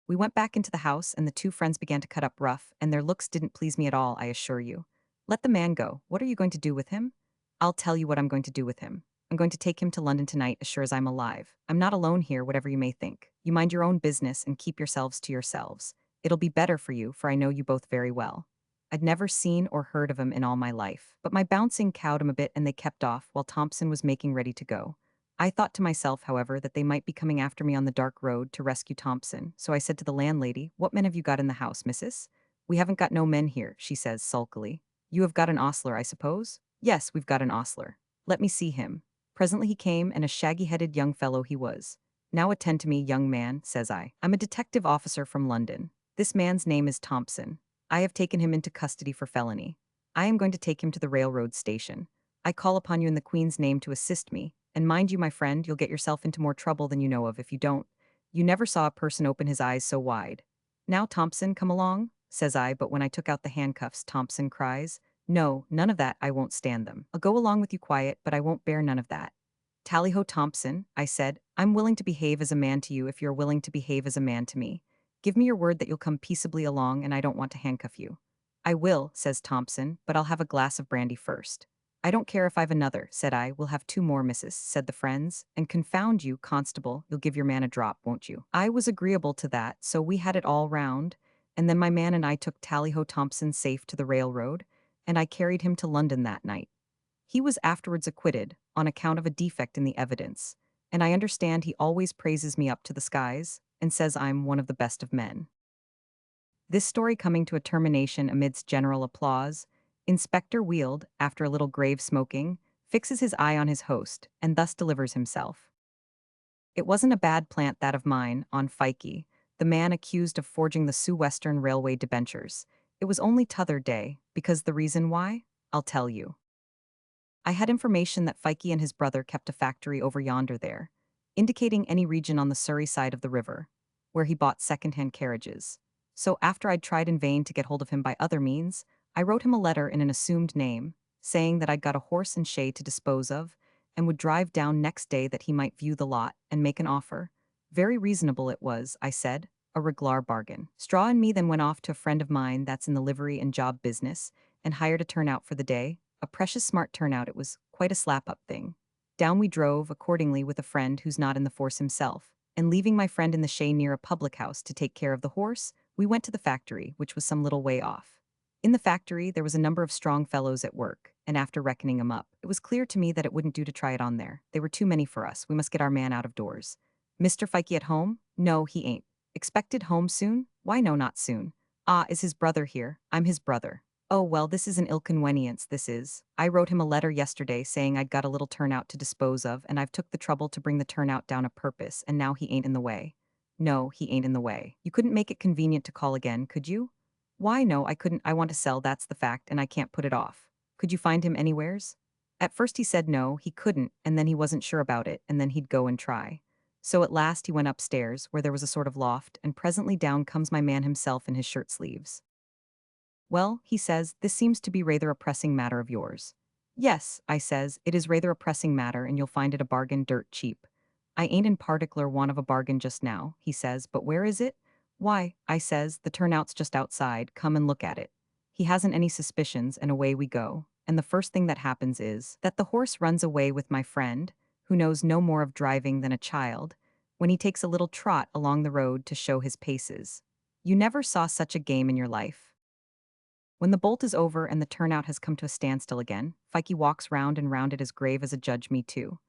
We went back into the house, and the 2 friends began to cut up rough, and their looks didn't please me at all, I assure you. "Let the man go. What are you going to do with him?" "I'll tell you what I'm going to do with him. I'm going to take him to London tonight as sure as I'm alive. I'm not alone here, whatever you may think. You mind your own business and keep yourselves to yourselves. It'll be better for you, for I know you both very well." I'd never seen or heard of 'em in all my life, but my bouncing cowed 'em a bit and they kept off while Thompson was making ready to go. I thought to myself, however, that they might be coming after me on the dark road to rescue Thompson, so I said to the landlady, "What men have you got in the house, missus?" "We haven't got no men here," she says sulkily. "You have got an ostler, I suppose?" "Yes, we've got an ostler." "Let me see him." Presently he came, and a shaggy-headed young fellow he was. "Now attend to me, young man," says I. "I'm a detective officer from London. This man's name is Thompson. I have taken him into custody for felony. I am going to take him to the railroad station. I call upon you in the Queen's name to assist me, and mind you, my friend, you'll get yourself into more trouble than you know of if you don't. You never saw a person open his eyes so wide. Now, Thompson, come along," says I, but when I took out the handcuffs, Thompson cries, "No, none of that, I won't stand them. I'll go along with you quiet, but I won't bear none of that." "Tally-ho Thompson," I said, "I'm willing to behave as a man to you if you're willing to behave as a man to me. Give me your word that you'll come peaceably along, and I don't want to handcuff you." "I will," says Thompson, "but I'll have a glass of brandy first." "I don't care if I've another," said I. "We'll have 2 more, missus," said the friends, "and confound you, constable, you'll give your man a drop, won't you?" I was agreeable to that, so we had it all round, and then my man and I took Tally-ho Thompson safe to the railroad, and I carried him to London that night. He was afterwards acquitted, on account of a defect in the evidence, and I understand he always praises me up to the skies, and says I'm one of the best of men. This story coming to a termination amidst general applause, Inspector Weald, after a little grave smoking, fixes his eye on his host, and thus delivers himself. "It wasn't a bad plant, that of mine, on Fikey, the man accused of forging the Soo Western Railway debentures. It was only t'other day, because the reason why? I'll tell you. I had information that Fikey and his brother kept a factory over yonder there, indicating any region on the Surrey side of the river, where he bought second-hand carriages. So after I'd tried in vain to get hold of him by other means, I wrote him a letter in an assumed name, saying that I'd got a horse and shay to dispose of, and would drive down next day that he might view the lot and make an offer. Very reasonable it was, I said, a reglar bargain. Straw and me then went off to a friend of mine that's in the livery and job business, and hired a turnout for the day. A precious smart turnout it was, quite a slap-up thing. Down we drove, accordingly, with a friend who's not in the force himself, and leaving my friend in the shay near a public house to take care of the horse, we went to the factory, which was some little way off. In the factory, there was a number of strong fellows at work, and after reckoning 'em up, it was clear to me that it wouldn't do to try it on there. They were too many for us. We must get our man out of doors. "Mr. Fikey at home?" "No, he ain't." "Expected home soon?" "Why no, not soon." "Ah, is his brother here?" "I'm his brother." Oh, well, this is an inconvenience, this is. I wrote him a letter yesterday saying I'd got a little turnout to dispose of, and I've took the trouble to bring the turnout down a purpose, and now he ain't in the way. No, he ain't in the way. You couldn't make it convenient to call again, could you? Why, no, I couldn't. I want to sell, that's the fact, and I can't put it off. Could you find him anywheres? At first he said no, he couldn't, and then he wasn't sure about it, and then he'd go and try. So at last he went upstairs, where there was a sort of loft, and presently down comes my man himself in his shirt sleeves. Well, he says, this seems to be rather a pressing matter of yours. Yes, I says, it is rather a pressing matter and you'll find it a bargain dirt cheap. I ain't in particular want of a bargain just now, he says, but where is it? Why, I says, the turnout's just outside, come and look at it. He hasn't any suspicions and away we go. And the first thing that happens is that the horse runs away with my friend, who knows no more of driving than a child, when he takes a little trot along the road to show his paces. You never saw such a game in your life. When the bolt is over and the turnout has come to a standstill again, Fikey walks round and round it as grave as a judge me too.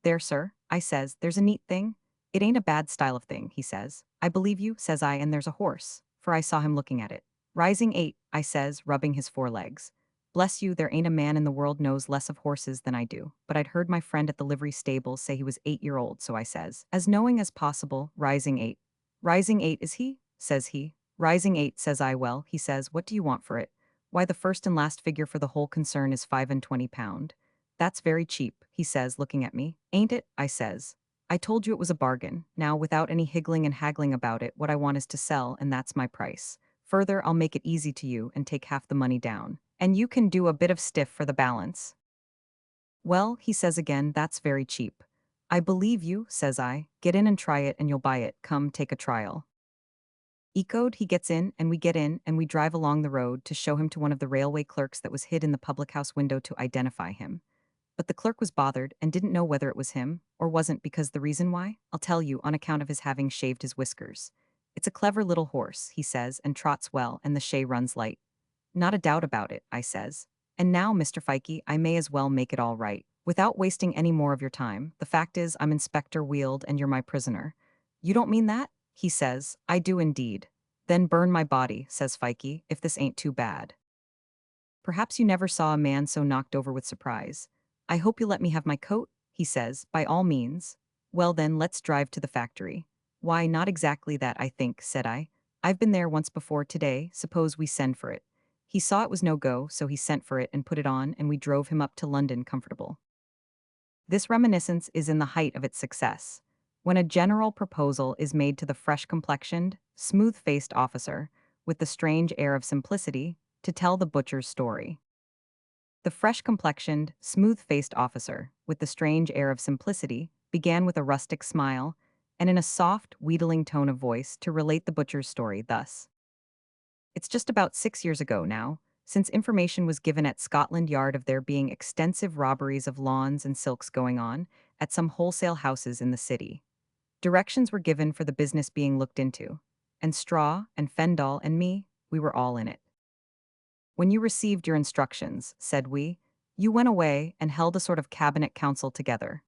There, sir, I says, there's a neat thing. It ain't a bad style of thing, he says. I believe you, says I, and there's a horse, for I saw him looking at it. Rising 8, I says, rubbing his forelegs. Bless you, there ain't a man in the world knows less of horses than I do, but I'd heard my friend at the livery stables say he was 8-year-old, so I says, as knowing as possible, Rising 8. Rising 8 is he? Says he. Rising 8, says I, well, he says, what do you want for it? Why, the first and last figure for the whole concern is £25. That's very cheap, he says, looking at me. Ain't it? I says. I told you it was a bargain. Now, without any higgling and haggling about it, what I want is to sell, and that's my price. Further, I'll make it easy to you and take half the money down. And you can do a bit of stiff for the balance. Well, he says again, that's very cheap. I believe you, says I. Get in and try it and you'll buy it. Come, take a trial. Echoed, he gets in, and we get in, and we drive along the road to show him to one of the railway clerks that was hid in the public house window to identify him. But the clerk was bothered and didn't know whether it was him, or wasn't, because the reason why? I'll tell you, on account of his having shaved his whiskers. It's a clever little horse, he says, and trots well, and the shay runs light. Not a doubt about it, I says. And now, Mr. Fikey, I may as well make it all right. Without wasting any more of your time, the fact is I'm Inspector Weald and you're my prisoner. You don't mean that? He says. I do indeed. Then burn my body, says Fikey, if this ain't too bad. Perhaps you never saw a man so knocked over with surprise. I hope you'll let me have my coat, he says, by all means. Well then, let's drive to the factory. Why, not exactly that, I think, said I. I've been there once before today, suppose we send for it. He saw it was no go, so he sent for it and put it on, and we drove him up to London comfortable. This reminiscence is in the height of its success. When a general proposal is made to the fresh-complexioned, smooth-faced officer, with the strange air of simplicity, to tell the butcher's story. The fresh-complexioned, smooth-faced officer, with the strange air of simplicity, began with a rustic smile, and in a soft, wheedling tone of voice to relate the butcher's story thus. It's just about 6 years ago now, since information was given at Scotland Yard of there being extensive robberies of lawns and silks going on at some wholesale houses in the city. Directions were given for the business being looked into, and Straw and Fendall and me, we were all in it. When you received your instructions, said we, you went away and held a sort of cabinet council together.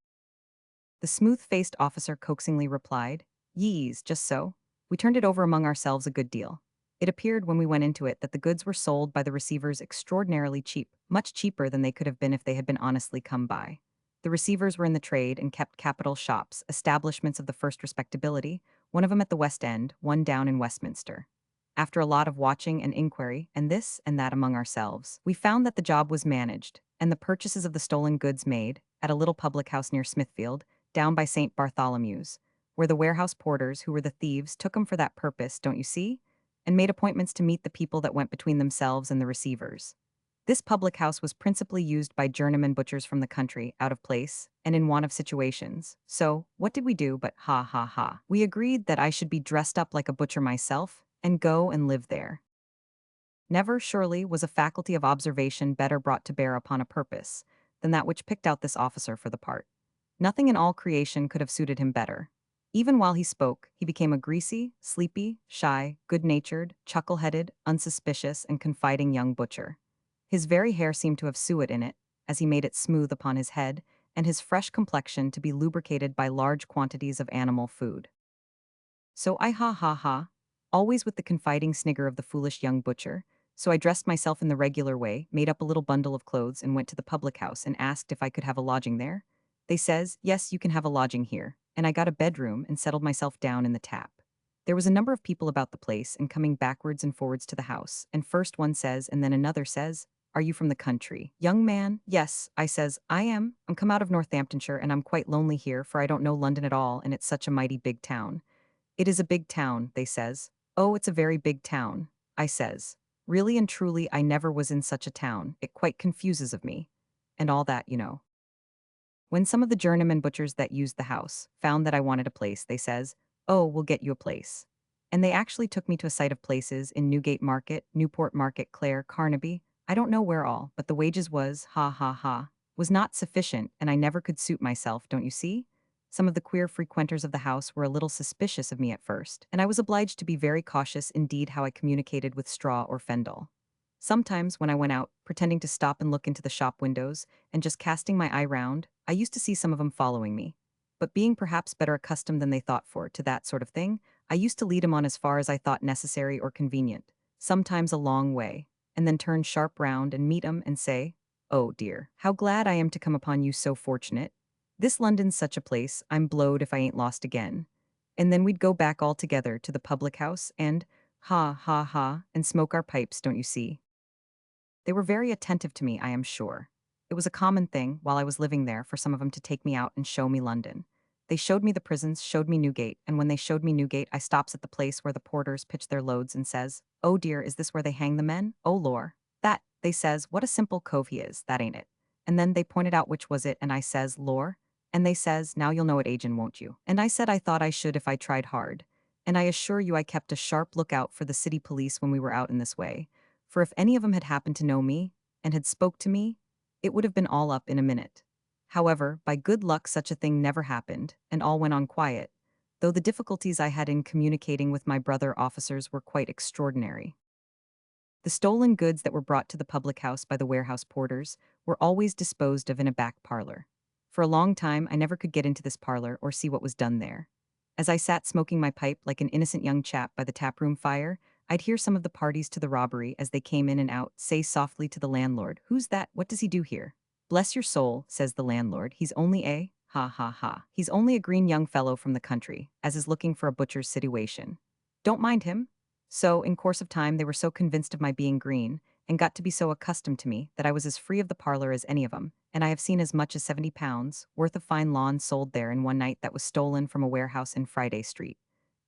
The smooth-faced officer coaxingly replied, Yees, just so. We turned it over among ourselves a good deal. It appeared when we went into it that the goods were sold by the receivers extraordinarily cheap, much cheaper than they could have been if they had been honestly come by. The receivers were in the trade and kept capital shops, establishments of the first respectability, one of them at the West End, one down in Westminster. After a lot of watching and inquiry, and this and that among ourselves, we found that the job was managed, and the purchases of the stolen goods made, at a little public house near Smithfield, down by St. Bartholomew's, where the warehouse porters who were the thieves took 'em for that purpose, don't you see? And made appointments to meet the people that went between themselves and the receivers. This public house was principally used by journeyman butchers from the country, out of place, and in want of situations. So, what did we do but ha ha ha? We agreed that I should be dressed up like a butcher myself, and go and live there. Never, surely, was a faculty of observation better brought to bear upon a purpose than that which picked out this officer for the part. Nothing in all creation could have suited him better. Even while he spoke, he became a greasy, sleepy, shy, good-natured, chuckle-headed, unsuspicious, and confiding young butcher. His very hair seemed to have suet in it, as he made it smooth upon his head, and his fresh complexion to be lubricated by large quantities of animal food. So I ha ha ha, always with the confiding snigger of the foolish young butcher, So I dressed myself in the regular way, made up a little bundle of clothes, and went to the public house and asked if I could have a lodging there. They says, yes, you can have a lodging here, and I got a bedroom and settled myself down in the tap. There was a number of people about the place and coming backwards and forwards to the house, and first one says and then another says, are you from the country? Young man, yes, I says, I am. I'm come out of Northamptonshire and I'm quite lonely here for I don't know London at all and it's such a mighty big town. It is a big town, they says. Oh, it's a very big town, I says. Really and truly, I never was in such a town. It quite confuses of me. And all that, you know. When some of the journeyman butchers that used the house found that I wanted a place, they says, oh, we'll get you a place. And they actually took me to a site of places in Newgate Market, Newport Market, Clare, Carnaby. I don't know where all, but the wages was, ha ha ha, was not sufficient, and I never could suit myself, don't you see? Some of the queer frequenters of the house were a little suspicious of me at first, and I was obliged to be very cautious indeed how I communicated with straw or fendel. Sometimes, when I went out, pretending to stop and look into the shop windows, and just casting my eye round, I used to see some of 'em following me. But being perhaps better accustomed than they thought for to that sort of thing, I used to lead 'em on as far as I thought necessary or convenient, sometimes a long way, and then turn sharp round and meet 'em and say, oh dear, how glad I am to come upon you so fortunate. This London's such a place, I'm blowed if I ain't lost again. And then we'd go back all together to the public house and, ha ha ha, and smoke our pipes, don't you see? They were very attentive to me, I am sure. It was a common thing, while I was living there, for some of them to take me out and show me London. They showed me the prisons, showed me Newgate, and when they showed me Newgate, I stops at the place where the porters pitch their loads and says, oh dear, is this where they hang the men? Oh lor. That, they says, what a simple cove he is, that ain't it. And then they pointed out which was it, and I says, lor. And they says, now you'll know it, agent, won't you? And I said I thought I should if I tried hard. And I assure you I kept a sharp lookout for the city police when we were out in this way, for if any of 'em had happened to know me, and had spoke to me, it would have been all up in a minute. However, by good luck such a thing never happened, and all went on quiet, though the difficulties I had in communicating with my brother officers were quite extraordinary. The stolen goods that were brought to the public house by the warehouse porters were always disposed of in a back parlor. For a long time I never could get into this parlor or see what was done there. As I sat smoking my pipe like an innocent young chap by the taproom fire, I'd hear some of the parties to the robbery as they came in and out say softly to the landlord, who's that? What does he do here? Bless your soul, says the landlord, he's only a, ha ha ha. He's only a green young fellow from the country, as is looking for a butcher's situation. Don't mind him. So, in course of time, they were so convinced of my being green, and got to be so accustomed to me, that I was as free of the parlor as any of 'em, and I have seen as much as £70 worth of fine lawn sold there in one night that was stolen from a warehouse in Friday Street.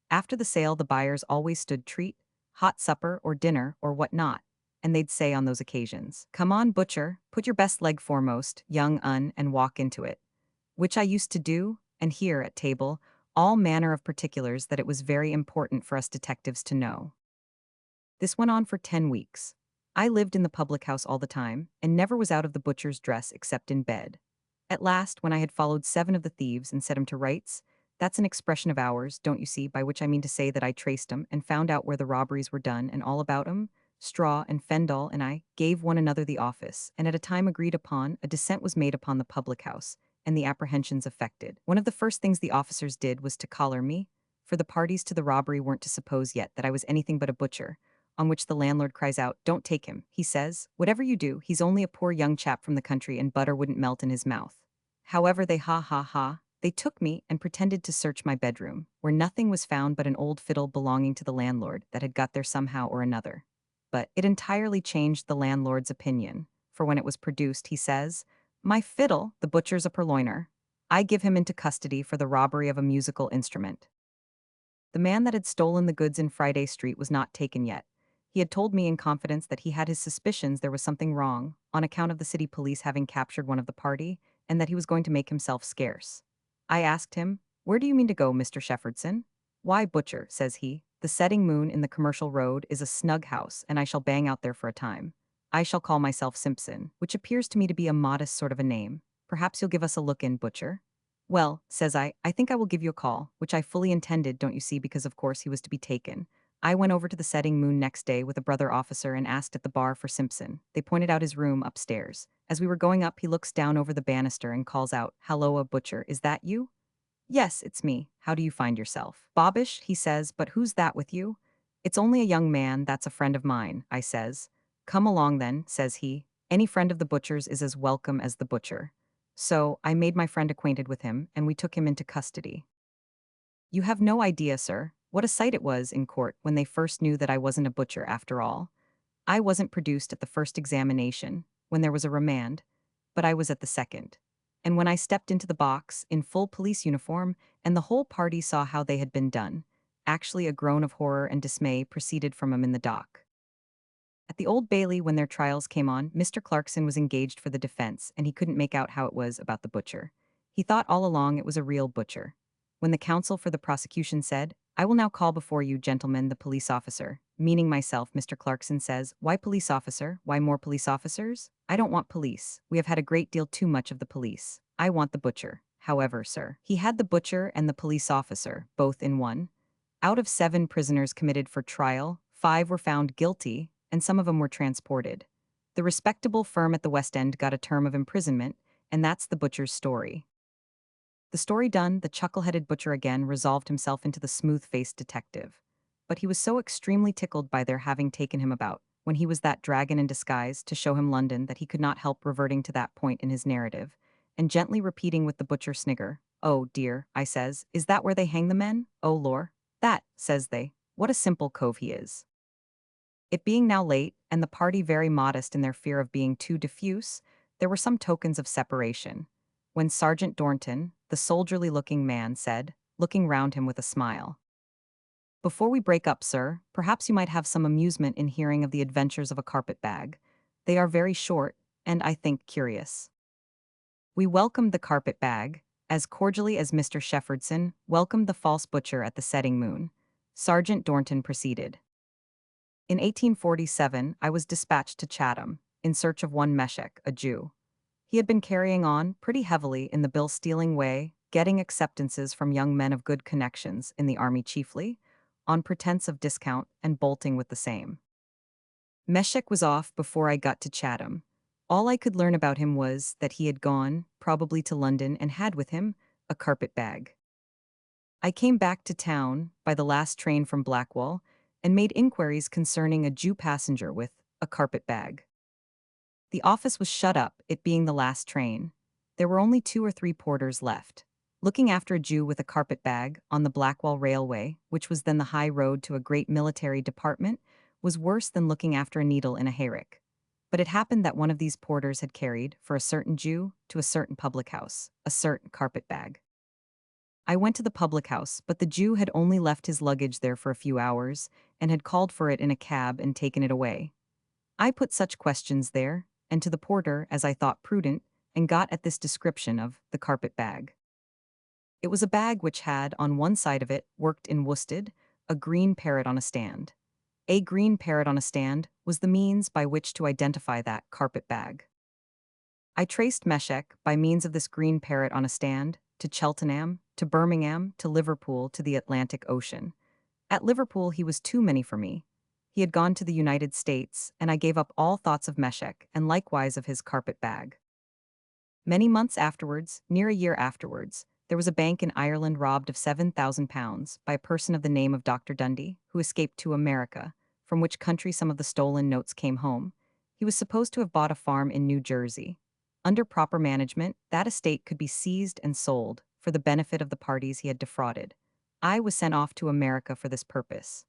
After the sale, the buyers always stood treat, hot supper or dinner or what not, and they'd say on those occasions, come on, butcher, put your best leg foremost, young un, and walk into it. Which I used to do, and hear at table all manner of particulars that it was very important for us detectives to know. This went on for 10 weeks. I lived in the public house all the time, and never was out of the butcher's dress except in bed. At last, when I had followed 7 of the thieves and set 'em to rights, that's an expression of ours, don't you see, by which I mean to say that I traced 'em and found out where the robberies were done and all about 'em, Straw and Fendall and I gave one another the office, and at a time agreed upon, a descent was made upon the public house, and the apprehensions effected. One of the first things the officers did was to collar me, for the parties to the robbery weren't to suppose yet that I was anything but a butcher, on which the landlord cries out, don't take him, he says. Whatever you do, he's only a poor young chap from the country and butter wouldn't melt in his mouth. However, they ha ha ha, they took me and pretended to search my bedroom, where nothing was found but an old fiddle belonging to the landlord that had got there somehow or another. But it entirely changed the landlord's opinion, for when it was produced, he says, my fiddle, the butcher's a purloiner. I give him into custody for the robbery of a musical instrument. The man that had stolen the goods in Friday Street was not taken yet. He had told me in confidence that he had his suspicions there was something wrong, on account of the city police having captured one of the party, and that he was going to make himself scarce. I asked him, where do you mean to go, Mr. Shepherdson? Why, butcher, says he, the setting moon in the commercial road is a snug house, and I shall bang out there for a time. I shall call myself Simpson, which appears to me to be a modest sort of a name. Perhaps you'll give us a look in, butcher? Well, says I think I will give you a call, which I fully intended, don't you see, because of course he was to be taken. I went over to the setting moon next day with a brother officer and asked at the bar for Simpson. They pointed out his room upstairs. As we were going up, he looks down over the banister and calls out, halloa, butcher, is that you? Yes, it's me. How do you find yourself? Bobbish, he says, but who's that with you? It's only a young man that's a friend of mine, I says. "Come along then," says he. "Any friend of the butcher's is as welcome as the butcher." So, I made my friend acquainted with him, and we took him into custody. You have no idea, sir, what a sight it was in court when they first knew that I wasn't a butcher after all. I wasn't produced at the first examination, when there was a remand, but I was at the second. And when I stepped into the box, in full police uniform, and the whole party saw how they had been done, actually a groan of horror and dismay proceeded from 'em in the dock. At the Old Bailey, when their trials came on, Mr. Clarkson was engaged for the defense, and he couldn't make out how it was about the butcher. He thought all along it was a real butcher. When the counsel for the prosecution said, "I will now call before you, gentlemen, the police officer," meaning myself, Mr. Clarkson says, "Why police officer? Why more police officers? I don't want police. We have had a great deal too much of the police. I want the butcher." However, sir, he had the butcher and the police officer, both in one. Out of 7 prisoners committed for trial, 5 were found guilty, and some of them were transported. The respectable firm at the West End got a term of imprisonment, and that's the butcher's story. The story done, the chuckle-headed butcher again resolved himself into the smooth-faced detective. But he was so extremely tickled by their having taken him about, when he was that dragon in disguise, to show him London, that he could not help reverting to that point in his narrative, and gently repeating with the butcher snigger, "Oh, dear," I says, "is that where they hang the men? Oh, lor." "That," says they. "What a simple cove he is." It being now late, and the party very modest in their fear of being too diffuse, there were some tokens of separation, when Sergeant Dornton, the soldierly-looking man, said, looking round him with a smile, "Before we break up, sir, perhaps you might have some amusement in hearing of the adventures of a carpet-bag. They are very short, and, I think, curious." We welcomed the carpet-bag, as cordially as Mr. Sheffordson welcomed the false butcher at the setting moon. Sergeant Dornton proceeded. In 1847, I was dispatched to Chatham, in search of one Meshach, a Jew. He had been carrying on pretty heavily in the bill-stealing way, getting acceptances from young men of good connections, in the army chiefly, on pretense of discount, and bolting with the same. Meshach was off before I got to Chatham. All I could learn about him was that he had gone, probably to London, and had with him a carpet-bag. I came back to town by the last train from Blackwall, and made inquiries concerning a Jew passenger with a carpet-bag. The office was shut up, it being the last train. There were only 2 or 3 porters left. Looking after a Jew with a carpet-bag on the Blackwall Railway, which was then the high road to a great military department, was worse than looking after a needle in a hayrick. But it happened that one of these porters had carried, for a certain Jew, to a certain public house, a certain carpet-bag. I went to the public house, but the Jew had only left his luggage there for a few hours, and had called for it in a cab and taken it away. I put such questions there, and to the porter, as I thought prudent, and got at this description of the carpet-bag. It was a bag which had, on one side of it, worked in worsted, a green parrot on a stand. A green parrot on a stand was the means by which to identify that carpet-bag. I traced Meshach, by means of this green parrot on a stand, to Cheltenham, to Birmingham, to Liverpool, to the Atlantic Ocean. At Liverpool he was too many for me. He had gone to the United States, and I gave up all thoughts of Meshach, and likewise of his carpet-bag. Many months afterwards, near a year afterwards, there was a bank in Ireland robbed of £7,000 by a person of the name of Dr. Dundee, who escaped to America, from which country some of the stolen notes came home. He was supposed to have bought a farm in New Jersey. Under proper management, that estate could be seized and sold, for the benefit of the parties he had defrauded. I was sent off to America for this purpose.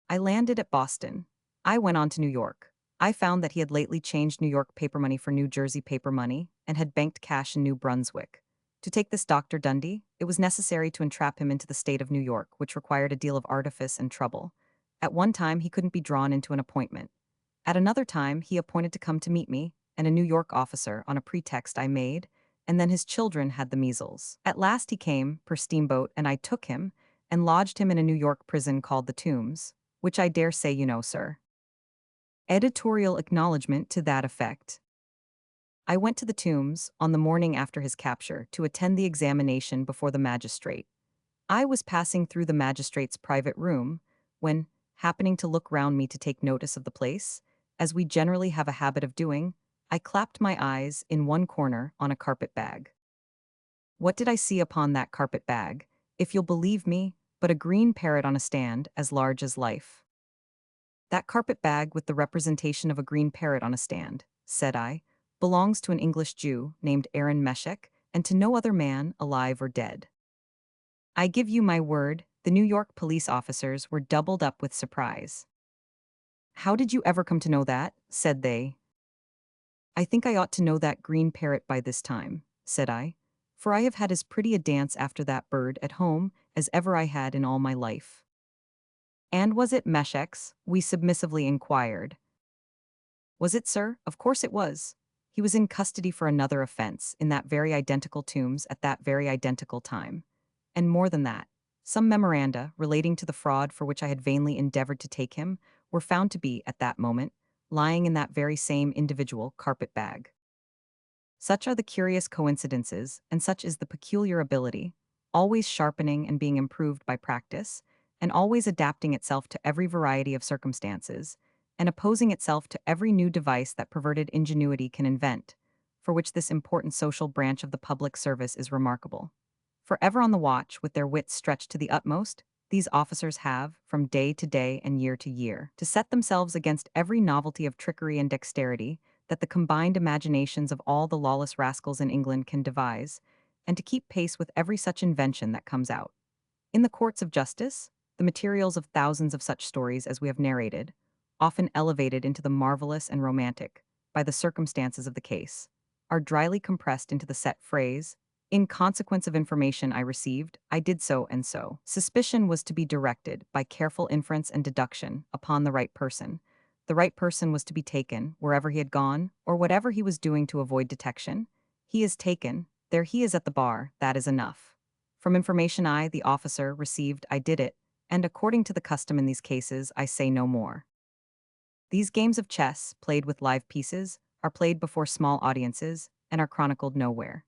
I landed at Boston. I went on to New York. I found that he had lately changed New York paper money for New Jersey paper money, and had banked cash in New Brunswick. To take this Dr. Dundee, it was necessary to entrap him into the state of New York, which required a deal of artifice and trouble. At one time he couldn't be drawn into an appointment. At another time he appointed to come to meet me, and a New York officer, on a pretext I made, and then his children had the measles. At last he came, per steamboat, and I took him, and lodged him in a New York prison called the Tombs, which I dare say you know, sir. Editorial acknowledgement to that effect. I went to the Tombs, on the morning after his capture, to attend the examination before the magistrate. I was passing through the magistrate's private room, when, happening to look round me to take notice of the place, as we generally have a habit of doing, I clapped my eyes, in one corner, on a carpet-bag. What did I see upon that carpet-bag, if you'll believe me, but a green parrot on a stand, as large as life. That carpet bag with the representation of a green parrot on a stand, said I, belongs to an English Jew named Aaron Meshek, and to no other man, alive or dead. I give you my word, the New York police officers were doubled up with surprise. How did you ever come to know that? Said they. I think I ought to know that green parrot by this time, said I, for I have had as pretty a dance after that bird at home as ever I had in all my life. And was it Meshek's? We submissively inquired. Was it, sir? Of course it was. He was in custody for another offense, in that very identical tombs at that very identical time. And more than that, some memoranda relating to the fraud for which I had vainly endeavored to take him were found to be, at that moment, lying in that very same individual carpet bag. Such are the curious coincidences, and such is the peculiar ability, always sharpening and being improved by practice, and always adapting itself to every variety of circumstances, and opposing itself to every new device that perverted ingenuity can invent, for which this important social branch of the public service is remarkable. Forever on the watch, with their wits stretched to the utmost, these officers have, from day to day and year to year, to set themselves against every novelty of trickery and dexterity that the combined imaginations of all the lawless rascals in England can devise, and to keep pace with every such invention that comes out. In the courts of justice, the materials of thousands of such stories as we have narrated, often elevated into the marvelous and romantic by the circumstances of the case, are dryly compressed into the set phrase, "In consequence of information I received, I did so and so." Suspicion was to be directed, by careful inference and deduction, upon the right person. The right person was to be taken, wherever he had gone, or whatever he was doing to avoid detection. He is taken, there he is at the bar, that is enough. From information I, the officer, received, I did it, and according to the custom in these cases, I say no more. These games of chess, played with live pieces, are played before small audiences, and are chronicled nowhere.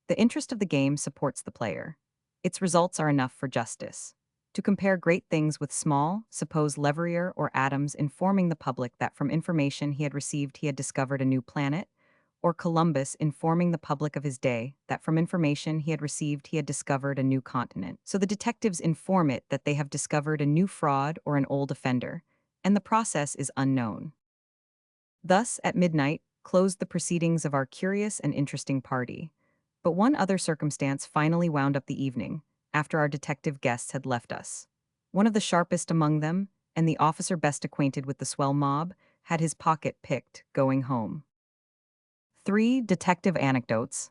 The interest of the game supports the player. Its results are enough for justice. To compare great things with small, suppose Leverrier or Adams informing the public that from information he had received he had discovered a new planet, or Columbus informing the public of his day that from information he had received he had discovered a new continent. So the detectives inform it that they have discovered a new fraud or an old offender, and the process is unknown. Thus, at midnight, closed the proceedings of our curious and interesting party. But one other circumstance finally wound up the evening, after our detective guests had left us. One of the sharpest among them, and the officer best acquainted with the swell mob, had his pocket picked, going home. 3. Detective anecdotes.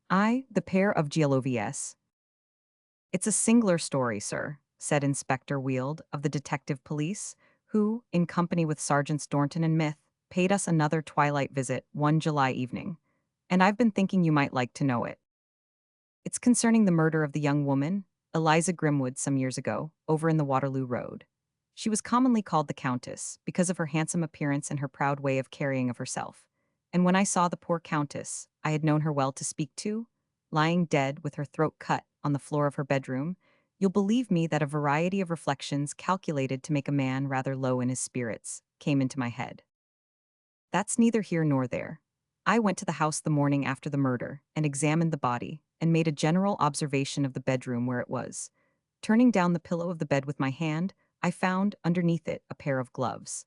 I, the pair of GLOVS. It's a singular story, sir, said Inspector Weald of the detective police, who, in company with Sergeants Dornton and Myth, paid us another twilight visit one July evening. And I've been thinking you might like to know it. It's concerning the murder of the young woman, Eliza Grimwood, some years ago, over in the Waterloo Road. She was commonly called the Countess, because of her handsome appearance and her proud way of carrying of herself. And when I saw the poor Countess, I had known her well to speak to, lying dead with her throat cut on the floor of her bedroom, you'll believe me that a variety of reflections calculated to make a man rather low in his spirits came into my head. That's neither here nor there. I went to the house the morning after the murder and examined the body and made a general observation of the bedroom where it was. Turning down the pillow of the bed with my hand, I found underneath it a pair of gloves.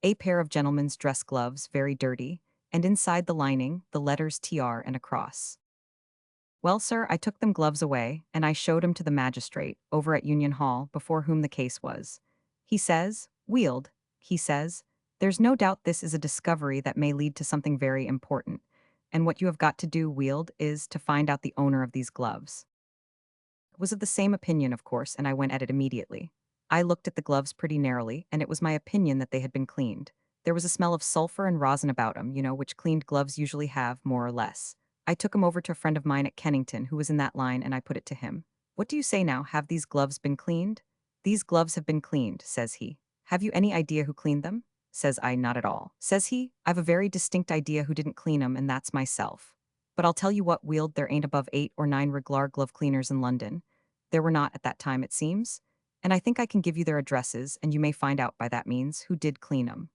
A pair of gentlemen's dress gloves, very dirty, and inside the lining, the letters TR and a cross. Well, sir, I took them gloves away, and I showed 'em to the magistrate, over at Union Hall, before whom the case was. He says, "Weald," he says, "there's no doubt this is a discovery that may lead to something very important, and what you have got to do, Weald, is to find out the owner of these gloves." I was of the same opinion, of course, and I went at it immediately. I looked at the gloves pretty narrowly, and it was my opinion that they had been cleaned. There was a smell of sulfur and rosin about 'em, which cleaned gloves usually have, more or less. I took 'em over to a friend of mine at Kennington who was in that line, and I put it to him. "What do you say now, have these gloves been cleaned?" "These gloves have been cleaned," says he. "Have you any idea who cleaned them?" Says I, "Not at all." Says he, "I've a very distinct idea who didn't clean 'em, and that's myself. But I'll tell you what, Weald, there ain't above 8 or 9 reglar glove cleaners in London. There were not at that time, it seems, and I think I can give you their addresses, and you may find out by that means who did clean 'em."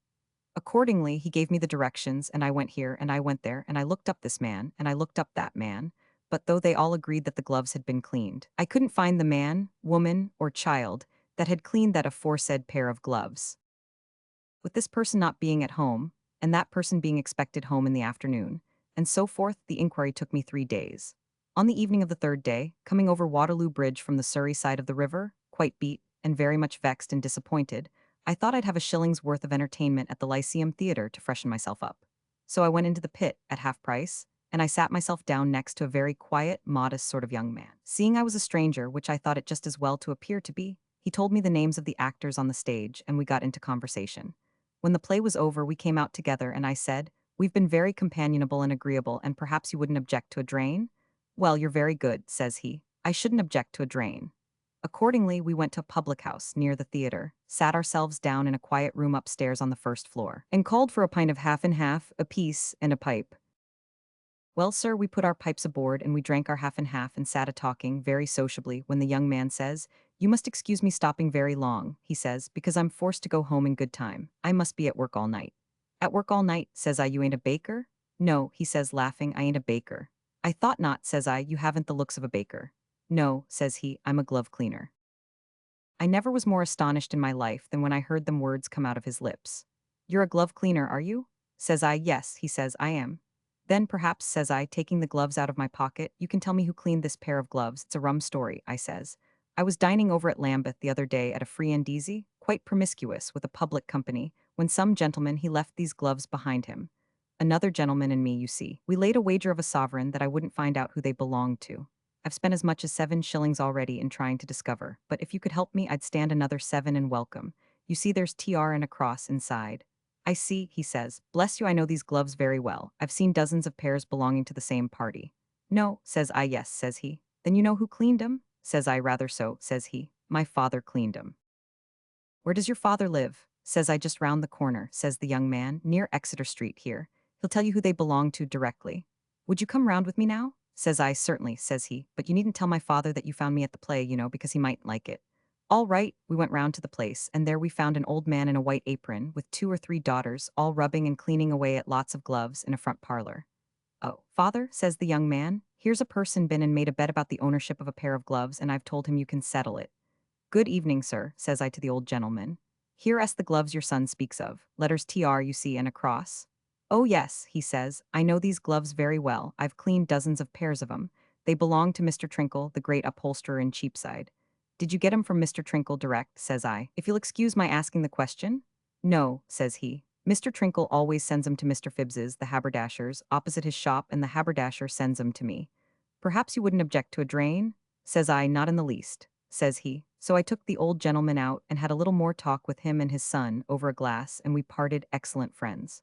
Accordingly, he gave me the directions, and I went here, and I went there, and I looked up this man, and I looked up that man, but though they all agreed that the gloves had been cleaned, I couldn't find the man, woman, or child that had cleaned that aforesaid pair of gloves. with this person not being at home, and that person being expected home in the afternoon, and so forth. The inquiry took me 3 days. On the evening of the third day, coming over Waterloo Bridge from the Surrey side of the river, quite beat, and very much vexed and disappointed, I thought I'd have a shilling's worth of entertainment at the Lyceum Theatre to freshen myself up. So I went into the pit, at half price, and I sat myself down next to a very quiet, modest sort of young man. Seeing I was a stranger, which I thought it just as well to appear to be, he told me the names of the actors on the stage, and we got into conversation. When the play was over, we came out together, and I said, "We've been very companionable and agreeable, and perhaps you wouldn't object to a drain?" "Well, you're very good," says he. "I shouldn't object to a drain." Accordingly, we went to a public house near the theatre, sat ourselves down in a quiet room upstairs on the first floor, and called for a pint of half and half, a piece, and a pipe. Well, sir, we put our pipes aboard and we drank our half and half and sat a-talking very sociably when the young man says, "You must excuse me stopping very long," he says, "because I'm forced to go home in good time. I must be at work all night." "At work all night," says I, "you ain't a baker?" "No," he says, laughing, "I ain't a baker." "I thought not," says I, "you haven't the looks of a baker." "No," says he, "I'm a glove cleaner." I never was more astonished in my life than when I heard them words come out of his lips. "You're a glove cleaner, are you?" Says I, "Yes," he says, "I am." "Then perhaps," says I, taking the gloves out of my pocket, "you can tell me who cleaned this pair of gloves. It's a rum story," I says. "I was dining over at Lambeth the other day at a free and easy, quite promiscuous, with a public company, when some gentleman he left these gloves behind him. Another gentleman and me, you see. We laid a wager of a sovereign that I wouldn't find out who they belonged to. I've spent as much as 7 shillings already in trying to discover, but if you could help me, I'd stand another 7 and welcome. You see there's TR and a cross inside." "I see," he says. "Bless you, I know these gloves very well. I've seen dozens of pairs belonging to the same party." "No," says I. "Yes," says he. "Then you know who cleaned 'em?" Says I. "Rather so," says he. "My father cleaned 'em." "Where does your father live?" Says I. "Just round the corner," says the young man, "near Exeter Street here. He'll tell you who they belong to directly." "Would you come round with me now?" Says I. "Certainly," says he, "but you needn't tell my father that you found me at the play, because he mightn't like it." "All right." We went round to the place, and there we found an old man in a white apron, with 2 or 3 daughters, all rubbing and cleaning away at lots of gloves in a front parlor. "Oh, father," says the young man, "here's a person been and made a bet about the ownership of a pair of gloves, and I've told him you can settle it." "Good evening, sir," says I to the old gentleman. "Here are the gloves your son speaks of. Letters TR, you see, and a cross." "Oh yes," he says, "I know these gloves very well. I've cleaned dozens of pairs of 'em. They belong to Mr. Trinkle, the great upholsterer in Cheapside." "Did you get 'em from Mr. Trinkle direct?" says I. "If you'll excuse my asking the question." "No," says he. "Mr. Trinkle always sends 'em to Mr. Phibbs's, the haberdasher's, opposite his shop, and the haberdasher sends 'em to me." "Perhaps you wouldn't object to a drain?" Says I. "Not in the least," says he. So I took the old gentleman out and had a little more talk with him and his son over a glass, and we parted excellent friends.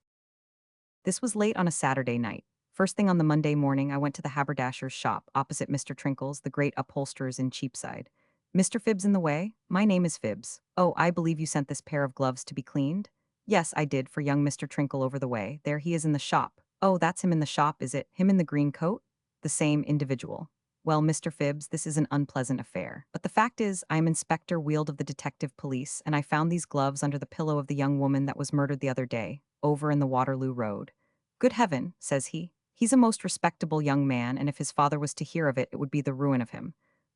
This was late on a Saturday night. First thing on the Monday morning, I went to the haberdasher's shop, opposite Mr. Trinkle's, the great upholsterer's in Cheapside. "Mr. Phibbs in the way? My name is Phibbs. Oh, I believe you sent this pair of gloves to be cleaned?" "Yes, I did, for young Mr. Trinkle over the way. There he is in the shop." "Oh, that's him in the shop, is it? Him in the green coat?" "The same individual." "Well, Mr. Phibbs, this is an unpleasant affair. But the fact is, I am Inspector Wheeld of the Detective Police, and I found these gloves under the pillow of the young woman that was murdered the other day, over in the Waterloo Road." "Good heaven," says he. "He's a most respectable young man, and if his father was to hear of it, it would be the ruin of him."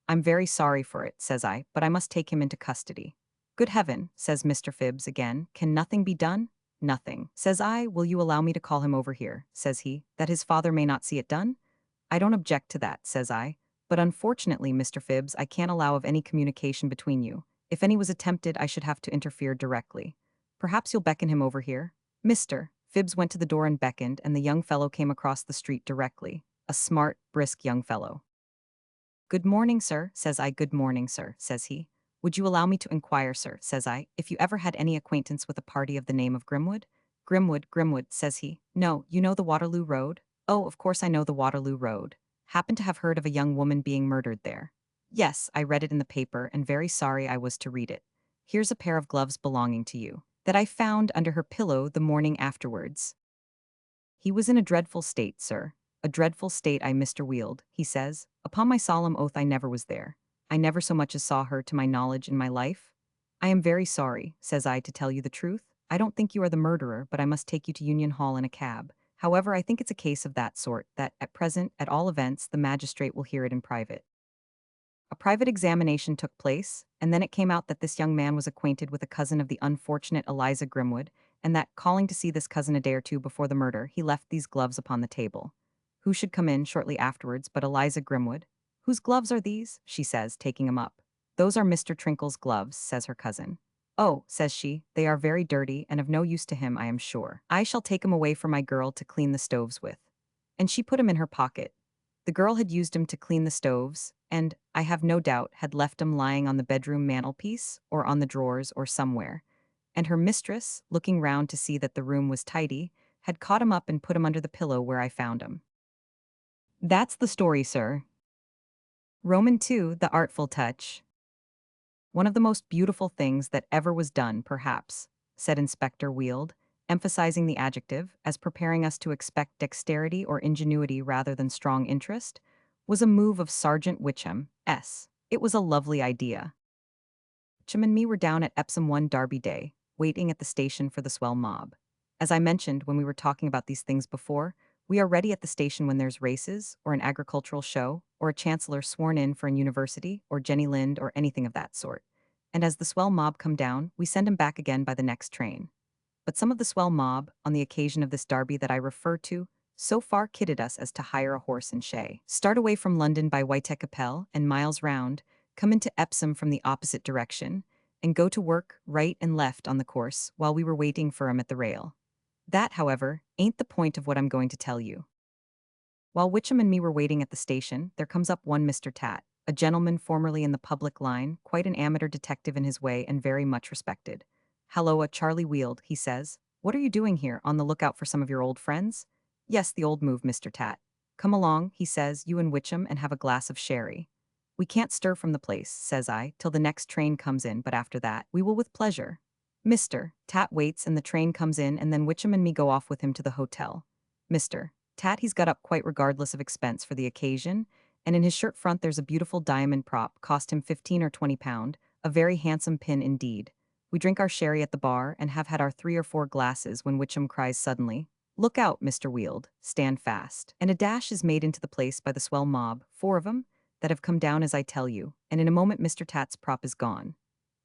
"I'm very sorry for it," says I, "but I must take him into custody." "Good heaven," says Mr. Phibbs again, "can nothing be done?" "Nothing." Says I. "Will you allow me to call him over here," says he, "that his father may not see it done?" "I don't object to that," says I. "But unfortunately, Mr. Phibbs, I can't allow of any communication between you. If any was attempted, I should have to interfere directly. Perhaps you'll beckon him over here?" Mr. Phibbs went to the door and beckoned, and the young fellow came across the street directly. A smart, brisk young fellow. "Good morning, sir," says I. "Good morning, sir," says he. "Would you allow me to inquire, sir," says I, "if you ever had any acquaintance with a party of the name of Grimwood?" Grimwood, says he. "No, you know the Waterloo Road?" "Oh, of course I know the Waterloo Road. Happen to have heard of a young woman being murdered there?" "Yes, I read it in the paper, and very sorry I was to read it. Here's a pair of gloves belonging to you, that I found under her pillow the morning afterwards." He was in a dreadful state, sir. "A dreadful state, I, Mr. Wheeld," he says. "Upon my solemn oath I never was there. I never so much as saw her to my knowledge in my life." "I am very sorry," says I, "to tell you the truth. I don't think you are the murderer, but I must take you to Union Hall in a cab. However, I think it's a case of that sort, that, at present, at all events, the magistrate will hear it in private." A private examination took place, and then it came out that this young man was acquainted with a cousin of the unfortunate Eliza Grimwood, and that, calling to see this cousin a day or two before the murder, he left these gloves upon the table. Who should come in shortly afterwards but Eliza Grimwood? Whose gloves are these? She says, taking 'em up. Those are Mr. Trinkle's gloves, says her cousin. Oh, says she, they are very dirty and of no use to him, I am sure. I shall take 'em away for my girl to clean the stoves with. And she put 'em in her pocket. The girl had used 'em to clean the stoves, and, I have no doubt, had left 'em lying on the bedroom mantelpiece, or on the drawers, or somewhere. And her mistress, looking round to see that the room was tidy, had caught 'em up and put 'em under the pillow where I found 'em. That's the story, sir. Roman 2, the artful touch. One of the most beautiful things that ever was done, perhaps, said Inspector Weald, emphasizing the adjective, as preparing us to expect dexterity or ingenuity rather than strong interest, was a move of Sergeant Witcham's. It was a lovely idea. Witcham and me were down at Epsom one Derby Day, waiting at the station for the swell mob. As I mentioned when we were talking about these things before, we are ready at the station when there's races, or an agricultural show, or a chancellor sworn in for an university, or Jenny Lind, or anything of that sort. And as the swell mob come down, we send 'em back again by the next train. But some of the swell mob, on the occasion of this derby that I refer to, so far kidded us as to hire a horse and shay, start away from London by Whitekapel and miles round, come into Epsom from the opposite direction, and go to work right and left on the course while we were waiting for 'em at the rail. That, however, ain't the point of what I'm going to tell you. While Witcham and me were waiting at the station, there comes up one Mr. Tat, a gentleman formerly in the public line, quite an amateur detective in his way and very much respected. Halloa, Charlie Weald, he says. What are you doing here, on the lookout for some of your old friends? Yes, the old move, Mr. Tat. Come along, he says, you and Witcham, and have a glass of sherry. We can't stir from the place, says I, till the next train comes in, but after that, we will with pleasure. Mr. Tat waits and the train comes in and then Witcham and me go off with him to the hotel. Mr. Tat he's got up quite regardless of expense for the occasion, and in his shirt front there's a beautiful diamond prop, cost him 15 or 20 pound, a very handsome pin indeed. We drink our sherry at the bar and have had our 3 or 4 glasses when Witcham cries suddenly, "Look out, Mr. Weald, stand fast." And a dash is made into the place by the swell mob, 4 of 'em, that have come down as I tell you, and in a moment Mr. Tat's prop is gone.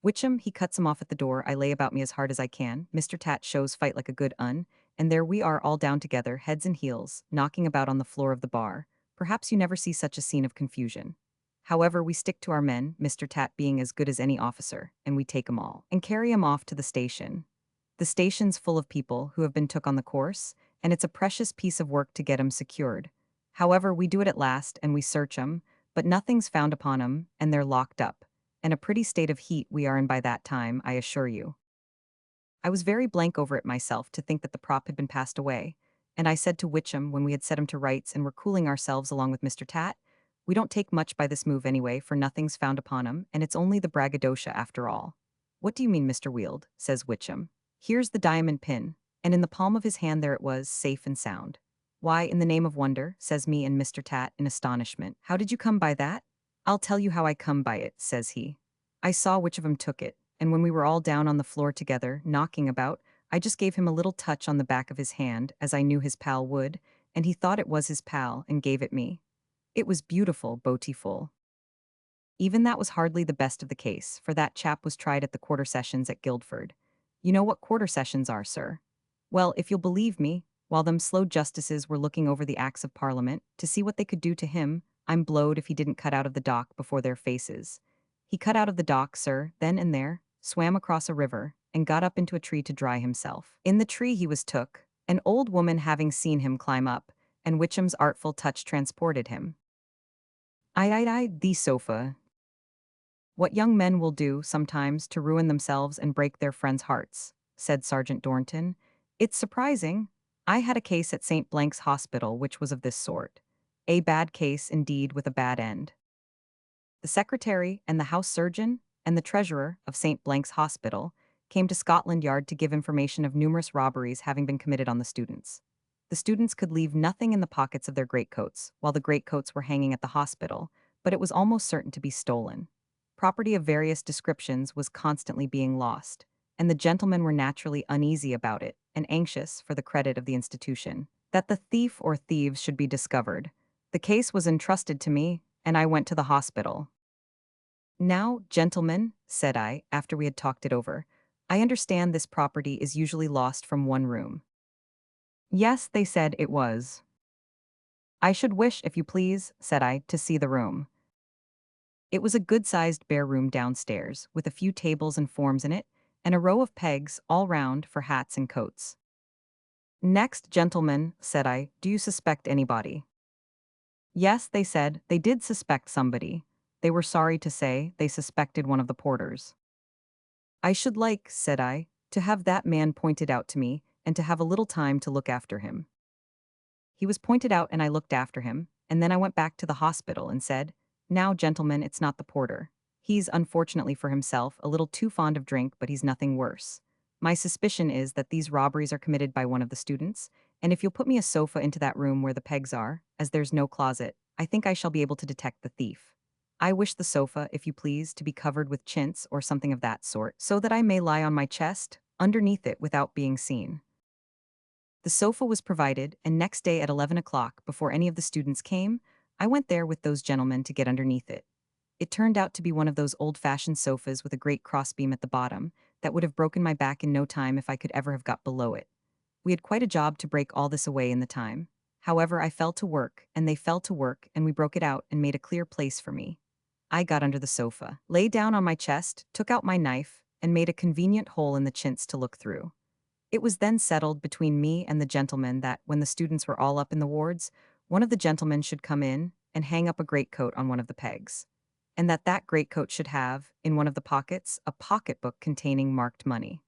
Witcham, he cuts him off at the door. I lay about me as hard as I can. Mr. Tat shows fight like a good un, and there we are all down together, heads and heels, knocking about on the floor of the bar. Perhaps you never see such a scene of confusion. However, we stick to our men, Mr. Tat being as good as any officer, and we take 'em all, and carry 'em off to the station. The station's full of people who have been took on the course, and it's a precious piece of work to get 'em secured. However, we do it at last, and we search 'em, but nothing's found upon 'em, and they're locked up. And a pretty state of heat we are in by that time, I assure you. I was very blank over it myself to think that the prop had been passed away, and I said to Witcham when we had set him to rights and were cooling ourselves along with Mr. Tat, we don't take much by this move anyway, for nothing's found upon him, and it's only the braggadocio after all. What do you mean, Mr. Weald? Says Witcham. Here's the diamond pin, and in the palm of his hand there it was, safe and sound. Why, in the name of wonder, says me and Mr. Tat in astonishment. How did you come by that? I'll tell you how I come by it, says he. I saw which of 'em took it, and when we were all down on the floor together, knocking about, I just gave him a little touch on the back of his hand, as I knew his pal would, and he thought it was his pal and gave it me. It was beautiful, beautiful. Even that was hardly the best of the case, for that chap was tried at the quarter sessions at Guildford. You know what quarter sessions are, sir? Well, if you'll believe me, while them slow justices were looking over the Acts of Parliament to see what they could do to him, I'm blowed if he didn't cut out of the dock before their faces. He cut out of the dock, sir, then and there, swam across a river, and got up into a tree to dry himself. In the tree he was took, an old woman having seen him climb up, and Witcham's artful touch transported him. The sofa. What young men will do, sometimes, to ruin themselves and break their friends' hearts, said Sergeant Dornton. It's surprising. I had a case at St. Blank's Hospital which was of this sort. A bad case, indeed, with a bad end. The secretary and the house surgeon and the treasurer of St. Blank's Hospital came to Scotland Yard to give information of numerous robberies having been committed on the students. The students could leave nothing in the pockets of their greatcoats, while the greatcoats were hanging at the hospital, but it was almost certain to be stolen. Property of various descriptions was constantly being lost, and the gentlemen were naturally uneasy about it and anxious for the credit of the institution, that the thief or thieves should be discovered. The case was entrusted to me, and I went to the hospital. Now, gentlemen, said I, after we had talked it over, I understand this property is usually lost from one room. Yes, they said it was. I should wish, if you please, said I, to see the room. It was a good-sized bare room downstairs, with a few tables and forms in it, and a row of pegs all round for hats and coats. Next, gentlemen, said I, do you suspect anybody? Yes, they said, they did suspect somebody. They were sorry to say they suspected one of the porters. I should like, said I, to have that man pointed out to me, and to have a little time to look after him. He was pointed out and I looked after him, and then I went back to the hospital and said, now, gentlemen, it's not the porter. He's, unfortunately for himself, a little too fond of drink, but he's nothing worse. My suspicion is that these robberies are committed by one of the students, and if you'll put me a sofa into that room where the pegs are, as there's no closet, I think I shall be able to detect the thief. I wish the sofa, if you please, to be covered with chintz or something of that sort, so that I may lie on my chest, underneath it without being seen. The sofa was provided, and next day at 11 o'clock, before any of the students came, I went there with those gentlemen to get underneath it. It turned out to be one of those old-fashioned sofas with a great crossbeam at the bottom that would have broken my back in no time if I could ever have got below it. We had quite a job to break all this away in the time. However, I fell to work, and they fell to work, and we broke it out and made a clear place for me. I got under the sofa, lay down on my chest, took out my knife, and made a convenient hole in the chintz to look through. It was then settled between me and the gentleman that, when the students were all up in the wards, one of the gentlemen should come in and hang up a greatcoat on one of the pegs, and that greatcoat should have, in one of the pockets, a pocketbook containing marked money.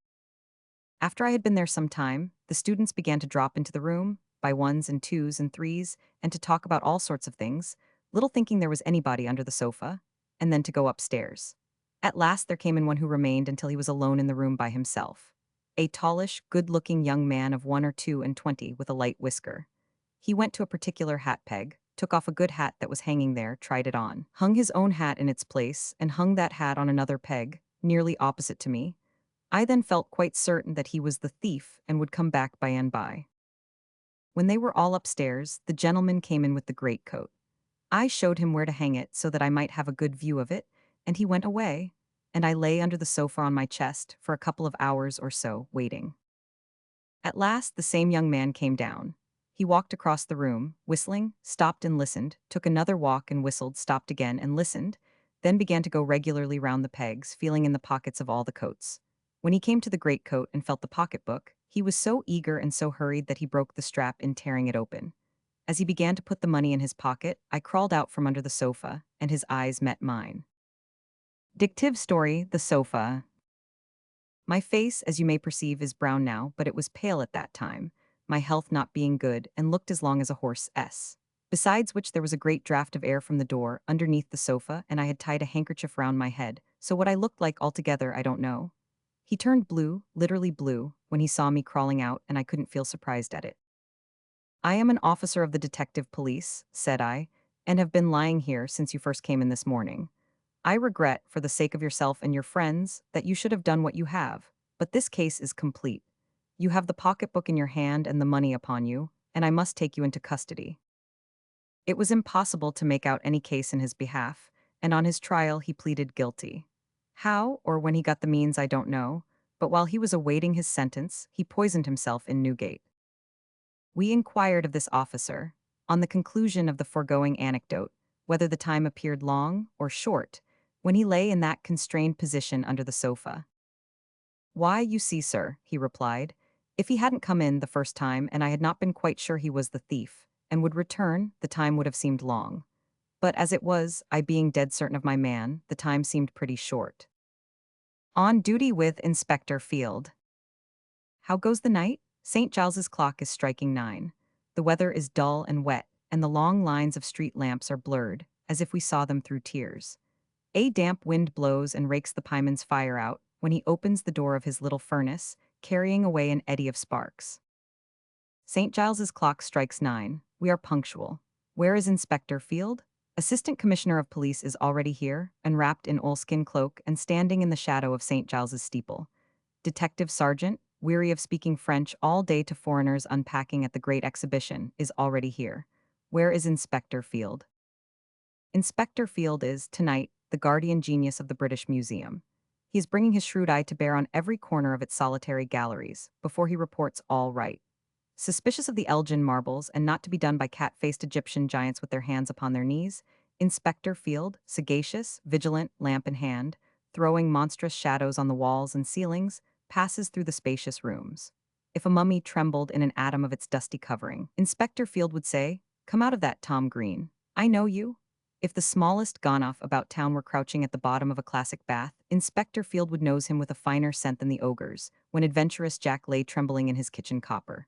After I had been there some time, the students began to drop into the room, by ones and twos and threes, and to talk about all sorts of things, little thinking there was anybody under the sofa, and then to go upstairs. At last there came in one who remained until he was alone in the room by himself. A tallish, good-looking young man of 1 or 2 and 20 with a light whisker. He went to a particular hat peg, took off a good hat that was hanging there, tried it on, hung his own hat in its place, and hung that hat on another peg, nearly opposite to me. I then felt quite certain that he was the thief and would come back by and by. When they were all upstairs, the gentleman came in with the greatcoat. I showed him where to hang it so that I might have a good view of it, and he went away, and I lay under the sofa on my chest for a couple of hours or so, waiting. At last, the same young man came down. He walked across the room, whistling, stopped and listened, took another walk and whistled, stopped again and listened, then began to go regularly round the pegs, feeling in the pockets of all the coats. When he came to the greatcoat and felt the pocketbook, he was so eager and so hurried that he broke the strap in tearing it open. As he began to put the money in his pocket, I crawled out from under the sofa, and his eyes met mine. Dictive story, the sofa. My face, as you may perceive, is brown now, but it was pale at that time, my health not being good, and looked as long as a horse. Besides which there was a great draught of air from the door, underneath the sofa, and I had tied a handkerchief round my head, so what I looked like altogether I don't know. He turned blue, literally blue, when he saw me crawling out, and I couldn't feel surprised at it. I am an officer of the detective police, said I, and have been lying here since you first came in this morning. I regret, for the sake of yourself and your friends, that you should have done what you have, but this case is complete. You have the pocketbook in your hand and the money upon you, and I must take you into custody. It was impossible to make out any case in his behalf, and on his trial he pleaded guilty. How, or when he got the means, I don't know, but while he was awaiting his sentence, he poisoned himself in Newgate. We inquired of this officer, on the conclusion of the foregoing anecdote, whether the time appeared long or short, when he lay in that constrained position under the sofa. Why, you see, sir, he replied, if he hadn't come in the first time and I had not been quite sure he was the thief, and would return, the time would have seemed long. But as it was, I being dead certain of my man, the time seemed pretty short. On duty with Inspector Field. How goes the night? St. Giles's clock is striking 9. The weather is dull and wet, and the long lines of street lamps are blurred, as if we saw them through tears. A damp wind blows and rakes the pieman's fire out when he opens the door of his little furnace, carrying away an eddy of sparks. St. Giles's clock strikes 9. We are punctual. Where is Inspector Field? Assistant Commissioner of Police is already here, enwrapped in oilskin cloak and standing in the shadow of St. Giles's steeple. Detective Sergeant, weary of speaking French all day to foreigners unpacking at the great exhibition, is already here. Where is Inspector Field? Inspector Field is, tonight, the guardian genius of the British Museum. He is bringing his shrewd eye to bear on every corner of its solitary galleries, before he reports all right. Suspicious of the Elgin marbles and not to be done by cat-faced Egyptian giants with their hands upon their knees, Inspector Field, sagacious, vigilant, lamp in hand, throwing monstrous shadows on the walls and ceilings, passes through the spacious rooms. If a mummy trembled in an atom of its dusty covering, Inspector Field would say, "Come out of that, Tom Green. I know you." If the smallest gone-off about town were crouching at the bottom of a classic bath, Inspector Field would nose him with a finer scent than the ogres, when adventurous Jack lay trembling in his kitchen copper.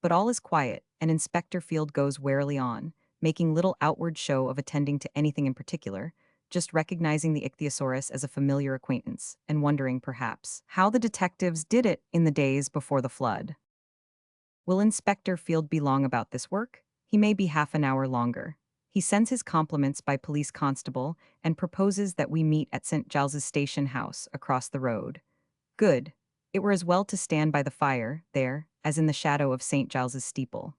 But all is quiet, and Inspector Field goes warily on, making little outward show of attending to anything in particular, just recognizing the ichthyosaurus as a familiar acquaintance, and wondering, perhaps, how the detectives did it in the days before the flood. Will Inspector Field be long about this work? He may be half an hour longer. He sends his compliments by police constable and proposes that we meet at St. Giles's station house across the road. Good. It were as well to stand by the fire, there, as in the shadow of St. Giles's steeple.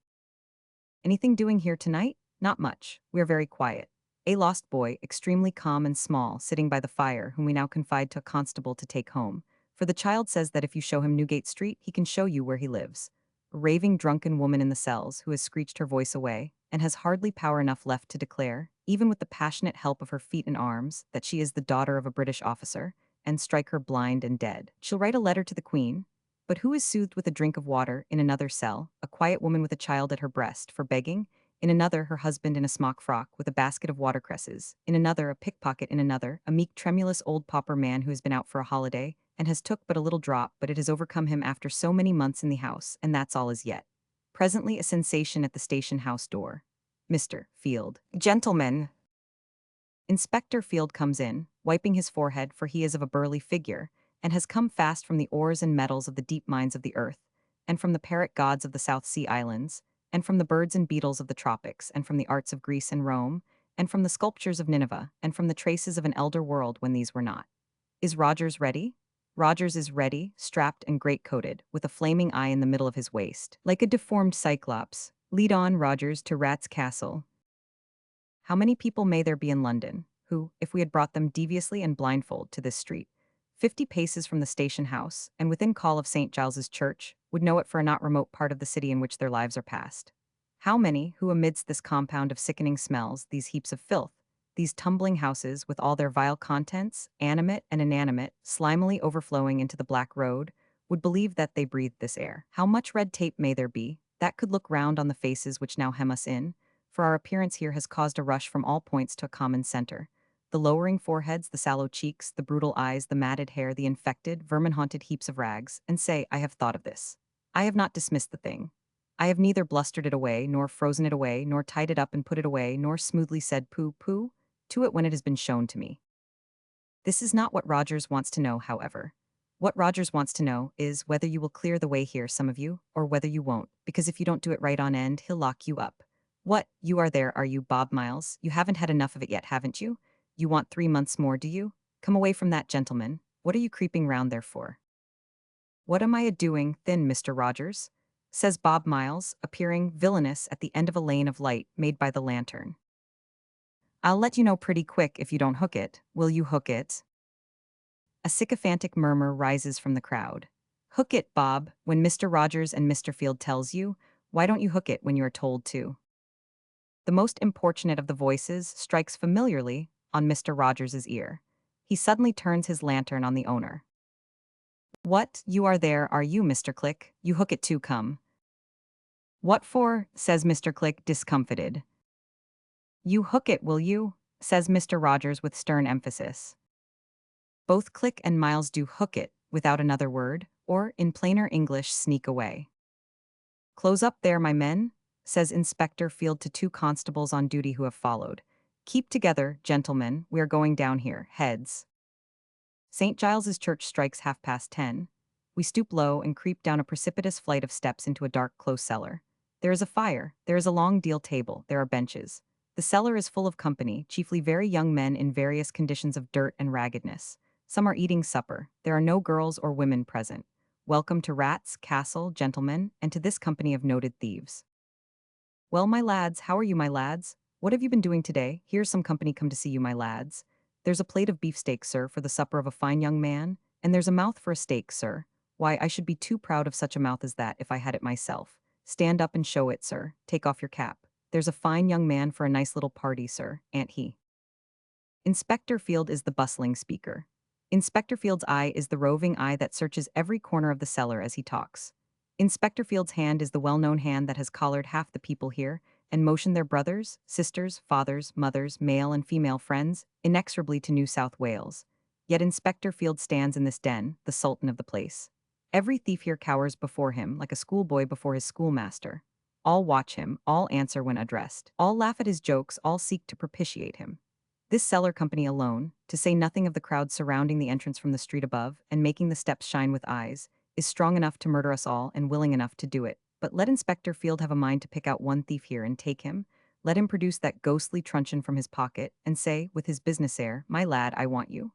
Anything doing here tonight? Not much. We are very quiet. A lost boy, extremely calm and small, sitting by the fire, whom we now confide to a constable to take home. For the child says that if you show him Newgate Street, he can show you where he lives. A raving drunken woman in the cells, who has screeched her voice away, and has hardly power enough left to declare, even with the passionate help of her feet and arms, that she is the daughter of a British officer, and strike her blind and dead. She'll write a letter to the Queen, but who is soothed with a drink of water in another cell, a quiet woman with a child at her breast, for begging, in another her husband in a smock frock with a basket of watercresses, in another a pickpocket, in another a meek tremulous old pauper man who has been out for a holiday, and has took but a little drop, but it has overcome him after so many months in the house, and that's all as yet. Presently a sensation at the station house door. Mr. Field. Gentlemen. Inspector Field comes in, wiping his forehead, for he is of a burly figure, and has come fast from the ores and metals of the deep mines of the earth, and from the parrot gods of the South Sea Islands, and from the birds and beetles of the tropics, and from the arts of Greece and Rome, and from the sculptures of Nineveh, and from the traces of an elder world when these were not. Is Rogers ready? Rogers is ready, strapped and great-coated, with a flaming eye in the middle of his waist, like a deformed cyclops. Lead on, Rogers, to Rat's Castle. How many people may there be in London, who, if we had brought them deviously and blindfold to this street, 50 paces from the station house, and within call of St. Giles's Church, would know it for a not remote part of the city in which their lives are passed? How many, who amidst this compound of sickening smells, these heaps of filth, these tumbling houses with all their vile contents, animate and inanimate, slimily overflowing into the black road, would believe that they breathed this air? How much red tape may there be, that could look round on the faces which now hem us in, for our appearance here has caused a rush from all points to a common center. The lowering foreheads, the sallow cheeks, the brutal eyes, the matted hair, the infected, vermin-haunted heaps of rags, and say, I have thought of this. I have not dismissed the thing. I have neither blustered it away, nor frozen it away, nor tied it up and put it away, nor smoothly said pooh to it when it has been shown to me. This is not what Rogers wants to know, however. What Rogers wants to know is whether you will clear the way here, some of you, or whether you won't, because if you don't do it right on end, he'll lock you up. What, you are there, are you, Bob Miles? You haven't had enough of it yet, haven't you? You want 3 months more, do you? Come away from that, gentleman. What are you creeping round there for? What am I a-doing, thin Mr. Rogers? Says Bob Miles, appearing villainous at the end of a lane of light made by the lantern. I'll let you know pretty quick if you don't hook it. Will you hook it? A sycophantic murmur rises from the crowd. Hook it, Bob, when Mr. Rogers and Mr. Field tells you. Why don't you hook it when you are told to? The most importunate of the voices strikes familiarly on Mr. Rogers's ear. He suddenly turns his lantern on the owner. What, you are there, are you, Mr. Click? You hook it too, come. What for? Says Mr. Click, discomfited. You hook it, will you? Says Mr. Rogers with stern emphasis. Both Click and Miles do hook it, without another word, or, in plainer English, sneak away. Close up there, my men, says Inspector Field to 2 constables on duty who have followed. Keep together, gentlemen, we are going down here, heads. St. Giles's Church strikes 10:30. We stoop low and creep down a precipitous flight of steps into a dark, close cellar. There is a fire, there is a long deal table, there are benches. The cellar is full of company, chiefly very young men in various conditions of dirt and raggedness. Some are eating supper. There are no girls or women present. Welcome to Rat's Castle, gentlemen, and to this company of noted thieves. Well, my lads, how are you, my lads? What have you been doing today? Here's some company come to see you, my lads. There's a plate of beefsteak, sir, for the supper of a fine young man. And there's a mouth for a steak, sir. Why, I should be too proud of such a mouth as that if I had it myself. Stand up and show it, sir. Take off your cap. There's a fine young man for a nice little party, sir, ain't he? Inspector Field is the bustling speaker. Inspector Field's eye is the roving eye that searches every corner of the cellar as he talks. Inspector Field's hand is the well-known hand that has collared half the people here and motioned their brothers, sisters, fathers, mothers, male and female friends inexorably to New South Wales. Yet Inspector Field stands in this den, the sultan of the place. Every thief here cowers before him like a schoolboy before his schoolmaster. All watch him, all answer when addressed. All laugh at his jokes, all seek to propitiate him. This cellar company alone, to say nothing of the crowd surrounding the entrance from the street above and making the steps shine with eyes, is strong enough to murder us all and willing enough to do it. But let Inspector Field have a mind to pick out one thief here and take him. Let him produce that ghostly truncheon from his pocket and say, with his business air, "My lad, I want you."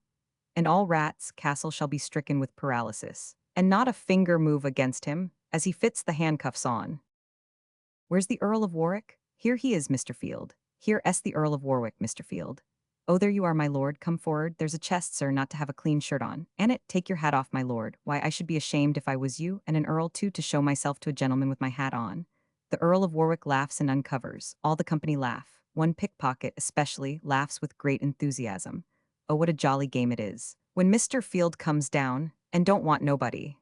And all Rat's castle shall be stricken with paralysis, and not a finger move against him, as he fits the handcuffs on. Where's the Earl of Warwick? Here he is, Mr. Field. Here is the Earl of Warwick, Mr. Field. Oh, there you are, my lord. Come forward. There's a chest, sir, not to have a clean shirt on. Annet, take your hat off, my lord. Why, I should be ashamed if I was you, and an earl too, to show myself to a gentleman with my hat on. The Earl of Warwick laughs and uncovers. All the company laugh. One pickpocket, especially, laughs with great enthusiasm. Oh, what a jolly game it is. When Mr. Field comes down, and don't want nobody.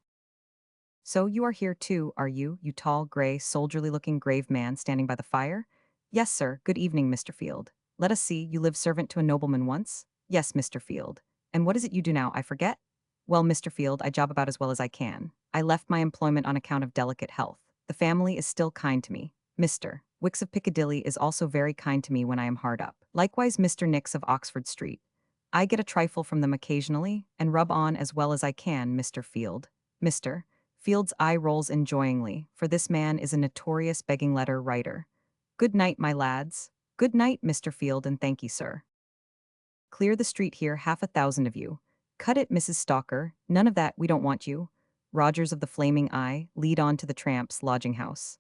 So you are here too, are you, you tall, gray, soldierly-looking grave man standing by the fire? Yes, sir. Good evening, Mr. Field. Let us see, you lived servant to a nobleman once? Yes, Mr. Field. And what is it you do now, I forget? Well, Mr. Field, I job about as well as I can. I left my employment on account of delicate health. The family is still kind to me. Mr. Wicks of Piccadilly is also very kind to me when I am hard up. Likewise Mr. Nix of Oxford Street. I get a trifle from them occasionally, and rub on as well as I can, Mr. Field. Mr. Field's eye rolls enjoyingly, for this man is a notorious begging letter writer. Good night, my lads. Good night, Mr. Field, and thank ye, sir. Clear the street here, 1,000 of you. Cut it, Mrs. Stalker. None of that, we don't want you. Rogers of the Flaming Eye, lead on to the tramps' lodging-house.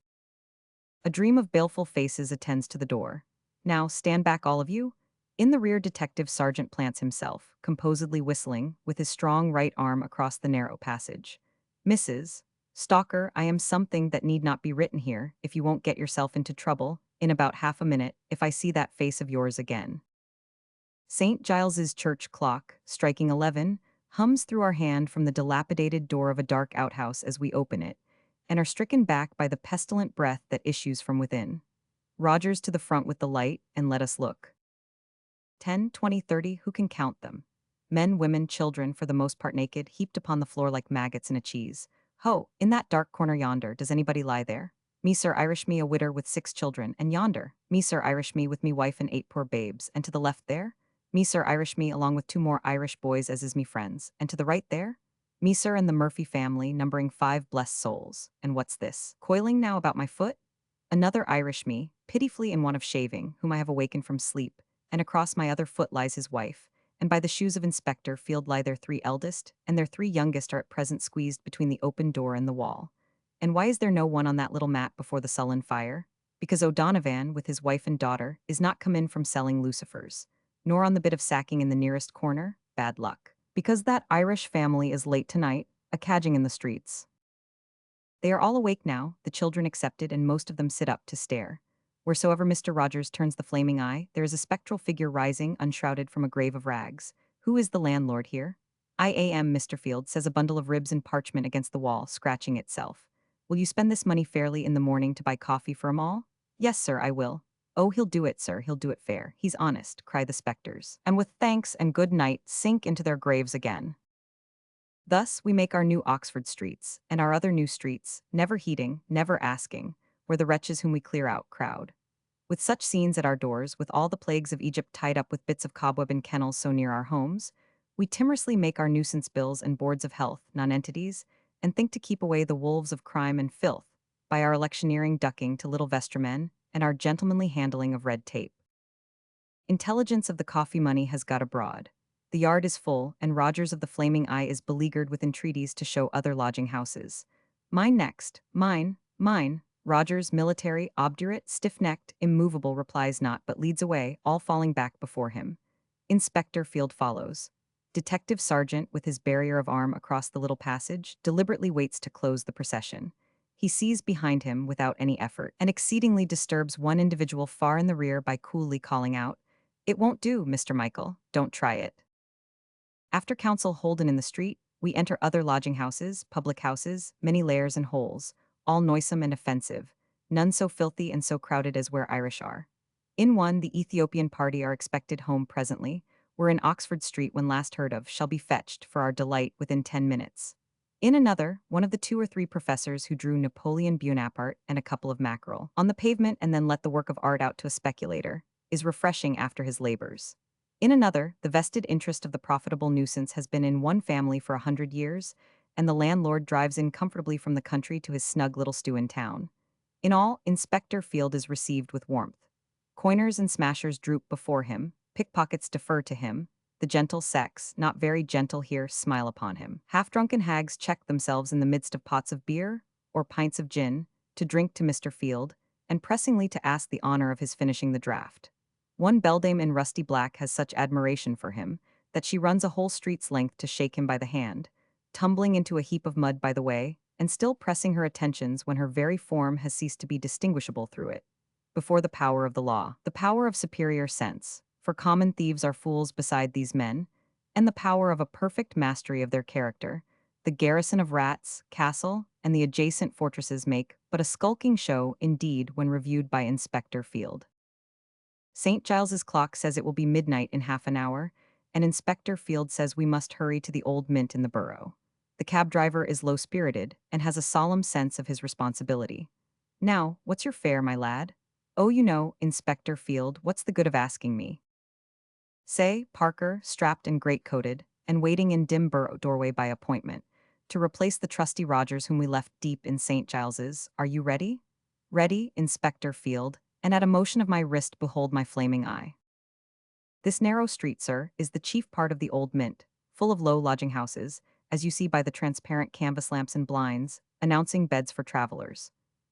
A dream of baleful faces attends to the door. Now, stand back, all of you. In the rear, Detective Sergeant plants himself, composedly whistling, with his strong right arm across the narrow passage. Mrs. Stalker, I am something that need not be written here, if you won't get yourself into trouble, in about half a minute, if I see that face of yours again. St. Giles's church clock, striking 11, hums through our hand from the dilapidated door of a dark outhouse as we open it, and are stricken back by the pestilent breath that issues from within. Rogers to the front with the light, and let us look. 10, 20, 30, who can count them? Men, women, children, for the most part naked, heaped upon the floor like maggots in a cheese. Ho, in that dark corner yonder, does anybody lie there? Me, sir, Irish me, a widder with 6 children, and yonder, me, sir, Irish me, with me wife and 8 poor babes, and to the left there? Me, sir, Irish me, along with 2 more Irish boys as is me friends, and to the right there? Me, sir, and the Murphy family, numbering 5 blessed souls. And what's this? Coiling now about my foot? Another Irish me, pitifully in want of shaving, whom I have awakened from sleep, and across my other foot lies his wife, and by the shoes of Inspector Field lie their 3 eldest, and their 3 youngest are at present squeezed between the open door and the wall. And why is there no one on that little mat before the sullen fire? Because O'Donovan, with his wife and daughter, is not come in from selling lucifers, nor on the bit of sacking in the nearest corner, bad luck. Because that Irish family is late tonight, a cadging in the streets. They are all awake now, the children excepted, and most of them sit up to stare. Wheresoever Mr. Rogers turns the flaming eye, there is a spectral figure rising, unshrouded from a grave of rags. Who is the landlord here? I am, Mr. Field, says a bundle of ribs and parchment against the wall, scratching itself. Will you spend this money fairly in the morning to buy coffee for 'em all? Yes, sir, I will. Oh, he'll do it, sir, he'll do it fair. He's honest, cry the specters, and with thanks and good night sink into their graves again. Thus we make our new Oxford streets, and our other new streets, never heeding, never asking, where the wretches whom we clear out crowd. With such scenes at our doors, with all the plagues of Egypt tied up with bits of cobweb and kennels so near our homes, we timorously make our nuisance bills and boards of health nonentities, and think to keep away the wolves of crime and filth by our electioneering ducking to little vestrymen and our gentlemanly handling of red tape. Intelligence of the coffee money has got abroad. The yard is full, and Rogers of the Flaming Eye is beleaguered with entreaties to show other lodging-houses. Mine next, mine, mine. Rogers, military, obdurate, stiff-necked, immovable, replies not, but leads away, all falling back before him. Inspector Field follows. Detective Sergeant, with his barrier of arm across the little passage, deliberately waits to close the procession. He sees behind him without any effort, and exceedingly disturbs one individual far in the rear by coolly calling out, "It won't do, Mr. Michael. Don't try it." After counsel holden in the street, we enter other lodging houses, public houses, many lairs and holes, all noisome and offensive, none so filthy and so crowded as where Irish are. In one, the Ethiopian party are expected home presently, were in Oxford Street when last heard of, shall be fetched, for our delight, within 10 minutes. In another, one of the 2 or 3 professors who drew Napoleon Bonaparte and a couple of mackerel on the pavement and then let the work of art out to a speculator, is refreshing after his labors. In another, the vested interest of the profitable nuisance has been in one family for 100 years, and the landlord drives in comfortably from the country to his snug little stew in town. In all, Inspector Field is received with warmth. Coiners and smashers droop before him, pickpockets defer to him, the gentle sex, not very gentle here, smile upon him. Half-drunken hags check themselves in the midst of pots of beer, or pints of gin, to drink to Mr. Field, and pressingly to ask the honor of his finishing the draught. One beldame in rusty black has such admiration for him, that she runs a whole street's length to shake him by the hand, tumbling into a heap of mud by the way, and still pressing her attentions when her very form has ceased to be distinguishable through it. Before the power of the law, the power of superior sense, for common thieves are fools beside these men, and the power of a perfect mastery of their character, the garrison of Rats, Castle, and the adjacent fortresses make but a skulking show indeed when reviewed by Inspector Field. St. Giles's clock says it will be midnight in half an hour, and Inspector Field says we must hurry to the Old Mint in the borough. The cab driver is low-spirited and has a solemn sense of his responsibility. "Now, what's your fare, my lad?" "Oh, you know, Inspector Field, what's the good of asking me?" Say, Parker, strapped and great-coated, and waiting in dim borough doorway by appointment, to replace the trusty Rogers whom we left deep in St. Giles's. "Are you ready?" "Ready, Inspector Field, and at a motion of my wrist behold my flaming eye." This narrow street, sir, is the chief part of the Old Mint, full of low lodging-houses, as you see by the transparent canvas lamps and blinds, announcing beds for travelers.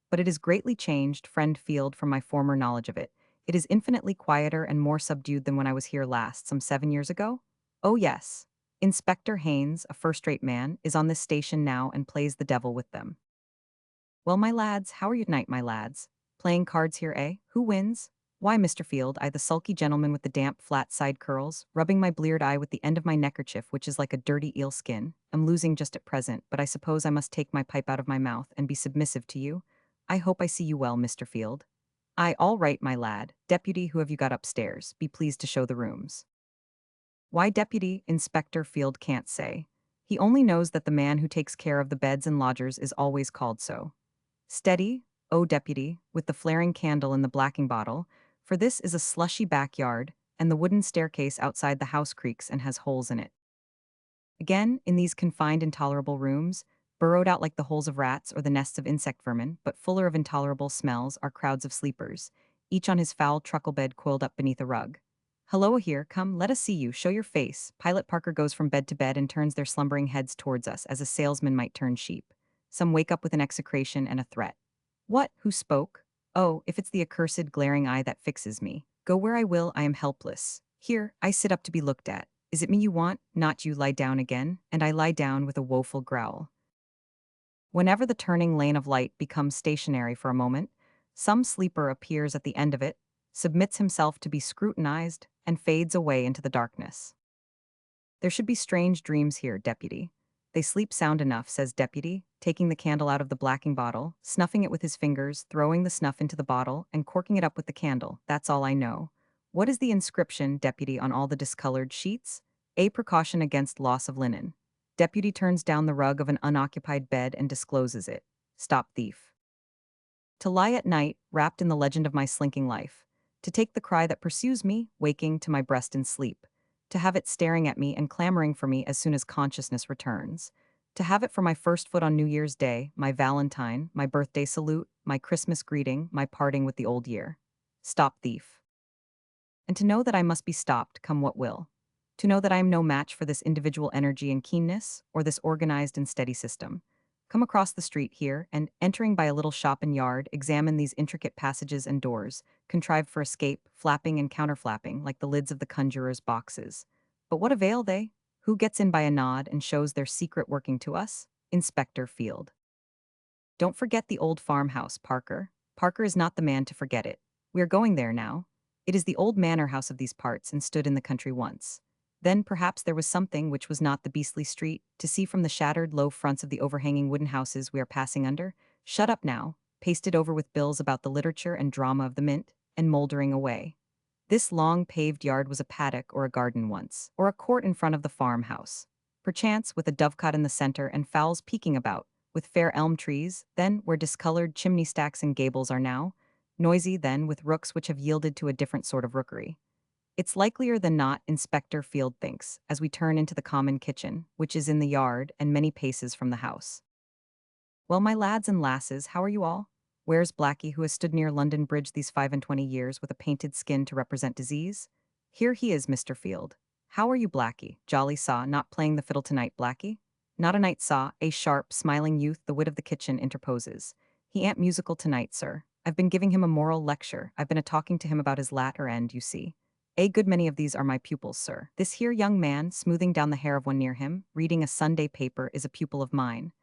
But it is greatly changed, friend Field, from my former knowledge of it. It is infinitely quieter and more subdued than when I was here last, some 7 years ago? Oh yes. Inspector Haynes, a first-rate man, is on this station now and plays the devil with them. "Well, my lads, how are you tonight, my lads? Playing cards here, eh? Who wins?" "Why, Mr. Field, I, the sulky gentleman with the damp, flat side curls, rubbing my bleared eye with the end of my neckerchief, which is like a dirty eel skin, am losing just at present, but I suppose I must take my pipe out of my mouth and be submissive to you. I hope I see you well, Mr. Field." "Aye, all right, my lad. Deputy, who have you got upstairs? Be pleased to show the rooms." Why deputy, Inspector Field can't say. He only knows that the man who takes care of the beds and lodgers is always called so. "Steady, oh deputy," with the flaring candle and the blacking bottle, for this is a slushy backyard, and the wooden staircase outside the house creaks and has holes in it. Again, in these confined intolerable rooms, burrowed out like the holes of rats or the nests of insect vermin, but fuller of intolerable smells, are crowds of sleepers, each on his foul truckle bed coiled up beneath a rug. "Hello here, come, let us see you, show your face." Pilot Parker goes from bed to bed and turns their slumbering heads towards us as a salesman might turn sheep. Some wake up with an execration and a threat. "What? Who spoke?" "Oh, if it's the accursed glaring eye that fixes me. Go where I will, I am helpless. Here, I sit up to be looked at. Is it me you want? Not you, lie down again." And I lie down with a woeful growl. Whenever the turning lane of light becomes stationary for a moment, some sleeper appears at the end of it, submits himself to be scrutinized, and fades away into the darkness. "There should be strange dreams here, deputy." "They sleep sound enough," says deputy, taking the candle out of the blacking bottle, snuffing it with his fingers, throwing the snuff into the bottle, and corking it up with the candle. "That's all I know." "What is the inscription, deputy, on all the discolored sheets?" "A precaution against loss of linen." Deputy turns down the rug of an unoccupied bed and discloses it. "Stop thief." To lie at night, wrapped in the legend of my slinking life. To take the cry that pursues me, waking, to my breast in sleep. To have it staring at me and clamoring for me as soon as consciousness returns. To have it for my first foot on New Year's Day, my Valentine, my birthday salute, my Christmas greeting, my parting with the old year. Stop thief. And to know that I must be stopped, come what will. To know that I am no match for this individual energy and keenness, or this organized and steady system. Come across the street here, and, entering by a little shop and yard, examine these intricate passages and doors, contrived for escape, flapping and counterflapping like the lids of the conjurer's boxes. But what avail they? Who gets in by a nod and shows their secret working to us? Inspector Field. Don't forget the old farmhouse, Parker. Parker is not the man to forget it. We are going there now. It is the old manor house of these parts and stood in the country once. Then perhaps there was something which was not the beastly street, to see from the shattered low fronts of the overhanging wooden houses we are passing under. Shut up now, pasted over with bills about the literature and drama of the mint, and mouldering away. This long paved yard was a paddock or a garden once, or a court in front of the farmhouse. Perchance with a dovecot in the center and fowls peeking about, with fair elm trees, then where discolored chimney stacks and gables are now, noisy then with rooks which have yielded to a different sort of rookery. It's likelier than not, Inspector Field thinks, as we turn into the common kitchen, which is in the yard and many paces from the house. Well, my lads and lasses, how are you all? Where's Blackie, who has stood near London Bridge these 25 years with a painted skin to represent disease? Here he is, Mr. Field. How are you, Blackie? Jolly saw, not playing the fiddle tonight, Blackie? Not a night saw, a sharp, smiling youth, the wit of the kitchen, interposes. He ain't musical tonight, sir. I've been giving him a moral lecture. I've been a-talking to him about his latter end, you see. A good many of these are my pupils, sir. This here young man, smoothing down the hair of one near him, reading a Sunday paper, is a pupil of mine.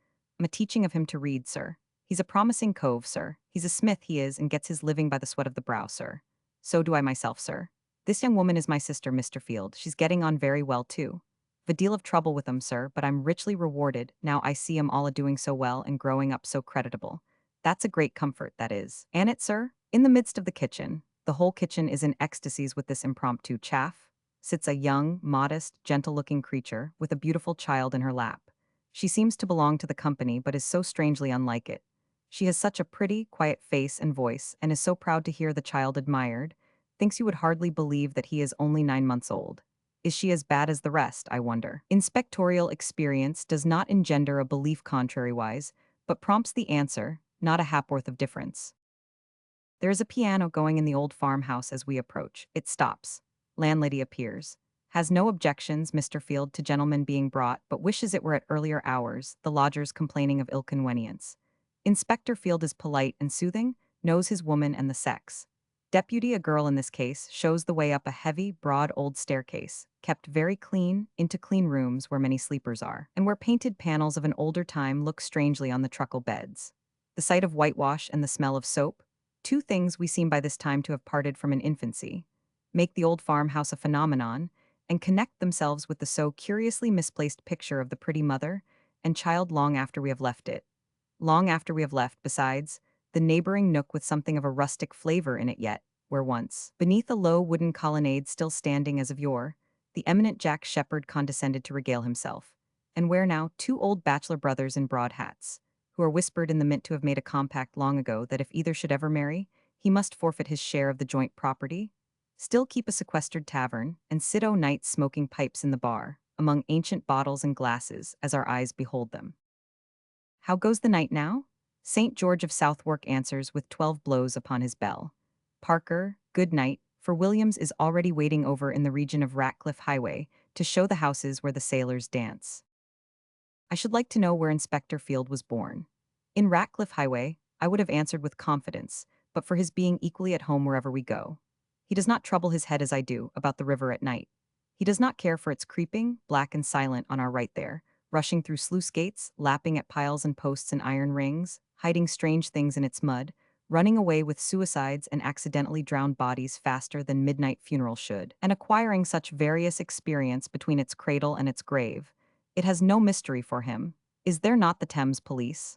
I'm a teaching of him to read, sir. He's a promising cove, sir. He's a smith, he is, and gets his living by the sweat of the brow, sir. So do I myself, sir. This young woman is my sister, Mr. Field. She's getting on very well, too. I've a deal of trouble with 'em, sir, but I'm richly rewarded, now I see 'em all a-doing so well and growing up so creditable. That's a great comfort, that is. An' it, sir? In the midst of the kitchen, the whole kitchen is in ecstasies with this impromptu chaff, sits a young, modest, gentle-looking creature with a beautiful child in her lap. She seems to belong to the company, but is so strangely unlike it. She has such a pretty, quiet face and voice, and is so proud to hear the child admired, thinks you would hardly believe that he is only 9 months old. Is she as bad as the rest, I wonder? Inspectorial experience does not engender a belief contrariwise, but prompts the answer, not a hapworth of difference. There is a piano going in the old farmhouse as we approach. It stops. Landlady appears. Has no objections, Mr. Field, to gentlemen being brought, but wishes it were at earlier hours, the lodgers complaining of ill convenience. Inspector Field is polite and soothing, knows his woman and the sex. Deputy, a girl in this case, shows the way up a heavy, broad old staircase, kept very clean, into clean rooms where many sleepers are, and where painted panels of an older time look strangely on the truckle beds. The sight of whitewash and the smell of soap, two things we seem by this time to have parted from in infancy, make the old farmhouse a phenomenon, and connect themselves with the so curiously misplaced picture of the pretty mother and child long after we have left it. Long after we have left, besides, the neighboring nook with something of a rustic flavor in it yet, where once, beneath a low wooden colonnade still standing as of yore, the eminent Jack Sheppard condescended to regale himself, and where now two old bachelor brothers in broad hats, who are whispered in the mint to have made a compact long ago that if either should ever marry, he must forfeit his share of the joint property, still keep a sequestered tavern, and sit o' nights smoking pipes in the bar, among ancient bottles and glasses, as our eyes behold them. How goes the night now? St. George of Southwark answers with 12 blows upon his bell. Parker, good night, for Williams is already waiting over in the region of Ratcliffe Highway to show the houses where the sailors dance. I should like to know where Inspector Field was born. In Ratcliffe Highway, I would have answered with confidence, but for his being equally at home wherever we go. He does not trouble his head as I do about the river at night. He does not care for its creeping, black and silent on our right there, rushing through sluice gates, lapping at piles and posts and iron rings, hiding strange things in its mud, running away with suicides and accidentally drowned bodies faster than midnight funerals should, and acquiring such various experience between its cradle and its grave. It has no mystery for him. Is there not the Thames police?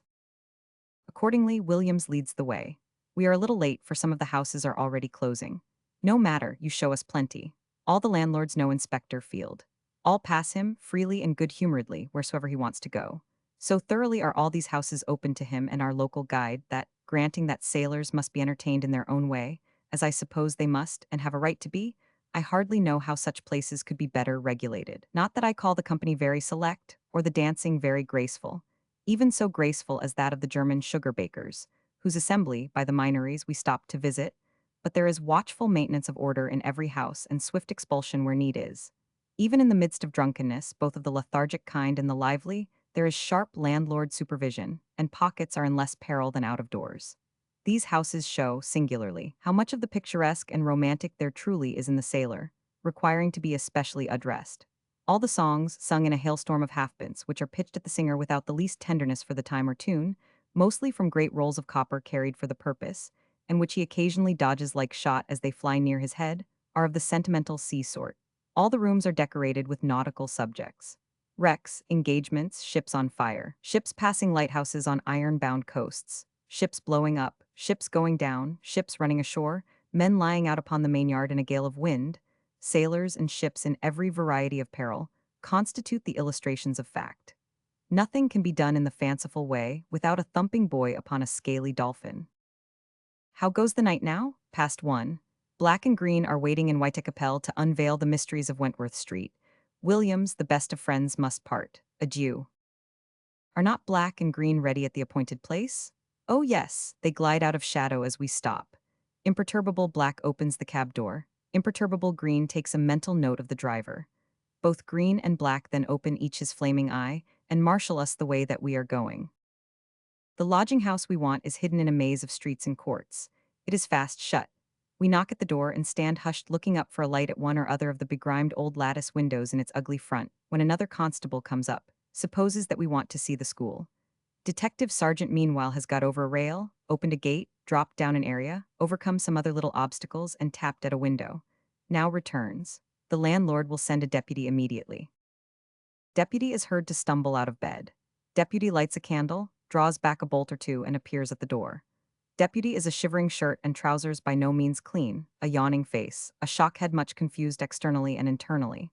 Accordingly, Williams leads the way. We are a little late, for some of the houses are already closing. No matter, you show us plenty. All the landlords know Inspector Field. All pass him, freely and good-humoredly, wheresoever he wants to go. So thoroughly are all these houses open to him and our local guide that, granting that sailors must be entertained in their own way, as I suppose they must and have a right to be, I hardly know how such places could be better regulated. Not that I call the company very select, or the dancing very graceful, even so graceful as that of the German sugar bakers, whose assembly, by the minories we stopped to visit, but there is watchful maintenance of order in every house and swift expulsion where need is. Even in the midst of drunkenness, both of the lethargic kind and the lively, there is sharp landlord supervision, and pockets are in less peril than out of doors. These houses show, singularly, how much of the picturesque and romantic there truly is in the sailor, requiring to be especially addressed. All the songs sung in a hailstorm of halfpence, which are pitched at the singer without the least tenderness for the time or tune, mostly from great rolls of copper carried for the purpose, and which he occasionally dodges like shot as they fly near his head, are of the sentimental sea sort. All the rooms are decorated with nautical subjects. Wrecks, engagements, ships on fire, ships passing lighthouses on iron-bound coasts, ships blowing up, ships going down, ships running ashore, men lying out upon the mainyard in a gale of wind, sailors and ships in every variety of peril, constitute the illustrations of fact. Nothing can be done in the fanciful way without a thumping boy upon a scaly dolphin. How goes the night now? Past 1. Black and Green are waiting in Whitechapel to unveil the mysteries of Wentworth Street. Williams, the best of friends, must part. Adieu. Are not Black and Green ready at the appointed place? Oh yes, they glide out of shadow as we stop. Imperturbable Black opens the cab door. Imperturbable Green takes a mental note of the driver. Both Green and Black then open each his flaming eye and marshal us the way that we are going. The lodging house we want is hidden in a maze of streets and courts. It is fast shut. We knock at the door and stand hushed looking up for a light at one or other of the begrimed old lattice windows in its ugly front, when another constable comes up, supposes that we want to see the school. Detective Sergeant meanwhile has got over a rail, opened a gate, dropped down an area, overcome some other little obstacles, and tapped at a window. Now returns. The landlord will send a deputy immediately. Deputy is heard to stumble out of bed. Deputy lights a candle, draws back a bolt or two, and appears at the door. Deputy is a shivering shirt and trousers by no means clean, a yawning face, a shock head much confused externally and internally.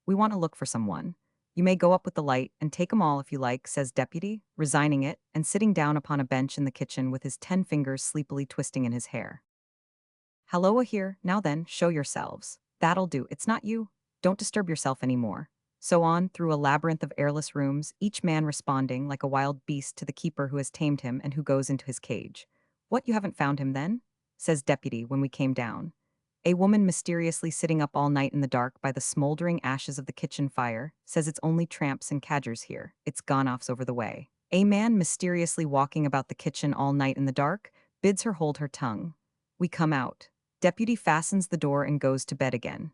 We want to look for someone. You may go up with the light and take 'em all if you like, says Deputy, resigning it, and sitting down upon a bench in the kitchen with his 10 fingers sleepily twisting in his hair. Halloa here, now then, show yourselves. That'll do, it's not you. Don't disturb yourself any more. So on, through a labyrinth of airless rooms, each man responding like a wild beast to the keeper who has tamed him and who goes into his cage. What, you haven't found him then? Says Deputy when we came down. A woman mysteriously sitting up all night in the dark by the smoldering ashes of the kitchen fire says it's only tramps and cadgers here. It's gone-offs over the way. A man mysteriously walking about the kitchen all night in the dark bids her hold her tongue. We come out. Deputy fastens the door and goes to bed again.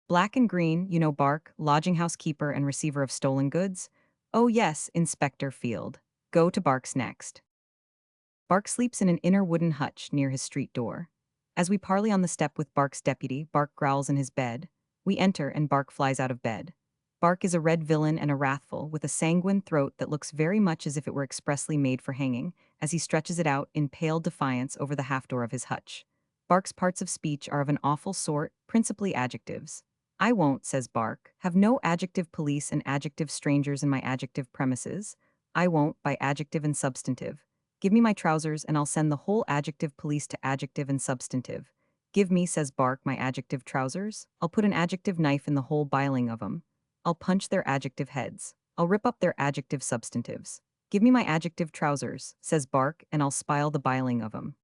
Black and Green, you know Bark, lodging house keeper and receiver of stolen goods? Oh yes, Inspector Field. Go to Bark's next. Bark sleeps in an inner wooden hutch near his street door. As we parley on the step with Bark's deputy, Bark growls in his bed. We enter and Bark flies out of bed. Bark is a red villain and a wrathful, with a sanguine throat that looks very much as if it were expressly made for hanging, as he stretches it out in pale defiance over the half-door of his hutch. Bark's parts of speech are of an awful sort, principally adjectives. I won't, says Bark, have no adjective police and adjective strangers in my adjective premises. I won't, by adjective and substantive. Give me my trousers and I'll send the whole adjective police to adjective and substantive. Give me, says Bark, my adjective trousers. I'll put an adjective knife in the whole biling of 'em. I'll punch their adjective heads. I'll rip up their adjective substantives. Give me my adjective trousers, says Bark, and I'll spile the biling of 'em.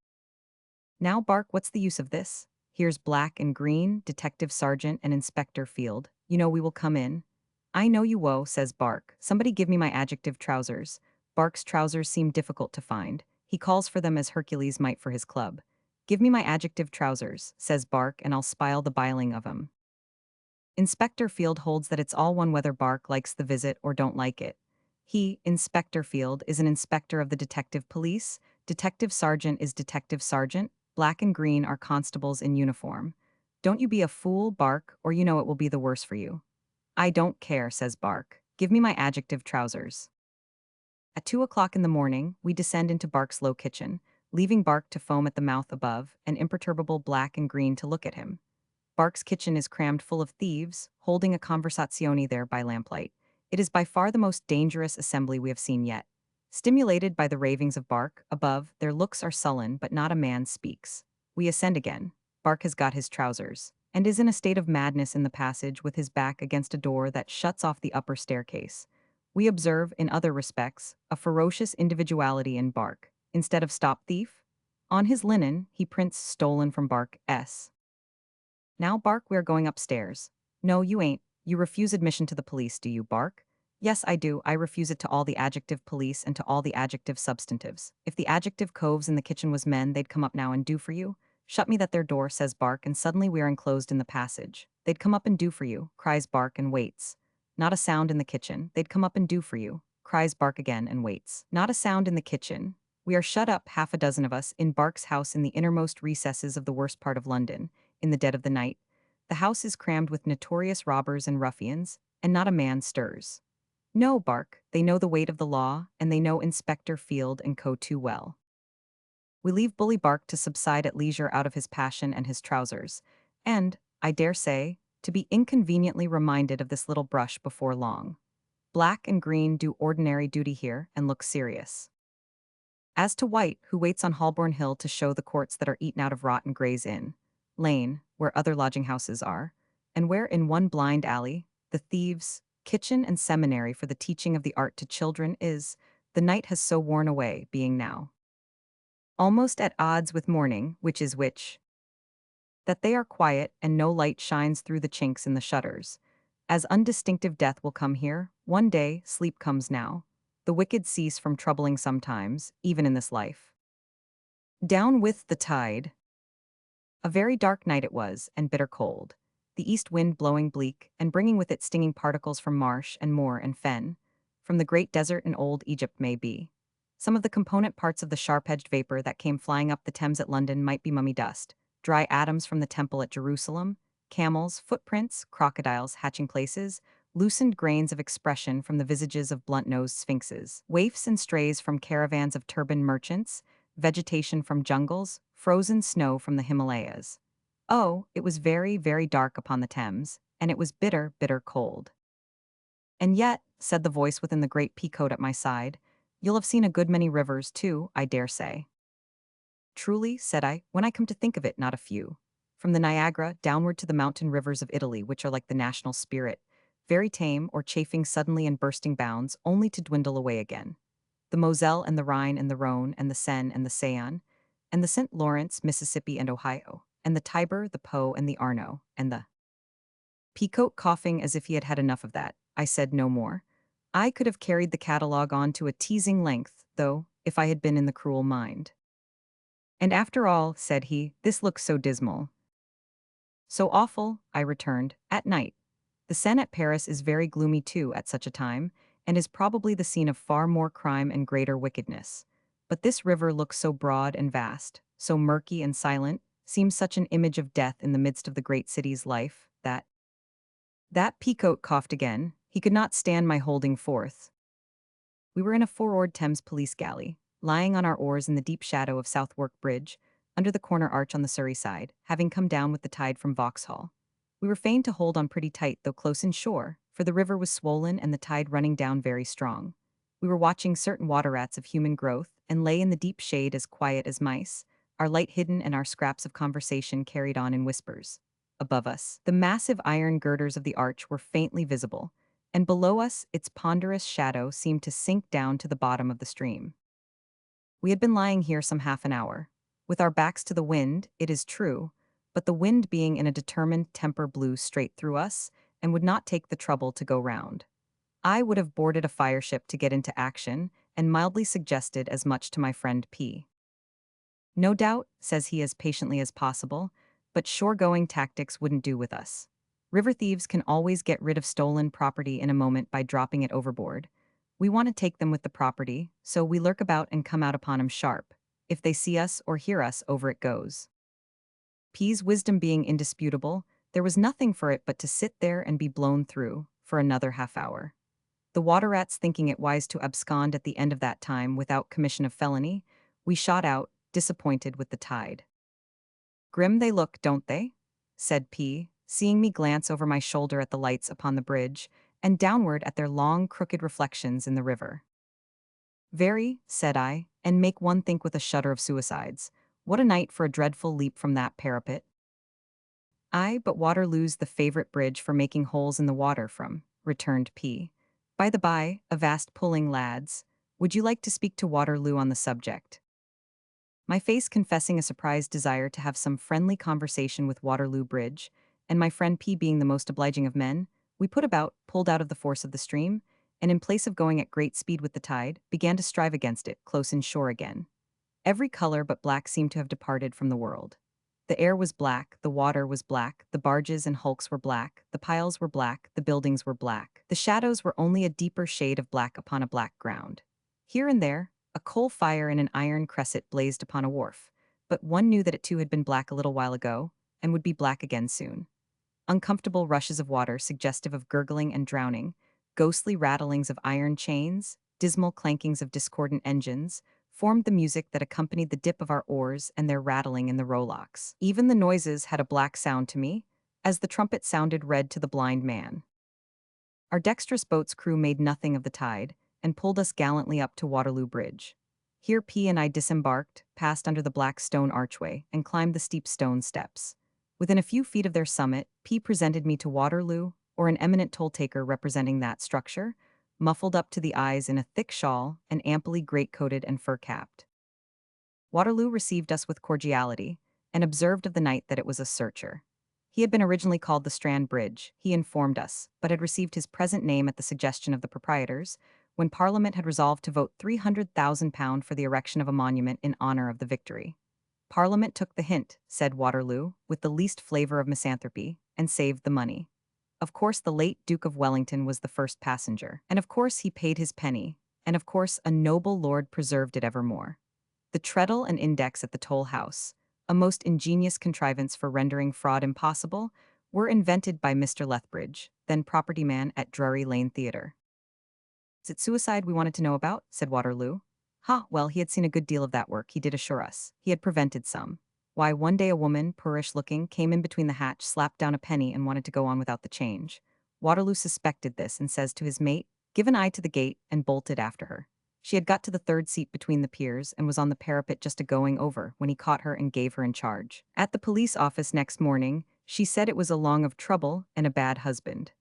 Now, Bark, what's the use of this? Here's Black and Green, Detective Sergeant and Inspector Field. You know we will come in. I know you woe, says Bark. Somebody give me my adjective trousers. Bark's trousers seem difficult to find. He calls for them as Hercules might for his club. Give me my adjective trousers, says Bark, and I'll spile the biling of 'em. Inspector Field holds that it's all one whether Bark likes the visit or don't like it. He, Inspector Field, is an inspector of the detective police. Detective Sergeant is Detective Sergeant. Black and Green are constables in uniform. Don't you be a fool, Bark, or you know it will be the worse for you. I don't care, says Bark. Give me my adjective trousers. At 2 o'clock in the morning, we descend into Bark's low kitchen, leaving Bark to foam at the mouth above, and imperturbable Black and Green to look at him. Bark's kitchen is crammed full of thieves, holding a conversazione there by lamplight. It is by far the most dangerous assembly we have seen yet. Stimulated by the ravings of Bark, above, their looks are sullen, but not a man speaks. We ascend again. Bark has got his trousers, and is in a state of madness in the passage with his back against a door that shuts off the upper staircase. We observe, in other respects, a ferocious individuality in Bark. Instead of stop thief, on his linen, he prints stolen from Bark S. Now, Bark, we're going upstairs. No, you ain't. You refuse admission to the police, do you, Bark? Yes, I do. I refuse it to all the adjective police and to all the adjective substantives. If the adjective coves in the kitchen was men, they'd come up now and do for you. Shut me that there door, says Bark, and suddenly we are enclosed in the passage. they'd come up and do for you, cries bark and waits. Not a sound in the kitchen, they'd come up and do for you, cries bark again and waits. Not a sound in the kitchen. We are shut up, half a dozen of us, in Bark's house in the innermost recesses of the worst part of London, in the dead of the night. The house is crammed with notorious robbers and ruffians, and not a man stirs. No, Bark, they know the weight of the law, and they know Inspector Field and Co. too well. We leave Bully Bark to subside at leisure out of his passion and his trousers, and, I dare say, to be inconveniently reminded of this little brush before long. Black and Green do ordinary duty here and look serious. As to White, who waits on Holborn Hill to show the courts that are eaten out of rot and Gray's Inn Lane, where other lodging houses are, and where in one blind alley, the thieves' kitchen and seminary for the teaching of the art to children is, the night has so worn away, being now almost at odds with morning, which is which, that they are quiet and no light shines through the chinks in the shutters. As undistinctive death will come here, one day sleep comes now. The wicked cease from troubling sometimes, even in this life. Down with the tide. A very dark night it was, and bitter cold. The east wind blowing bleak, and bringing with it stinging particles from marsh and moor and fen, from the great desert in old Egypt may be. Some of the component parts of the sharp-edged vapor that came flying up the Thames at London might be mummy dust, dry atoms from the temple at Jerusalem, camels, footprints, crocodiles, hatching places, loosened grains of expression from the visages of blunt-nosed sphinxes, waifs and strays from caravans of turbaned merchants, vegetation from jungles, frozen snow from the Himalayas. Oh, it was very, very dark upon the Thames, and it was bitter, bitter cold. And yet, said the voice within the great peacoat at my side, you'll have seen a good many rivers, too, I dare say. Truly, said I, when I come to think of it, not a few. From the Niagara downward to the mountain rivers of Italy, which are like the national spirit, very tame or chafing suddenly in bursting bounds, only to dwindle away again. The Moselle and the Rhine and the Rhone and the Seine and the Saône, and the St. Lawrence, Mississippi and Ohio, and the Tiber, the Po and the Arno, and the Peacoat coughing as if he had had enough of that. I said no more. I could have carried the catalogue on to a teasing length, though, if I had been in the cruel mind. And after all, said he, this looks so dismal. So awful, I returned, at night. The Seine at Paris is very gloomy too at such a time, and is probably the scene of far more crime and greater wickedness. But this river looks so broad and vast, so murky and silent, seems such an image of death in the midst of the great city's life, that Peacoat coughed again. He could not stand my holding forth. We were in a four-oared Thames police galley, lying on our oars in the deep shadow of Southwark Bridge, under the corner arch on the Surrey side, having come down with the tide from Vauxhall. We were fain to hold on pretty tight, though close in shore, for the river was swollen and the tide running down very strong. We were watching certain water rats of human growth, and lay in the deep shade as quiet as mice, our light hidden and our scraps of conversation carried on in whispers. Above us, the massive iron girders of the arch were faintly visible, and below us its ponderous shadow seemed to sink down to the bottom of the stream. We had been lying here some half an hour, with our backs to the wind, it is true, but the wind being in a determined temper blew straight through us, and would not take the trouble to go round. I would have boarded a fireship to get into action, and mildly suggested as much to my friend P. No doubt, says he as patiently as possible, but shore-going tactics wouldn't do with us. River thieves can always get rid of stolen property in a moment by dropping it overboard. We want to take them with the property, so we lurk about and come out upon 'em sharp. If they see us or hear us, over it goes. P's wisdom being indisputable, there was nothing for it but to sit there and be blown through, for another half-hour. The water rats thinking it wise to abscond at the end of that time without commission of felony, we shot out, disappointed with the tide. Grim they look, don't they? Said P, seeing me glance over my shoulder at the lights upon the bridge, and downward at their long, crooked reflections in the river. Very, said I, and make one think with a shudder of suicides. What a night for a dreadful leap from that parapet. Aye, but Waterloo's the favorite bridge for making holes in the water from, returned P. By the by, avast pulling lads, would you like to speak to Waterloo on the subject? My face confessing a surprised desire to have some friendly conversation with Waterloo Bridge, and my friend P being the most obliging of men, we put about, pulled out of the force of the stream, and in place of going at great speed with the tide, began to strive against it, close in shore again. Every color but black seemed to have departed from the world. The air was black, the water was black, the barges and hulks were black, the piles were black, the buildings were black. The shadows were only a deeper shade of black upon a black ground. Here and there, a coal fire and an iron cresset blazed upon a wharf, but one knew that it too had been black a little while ago, and would be black again soon. Uncomfortable rushes of water suggestive of gurgling and drowning, ghostly rattlings of iron chains, dismal clankings of discordant engines, formed the music that accompanied the dip of our oars and their rattling in the rowlocks. Even the noises had a black sound to me, as the trumpet sounded red to the blind man. Our dexterous boat's crew made nothing of the tide, and pulled us gallantly up to Waterloo Bridge. Here P and I disembarked, passed under the black stone archway, and climbed the steep stone steps. Within a few feet of their summit, P presented me to Waterloo, or an eminent toll-taker representing that structure, muffled up to the eyes in a thick shawl and amply great-coated and fur-capped. Waterloo received us with cordiality, and observed of the night that it was a searcher. He had been originally called the Strand Bridge, he informed us, but had received his present name at the suggestion of the proprietors, when Parliament had resolved to vote £300,000 for the erection of a monument in honour of the victory. Parliament took the hint, said Waterloo, with the least flavour of misanthropy, and saved the money. Of course the late Duke of Wellington was the first passenger, and of course he paid his penny, and of course a noble lord preserved it evermore. The treadle and index at the toll house, a most ingenious contrivance for rendering fraud impossible, were invented by Mr. Lethbridge, then property man at Drury Lane Theatre. Is it suicide we wanted to know about? Said Waterloo. Well, he had seen a good deal of that work, he did assure us. He had prevented some. Why, one day a woman, poorish-looking, came in between the hatch, slapped down a penny, and wanted to go on without the change. Waterloo suspected this, and says to his mate, "Give an eye to the gate," and bolted after her. She had got to the third seat between the piers, and was on the parapet just a-going over, when he caught her and gave her in charge. At the police office next morning, she said it was along of trouble and a bad husband.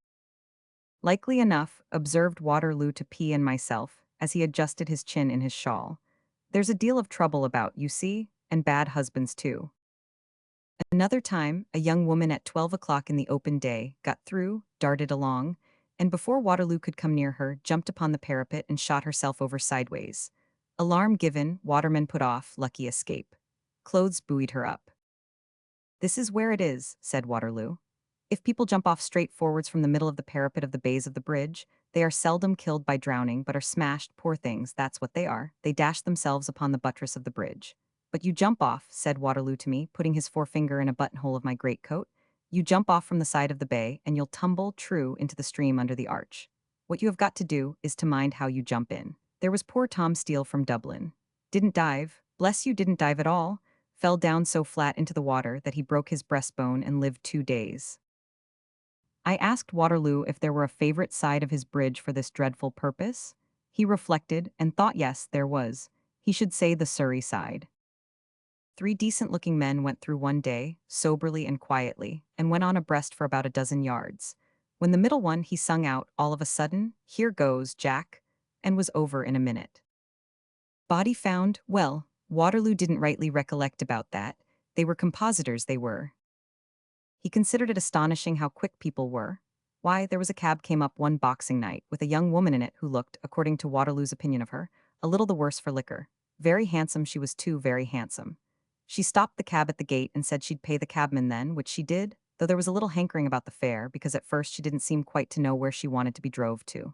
Likely enough, observed Waterloo to P and myself, as he adjusted his chin in his shawl. There's a deal of trouble about, you see, and bad husbands too. Another time, a young woman at 12 o'clock in the open day got through, darted along, and before Waterloo could come near her, jumped upon the parapet and shot herself over sideways. Alarm given, watermen put off, lucky escape. Clothes buoyed her up. This is where it is, said Waterloo. If people jump off straight forwards from the middle of the parapet of the bays of the bridge, they are seldom killed by drowning, but are smashed, poor things, that's what they are. They dash themselves upon the buttress of the bridge. But you jump off, said Waterloo to me, putting his forefinger in a buttonhole of my greatcoat. You jump off from the side of the bay, and you'll tumble, true, into the stream under the arch. What you have got to do is to mind how you jump in. There was poor Tom Steele from Dublin. Didn't dive, bless you, didn't dive at all. Fell down so flat into the water that he broke his breastbone and lived 2 days. I asked Waterloo if there were a favorite side of his bridge for this dreadful purpose. He reflected and thought yes, there was. He should say the Surrey side. 3 decent-looking men went through one day, soberly and quietly, and went on abreast for about a dozen yards. When the middle one, he sung out, all of a sudden, "Here goes, Jack," and was over in a minute. Body found, well, Waterloo didn't rightly recollect about that. They were compositors, they were. He considered it astonishing how quick people were. Why, there was a cab came up one boxing night, with a young woman in it who looked, according to Waterloo's opinion of her, a little the worse for liquor. Very handsome she was too, very handsome. She stopped the cab at the gate and said she'd pay the cabman then, which she did, though there was a little hankering about the fare, because at first she didn't seem quite to know where she wanted to be drove to.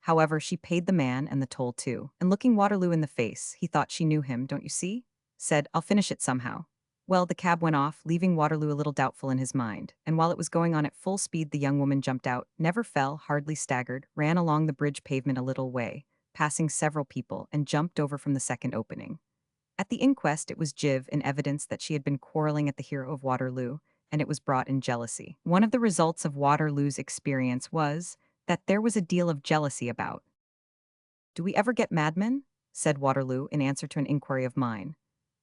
However, she paid the man and the toll too, and looking Waterloo in the face, he thought she knew him, don't you see? Said, "I'll finish it somehow." Well, the cab went off, leaving Waterloo a little doubtful in his mind, and while it was going on at full speed the young woman jumped out, never fell, hardly staggered, ran along the bridge pavement a little way, passing several people, and jumped over from the second opening. At the inquest it was Jiv in evidence that she had been quarreling at the hero of Waterloo, and it was brought in jealousy. One of the results of Waterloo's experience was that there was a deal of jealousy about. "Do we ever get madmen?" said Waterloo in answer to an inquiry of mine.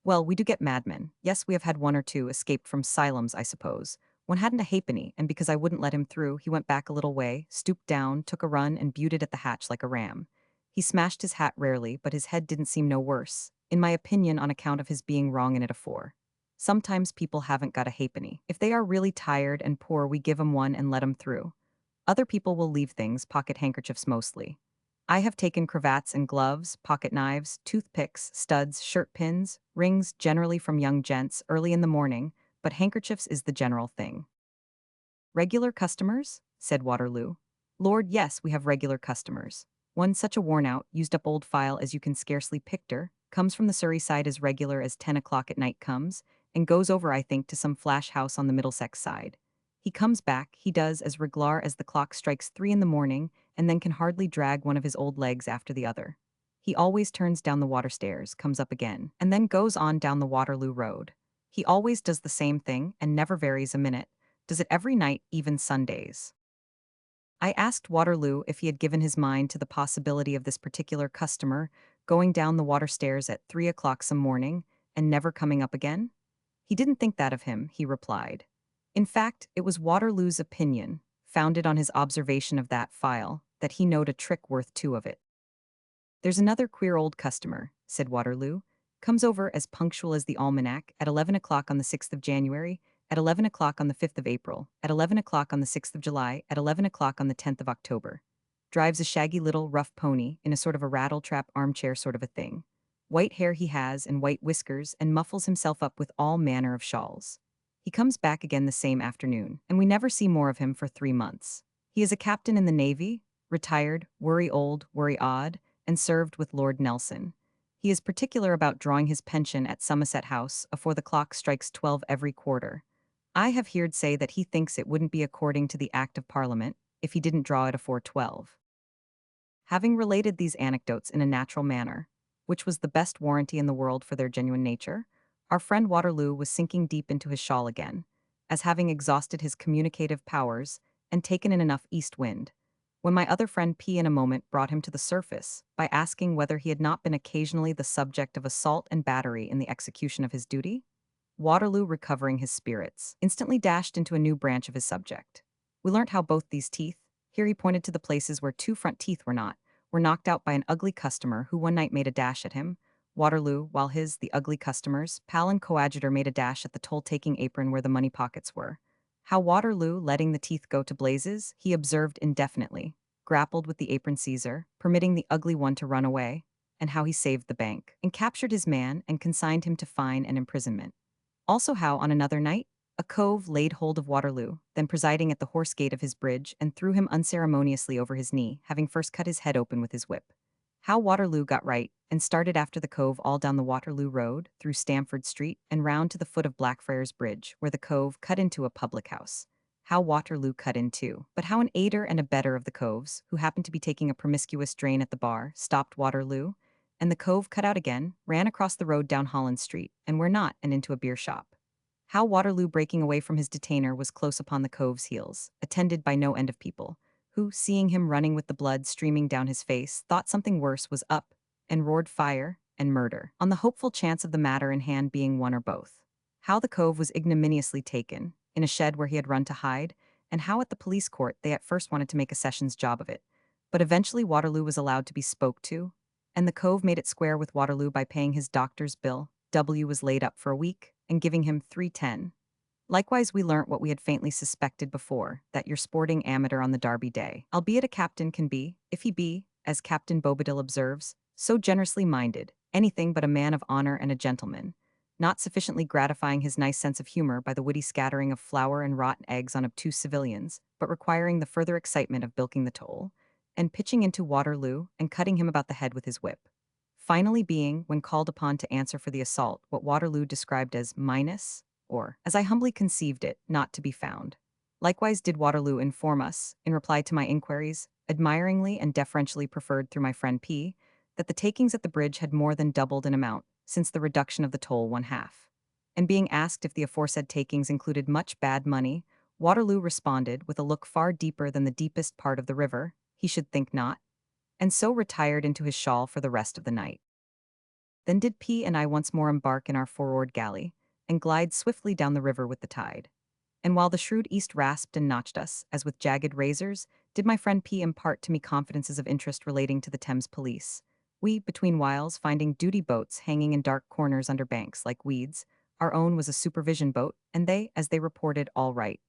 "Well, we do get madmen. Yes, we have had 1 or 2 escaped from asylums, I suppose. One hadn't a halfpenny, and because I wouldn't let him through, he went back a little way, stooped down, took a run, and beauted at the hatch like a ram. He smashed his hat rarely, but his head didn't seem no worse, in my opinion on account of his being wrong in it afore. Sometimes people haven't got a halfpenny. If they are really tired and poor we give 'em one and let 'em through. Other people will leave things, pocket handkerchiefs mostly. I have taken cravats and gloves, pocket knives, toothpicks, studs, shirt pins, rings generally from young gents early in the morning, but handkerchiefs is the general thing. Regular customers? Said Waterloo. Lord, yes, we have regular customers. One such a worn-out, used-up old file as you can scarcely picture, comes from the Surrey side as regular as 10 o'clock at night comes, and goes over, I think, to some flash house on the Middlesex side. He comes back, he does, as regular as the clock strikes 3 in the morning, and then can hardly drag one of his old legs after the other. He always turns down the water stairs, comes up again, and then goes on down the Waterloo Road. He always does the same thing, and never varies a minute, does it every night, even Sundays. I asked Waterloo if he had given his mind to the possibility of this particular customer going down the water stairs at 3 o'clock some morning and never coming up again. He didn't think that of him, he replied. In fact, it was Waterloo's opinion, founded on his observation of that file, that he knowed a trick worth two of it. There's another queer old customer, said Waterloo. Comes over as punctual as the almanac at 11 o'clock on the 6th of January, at 11 o'clock on the 5th of April, at 11 o'clock on the 6th of July, at 11 o'clock on the 10th of October. Drives a shaggy little rough pony in a sort of a rattle-trap armchair sort of a thing. White hair he has and white whiskers and muffles himself up with all manner of shawls. He comes back again the same afternoon, and we never see more of him for 3 months. He is a captain in the Navy, retired, worry old, worry odd, and served with Lord Nelson. He is particular about drawing his pension at Somerset House afore the clock strikes 12 every quarter. I have heard say that he thinks it wouldn't be according to the Act of Parliament if he didn't draw it afore 12. Having related these anecdotes in a natural manner, which was the best warranty in the world for their genuine nature, our friend Waterloo was sinking deep into his shawl again, as having exhausted his communicative powers and taken in enough east wind, when my other friend P in a moment brought him to the surface by asking whether he had not been occasionally the subject of assault and battery in the execution of his duty. Waterloo, recovering his spirits, instantly dashed into a new branch of his subject. We learnt how both these teeth, here he pointed to the places where two front teeth were not, were knocked out by an ugly customer who one night made a dash at him. Waterloo, while his, the ugly customer's, pal and coadjutor made a dash at the toll-taking apron where the money pockets were. How Waterloo, letting the teeth go to blazes, he observed indefinitely, grappled with the apron seizer, permitting the ugly one to run away, and how he saved the bank, and captured his man and consigned him to fine and imprisonment. Also how, on another night, a cove laid hold of Waterloo, then presiding at the horse gate of his bridge, and threw him unceremoniously over his knee, having first cut his head open with his whip. How Waterloo got right, and started after the cove all down the Waterloo Road, through Stamford Street, and round to the foot of Blackfriars Bridge, where the cove cut into a public house. How Waterloo cut in too, but how an aider and abettor of the cove's, who happened to be taking a promiscuous drain at the bar, stopped Waterloo, and the cove cut out again, ran across the road down Holland Street, and where not, and into a beer shop. How Waterloo, breaking away from his detainer, was close upon the cove's heels, attended by no end of people, who, seeing him running with the blood streaming down his face, thought something worse was up, and roared fire and murder, on the hopeful chance of the matter in hand being one or both. How the cove was ignominiously taken, in a shed where he had run to hide, and how at the police court they at first wanted to make a sessions job of it, but eventually Waterloo was allowed to be spoke to, and the cove made it square with Waterloo by paying his doctor's bill. W was laid up for a week, and giving him 310. Likewise, we learnt what we had faintly suspected before, that your sporting amateur on the Derby day, albeit a captain, can be, if he be, as Captain Bobadil observes, so generously minded, anything but a man of honor and a gentleman, not sufficiently gratifying his nice sense of humor by the witty scattering of flour and rotten eggs on obtuse civilians, but requiring the further excitement of bilking the toll, and pitching into Waterloo and cutting him about the head with his whip. Finally being, when called upon to answer for the assault, what Waterloo described as minus, or, as I humbly conceived it, not to be found. Likewise did Waterloo inform us, in reply to my inquiries, admiringly and deferentially preferred through my friend P, that the takings at the bridge had more than doubled in amount, since the reduction of the toll one half. And being asked if the aforesaid takings included much bad money, Waterloo responded, with a look far deeper than the deepest part of the river, he should think not, and so retired into his shawl for the rest of the night. Then did P and I once more embark in our forward galley, and glide swiftly down the river with the tide. And while the shrewd east rasped and notched us, as with jagged razors, did my friend P impart to me confidences of interest relating to the Thames police. We, between whiles, finding duty boats hanging in dark corners under banks like weeds, our own was a supervision boat, and they, as they reported, all right,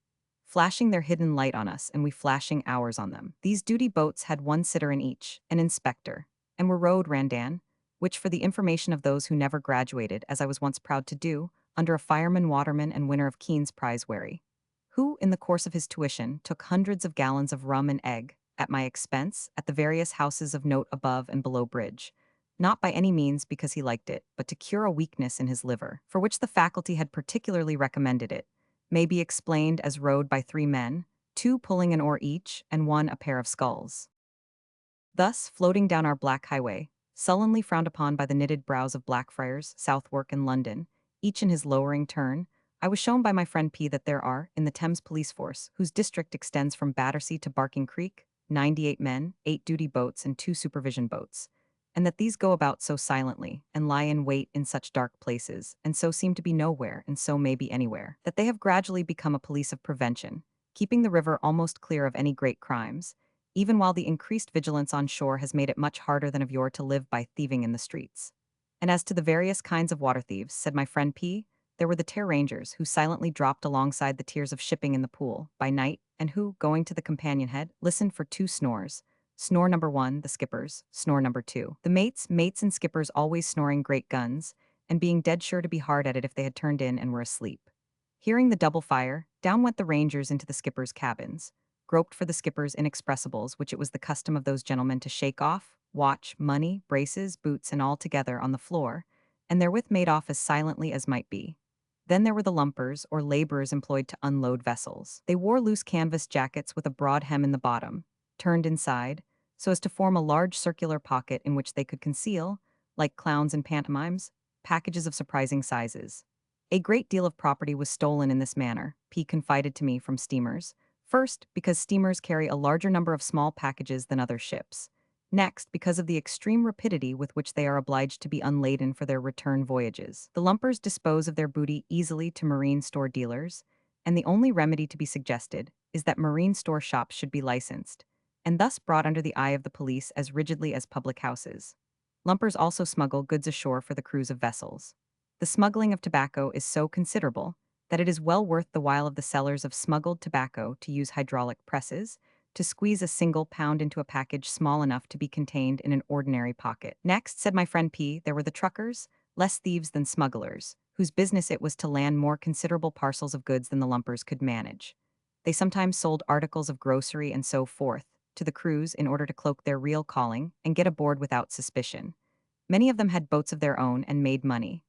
flashing their hidden light on us, and we flashing ours on them. These duty boats had one sitter in each, an inspector, and were rowed Randan, which, for the information of those who never graduated, as I was once proud to do, under a fireman, waterman, and winner of Keen's Prize wherry, who, in the course of his tuition, took hundreds of gallons of rum and egg, at my expense, at the various houses of note above and below bridge, not by any means because he liked it, but to cure a weakness in his liver, for which the faculty had particularly recommended it, may be explained as rowed by 3 men, 2 pulling an oar each, and 1 a pair of sculls. Thus, floating down our black highway, sullenly frowned upon by the knitted brows of Blackfriars, Southwark, and London, each in his lowering turn, I was shown by my friend P that there are, in the Thames Police Force, whose district extends from Battersea to Barking Creek, 98 men, 8 duty boats, and 2 supervision boats, and that these go about so silently, and lie in wait in such dark places, and so seem to be nowhere, and so may be anywhere, that they have gradually become a police of prevention, keeping the river almost clear of any great crimes, even while the increased vigilance on shore has made it much harder than of yore to live by thieving in the streets. And as to the various kinds of water thieves, said my friend P, there were the Tear Rangers, who silently dropped alongside the tiers of shipping in the pool, by night, and who, going to the companion head, listened for 2 snores. Snore number 1, the skipper's, snore number 2. The mates and skippers always snoring great guns, and being dead sure to be hard at it if they had turned in and were asleep. Hearing the double fire, down went the Rangers into the skipper's cabins, groped for the skipper's inexpressibles, which it was the custom of those gentlemen to shake off, watch, money, braces, boots, and all together on the floor, and therewith made off as silently as might be. Then there were the lumpers, or laborers employed to unload vessels. They wore loose canvas jackets with a broad hem in the bottom, turned inside, so as to form a large circular pocket in which they could conceal, like clowns in pantomimes, packages of surprising sizes. A great deal of property was stolen in this manner, P confided to me, from steamers. First, because steamers carry a larger number of small packages than other ships. Next, because of the extreme rapidity with which they are obliged to be unladen for their return voyages. The lumpers dispose of their booty easily to marine store dealers, and the only remedy to be suggested is that marine store shops should be licensed, and thus brought under the eye of the police as rigidly as public houses. Lumpers also smuggle goods ashore for the crews of vessels. The smuggling of tobacco is so considerable that it is well worth the while of the sellers of smuggled tobacco to use hydraulic presses, to squeeze a single pound into a package small enough to be contained in an ordinary pocket. Next, said my friend P, there were the truckers, less thieves than smugglers, whose business it was to land more considerable parcels of goods than the lumpers could manage. They sometimes sold articles of grocery and so forth to the crews in order to cloak their real calling and get aboard without suspicion. Many of them had boats of their own and made money.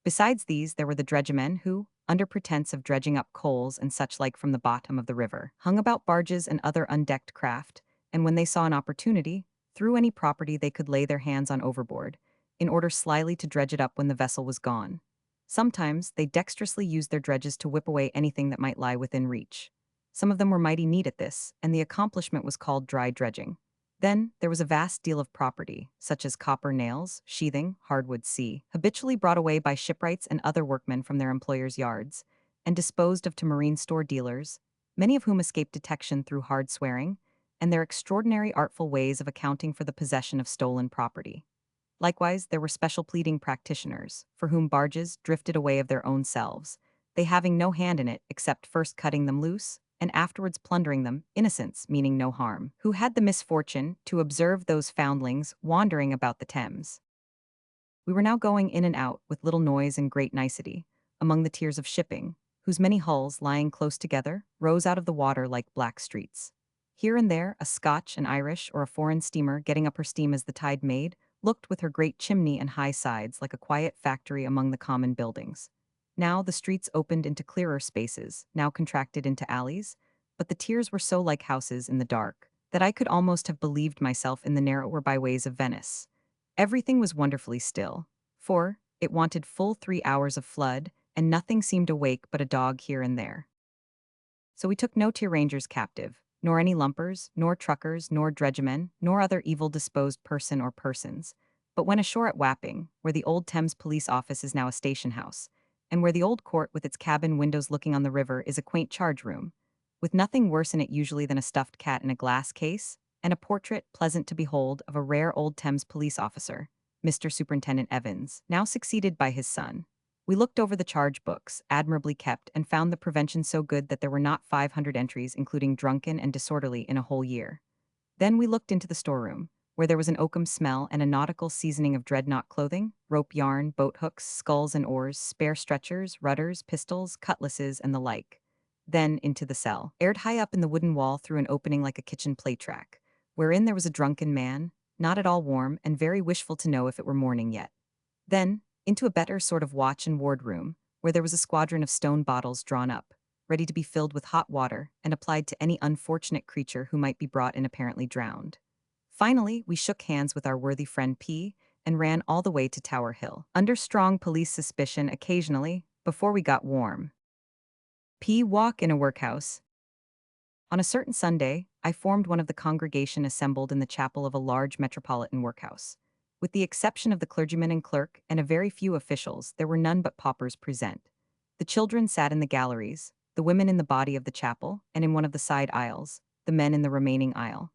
Besides these, there were the dredgemen who, under pretense of dredging up coals and such like from the bottom of the river, hung about barges and other undecked craft, and when they saw an opportunity, threw any property they could lay their hands on overboard, in order slyly to dredge it up when the vessel was gone. Sometimes they dexterously used their dredges to whip away anything that might lie within reach. Some of them were mighty neat at this, and the accomplishment was called dry dredging. Then there was a vast deal of property, such as copper nails, sheathing, hardwood C, habitually brought away by shipwrights and other workmen from their employers' yards, and disposed of to marine store dealers, many of whom escaped detection through hard swearing, and their extraordinary artful ways of accounting for the possession of stolen property. Likewise, there were special pleading practitioners, for whom barges drifted away of their own selves, they having no hand in it except first cutting them loose, and afterwards plundering them, innocents meaning no harm, who had the misfortune to observe those foundlings wandering about the Thames. We were now going in and out, with little noise and great nicety, among the tiers of shipping, whose many hulls, lying close together, rose out of the water like black streets. Here and there, a Scotch, an Irish, or a foreign steamer getting up her steam as the tide made, looked with her great chimney and high sides like a quiet factory among the common buildings. Now the streets opened into clearer spaces, now contracted into alleys, but the tiers were so like houses in the dark that I could almost have believed myself in the narrower byways of Venice. Everything was wonderfully still, for it wanted full 3 hours of flood, and nothing seemed awake but a dog here and there. So we took no tier rangers captive, nor any lumpers, nor truckers, nor dredgemen, nor other evil-disposed person or persons, but went ashore at Wapping, where the old Thames police office is now a station house, and where the old court with its cabin windows looking on the river is a quaint charge room, with nothing worse in it usually than a stuffed cat in a glass case, and a portrait, pleasant to behold, of a rare old Thames police officer, Mr. Superintendent Evans, now succeeded by his son. We looked over the charge books, admirably kept, and found the prevention so good that there were not 500 entries, including drunken and disorderly, in a whole year. Then we looked into the storeroom, where there was an oakum smell and a nautical seasoning of dreadnought clothing, rope yarn, boat hooks, sculls and oars, spare stretchers, rudders, pistols, cutlasses, and the like. Then into the cell, aired high up in the wooden wall through an opening like a kitchen plate rack, wherein there was a drunken man, not at all warm and very wishful to know if it were morning yet. Then, into a better sort of watch and ward room, where there was a squadron of stone bottles drawn up, ready to be filled with hot water and applied to any unfortunate creature who might be brought in apparently drowned. Finally, we shook hands with our worthy friend P and ran all the way to Tower Hill, under strong police suspicion occasionally, before we got warm. P. Walk in a workhouse. On a certain Sunday, I formed one of the congregation assembled in the chapel of a large metropolitan workhouse. With the exception of the clergyman and clerk and a very few officials, there were none but paupers present. The children sat in the galleries, the women in the body of the chapel, and in one of the side aisles, the men in the remaining aisle.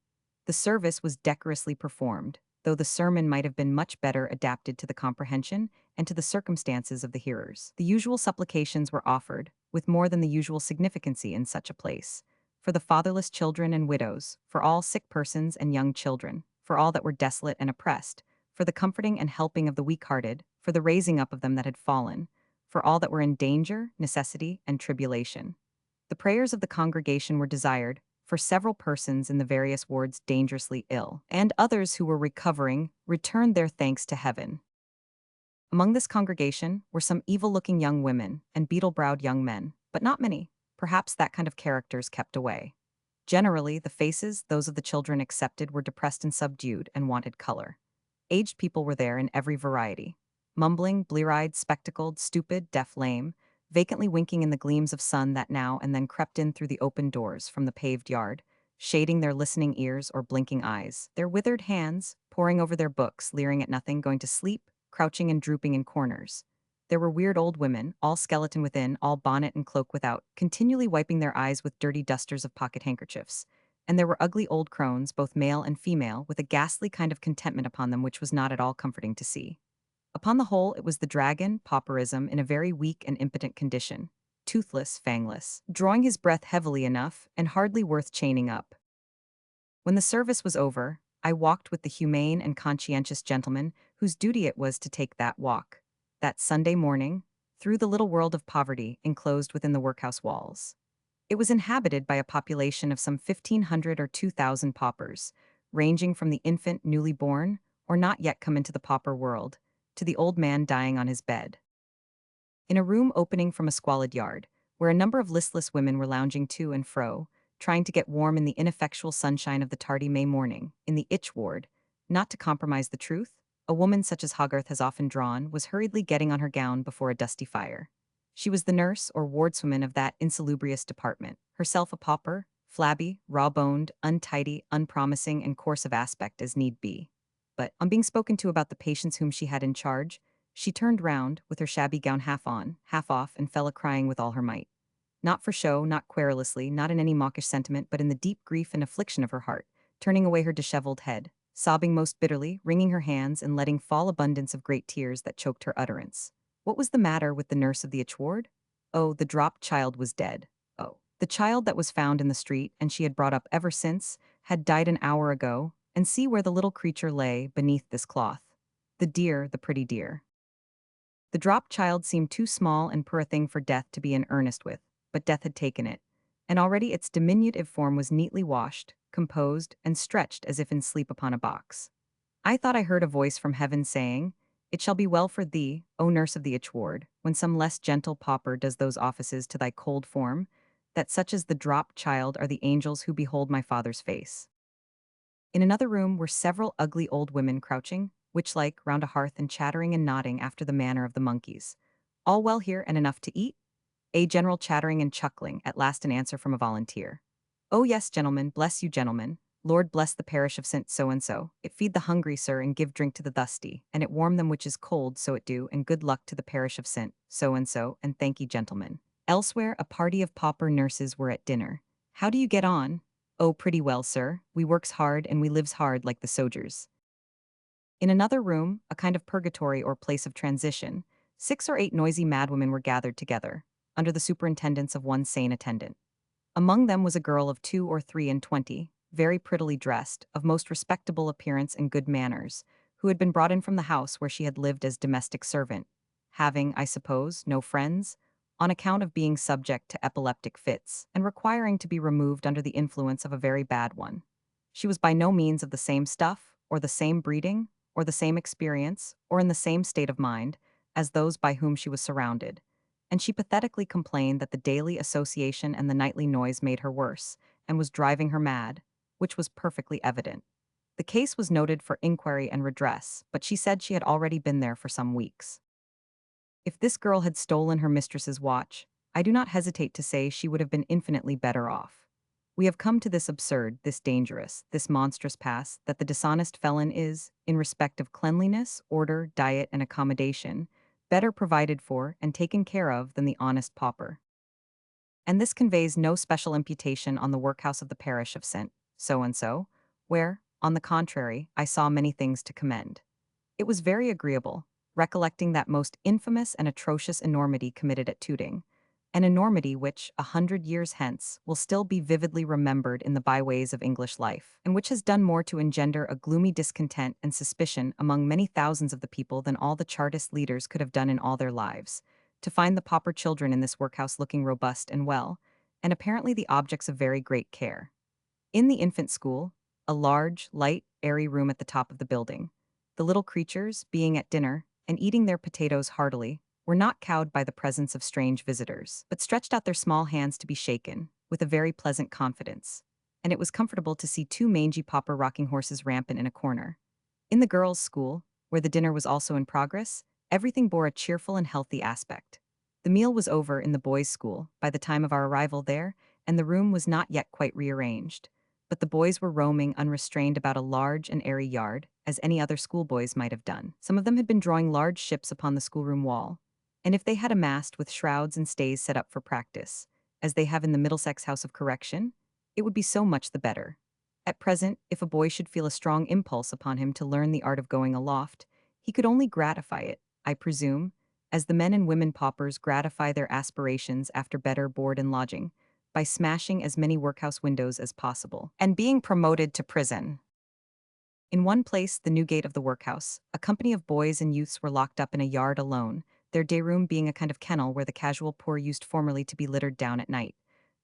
The service was decorously performed, though the sermon might have been much better adapted to the comprehension and to the circumstances of the hearers. The usual supplications were offered, with more than the usual significancy in such a place, for the fatherless children and widows, for all sick persons and young children, for all that were desolate and oppressed, for the comforting and helping of the weak-hearted, for the raising up of them that had fallen, for all that were in danger, necessity, and tribulation. The prayers of the congregation were desired, for several persons in the various wards dangerously ill, and others who were recovering returned their thanks to heaven. Among this congregation were some evil-looking young women and beetle-browed young men, but not many. Perhaps that kind of characters kept away. Generally, the faces, those of the children excepted, were depressed and subdued and wanted color. Aged people were there in every variety. Mumbling, blear-eyed, spectacled, stupid, deaf, lame, vacantly winking in the gleams of sun that now and then crept in through the open doors from the paved yard, shading their listening ears or blinking eyes, their withered hands, poring over their books, leering at nothing, going to sleep, crouching and drooping in corners. There were weird old women, all skeleton within, all bonnet and cloak without, continually wiping their eyes with dirty dusters of pocket handkerchiefs. And there were ugly old crones, both male and female, with a ghastly kind of contentment upon them which was not at all comforting to see. Upon the whole, it was the dragon, pauperism, in a very weak and impotent condition, toothless, fangless, drawing his breath heavily enough, and hardly worth chaining up. When the service was over, I walked with the humane and conscientious gentleman whose duty it was to take that walk, that Sunday morning, through the little world of poverty enclosed within the workhouse walls. It was inhabited by a population of some 1,500 or 2,000 paupers, ranging from the infant newly born, or not yet come into the pauper world, to the old man dying on his bed. In a room opening from a squalid yard, where a number of listless women were lounging to and fro, trying to get warm in the ineffectual sunshine of the tardy May morning, in the itch ward, not to compromise the truth, a woman such as Hogarth has often drawn was hurriedly getting on her gown before a dusty fire. She was the nurse or wardswoman of that insalubrious department, herself a pauper, flabby, raw-boned, untidy, unpromising, and coarse of aspect as need be. But, on being spoken to about the patients whom she had in charge, she turned round, with her shabby gown half on, half off, and fell a-crying with all her might. Not for show, not querulously, not in any mawkish sentiment, but in the deep grief and affliction of her heart, turning away her dishevelled head, sobbing most bitterly, wringing her hands, and letting fall abundance of great tears that choked her utterance. What was the matter with the nurse of the itch ward? Oh, the dropped child was dead. Oh, the child that was found in the street, and she had brought up ever since, had died an hour ago, and see where the little creature lay beneath this cloth. The dear, the pretty dear. The dropped child seemed too small and poor a thing for death to be in earnest with, but death had taken it, and already its diminutive form was neatly washed, composed, and stretched as if in sleep upon a box. I thought I heard a voice from heaven saying, "It shall be well for thee, O nurse of the itch ward, when some less gentle pauper does those offices to thy cold form, that such as the dropped child are the angels who behold my Father's face." In another room were several ugly old women crouching, witch-like, round a hearth and chattering and nodding after the manner of the monkeys. All well here and enough to eat? A general chattering and chuckling, at last an answer from a volunteer. "Oh yes, gentlemen, bless you, gentlemen. Lord bless the parish of St. So-and-so. It feed the hungry, sir, and give drink to the thusty, and it warm them which is cold, so it do, and good luck to the parish of St. So-and-so, and thank ye, gentlemen." Elsewhere, a party of pauper nurses were at dinner. "How do you get on?" "Oh, pretty well, sir. We works hard and we lives hard like the sojers." In another room, a kind of purgatory or place of transition, 6 or 8 noisy madwomen were gathered together, under the superintendence of one sane attendant. Among them was a girl of 2 or 3 and 20, very prettily dressed, of most respectable appearance and good manners, who had been brought in from the house where she had lived as domestic servant, having, I suppose, no friends, on account of being subject to epileptic fits, and requiring to be removed under the influence of a very bad one. She was by no means of the same stuff, or the same breeding, or the same experience, or in the same state of mind, as those by whom she was surrounded, and she pathetically complained that the daily association and the nightly noise made her worse, and was driving her mad, which was perfectly evident. The case was noted for inquiry and redress, but she said she had already been there for some weeks. If this girl had stolen her mistress's watch, I do not hesitate to say she would have been infinitely better off. We have come to this absurd, this dangerous, this monstrous pass that the dishonest felon is, in respect of cleanliness, order, diet, and accommodation, better provided for and taken care of than the honest pauper. And this conveys no special imputation on the workhouse of the parish of St. So-and-so, where, on the contrary, I saw many things to commend. It was very agreeable, recollecting that most infamous and atrocious enormity committed at Tooting, an enormity which, 100 years hence, will still be vividly remembered in the byways of English life, and which has done more to engender a gloomy discontent and suspicion among many thousands of the people than all the Chartist leaders could have done in all their lives, to find the pauper children in this workhouse looking robust and well, and apparently the objects of very great care. In the infant school, a large, light, airy room at the top of the building, the little creatures, being at dinner, and eating their potatoes heartily, were not cowed by the presence of strange visitors, but stretched out their small hands to be shaken, with a very pleasant confidence. And it was comfortable to see two mangy pauper rocking horses rampant in a corner. In the girls' school, where the dinner was also in progress, everything bore a cheerful and healthy aspect. The meal was over in the boys' school by the time of our arrival there, and the room was not yet quite rearranged, but the boys were roaming unrestrained about a large and airy yard, as any other schoolboys might have done. Some of them had been drawing large ships upon the schoolroom wall, and if they had a mast with shrouds and stays set up for practice, as they have in the Middlesex House of Correction, it would be so much the better. At present, if a boy should feel a strong impulse upon him to learn the art of going aloft, he could only gratify it, I presume, as the men and women paupers gratify their aspirations after better board and lodging, by smashing as many workhouse windows as possible, and being promoted to prison. In one place, the new gate of the workhouse, a company of boys and youths were locked up in a yard alone, their day room being a kind of kennel where the casual poor used formerly to be littered down at night.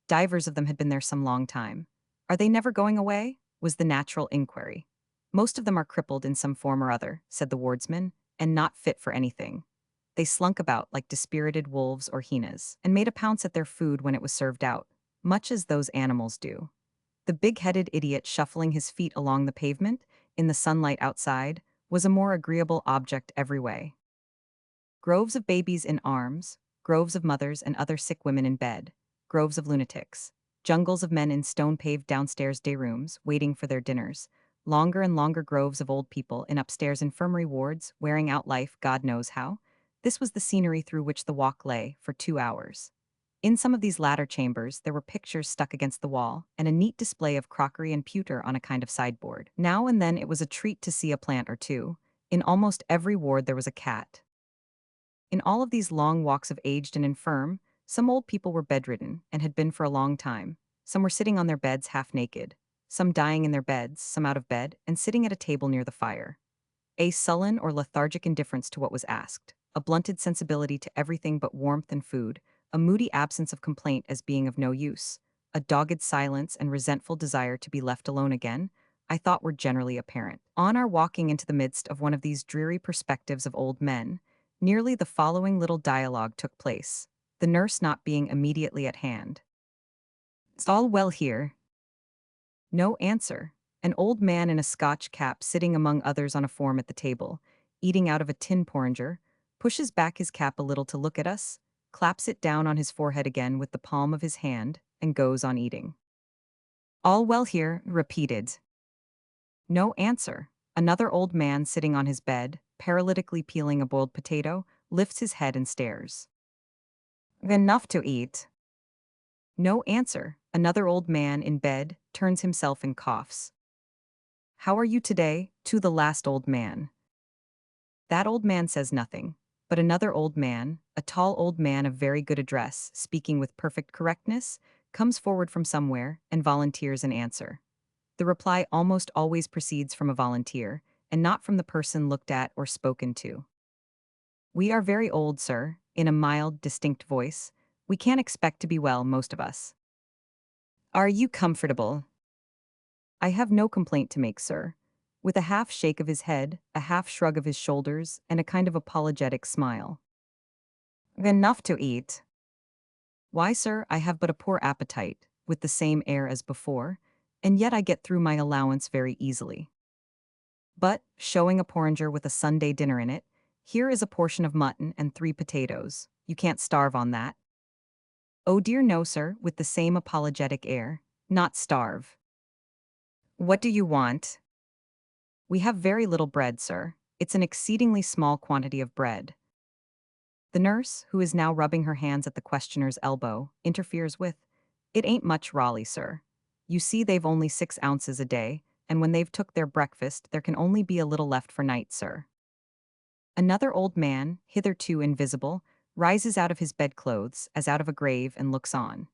Divers of them had been there some long time. Are they never going away? Was the natural inquiry. Most of them are crippled in some form or other, said the wardsman, and not fit for anything. They slunk about like dispirited wolves or hyenas, and made a pounce at their food when it was served out, much as those animals do. The big-headed idiot shuffling his feet along the pavement, in the sunlight outside, was a more agreeable object every way. Groves of babies in arms, groves of mothers and other sick women in bed, groves of lunatics, jungles of men in stone-paved downstairs day rooms, waiting for their dinners, longer and longer groves of old people in upstairs infirmary wards, wearing out life God knows how. This was the scenery through which the walk lay, for 2 hours. In some of these latter chambers there were pictures stuck against the wall, and a neat display of crockery and pewter on a kind of sideboard. Now and then it was a treat to see a plant or two. In almost every ward there was a cat. In all of these long walks of aged and infirm, some old people were bedridden, and had been for a long time. Some were sitting on their beds half naked, some dying in their beds, some out of bed, and sitting at a table near the fire. A sullen or lethargic indifference to what was asked, a blunted sensibility to everything but warmth and food, a moody absence of complaint as being of no use, a dogged silence and resentful desire to be left alone again, I thought were generally apparent. On our walking into the midst of one of these dreary perspectives of old men, nearly the following little dialogue took place, the nurse not being immediately at hand. "It's all well here." No answer. An old man in a Scotch cap sitting among others on a form at the table, eating out of a tin porringer, pushes back his cap a little to look at us, claps it down on his forehead again with the palm of his hand, and goes on eating. "All well here," repeated. No answer. Another old man sitting on his bed, paralytically peeling a boiled potato, lifts his head and stares. "Enough to eat." No answer. Another old man in bed turns himself and coughs. "How are you today?" to the last old man. That old man says nothing, but another old man, a tall old man of very good address, speaking with perfect correctness, comes forward from somewhere and volunteers an answer. The reply almost always proceeds from a volunteer, and not from the person looked at or spoken to. We are very old, sir, in a mild, distinct voice. We can't expect to be well, most of us. Are you comfortable? I have no complaint to make, sir. With a half shake of his head, a half shrug of his shoulders, and a kind of apologetic smile. Enough to eat. Why, sir, I have but a poor appetite, with the same air as before, and yet I get through my allowance very easily. But, showing a porringer with a Sunday dinner in it, here is a portion of mutton and 3 potatoes. You can't starve on that. Oh dear no, sir, with the same apologetic air. Not starve. What do you want? We have very little bread, sir. It's an exceedingly small quantity of bread. The nurse, who is now rubbing her hands at the questioner's elbow, interferes with, "It ain't much, Raleigh, sir. You see they've only 6 ounces a day, and when they've took their breakfast there can only be a little left for night, sir." Another old man, hitherto invisible, rises out of his bedclothes, as out of a grave, and looks on.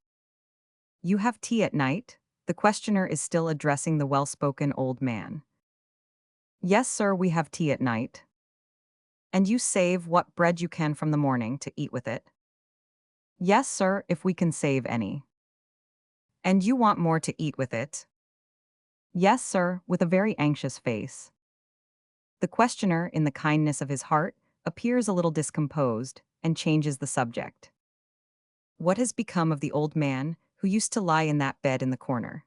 "You have tea at night?" The questioner is still addressing the well-spoken old man. "Yes, sir, we have tea at night." "And you save what bread you can from the morning to eat with it?" "Yes, sir, if we can save any." "And you want more to eat with it?" "Yes, sir," with a very anxious face. The questioner, in the kindness of his heart, appears a little discomposed, and changes the subject. "What has become of the old man who used to lie in that bed in the corner?"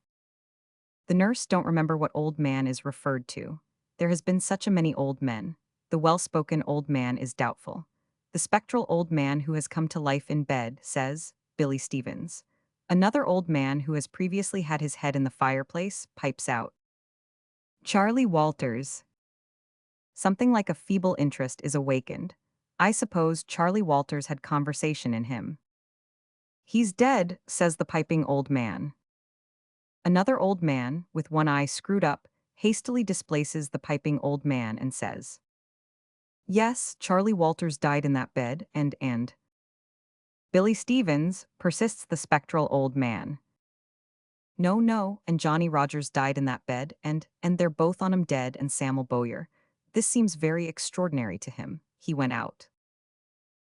The nurse don't remember what old man is referred to. There has been such a many old men. The well-spoken old man is doubtful. The spectral old man who has come to life in bed says, Billy Stevens. Another old man who has previously had his head in the fireplace pipes out, Charlie Walters. Something like a feeble interest is awakened. I suppose Charlie Walters had conversation in him. "He's dead," says the piping old man. Another old man, with one eye screwed up, hastily displaces the piping old man and says, "Yes, Charlie Walters died in that bed, and Billy Stevens," persists the spectral old man. "No, no, and Johnny Rogers died in that bed, and they're both on 'em dead, and Samuel Bowyer. This seems very extraordinary to him. He went out."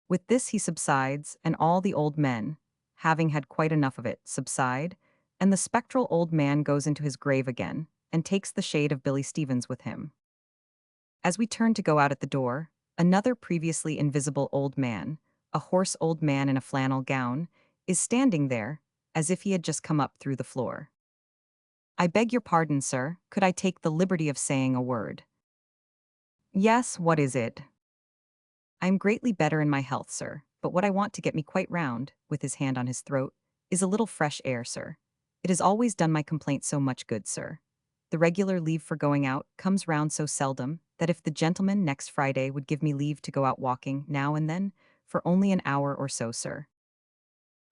With this he subsides, and all the old men, having had quite enough of it, subside, and the spectral old man goes into his grave again, and takes the shade of Billy Stevens with him. As we turn to go out at the door, another previously invisible old man, a hoarse old man in a flannel gown, is standing there, as if he had just come up through the floor. "I beg your pardon, sir, could I take the liberty of saying a word?" "Yes, what is it?" "I am greatly better in my health, sir, but what I want to get me quite round," with his hand on his throat, "is a little fresh air, sir. It has always done my complaint so much good, sir. The regular leave for going out comes round so seldom that if the gentleman next Friday would give me leave to go out walking now and then, for only an hour or so, sir."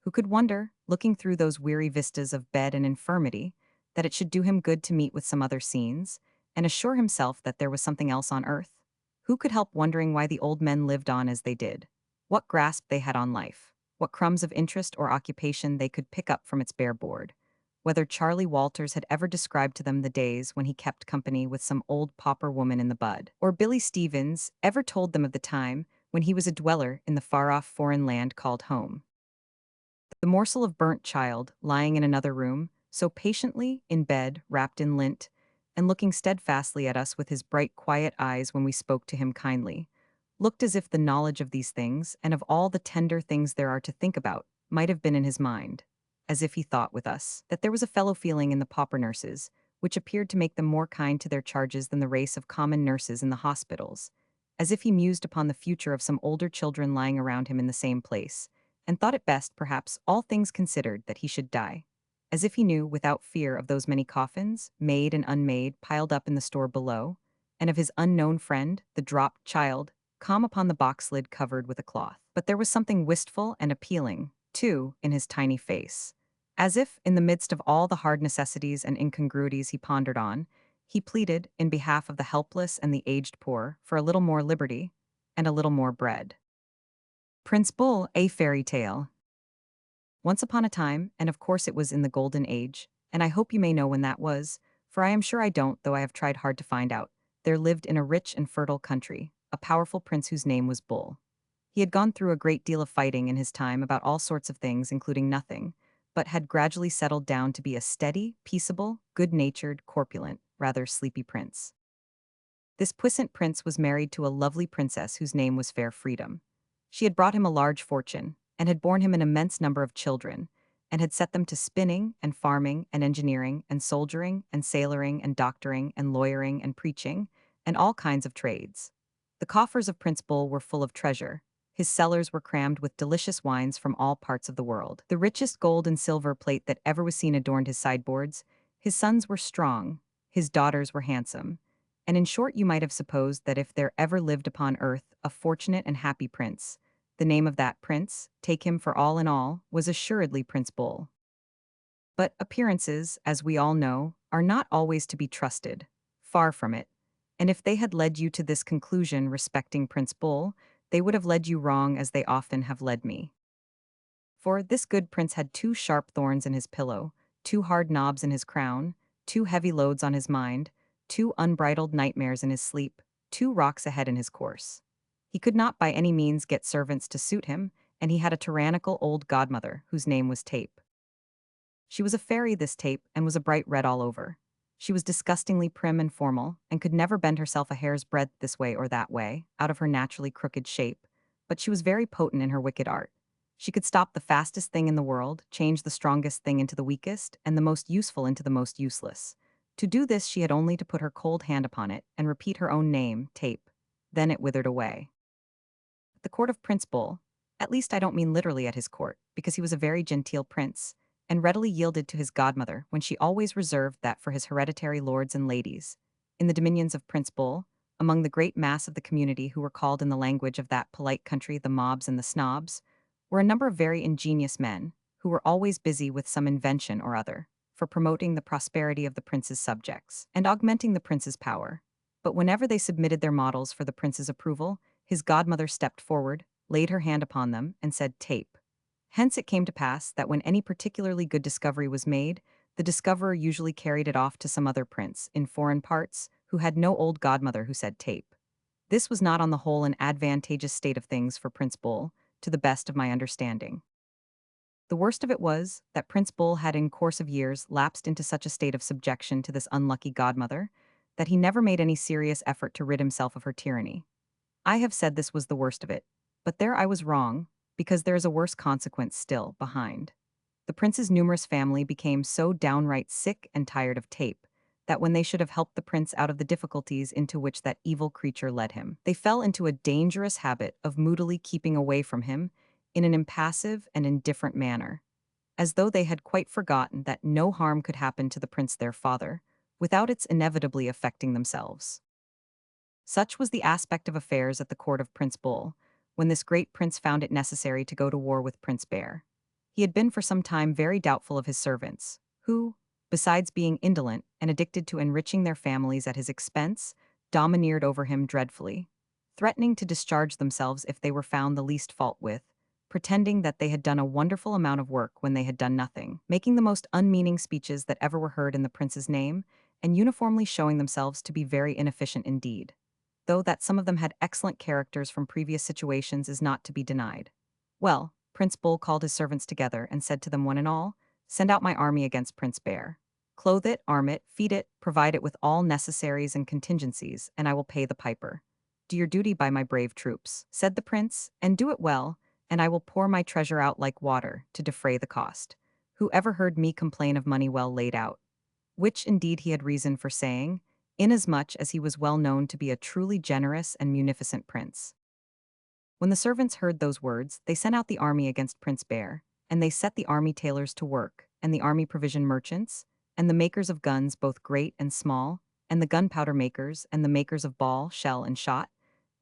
Who could wonder, looking through those weary vistas of bed and infirmity, that it should do him good to meet with some other scenes, and assure himself that there was something else on earth? Who could help wondering why the old men lived on as they did? What grasp they had on life? What crumbs of interest or occupation they could pick up from its bare board? Whether Charlie Walters had ever described to them the days when he kept company with some old pauper woman in the bud, or Billy Stevens ever told them of the time when he was a dweller in the far-off foreign land called home. The morsel of burnt child, lying in another room, so patiently, in bed, wrapped in lint, and looking steadfastly at us with his bright, quiet eyes when we spoke to him kindly, looked as if the knowledge of these things, and of all the tender things there are to think about, might have been in his mind, as if he thought with us that there was a fellow feeling in the pauper nurses, which appeared to make them more kind to their charges than the race of common nurses in the hospitals, as if he mused upon the future of some older children lying around him in the same place, and thought it best, perhaps, all things considered, that he should die, as if he knew, without fear, of those many coffins, made and unmade, piled up in the store below, and of his unknown friend, the dropped child, calm upon the box lid covered with a cloth. But there was something wistful and appealing, too, in his tiny face, as if, in the midst of all the hard necessities and incongruities he pondered on, he pleaded, in behalf of the helpless and the aged poor, for a little more liberty and a little more bread. Prince Bull, a fairy tale. Once upon a time, and of course it was in the Golden Age, and I hope you may know when that was, For I am sure I don't, though I have tried hard to find out. There lived in a rich and fertile country a powerful prince whose name was Bull. He had gone through a great deal of fighting in his time about all sorts of things, including nothing, but had gradually settled down to be a steady, peaceable, good-natured, corpulent, rather sleepy prince. This puissant prince was married to a lovely princess whose name was Fair Freedom. She had brought him a large fortune, and had borne him an immense number of children, and had set them to spinning, and farming, and engineering, and soldiering, and sailoring, and doctoring, and lawyering, and preaching, and all kinds of trades. The coffers of Prince Bull were full of treasure. His cellars were crammed with delicious wines from all parts of the world. The richest gold and silver plate that ever was seen adorned his sideboards. His sons were strong, his daughters were handsome, and in short you might have supposed that if there ever lived upon earth a fortunate and happy prince, the name of that prince, take him for all in all, was assuredly Prince Bull. But appearances, as we all know, are not always to be trusted. Far from it. And if they had led you to this conclusion respecting Prince Bull, they would have led you wrong as they often have led me. For this good prince had two sharp thorns in his pillow, two hard knobs in his crown, two heavy loads on his mind, two unbridled nightmares in his sleep, two rocks ahead in his course. He could not by any means get servants to suit him, and he had a tyrannical old godmother whose name was Tape. She was a fairy, this Tape, and was a bright red all over. She was disgustingly prim and formal, and could never bend herself a hair's breadth this way or that way, out of her naturally crooked shape, but she was very potent in her wicked art. She could stop the fastest thing in the world, change the strongest thing into the weakest, and the most useful into the most useless. To do this she had only to put her cold hand upon it, and repeat her own name, Tape. Then it withered away. At the court of Prince Bull, at least I don't mean literally at his court, because he was a very genteel prince, and readily yielded to his godmother when she always reserved that for his hereditary lords and ladies. In the dominions of Prince Bull, among the great mass of the community who were called in the language of that polite country the mobs and the snobs, were a number of very ingenious men, who were always busy with some invention or other, for promoting the prosperity of the prince's subjects, and augmenting the prince's power. But whenever they submitted their models for the prince's approval, his godmother stepped forward, laid her hand upon them, and said, Tape. Hence it came to pass that when any particularly good discovery was made, the discoverer usually carried it off to some other prince, in foreign parts, who had no old godmother who said Tape. This was not on the whole an advantageous state of things for Prince Bull, to the best of my understanding. The worst of it was, that Prince Bull had in course of years lapsed into such a state of subjection to this unlucky godmother, that he never made any serious effort to rid himself of her tyranny. I have said this was the worst of it, but there I was wrong, because there is a worse consequence still behind. The prince's numerous family became so downright sick and tired of Tape, that when they should have helped the prince out of the difficulties into which that evil creature led him, they fell into a dangerous habit of moodily keeping away from him in an impassive and indifferent manner, as though they had quite forgotten that no harm could happen to the prince their father, without its inevitably affecting themselves. Such was the aspect of affairs at the court of Prince Bull, when this great prince found it necessary to go to war with Prince Bear. He had been for some time very doubtful of his servants, who, besides being indolent and addicted to enriching their families at his expense, domineered over him dreadfully, threatening to discharge themselves if they were found the least fault with, pretending that they had done a wonderful amount of work when they had done nothing, making the most unmeaning speeches that ever were heard in the prince's name, and uniformly showing themselves to be very inefficient indeed, though that some of them had excellent characters from previous situations is not to be denied. Well, Prince Bull called his servants together and said to them one and all, Send out my army against Prince Bear. Clothe it, arm it, feed it, provide it with all necessaries and contingencies, and I will pay the piper. Do your duty by my brave troops, said the prince, and do it well, and I will pour my treasure out like water to defray the cost. Who ever heard me complain of money well laid out? Which indeed he had reason for saying, inasmuch as he was well known to be a truly generous and munificent prince. When the servants heard those words, they sent out the army against Prince Bear, and they set the army tailors to work, and the army provision merchants, and the makers of guns both great and small, and the gunpowder makers, and the makers of ball, shell, and shot,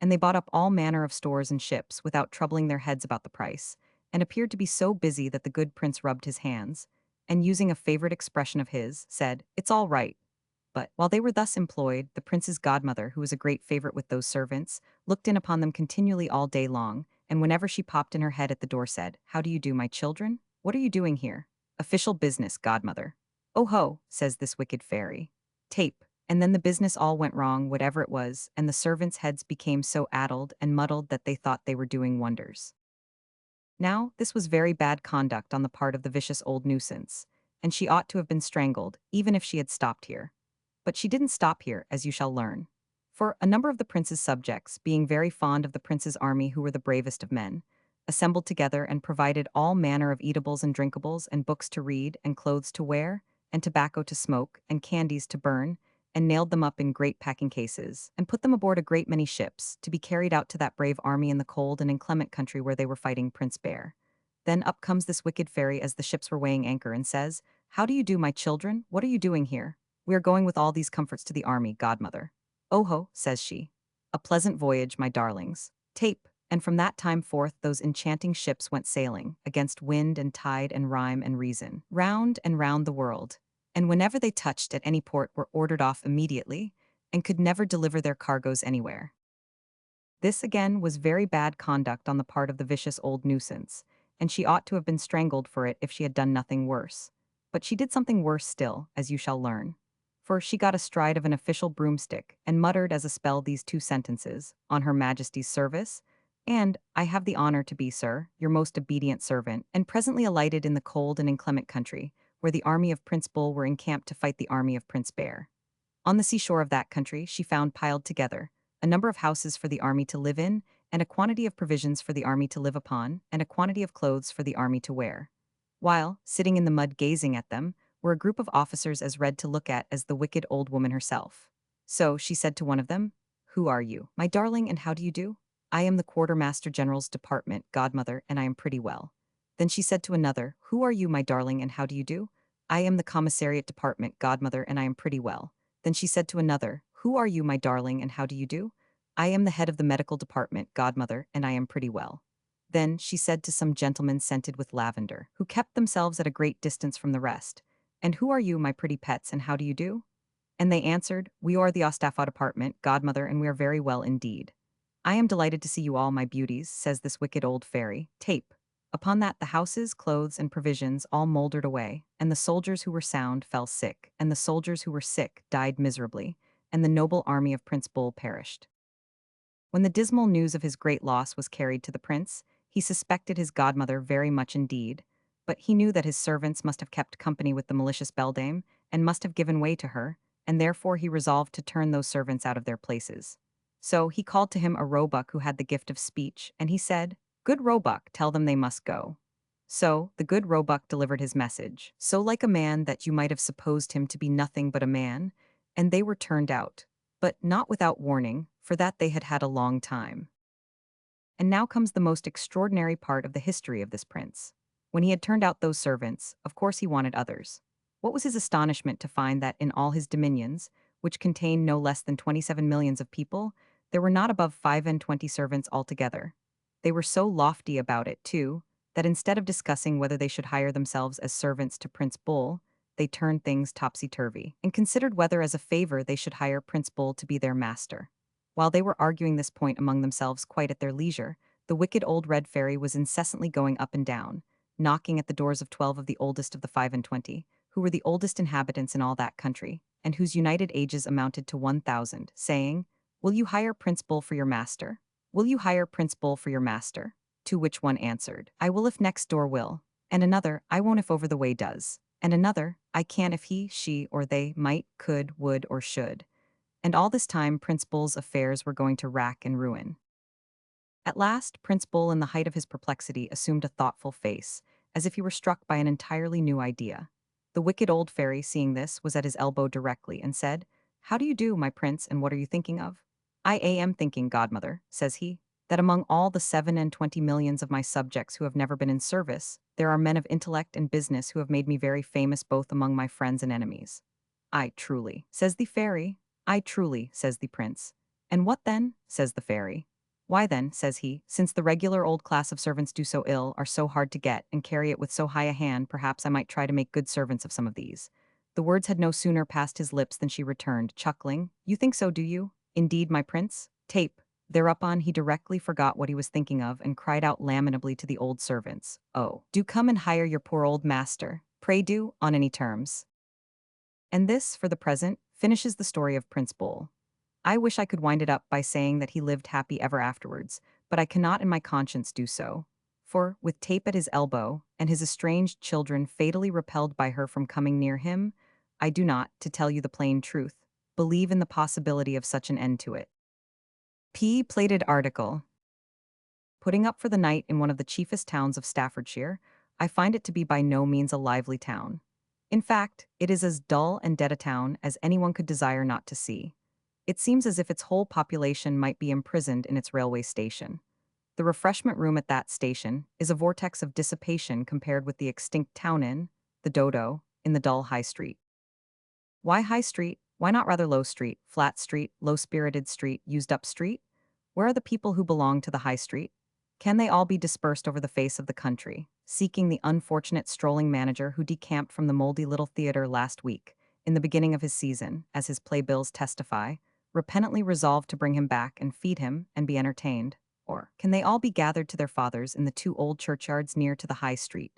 and they bought up all manner of stores and ships without troubling their heads about the price, and appeared to be so busy that the good prince rubbed his hands, and using a favorite expression of his, said, It's all right. But while they were thus employed, the prince's godmother, who was a great favorite with those servants, looked in upon them continually all day long, and whenever she popped in her head at the door said, How do you do, my children? What are you doing here? Official business, godmother. Oh ho, says this wicked fairy. tape. And then the business all went wrong, whatever it was, and the servants' heads became so addled and muddled that they thought they were doing wonders. Now, this was very bad conduct on the part of the vicious old nuisance, and she ought to have been strangled, even if she had stopped here. But she didn't stop here, as you shall learn. For a number of the prince's subjects, being very fond of the prince's army who were the bravest of men, assembled together and provided all manner of eatables and drinkables and books to read and clothes to wear and tobacco to smoke and candies to burn, and nailed them up in great packing cases, and put them aboard a great many ships, to be carried out to that brave army in the cold and inclement country where they were fighting Prince Bear. Then up comes this wicked fairy as the ships were weighing anchor and says, "How do you do, my children? What are you doing here? We are going with all these comforts to the army, godmother." "Oh ho," says she. "A pleasant voyage, my darlings." Tape. And from that time forth those enchanting ships went sailing, against wind and tide and rhyme and reason, round and round the world, and whenever they touched at any port were ordered off immediately, and could never deliver their cargoes anywhere. This again was very bad conduct on the part of the vicious old nuisance, and she ought to have been strangled for it if she had done nothing worse. But she did something worse still, as you shall learn. For she got astride of an official broomstick, and muttered as a spell these two sentences, "On Her Majesty's service," and "I have the honor to be, sir, your most obedient servant," and presently alighted in the cold and inclement country, where the army of Prince Bull were encamped to fight the army of Prince Bear. On the seashore of that country she found piled together a number of houses for the army to live in, and a quantity of provisions for the army to live upon, and a quantity of clothes for the army to wear. While, sitting in the mud gazing at them, were a group of officers as red to look at as the wicked old woman herself. So she said to one of them, "Who are you, my darling, and how do you do?" "I am the quartermaster general's department, godmother, and I am pretty well." Then she said to another, "Who are you, my darling, and how do you do?" "I am the commissariat department, godmother, and I am pretty well." Then she said to another, "Who are you, my darling, and how do you do?" "I am the head of the medical department, godmother, and I am pretty well." Then she said to some gentlemen scented with lavender, who kept themselves at a great distance from the rest, "And who are you, my pretty pets, and how do you do?" And they answered, "We are the Ostaffa department, godmother, and we are very well indeed." "I am delighted to see you all, my beauties," says this wicked old fairy. Tape. Upon that the houses, clothes, and provisions all mouldered away, and the soldiers who were sound fell sick, and the soldiers who were sick died miserably, and the noble army of Prince Bull perished. When the dismal news of his great loss was carried to the prince, he suspected his godmother very much indeed, but he knew that his servants must have kept company with the malicious beldame, and must have given way to her, and therefore he resolved to turn those servants out of their places. So he called to him a roebuck who had the gift of speech, and he said, "Good roebuck, tell them they must go." So the good roebuck delivered his message, so like a man that you might have supposed him to be nothing but a man, and they were turned out, but not without warning, for that they had had a long time. And now comes the most extraordinary part of the history of this prince. When he had turned out those servants, of course he wanted others. What was his astonishment to find that in all his dominions, which contained no less than 27 millions of people, there were not above 25 servants altogether. They were so lofty about it, too, that instead of discussing whether they should hire themselves as servants to Prince Bull, they turned things topsy-turvy, and considered whether as a favor they should hire Prince Bull to be their master. While they were arguing this point among themselves quite at their leisure, the wicked old red fairy was incessantly going up and down, knocking at the doors of 12 of the oldest of the 25, who were the oldest inhabitants in all that country, and whose united ages amounted to 1,000, saying, "Will you hire Prince Bull for your master? Will you hire Prince Bull for your master?" To which one answered, "I will if next door will," and another, "I won't if over the way does," and another, "I can if he, she, or they might, could, would, or should." And all this time Prince Bull's affairs were going to rack and ruin. At last, Prince Bull, in the height of his perplexity, assumed a thoughtful face, as if he were struck by an entirely new idea. The wicked old fairy, seeing this, was at his elbow directly, and said, "How do you do, my prince, and what are you thinking of?" "I am thinking, godmother," says he, "that among all the 27 millions of my subjects who have never been in service, there are men of intellect and business who have made me very famous both among my friends and enemies." "Ay, truly," says the fairy. "Ay, truly," says the prince. "And what then?" says the fairy. "Why then," says he, "since the regular old class of servants do so ill, are so hard to get, and carry it with so high a hand, perhaps I might try to make good servants of some of these." The words had no sooner passed his lips than she returned, chuckling, "You think so, do you? Indeed, my prince?" Tape. Thereupon he directly forgot what he was thinking of, and cried out lamentably to the old servants, "Oh, do come and hire your poor old master. Pray do, on any terms." And this, for the present, finishes the story of Prince Bull. I wish I could wind it up by saying that he lived happy ever afterwards, but I cannot in my conscience do so. For, with tape at his elbow, and his estranged children fatally repelled by her from coming near him, I do not, to tell you the plain truth, believe in the possibility of such an end to it. Plated article. Putting up for the night in one of the chiefest towns of Staffordshire, I find it to be by no means a lively town. In fact, it is as dull and dead a town as anyone could desire not to see. It seems as if its whole population might be imprisoned in its railway station. The refreshment room at that station is a vortex of dissipation compared with the extinct town inn, the Dodo, in the dull High Street. Why High Street? Why not rather Low Street, Flat Street, Low-Spirited Street, Used-Up Street? Where are the people who belong to the High Street? Can they all be dispersed over the face of the country, seeking the unfortunate strolling manager who decamped from the moldy little theater last week, in the beginning of his season, as his playbills testify, repentantly resolved to bring him back and feed him and be entertained? Or can they all be gathered to their fathers in the two old churchyards near to the High Street?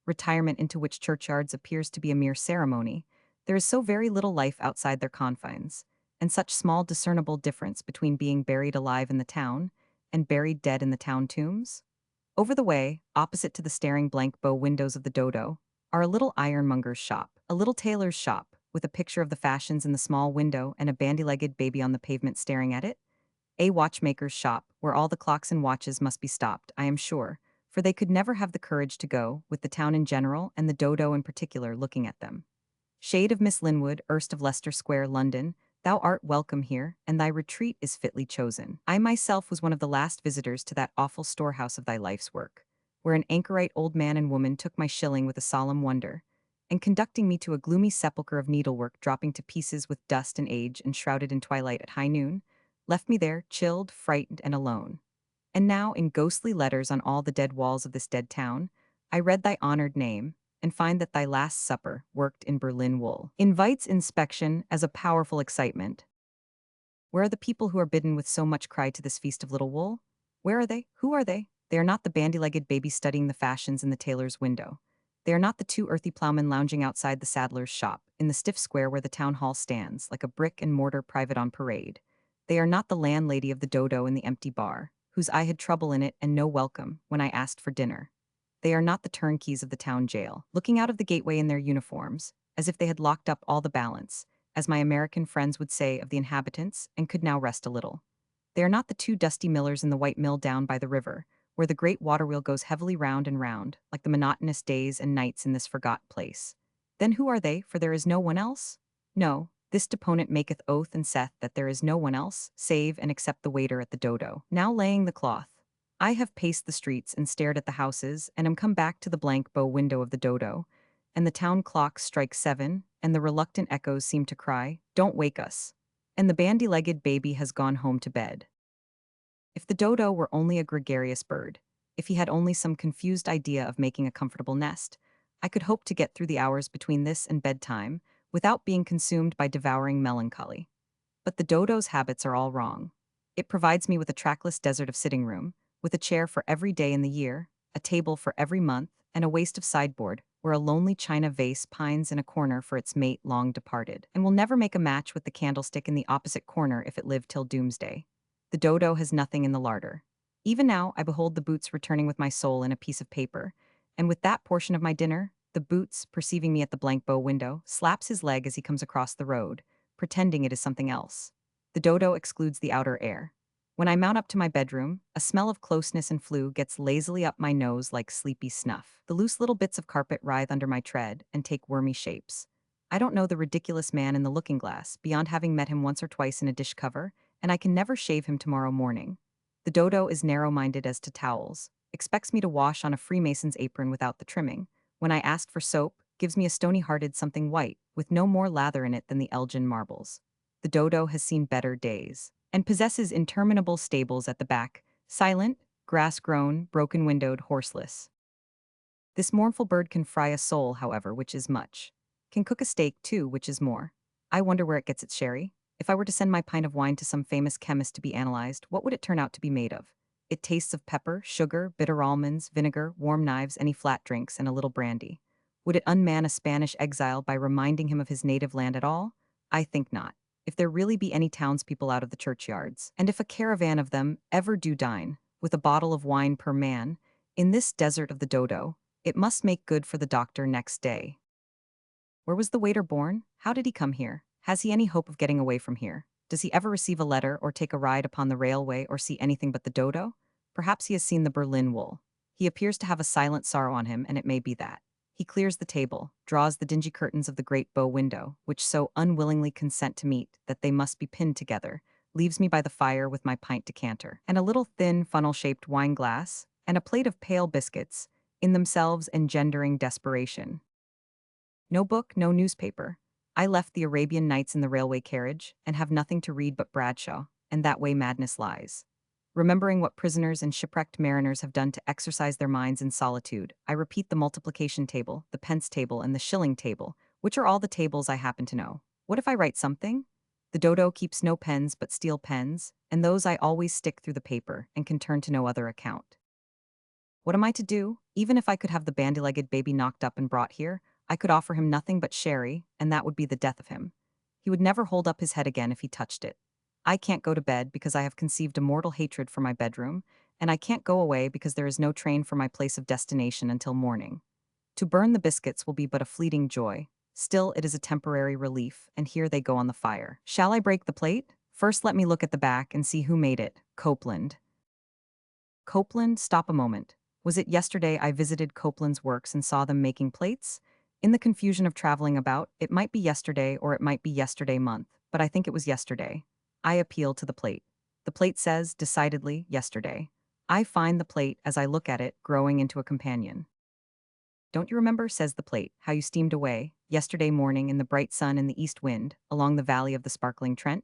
Retirement into which churchyards appears to be a mere ceremony, there is so very little life outside their confines, and such small discernible difference between being buried alive in the town and buried dead in the town tombs? Over the way, opposite to the staring blank bow windows of the Dodo, are a little ironmonger's shop, a little tailor's shop, with a picture of the fashions in the small window and a bandy-legged baby on the pavement staring at it, a watchmaker's shop, where all the clocks and watches must be stopped, I am sure, for they could never have the courage to go, with the town in general and the Dodo in particular looking at them. Shade of Miss Linwood, erst of Leicester Square, London, thou art welcome here, and thy retreat is fitly chosen. I myself was one of the last visitors to that awful storehouse of thy life's work, where an anchorite old man and woman took my shilling with a solemn wonder, and conducting me to a gloomy sepulchre of needlework dropping to pieces with dust and age and shrouded in twilight at high noon, left me there, chilled, frightened, and alone. And now, in ghostly letters on all the dead walls of this dead town, I read thy honored name, and find that thy Last Supper, worked in Berlin wool, invites inspection as a powerful excitement. Where are the people who are bidden with so much cry to this feast of little wool? Where are they? Who are they? They are not the bandy-legged baby studying the fashions in the tailor's window. They are not the two earthy ploughmen lounging outside the saddler's shop, in the stiff square where the town hall stands, like a brick and mortar private on parade. They are not the landlady of the Dodo in the empty bar, whose eye had trouble in it and no welcome, when I asked for dinner. They are not the turnkeys of the town jail, looking out of the gateway in their uniforms, as if they had locked up all the balance, as my American friends would say of the inhabitants, and could now rest a little. They are not the two dusty millers in the white mill down by the river, where the great water wheel goes heavily round and round, like the monotonous days and nights in this forgot place. Then who are they, for there is no one else? No, this deponent maketh oath and saith that there is no one else, save and except the waiter at the Dodo, now laying the cloth. I have paced the streets and stared at the houses, and am come back to the blank bow window of the Dodo, and the town clock strikes 7, and the reluctant echoes seem to cry, "Don't wake us." And the bandy-legged baby has gone home to bed. If the Dodo were only a gregarious bird, if he had only some confused idea of making a comfortable nest, I could hope to get through the hours between this and bedtime without being consumed by devouring melancholy. But the Dodo's habits are all wrong. It provides me with a trackless desert of sitting room, with a chair for every day in the year, a table for every month, and a waste of sideboard, where a lonely china vase pines in a corner for its mate long departed, and will never make a match with the candlestick in the opposite corner if it live till doomsday. The Dodo has nothing in the larder. Even now I behold the Boots returning with my soul in a piece of paper, and with that portion of my dinner, the Boots, perceiving me at the blank bow window, slaps his leg as he comes across the road, pretending it is something else. The Dodo excludes the outer air. When I mount up to my bedroom, a smell of closeness and flue gets lazily up my nose like sleepy snuff. The loose little bits of carpet writhe under my tread and take wormy shapes. I don't know the ridiculous man in the looking-glass, beyond having met him once or twice in a dish cover, and I can never shave him tomorrow morning. The Dodo is narrow-minded as to towels, expects me to wash on a Freemason's apron without the trimming. When I ask for soap, gives me a stony-hearted something white, with no more lather in it than the Elgin marbles. The Dodo has seen better days, and possesses interminable stables at the back, silent, grass-grown, broken-windowed, horseless. This mournful bird can fry a sole, however, which is much. Can cook a steak, too, which is more. I wonder where it gets its sherry. If I were to send my pint of wine to some famous chemist to be analyzed, what would it turn out to be made of? It tastes of pepper, sugar, bitter almonds, vinegar, warm knives, any flat drinks, and a little brandy. Would it unman a Spanish exile by reminding him of his native land at all? I think not. If there really be any townspeople out of the churchyards, and if a caravan of them ever do dine, with a bottle of wine per man, in this desert of the dodo, it must make good for the doctor next day. Where was the waiter born? How did he come here? Has he any hope of getting away from here? Does he ever receive a letter or take a ride upon the railway or see anything but the dodo? Perhaps he has seen the Berlin wool. He appears to have a silent sorrow on him, and it may be that. He clears the table, draws the dingy curtains of the great bow window, which so unwillingly consent to meet that they must be pinned together, leaves me by the fire with my pint decanter, and a little thin funnel-shaped wine glass, and a plate of pale biscuits, in themselves engendering desperation. No book, no newspaper. I left the Arabian Nights in the railway carriage, and have nothing to read but Bradshaw, and that way madness lies. Remembering what prisoners and shipwrecked mariners have done to exercise their minds in solitude, I repeat the multiplication table, the pence table, and the shilling table, which are all the tables I happen to know. What if I write something? The dodo keeps no pens but steel pens, and those I always stick through the paper, and can turn to no other account. What am I to do? Even if I could have the bandy-legged baby knocked up and brought here, I could offer him nothing but sherry, and that would be the death of him. He would never hold up his head again if he touched it. I can't go to bed because I have conceived a mortal hatred for my bedroom, and I can't go away because there is no train for my place of destination until morning. To burn the biscuits will be but a fleeting joy. Still, it is a temporary relief, and here they go on the fire. Shall I break the plate? First let me look at the back and see who made it. Copeland. Copeland, stop a moment. Was it yesterday I visited Copeland's works and saw them making plates? In the confusion of traveling about, it might be yesterday or it might be yesterday month, but I think it was yesterday. I appeal to the plate. The plate says, decidedly, yesterday. I find the plate, as I look at it, growing into a companion. Don't you remember, says the plate, how you steamed away, yesterday morning in the bright sun and the east wind, along the valley of the sparkling Trent?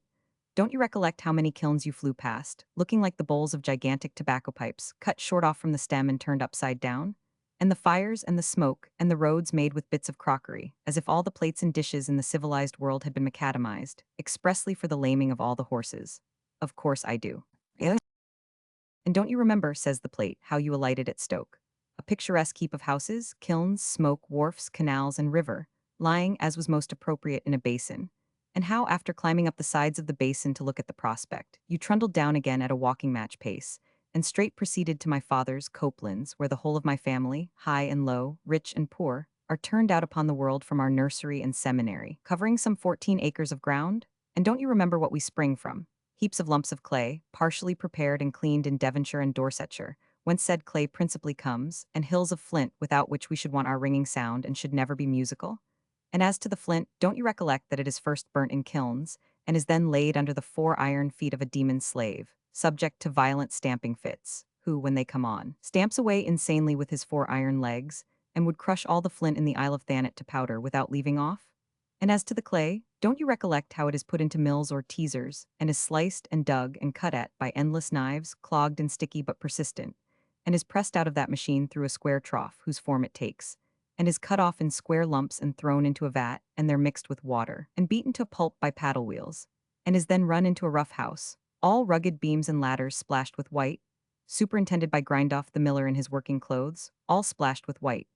Don't you recollect how many kilns you flew past, looking like the bowls of gigantic tobacco pipes, cut short off from the stem and turned upside down? And the fires and the smoke and the roads made with bits of crockery, as if all the plates and dishes in the civilized world had been macadamized, expressly for the laming of all the horses. Of course I do. Yeah. And don't you remember, says the plate, how you alighted at Stoke? A picturesque heap of houses, kilns, smoke, wharfs, canals, and river, lying, as was most appropriate, in a basin, and how, after climbing up the sides of the basin to look at the prospect, you trundled down again at a walking match pace, and straight proceeded to my father's, Copeland's, where the whole of my family, high and low, rich and poor, are turned out upon the world from our nursery and seminary, covering some 14 acres of ground? And don't you remember what we spring from? Heaps of lumps of clay, partially prepared and cleaned in Devonshire and Dorsetshire, whence said clay principally comes, and hills of flint without which we should want our ringing sound and should never be musical? And as to the flint, don't you recollect that it is first burnt in kilns, and is then laid under the 4 iron feet of a demon slave, subject to violent stamping fits, who, when they come on, stamps away insanely with his 4 iron legs, and would crush all the flint in the Isle of Thanet to powder without leaving off? And as to the clay, don't you recollect how it is put into mills or teasers, and is sliced and dug and cut at by endless knives, clogged and sticky but persistent, and is pressed out of that machine through a square trough whose form it takes, and is cut off in square lumps and thrown into a vat, and there mixed with water, and beaten to pulp by paddle wheels, and is then run into a rough house, all rugged beams and ladders splashed with white, superintended by Grindoff the miller in his working clothes, all splashed with white,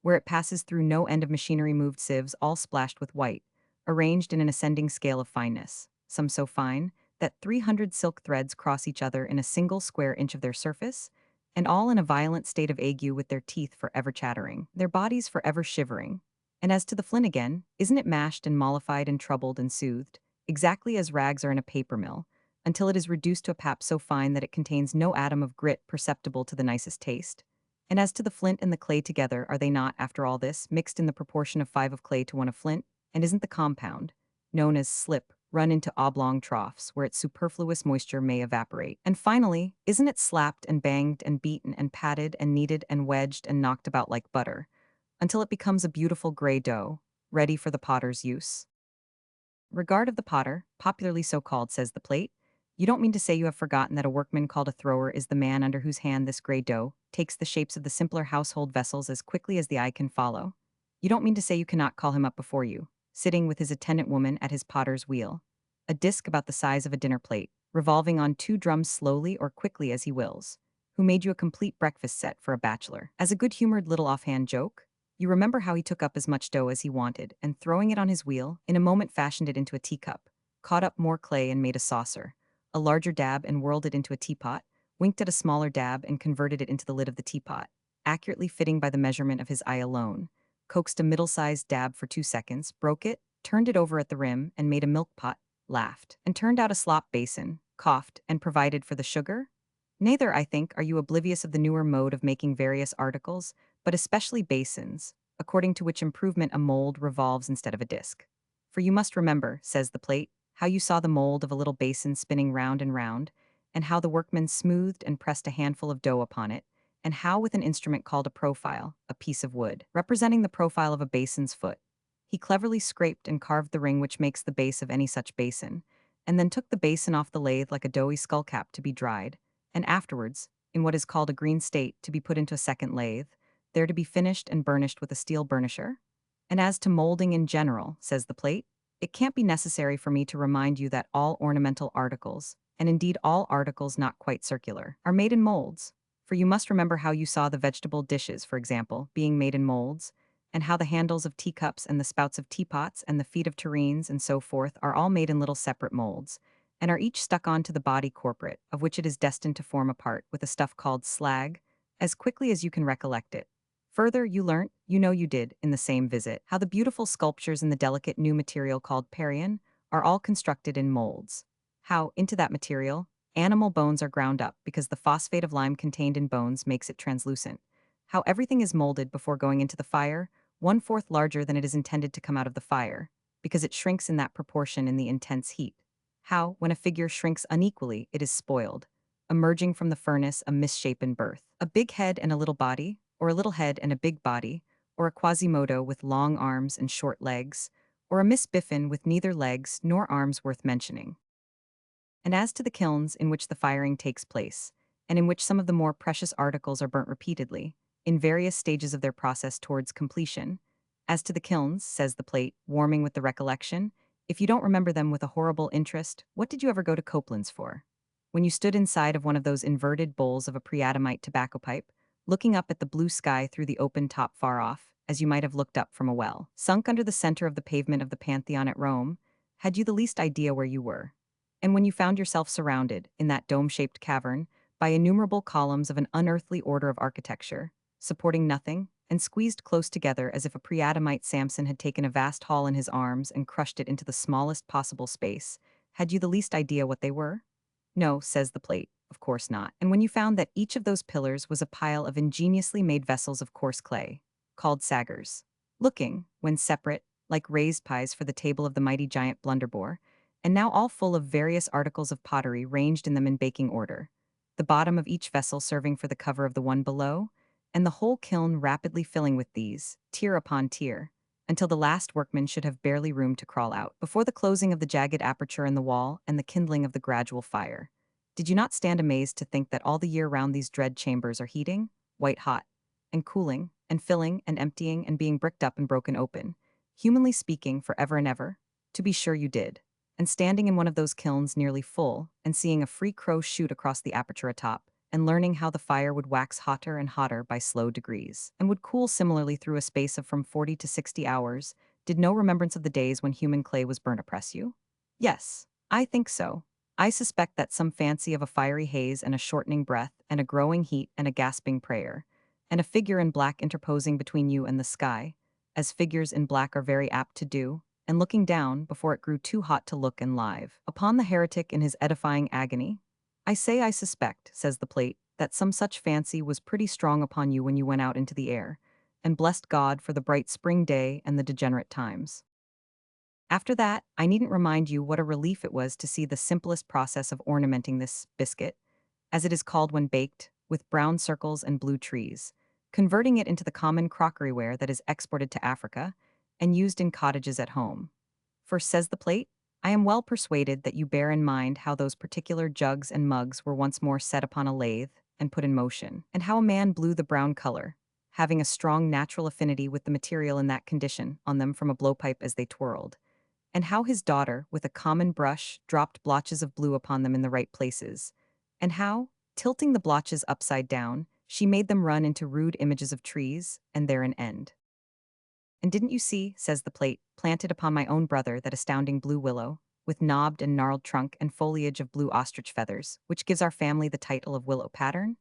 where it passes through no end of machinery-moved sieves, all splashed with white, arranged in an ascending scale of fineness, some so fine that 300 silk threads cross each other in a single square inch of their surface, and all in a violent state of ague with their teeth forever chattering, their bodies forever shivering. And as to the flint again, isn't it mashed and mollified and troubled and soothed, exactly as rags are in a paper mill, until it is reduced to a pap so fine that it contains no atom of grit perceptible to the nicest taste? And as to the flint and the clay together, are they not, after all this, mixed in the proportion of 5 of clay to 1 of flint? And isn't the compound, known as slip, run into oblong troughs where its superfluous moisture may evaporate? And finally, isn't it slapped and banged and beaten and patted and kneaded and wedged and knocked about like butter, until it becomes a beautiful gray dough, ready for the potter's use? Regard of the potter, popularly so called, says the plate. You don't mean to say you have forgotten that a workman called a thrower is the man under whose hand this gray dough takes the shapes of the simpler household vessels as quickly as the eye can follow? You don't mean to say you cannot call him up before you, sitting with his attendant woman at his potter's wheel, a disc about the size of a dinner plate, revolving on 2 drums slowly or quickly as he wills, who made you a complete breakfast set for a bachelor, as a good-humored little offhand joke? You remember how he took up as much dough as he wanted, and throwing it on his wheel, in a moment fashioned it into a teacup, caught up more clay and made a saucer, a larger dab and whirled it into a teapot, winked at a smaller dab and converted it into the lid of the teapot, accurately fitting by the measurement of his eye alone, coaxed a middle-sized dab for 2 seconds, broke it, turned it over at the rim, and made a milk pot, laughed, and turned out a slop basin, coughed, and provided for the sugar? Neither, I think, are you oblivious of the newer mode of making various articles, but especially basins, according to which improvement a mold revolves instead of a disc. For you must remember, says the plate, how you saw the mold of a little basin spinning round and round, and how the workman smoothed and pressed a handful of dough upon it, and how with an instrument called a profile, a piece of wood, representing the profile of a basin's foot, he cleverly scraped and carved the ring which makes the base of any such basin, and then took the basin off the lathe like a doughy skullcap to be dried, and afterwards, in what is called a green state, to be put into a second lathe, there to be finished and burnished with a steel burnisher? And as to molding in general, says the plate, it can't be necessary for me to remind you that all ornamental articles, and indeed all articles not quite circular, are made in molds. For you must remember how you saw the vegetable dishes, for example, being made in molds, and how the handles of teacups and the spouts of teapots and the feet of tureens and so forth are all made in little separate molds, and are each stuck on to the body corporate, of which it is destined to form a part, with a stuff called slag, as quickly as you can recollect it. Further, you learnt, you know you did, in the same visit, how the beautiful sculptures in the delicate new material called Parian are all constructed in molds. How, into that material, animal bones are ground up because the phosphate of lime contained in bones makes it translucent. How everything is molded before going into the fire, 1/4 larger than it is intended to come out of the fire, because it shrinks in that proportion in the intense heat. How, when a figure shrinks unequally, it is spoiled, emerging from the furnace a misshapen birth, a big head and a little body, or a little head and a big body, or a Quasimodo with long arms and short legs, or a Miss Biffin with neither legs nor arms worth mentioning. And as to the kilns in which the firing takes place, and in which some of the more precious articles are burnt repeatedly, in various stages of their process towards completion, as to the kilns, says the plate, warming with the recollection, if you don't remember them with a horrible interest, what did you ever go to Copeland's for? When you stood inside of one of those inverted bowls of a pre-Adamite tobacco pipe, looking up at the blue sky through the open top far off, as you might have looked up from a well, sunk under the center of the pavement of the Pantheon at Rome, had you the least idea where you were? And when you found yourself surrounded, in that dome-shaped cavern, by innumerable columns of an unearthly order of architecture, supporting nothing, and squeezed close together as if a pre-Adamite Samson had taken a vast hall in his arms and crushed it into the smallest possible space, had you the least idea what they were? No, says the plate, of course not. And when you found that each of those pillars was a pile of ingeniously made vessels of coarse clay, called saggers, looking, when separate, like raised pies for the table of the mighty giant Blunderbore, and now all full of various articles of pottery ranged in them in baking order, the bottom of each vessel serving for the cover of the one below, and the whole kiln rapidly filling with these, tier upon tier, until the last workman should have barely room to crawl out, before the closing of the jagged aperture in the wall and the kindling of the gradual fire. Did you not stand amazed to think that all the year round these dread chambers are heating, white hot, and cooling, and filling, and emptying, and being bricked up and broken open, humanly speaking, for ever and ever? To be sure you did. And standing in one of those kilns nearly full, and seeing a free crow shoot across the aperture atop, and learning how the fire would wax hotter and hotter by slow degrees, and would cool similarly through a space of from 40 to 60 hours, did no remembrance of the days when human clay was burnt oppress you? Yes, I think so. I suspect that some fancy of a fiery haze and a shortening breath, and a growing heat and a gasping prayer, and a figure in black interposing between you and the sky, as figures in black are very apt to do, and looking down, before it grew too hot to look and live, upon the heretic in his edifying agony? I say I suspect, says the plate, that some such fancy was pretty strong upon you when you went out into the air, and blessed God for the bright spring day and the degenerate times. After that, I needn't remind you what a relief it was to see the simplest process of ornamenting this biscuit, as it is called when baked, with brown circles and blue trees, converting it into the common crockeryware that is exported to Africa and used in cottages at home. For, says the plate, I am well persuaded that you bear in mind how those particular jugs and mugs were once more set upon a lathe and put in motion, and how a man blew the brown color, having a strong natural affinity with the material in that condition, on them from a blowpipe as they twirled, and how his daughter, with a common brush, dropped blotches of blue upon them in the right places, and how, tilting the blotches upside down, she made them run into rude images of trees, and there an end. And didn't you see, says the plate, planted upon my own brother that astounding blue willow, with knobbed and gnarled trunk and foliage of blue ostrich feathers, which gives our family the title of willow pattern?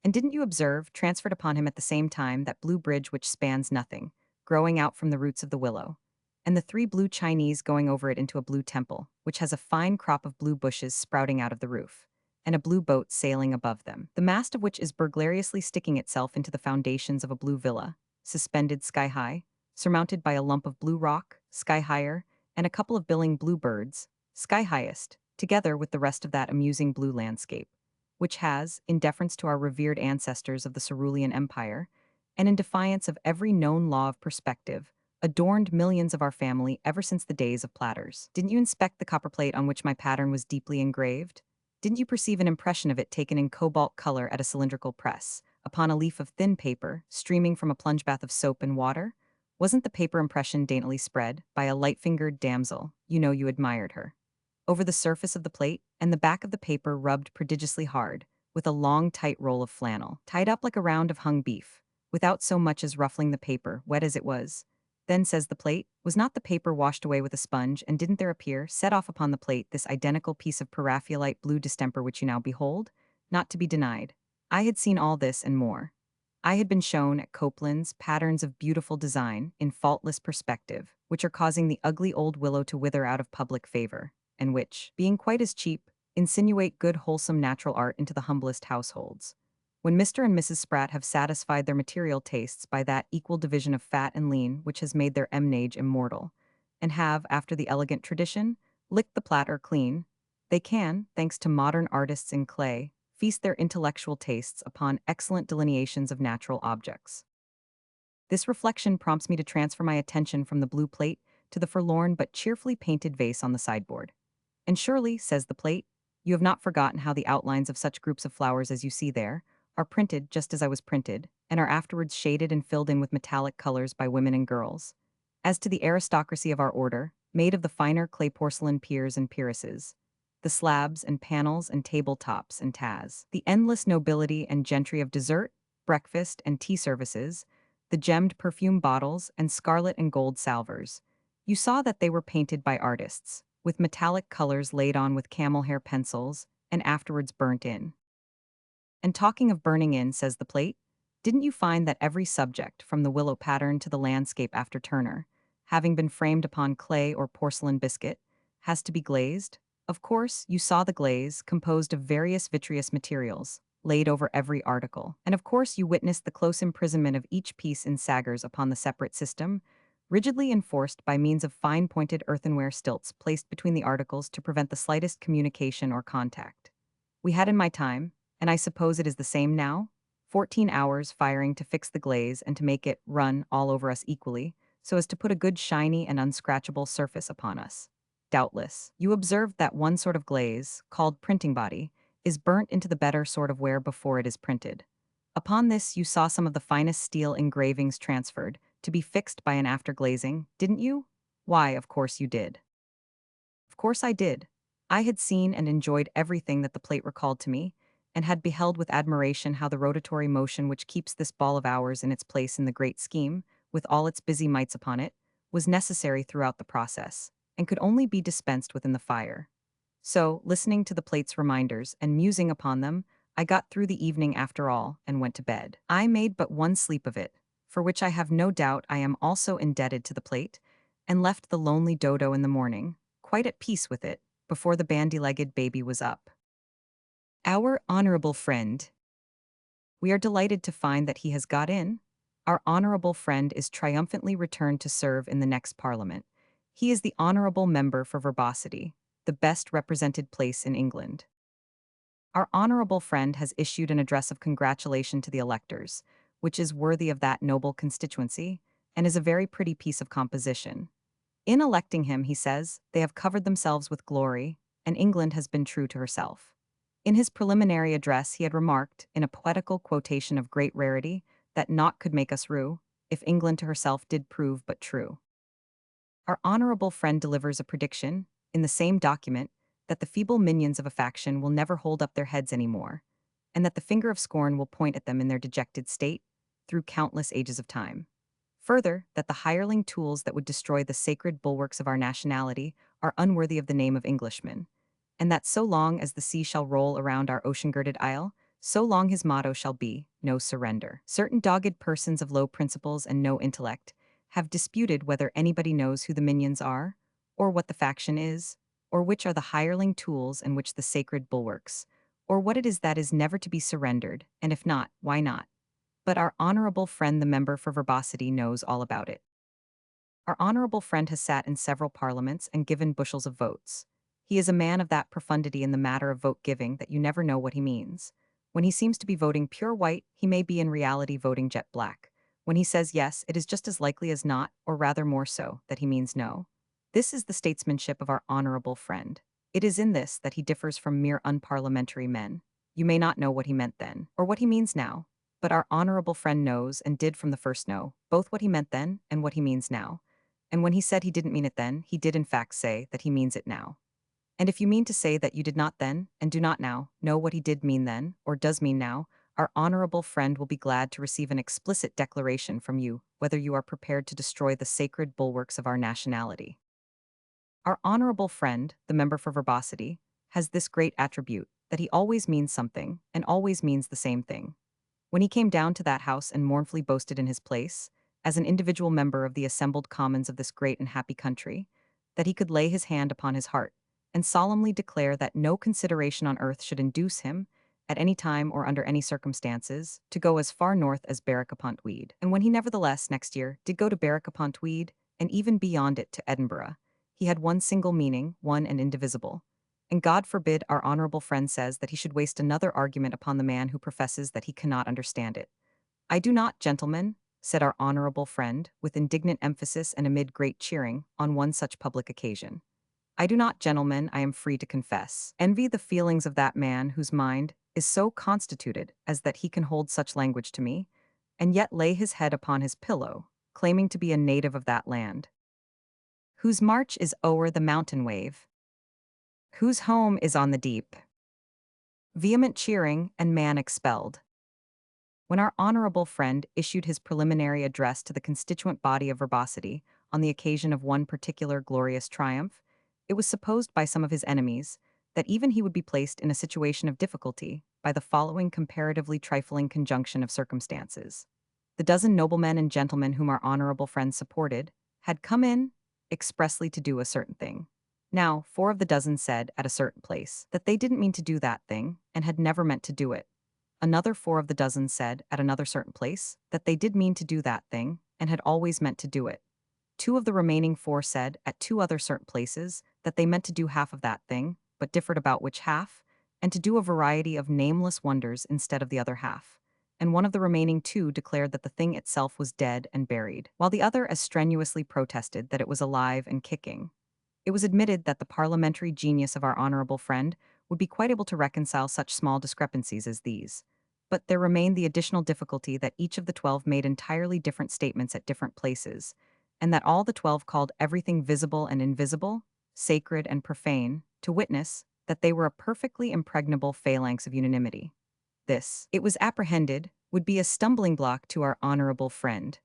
And didn't you observe, transferred upon him at the same time, that blue bridge which spans nothing, growing out from the roots of the willow, and the three blue Chinese going over it into a blue temple, which has a fine crop of blue bushes sprouting out of the roof, and a blue boat sailing above them, the mast of which is burglariously sticking itself into the foundations of a blue villa, suspended sky-high, surmounted by a lump of blue rock, sky-higher, and a couple of billing blue birds, sky-highest, together with the rest of that amusing blue landscape, which has, in deference to our revered ancestors of the Cerulean Empire, and in defiance of every known law of perspective, adorned millions of our family ever since the days of platters. Didn't you inspect the copperplate on which my pattern was deeply engraved? Didn't you perceive an impression of it taken in cobalt color at a cylindrical press, upon a leaf of thin paper, streaming from a plunge bath of soap and water? Wasn't the paper impression daintily spread, by a light-fingered damsel, you know you admired her, over the surface of the plate, and the back of the paper rubbed prodigiously hard, with a long tight roll of flannel, tied up like a round of hung beef, without so much as ruffling the paper, wet as it was? Then, says the plate, was not the paper washed away with a sponge, and didn't there appear, set off upon the plate, this identical piece of paraphiolite blue distemper which you now behold? Not to be denied. I had seen all this and more. I had been shown at Copeland's patterns of beautiful design, in faultless perspective, which are causing the ugly old willow to wither out of public favor, and which, being quite as cheap, insinuate good wholesome natural art into the humblest households. When Mr. and Mrs. Spratt have satisfied their material tastes by that equal division of fat and lean which has made their emanage immortal, and have, after the elegant tradition, licked the platter clean, they can, thanks to modern artists in clay, feast their intellectual tastes upon excellent delineations of natural objects. This reflection prompts me to transfer my attention from the blue plate to the forlorn but cheerfully painted vase on the sideboard. And surely, says the plate, you have not forgotten how the outlines of such groups of flowers as you see there are printed just as I was printed, and are afterwards shaded and filled in with metallic colors by women and girls. As to the aristocracy of our order, made of the finer clay porcelain peers and peeresses, the slabs and panels and tabletops and tas, the endless nobility and gentry of dessert, breakfast, and tea services, the gemmed perfume bottles and scarlet and gold salvers, you saw that they were painted by artists, with metallic colors laid on with camel hair pencils, and afterwards burnt in. And talking of burning in, says the plate, didn't you find that every subject, from the willow pattern to the landscape after Turner, having been framed upon clay or porcelain biscuit, has to be glazed? Of course, you saw the glaze, composed of various vitreous materials, laid over every article, and of course you witnessed the close imprisonment of each piece in saggars upon the separate system, rigidly enforced by means of fine-pointed earthenware stilts placed between the articles to prevent the slightest communication or contact. We had in my time, and I suppose it is the same now, 14 hours firing to fix the glaze and to make it run all over us equally, so as to put a good shiny and unscratchable surface upon us. Doubtless, you observed that one sort of glaze, called printing body, is burnt into the better sort of ware before it is printed. Upon this you saw some of the finest steel engravings transferred, to be fixed by an afterglazing, didn't you? Why, of course you did. Of course I did. I had seen and enjoyed everything that the plate recalled to me, and had beheld with admiration how the rotatory motion which keeps this ball of ours in its place in the great scheme, with all its busy mites upon it, was necessary throughout the process, and could only be dispensed within the fire. So, listening to the plate's reminders and musing upon them, I got through the evening after all, and went to bed. I made but one sleep of it, for which I have no doubt I am also indebted to the plate, and left the lonely dodo in the morning, quite at peace with it, before the bandy-legged baby was up. Our honorable friend. We are delighted to find that he has got in. Our honorable friend is triumphantly returned to serve in the next Parliament. He is the honorable member for verbosity, the best represented place in England. Our honorable friend has issued an address of congratulation to the electors, which is worthy of that noble constituency, and is a very pretty piece of composition. In electing him, he says, they have covered themselves with glory, and England has been true to herself. In his preliminary address he had remarked, in a poetical quotation of great rarity, that naught could make us rue, if England to herself did prove but true. Our honorable friend delivers a prediction, in the same document, that the feeble minions of a faction will never hold up their heads any more, and that the finger of scorn will point at them in their dejected state, through countless ages of time. Further, that the hireling tools that would destroy the sacred bulwarks of our nationality are unworthy of the name of Englishmen, and that so long as the sea shall roll around our ocean-girded isle, so long his motto shall be, no surrender. Certain dogged persons of low principles and no intellect have disputed whether anybody knows who the minions are, or what the faction is, or which are the hireling tools and which the sacred bulwarks, or what it is that is never to be surrendered, and if not, why not? But our honorable friend the member for verbosity knows all about it. Our honorable friend has sat in several parliaments and given bushels of votes. He is a man of that profundity in the matter of vote-giving that you never know what he means. When he seems to be voting pure white, he may be in reality voting jet black. When he says yes, it is just as likely as not, or rather more so, that he means no. This is the statesmanship of our honorable friend. It is in this that he differs from mere unparliamentary men. You may not know what he meant then, or what he means now, but our honorable friend knows and did from the first know, both what he meant then and what he means now. And when he said he didn't mean it then, he did in fact say that he means it now. And if you mean to say that you did not then, and do not now, know what he did mean then, or does mean now, our honorable friend will be glad to receive an explicit declaration from you whether you are prepared to destroy the sacred bulwarks of our nationality. Our honorable friend, the member for verbosity, has this great attribute, that he always means something, and always means the same thing. When he came down to that house and mournfully boasted in his place, as an individual member of the assembled commons of this great and happy country, that he could lay his hand upon his heart, and solemnly declare that no consideration on earth should induce him, at any time or under any circumstances, to go as far north as Berwick-upon-Tweed. And when he nevertheless, next year, did go to Berwick-upon-Tweed, and even beyond it to Edinburgh, he had one single meaning, one and indivisible. And God forbid, our honorable friend says that he should waste another argument upon the man who professes that he cannot understand it. I do not, gentlemen, said our honorable friend, with indignant emphasis and amid great cheering, on one such public occasion. I do not, gentlemen, I am free to confess, envy the feelings of that man whose mind is so constituted as that he can hold such language to me, and yet lay his head upon his pillow, claiming to be a native of that land, whose march is o'er the mountain wave, whose home is on the deep. Vehement cheering and man expelled. When our honorable friend issued his preliminary address to the constituent body of verbosity on the occasion of one particular glorious triumph, it was supposed by some of his enemies that even he would be placed in a situation of difficulty by the following comparatively trifling conjunction of circumstances. The dozen noblemen and gentlemen whom our honorable friend supported had come in expressly to do a certain thing. Now, 4 of the dozen said at a certain place that they didn't mean to do that thing and had never meant to do it. Another 4 of the dozen said at another certain place that they did mean to do that thing and had always meant to do it. 2 of the remaining 4 said at 2 other certain places that they meant to do half of that thing, but differed about which half, and to do a variety of nameless wonders instead of the other half. And one of the remaining 2 declared that the thing itself was dead and buried, while the other as strenuously protested that it was alive and kicking. It was admitted that the parliamentary genius of our honorable friend would be quite able to reconcile such small discrepancies as these. But there remained the additional difficulty that each of the 12 made entirely different statements at different places, and that all the 12 called everything visible and invisible, sacred and profane, to witness that they were a perfectly impregnable phalanx of unanimity. This, it was apprehended, would be a stumbling block to our honorable friend.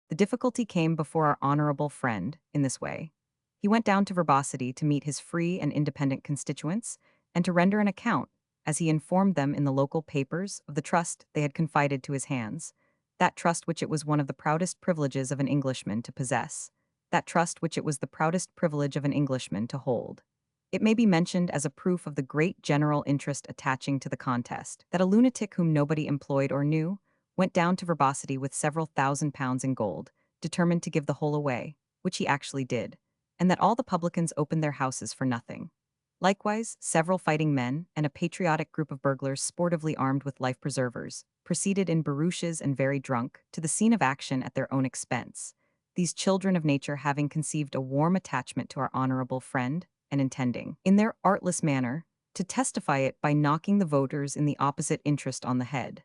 The difficulty came before our honorable friend in this way. He went down to verbosity to meet his free and independent constituents, and to render an account, as he informed them in the local papers, of the trust they had confided to his hands, that trust which it was one of the proudest privileges of an Englishman to possess, that trust which it was the proudest privilege of an Englishman to hold. It may be mentioned as a proof of the great general interest attaching to the contest, that a lunatic whom nobody employed or knew went down to verbosity with several £1,000s in gold, determined to give the whole away, which he actually did, and that all the publicans opened their houses for nothing. Likewise, several fighting men and a patriotic group of burglars sportively armed with life-preservers proceeded in barouches and very drunk to the scene of action at their own expense, these children of nature having conceived a warm attachment to our honorable friend and intending, in their artless manner, to testify it by knocking the voters in the opposite interest on the head.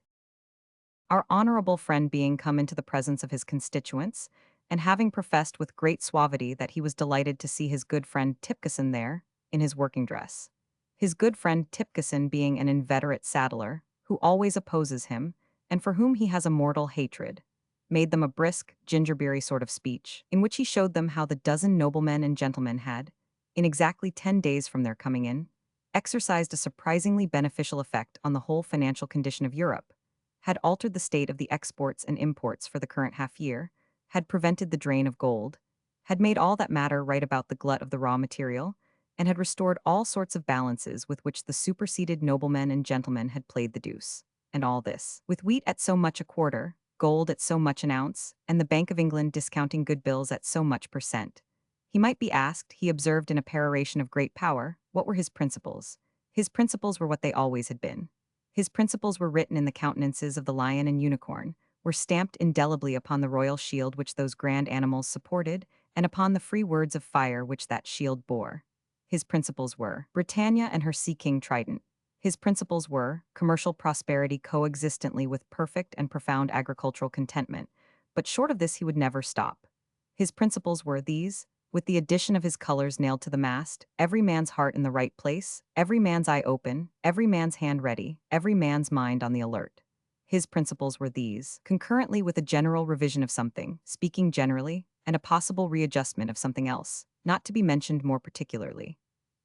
Our honorable friend being come into the presence of his constituents, and having professed with great suavity that he was delighted to see his good friend Tipkisson there, in his working dress. His good friend Tipkisson being an inveterate saddler, who always opposes him, and for whom he has a mortal hatred. made them a brisk, gingerberry sort of speech, in which he showed them how the dozen noblemen and gentlemen had, in exactly 10 days from their coming in, exercised a surprisingly beneficial effect on the whole financial condition of Europe, had altered the state of the exports and imports for the current half year, had prevented the drain of gold, had made all that matter right about the glut of the raw material, and had restored all sorts of balances with which the superseded noblemen and gentlemen had played the deuce. And all this, with wheat at so much a quarter, gold at so much an ounce, and the Bank of England discounting good bills at so much per cent. He might be asked, he observed in a peroration of great power, what were his principles? His principles were what they always had been. His principles were written in the countenances of the lion and unicorn, were stamped indelibly upon the royal shield which those grand animals supported, and upon the free words of fire which that shield bore. His principles were Britannia and her sea king Trident. His principles were commercial prosperity coexistently with perfect and profound agricultural contentment, but short of this he would never stop. His principles were these, with the addition of his colors nailed to the mast, every man's heart in the right place, every man's eye open, every man's hand ready, every man's mind on the alert. His principles were these, concurrently with a general revision of something, speaking generally, and a possible readjustment of something else, not to be mentioned more particularly.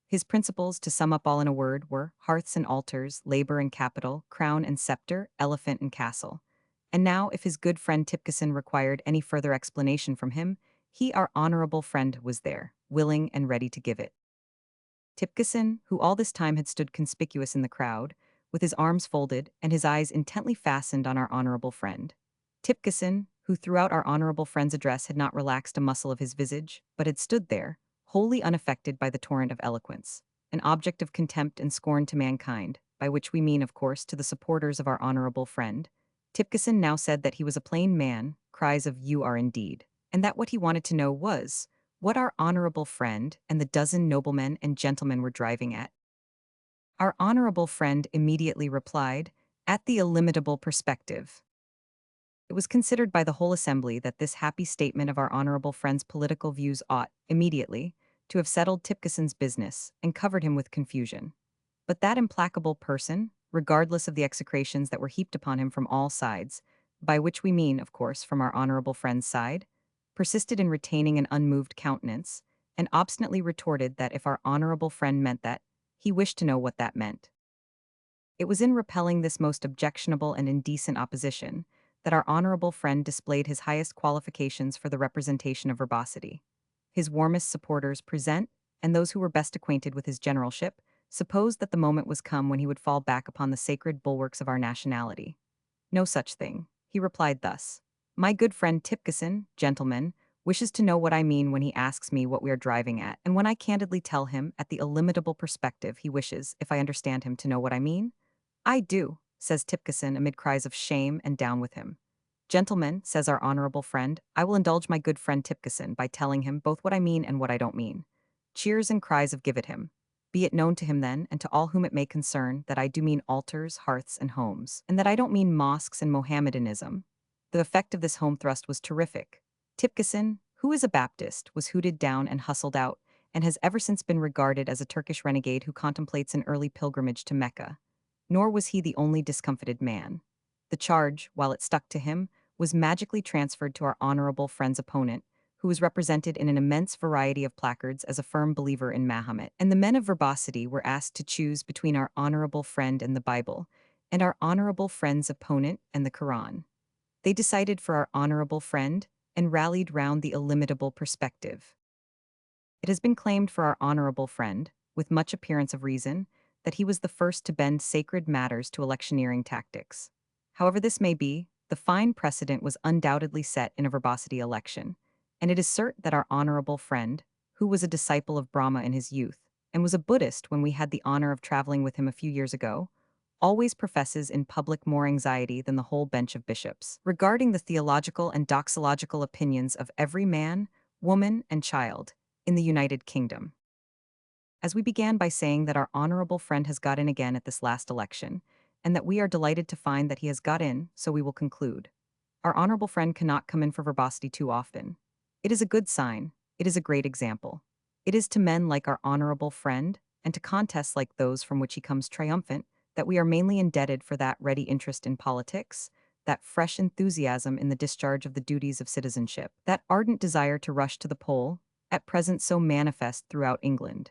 His principles, to sum up all in a word, were hearths and altars, labor and capital, crown and scepter, elephant and castle. And now, if his good friend Tipkisson required any further explanation from him, he, our honorable friend, was there, willing and ready to give it. Tipkisson, who all this time had stood conspicuous in the crowd, with his arms folded and his eyes intently fastened on our honorable friend. Tipkisson, who throughout our honorable friend's address had not relaxed a muscle of his visage, but had stood there, wholly unaffected by the torrent of eloquence, an object of contempt and scorn to mankind, by which we mean, of course, to the supporters of our honorable friend. Tipkisson now said that he was a plain man, cries of "You are indeed," and that what he wanted to know was what our honorable friend and the dozen noblemen and gentlemen were driving at. Our honorable friend immediately replied, "At the illimitable perspective." It was considered by the whole assembly that this happy statement of our honorable friend's political views ought, immediately, to have settled Tipkisson's business and covered him with confusion. But that implacable person, regardless of the execrations that were heaped upon him from all sides, by which we mean, of course, from our honorable friend's side, persisted in retaining an unmoved countenance, and obstinately retorted that if our honorable friend meant that, he wished to know what that meant. It was in repelling this most objectionable and indecent opposition that our honorable friend displayed his highest qualifications for the representation of verbosity. His warmest supporters present, and those who were best acquainted with his generalship, supposed that the moment was come when he would fall back upon the sacred bulwarks of our nationality. No such thing. He replied thus: "My good friend Tipkisson, gentlemen, wishes to know what I mean when he asks me what we are driving at, and when I candidly tell him, at the illimitable perspective, he wishes, if I understand him, to know what I mean?" "I do," says Tipkisson amid cries of shame and down with him. "Gentlemen," says our honorable friend, "I will indulge my good friend Tipkisson by telling him both what I mean and what I don't mean." Cheers and cries of "Give it him." Be it known to him then, and to all whom it may concern, that I do mean altars, hearths, and homes, and that I don't mean mosques and Mohammedanism. The effect of this home thrust was terrific. Tipkisson, who is a Baptist, was hooted down and hustled out, and has ever since been regarded as a Turkish renegade who contemplates an early pilgrimage to Mecca. Nor was he the only discomfited man. The charge, while it stuck to him, was magically transferred to our honorable friend's opponent, who was represented in an immense variety of placards as a firm believer in Mahomet, and the men of verbosity were asked to choose between our honorable friend and the Bible, and our honorable friend's opponent and the Quran. They decided for our honorable friend, and rallied round the illimitable perspective. It has been claimed for our honorable friend, with much appearance of reason, that he was the first to bend sacred matters to electioneering tactics. However this may be, the fine precedent was undoubtedly set in a verbosity election, and it is certain that our honorable friend, who was a disciple of Brahma in his youth, and was a Buddhist when we had the honor of traveling with him a few years ago, always professes in public more anxiety than the whole bench of bishops, regarding the theological and doxological opinions of every man, woman, and child in the United Kingdom. As we began by saying that our honorable friend has got in again at this last election, and that we are delighted to find that he has got in, so we will conclude. Our honorable friend cannot come in for verbosity too often. It is a good sign, it is a great example. It is to men like our honorable friend, and to contests like those from which he comes triumphant, that we are mainly indebted for that ready interest in politics, that fresh enthusiasm in the discharge of the duties of citizenship, that ardent desire to rush to the poll, at present so manifest throughout England.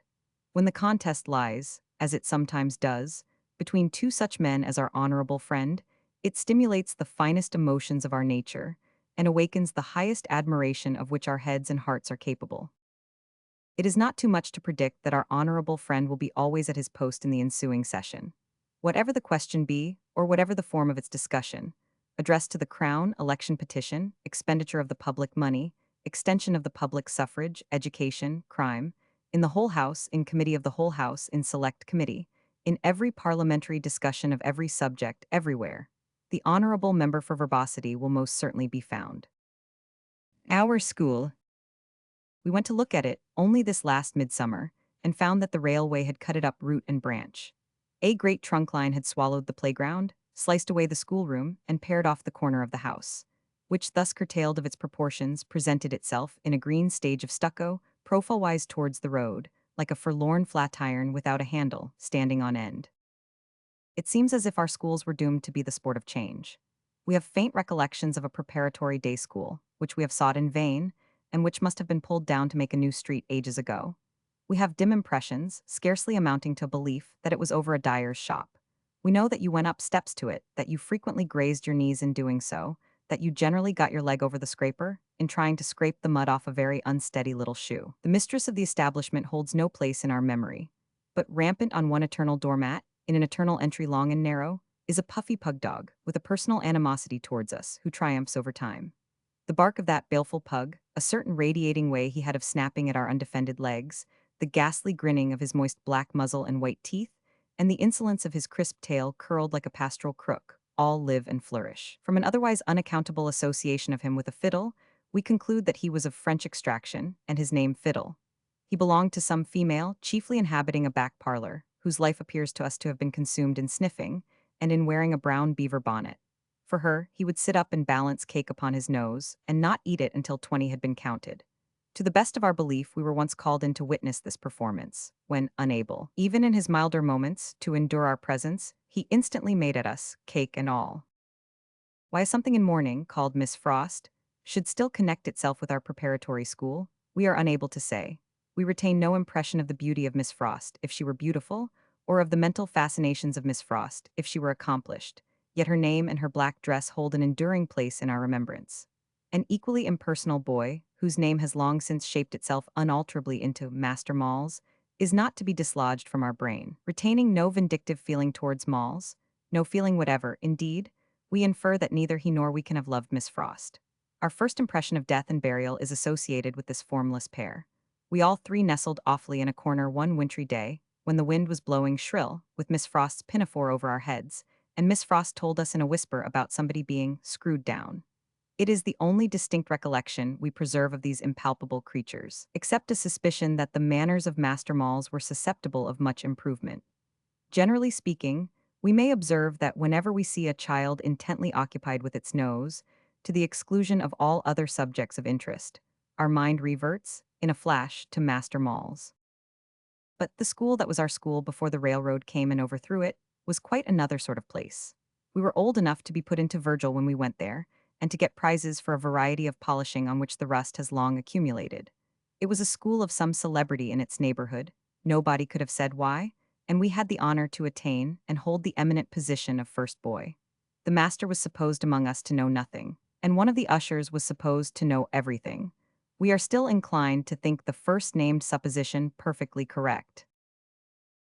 When the contest lies, as it sometimes does, between two such men as our honorable friend, it stimulates the finest emotions of our nature and awakens the highest admiration of which our heads and hearts are capable. It is not too much to predict that our honorable friend will be always at his post in the ensuing session. Whatever the question be, or whatever the form of its discussion, addressed to the Crown, election petition, expenditure of the public money, extension of the public suffrage, education, crime, in the whole House, in committee of the whole House, in select committee, in every parliamentary discussion of every subject, everywhere, the honorable member for verbosity will most certainly be found. Our school. We went to look at it only this last midsummer, and found that the railway had cut it up root and branch. A great trunk line had swallowed the playground, sliced away the schoolroom, and pared off the corner of the house, which, thus curtailed of its proportions, presented itself, in a green stage of stucco, profile-wise towards the road, like a forlorn flatiron without a handle, standing on end. It seems as if our schools were doomed to be the sport of change. We have faint recollections of a preparatory day school, which we have sought in vain, and which must have been pulled down to make a new street ages ago. We have dim impressions, scarcely amounting to a belief, that it was over a dyer's shop. We know that you went up steps to it, that you frequently grazed your knees in doing so, that you generally got your leg over the scraper, in trying to scrape the mud off a very unsteady little shoe. The mistress of the establishment holds no place in our memory, but rampant on one eternal doormat, in an eternal entry long and narrow, is a puffy pug dog, with a personal animosity towards us, who triumphs over time. The bark of that baleful pug, a certain radiating way he had of snapping at our undefended legs, the ghastly grinning of his moist black muzzle and white teeth, and the insolence of his crisp tail curled like a pastoral crook, all live and flourish. From an otherwise unaccountable association of him with a fiddle, we conclude that he was of French extraction, and his name Fiddle. He belonged to some female, chiefly inhabiting a back parlor, whose life appears to us to have been consumed in sniffing, and in wearing a brown beaver bonnet. For her, he would sit up and balance cake upon his nose, and not eat it until 20 had been counted. To the best of our belief, we were once called in to witness this performance, when unable, even in his milder moments, to endure our presence, he instantly made at us, cake and all. Why something in mourning, called Miss Frost, should still connect itself with our preparatory school, we are unable to say. We retain no impression of the beauty of Miss Frost, if she were beautiful, or of the mental fascinations of Miss Frost, if she were accomplished, yet her name and her black dress hold an enduring place in our remembrance. An equally impersonal boy, whose name has long since shaped itself unalterably into Master Malls, is not to be dislodged from our brain. Retaining no vindictive feeling towards Malls, no feeling whatever, indeed, we infer that neither he nor we can have loved Miss Frost. Our first impression of death and burial is associated with this formless pair. We all three nestled awfully in a corner one wintry day, when the wind was blowing shrill, with Miss Frost's pinafore over our heads, and Miss Frost told us in a whisper about somebody being screwed down. It is the only distinct recollection we preserve of these impalpable creatures, except a suspicion that the manners of Master Malls were susceptible of much improvement. Generally speaking, we may observe that whenever we see a child intently occupied with its nose, to the exclusion of all other subjects of interest, our mind reverts, in a flash, to Master Malls. But the school that was our school before the railroad came and overthrew it was quite another sort of place. We were old enough to be put into Virgil when we went there, and to get prizes for a variety of polishing on which the rust has long accumulated. It was a school of some celebrity in its neighborhood, nobody could have said why, and we had the honor to attain and hold the eminent position of first boy. The master was supposed among us to know nothing, and one of the ushers was supposed to know everything. We are still inclined to think the first-named supposition perfectly correct.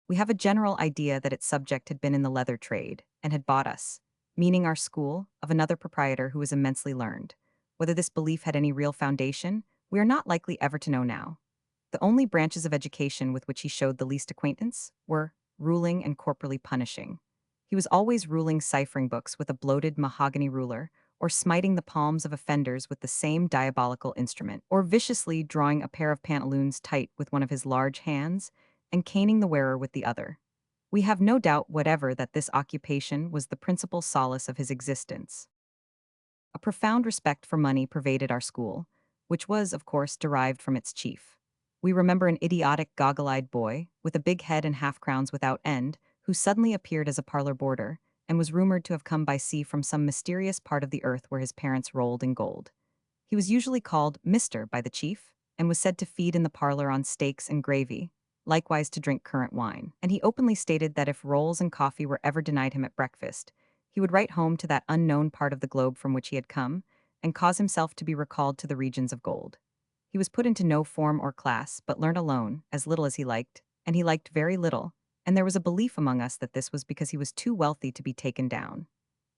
We have a general idea that its subject had been in the leather trade, and had bought us, meaning our school, of another proprietor who was immensely learned. Whether this belief had any real foundation, we are not likely ever to know now. The only branches of education with which he showed the least acquaintance were ruling and corporally punishing. He was always ruling ciphering books with a bloated mahogany ruler, or smiting the palms of offenders with the same diabolical instrument, or viciously drawing a pair of pantaloons tight with one of his large hands, and caning the wearer with the other. We have no doubt whatever that this occupation was the principal solace of his existence. A profound respect for money pervaded our school, which was, of course, derived from its chief. We remember an idiotic, goggle-eyed boy, with a big head and half-crowns without end, who suddenly appeared as a parlor boarder, and was rumored to have come by sea from some mysterious part of the earth where his parents rolled in gold. He was usually called Mister by the chief, and was said to feed in the parlor on steaks and gravy, likewise to drink currant wine. And he openly stated that if rolls and coffee were ever denied him at breakfast, he would write home to that unknown part of the globe from which he had come, and cause himself to be recalled to the regions of gold. He was put into no form or class, but learned alone, as little as he liked, and he liked very little, and there was a belief among us that this was because he was too wealthy to be taken down.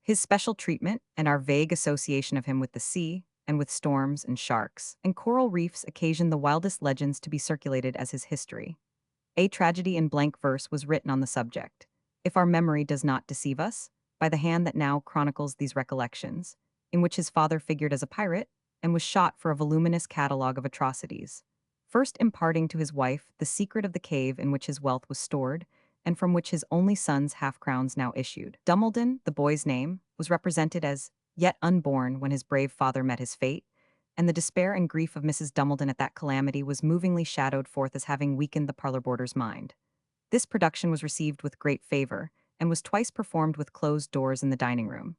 His special treatment, and our vague association of him with the sea, and with storms and sharks, and coral reefs occasioned the wildest legends to be circulated as his history. A tragedy in blank verse was written on the subject, if our memory does not deceive us, by the hand that now chronicles these recollections, in which his father figured as a pirate, and was shot for a voluminous catalogue of atrocities, first imparting to his wife the secret of the cave in which his wealth was stored, and from which his only son's half-crowns now issued. Dumbledon, the boy's name, was represented as yet unborn when his brave father met his fate, and the despair and grief of Mrs. Dumbledon at that calamity was movingly shadowed forth as having weakened the parlor boarder's mind. This production was received with great favor, and was twice performed with closed doors in the dining room.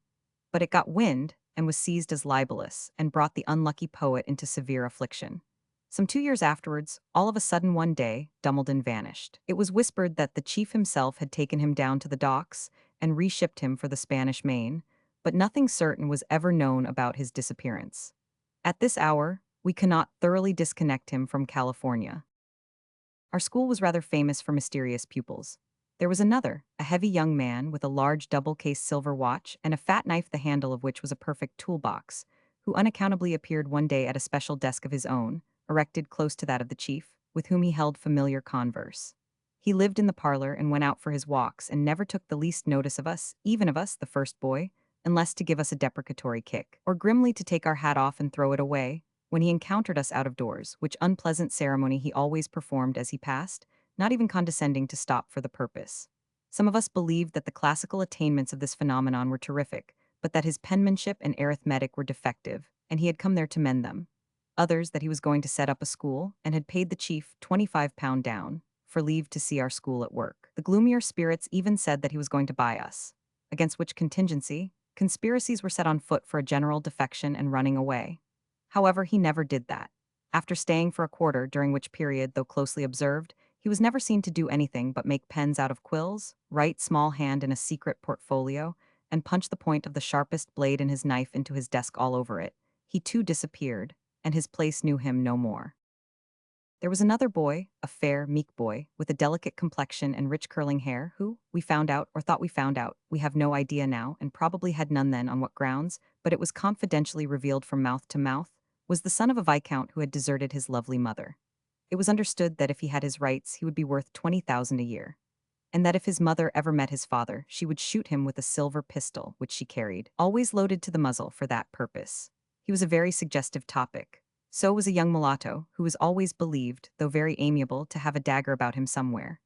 But it got wind, and was seized as libelous, and brought the unlucky poet into severe affliction. Some 2 years afterwards, all of a sudden one day, Dumbledon vanished. It was whispered that the chief himself had taken him down to the docks, and reshipped him for the Spanish Main, but nothing certain was ever known about his disappearance. At this hour, we cannot thoroughly disconnect him from California. Our school was rather famous for mysterious pupils. There was another, a heavy young man with a large double-cased silver watch and a fat knife the handle of which was a perfect toolbox, who unaccountably appeared one day at a special desk of his own, erected close to that of the chief, with whom he held familiar converse. He lived in the parlor and went out for his walks and never took the least notice of us, even of us, the first boy, unless to give us a deprecatory kick, or grimly to take our hat off and throw it away, when he encountered us out of doors, which unpleasant ceremony he always performed as he passed, not even condescending to stop for the purpose. Some of us believed that the classical attainments of this phenomenon were terrific, but that his penmanship and arithmetic were defective, and he had come there to mend them. Others that he was going to set up a school, and had paid the chief £25 down, for leave to see our school at work. The gloomier spirits even said that he was going to buy us, against which contingency, conspiracies were set on foot for a general defection and running away. However, he never did that. After staying for a quarter, during which period, though closely observed, he was never seen to do anything but make pens out of quills, write small hand in a secret portfolio, and punch the point of the sharpest blade in his knife into his desk all over it, he too disappeared, and his place knew him no more. There was another boy, a fair, meek boy, with a delicate complexion and rich curling hair, who, we found out, or thought we found out, we have no idea now, and probably had none then on what grounds, but it was confidentially revealed from mouth to mouth, was the son of a viscount who had deserted his lovely mother. It was understood that if he had his rights, he would be worth 20,000 a year, and that if his mother ever met his father, she would shoot him with a silver pistol which she carried, always loaded to the muzzle for that purpose. He was a very suggestive topic. So was a young mulatto, who was always believed, though very amiable, to have a dagger about him somewhere.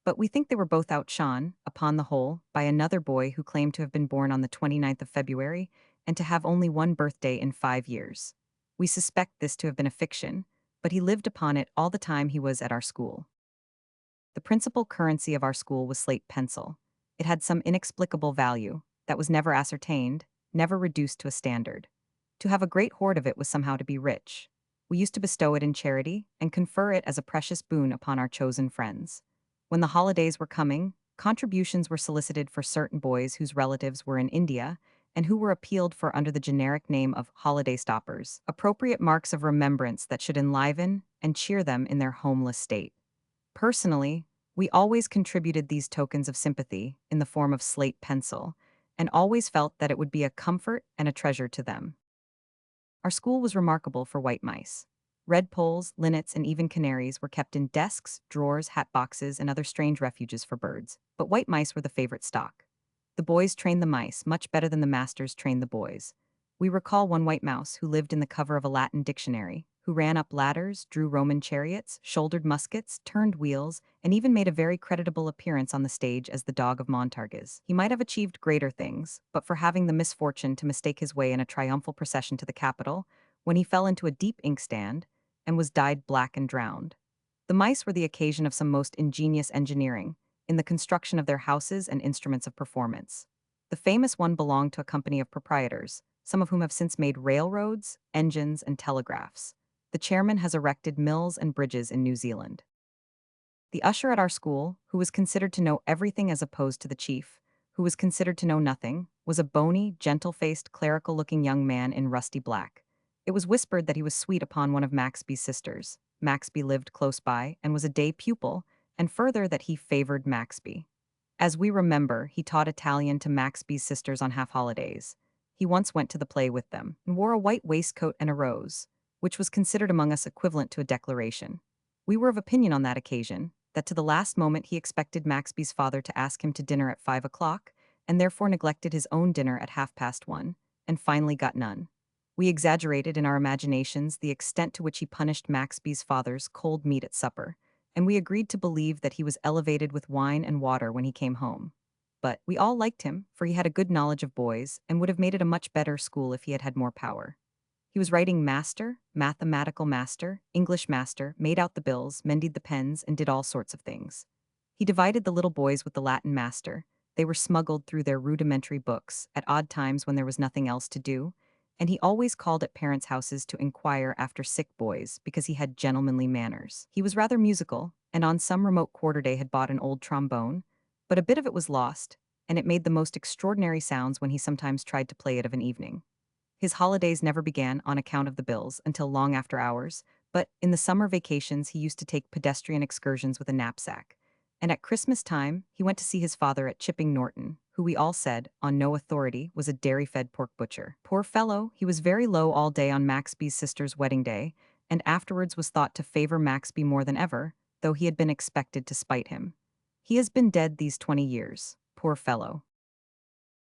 But we think they were both outshone, upon the whole, by another boy who claimed to have been born on the 29th of February, and to have only one birthday in 5 years. We suspect this to have been a fiction, but he lived upon it all the time he was at our school. The principal currency of our school was slate pencil. It had some inexplicable value, that was never ascertained, never reduced to a standard. To have a great hoard of it was somehow to be rich. We used to bestow it in charity, and confer it as a precious boon upon our chosen friends. When the holidays were coming, contributions were solicited for certain boys whose relatives were in India, and who were appealed for under the generic name of holiday stoppers, appropriate marks of remembrance that should enliven and cheer them in their homeless state. Personally, we always contributed these tokens of sympathy in the form of slate pencil, and always felt that it would be a comfort and a treasure to them. Our school was remarkable for white mice. Red poles, linnets, and even canaries were kept in desks, drawers, hat boxes, and other strange refuges for birds, but white mice were the favorite stock. The boys trained the mice much better than the masters trained the boys. We recall one white mouse who lived in the cover of a Latin dictionary, who ran up ladders, drew Roman chariots, shouldered muskets, turned wheels, and even made a very creditable appearance on the stage as the dog of Montargis. He might have achieved greater things, but for having the misfortune to mistake his way in a triumphal procession to the Capitol, when he fell into a deep inkstand, and was dyed black and drowned. The mice were the occasion of some most ingenious engineering, in the construction of their houses and instruments of performance. The famous one belonged to a company of proprietors, some of whom have since made railroads, engines, and telegraphs. The chairman has erected mills and bridges in New Zealand. The usher at our school, who was considered to know everything as opposed to the chief, who was considered to know nothing, was a bony, gentle-faced, clerical-looking young man in rusty black. It was whispered that he was sweet upon one of Maxby's sisters. Maxby lived close by and was a day pupil, and further that he favored Maxby. As we remember, he taught Italian to Maxby's sisters on half-holidays. He once went to the play with them and wore a white waistcoat and a rose, which was considered among us equivalent to a declaration. We were of opinion on that occasion that to the last moment he expected Maxby's father to ask him to dinner at 5 o'clock, and therefore neglected his own dinner at 1:30, and finally got none. We exaggerated in our imaginations the extent to which he punished Maxby's father's cold meat at supper, and we agreed to believe that he was elevated with wine and water when he came home. But we all liked him, for he had a good knowledge of boys, and would have made it a much better school if he had had more power. He was writing master, mathematical master, English master, made out the bills, mended the pens, and did all sorts of things. He divided the little boys with the Latin master. They were smuggled through their rudimentary books at odd times when there was nothing else to do, and he always called at parents' houses to inquire after sick boys because he had gentlemanly manners. He was rather musical, and on some remote quarter day had bought an old trombone, but a bit of it was lost, and it made the most extraordinary sounds when he sometimes tried to play it of an evening. His holidays never began, on account of the bills, until long after hours, but in the summer vacations he used to take pedestrian excursions with a knapsack. And at Christmas time, he went to see his father at Chipping Norton, who we all said, on no authority, was a dairy-fed pork butcher. Poor fellow, he was very low all day on Maxby's sister's wedding day, and afterwards was thought to favor Maxby more than ever, though he had been expected to spite him. He has been dead these 20 years, poor fellow.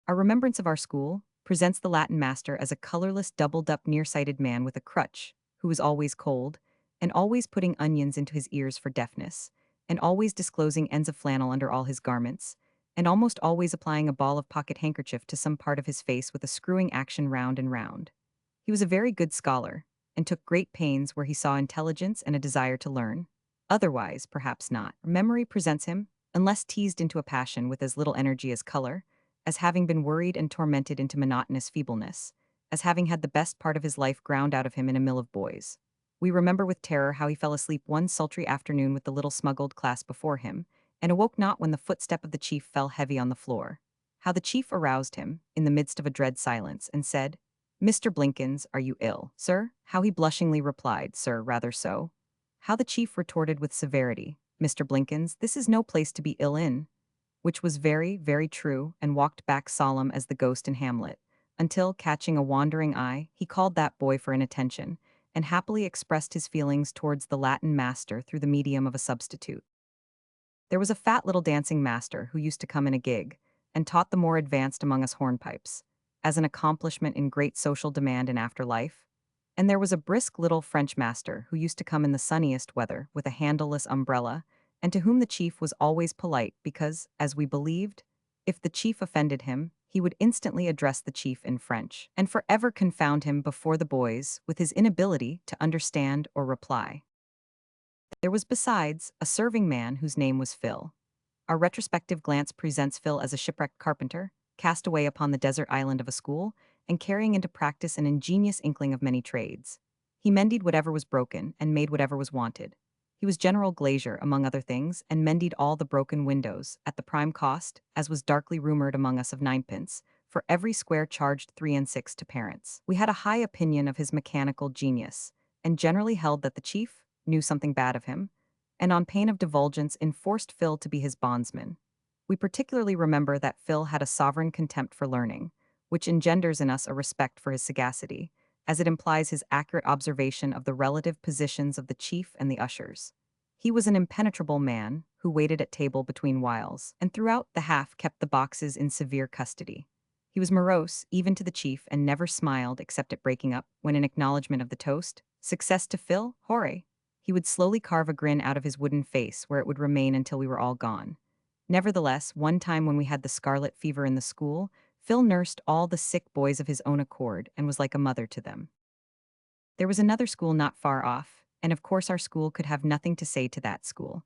Our remembrance of our school presents the Latin master as a colorless, doubled-up, nearsighted man with a crutch, who was always cold, and always putting onions into his ears for deafness, and always disclosing ends of flannel under all his garments, and almost always applying a ball of pocket handkerchief to some part of his face with a screwing action round and round. He was a very good scholar, and took great pains where he saw intelligence and a desire to learn. Otherwise, perhaps not. Memory presents him, unless teased into a passion with as little energy as color, as having been worried and tormented into monotonous feebleness, as having had the best part of his life ground out of him in a mill of boys. We remember with terror how he fell asleep one sultry afternoon with the little smuggled class before him, and awoke not when the footstep of the chief fell heavy on the floor. How the chief aroused him, in the midst of a dread silence, and said, "Mr. Blinkins, are you ill, sir?" How he blushingly replied, "Sir, rather so." How the chief retorted with severity, "Mr. Blinkins, this is no place to be ill in," which was very, very true, and walked back solemn as the ghost in Hamlet, until, catching a wandering eye, he called that boy for inattention, and happily expressed his feelings towards the Latin master through the medium of a substitute. There was a fat little dancing master who used to come in a gig, and taught the more advanced among us hornpipes, as an accomplishment in great social demand in after life. And there was a brisk little French master who used to come in the sunniest weather with a handleless umbrella, and to whom the chief was always polite because, as we believed, if the chief offended him, he would instantly address the chief in French, and forever confound him before the boys with his inability to understand or reply. There was besides a serving man whose name was Phil. Our retrospective glance presents Phil as a shipwrecked carpenter, cast away upon the desert island of a school, and carrying into practice an ingenious inkling of many trades. He mended whatever was broken, and made whatever was wanted. He was general glazier, among other things, and mended all the broken windows, at the prime cost, as was darkly rumored among us, of ninepence, for every square charged 3 and 6 to parents. We had a high opinion of his mechanical genius, and generally held that the chief knew something bad of him, and on pain of divulgence enforced Phil to be his bondsman. We particularly remember that Phil had a sovereign contempt for learning, which engenders in us a respect for his sagacity, as it implies his accurate observation of the relative positions of the chief and the ushers. He was an impenetrable man, who waited at table between whiles, and throughout the half kept the boxes in severe custody. He was morose, even to the chief, and never smiled except at breaking up, when in acknowledgment of the toast, "Success to Phil, hooray!" He would slowly carve a grin out of his wooden face where it would remain until we were all gone. Nevertheless, one time when we had the scarlet fever in the school, Phil nursed all the sick boys of his own accord and was like a mother to them. There was another school not far off, and of course our school could have nothing to say to that school.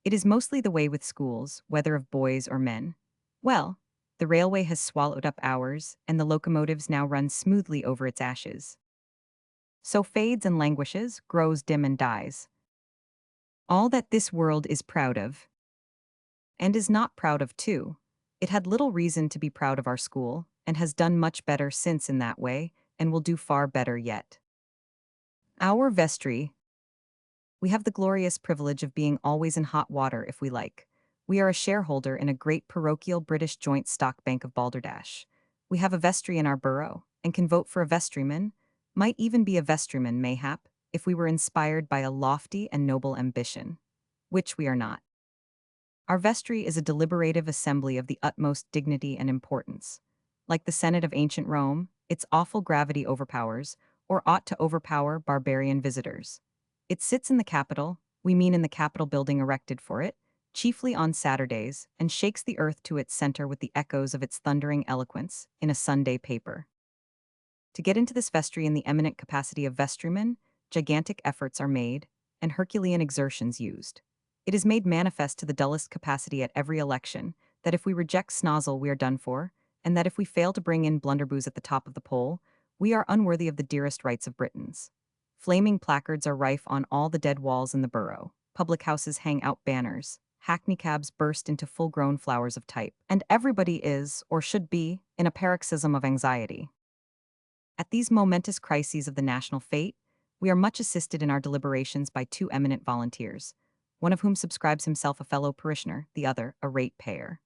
It is mostly the way with schools, whether of boys or men. Well, The railway has swallowed up ours, and the locomotives now run smoothly over its ashes. So fades and languishes, grows dim and dies. All that this world is proud of, and is not proud of too. It had little reason to be proud of our school, and has done much better since in that way, and will do far better yet. Our vestry. We have the glorious privilege of being always in hot water if we like. We are a shareholder in a great parochial British joint stock bank of Balderdash. We have a vestry in our borough, and can vote for a vestryman, might even be a vestryman mayhap, if we were inspired by a lofty and noble ambition. Which we are not. Our vestry is a deliberative assembly of the utmost dignity and importance. Like the Senate of ancient Rome, its awful gravity overpowers, or ought to overpower, barbarian visitors. It sits in the Capitol, we mean in the Capitol building erected for it, chiefly on Saturdays, and shakes the earth to its center with the echoes of its thundering eloquence in a Sunday paper. To get into this vestry in the eminent capacity of vestryman, gigantic efforts are made, and Herculean exertions used. It is made manifest to the dullest capacity at every election that if we reject Snozzle we are done for, and that if we fail to bring in Blunderbooze at the top of the poll, we are unworthy of the dearest rights of Britons. Flaming placards are rife on all the dead walls in the borough, public houses hang out banners, hackney cabs burst into full-grown flowers of type, and everybody is, or should be, in a paroxysm of anxiety. At these momentous crises of the national fate, we are much assisted in our deliberations by two eminent volunteers, one of whom subscribes himself a fellow parishioner, the other a ratepayer.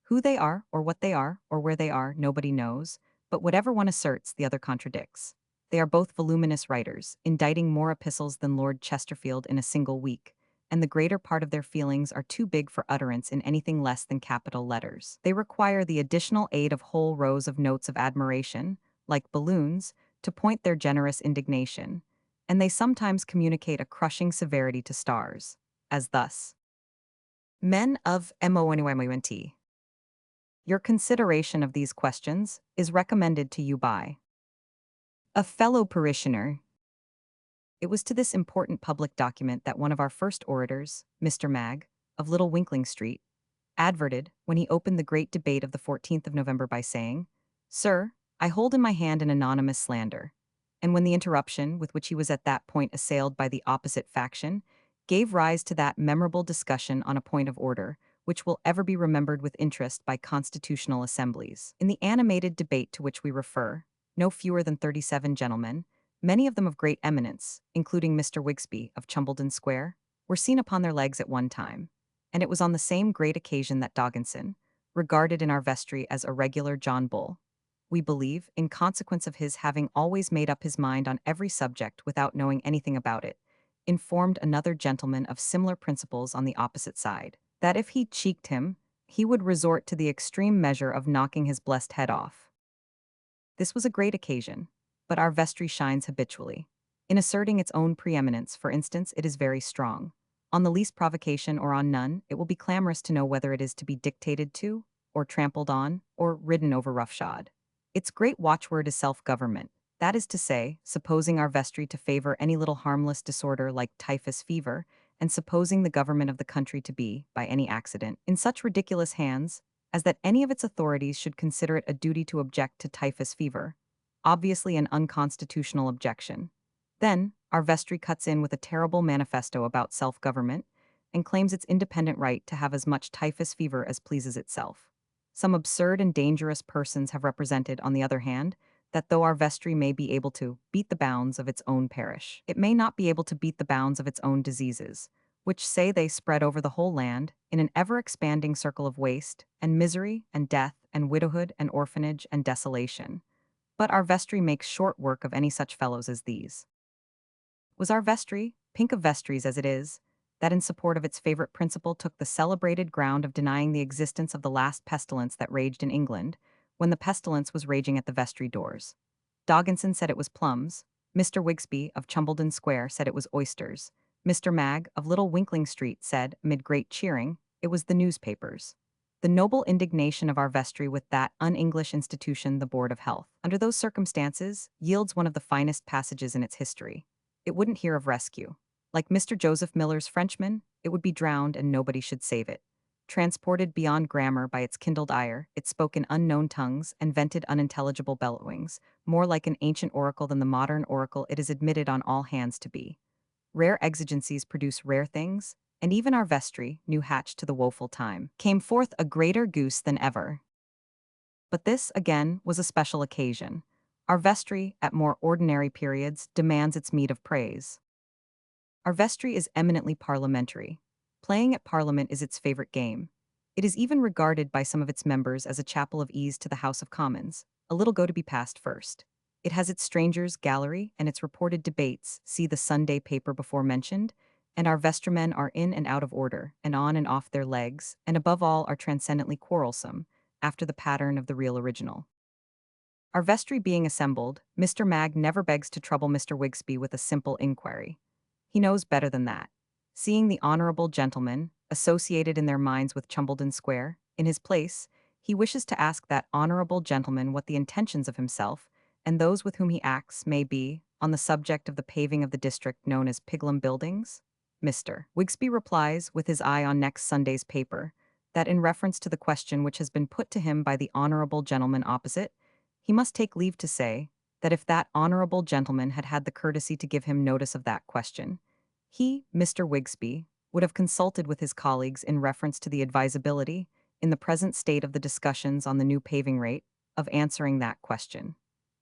Who they are, or what they are, or where they are, nobody knows, but whatever one asserts, the other contradicts. They are both voluminous writers, inditing more epistles than Lord Chesterfield in a single week, and the greater part of their feelings are too big for utterance in anything less than capital letters. They require the additional aid of whole rows of notes of admiration, like balloons, to point their generous indignation, and they sometimes communicate a crushing severity to stars, as thus. Men of MONUMENT. Your consideration of these questions is recommended to you by a fellow parishioner. It was to this important public document that one of our first orators, Mr. Mag, of Little Winkling Street, adverted when he opened the great debate of the 14th of November by saying, "Sir, I hold in my hand an anonymous slander," and when the interruption with which he was at that point assailed by the opposite faction gave rise to that memorable discussion on a point of order, which will ever be remembered with interest by constitutional assemblies. In the animated debate to which we refer, no fewer than 37 gentlemen, many of them of great eminence, including Mr. Wigsby of Chumbledon Square, were seen upon their legs at one time, and it was on the same great occasion that Dogginson, regarded in our vestry as a regular John Bull, we believe, in consequence of his having always made up his mind on every subject without knowing anything about it, informed another gentleman of similar principles on the opposite side, that if he cheeked him, he would resort to the extreme measure of knocking his blessed head off. This was a great occasion, but our vestry shines habitually. In asserting its own preeminence, for instance, it is very strong. On the least provocation or on none, it will be clamorous to know whether it is to be dictated to, or trampled on, or ridden over roughshod. Its great watchword is self-government. That is to say, supposing our vestry to favor any little harmless disorder like typhus fever, and supposing the government of the country to be, by any accident, in such ridiculous hands, as that any of its authorities should consider it a duty to object to typhus fever, obviously an unconstitutional objection. Then, our vestry cuts in with a terrible manifesto about self-government, and claims its independent right to have as much typhus fever as pleases itself. Some absurd and dangerous persons have represented, on the other hand, that though our vestry may be able to beat the bounds of its own parish, it may not be able to beat the bounds of its own diseases, which say they spread over the whole land in an ever-expanding circle of waste, and misery, and death, and widowhood, and orphanage, and desolation. But our vestry makes short work of any such fellows as these. Was our vestry, pink of vestries as it is, that in support of its favorite principle took the celebrated ground of denying the existence of the last pestilence that raged in England, when the pestilence was raging at the vestry doors. Dogginson said it was plums, Mr. Wigsby of Chumbledon Square said it was oysters, Mr. Mag of Little Winkling Street said, amid great cheering, it was the newspapers. The noble indignation of our vestry with that un-English institution, the Board of Health, under those circumstances, yields one of the finest passages in its history. It wouldn't hear of rescue. Like Mr. Joseph Miller's Frenchman, it would be drowned and nobody should save it. transported beyond grammar by its kindled ire, it spoke in unknown tongues and vented unintelligible bellowings, more like an ancient oracle than the modern oracle it is admitted on all hands to be. Rare exigencies produce rare things, and even our vestry, new hatched to the woeful time, came forth a greater goose than ever. But this, again, was a special occasion. Our vestry, at more ordinary periods, demands its meed of praise. Our vestry is eminently parliamentary. Playing at Parliament is its favorite game. It is even regarded by some of its members as a chapel of ease to the House of Commons, a little go to be passed first. It has its strangers' gallery and its reported debates, see the Sunday paper before mentioned, and our vestrymen are in and out of order, and on and off their legs, and above all are transcendently quarrelsome, after the pattern of the real original. Our vestry being assembled, Mr. Mag never begs to trouble Mr. Wigsby with a simple inquiry. He knows better than that. Seeing the honorable gentleman, associated in their minds with Chumbledon Square, in his place, he wishes to ask that honorable gentleman what the intentions of himself, and those with whom he acts, may be, on the subject of the paving of the district known as Piglum Buildings. Mr. Wigsby replies, with his eye on next Sunday's paper, that in reference to the question which has been put to him by the honorable gentleman opposite, he must take leave to say, that if that honorable gentleman had had the courtesy to give him notice of that question, he, Mr. Wigsby, would have consulted with his colleagues in reference to the advisability, in the present state of the discussions on the new paving rate, of answering that question.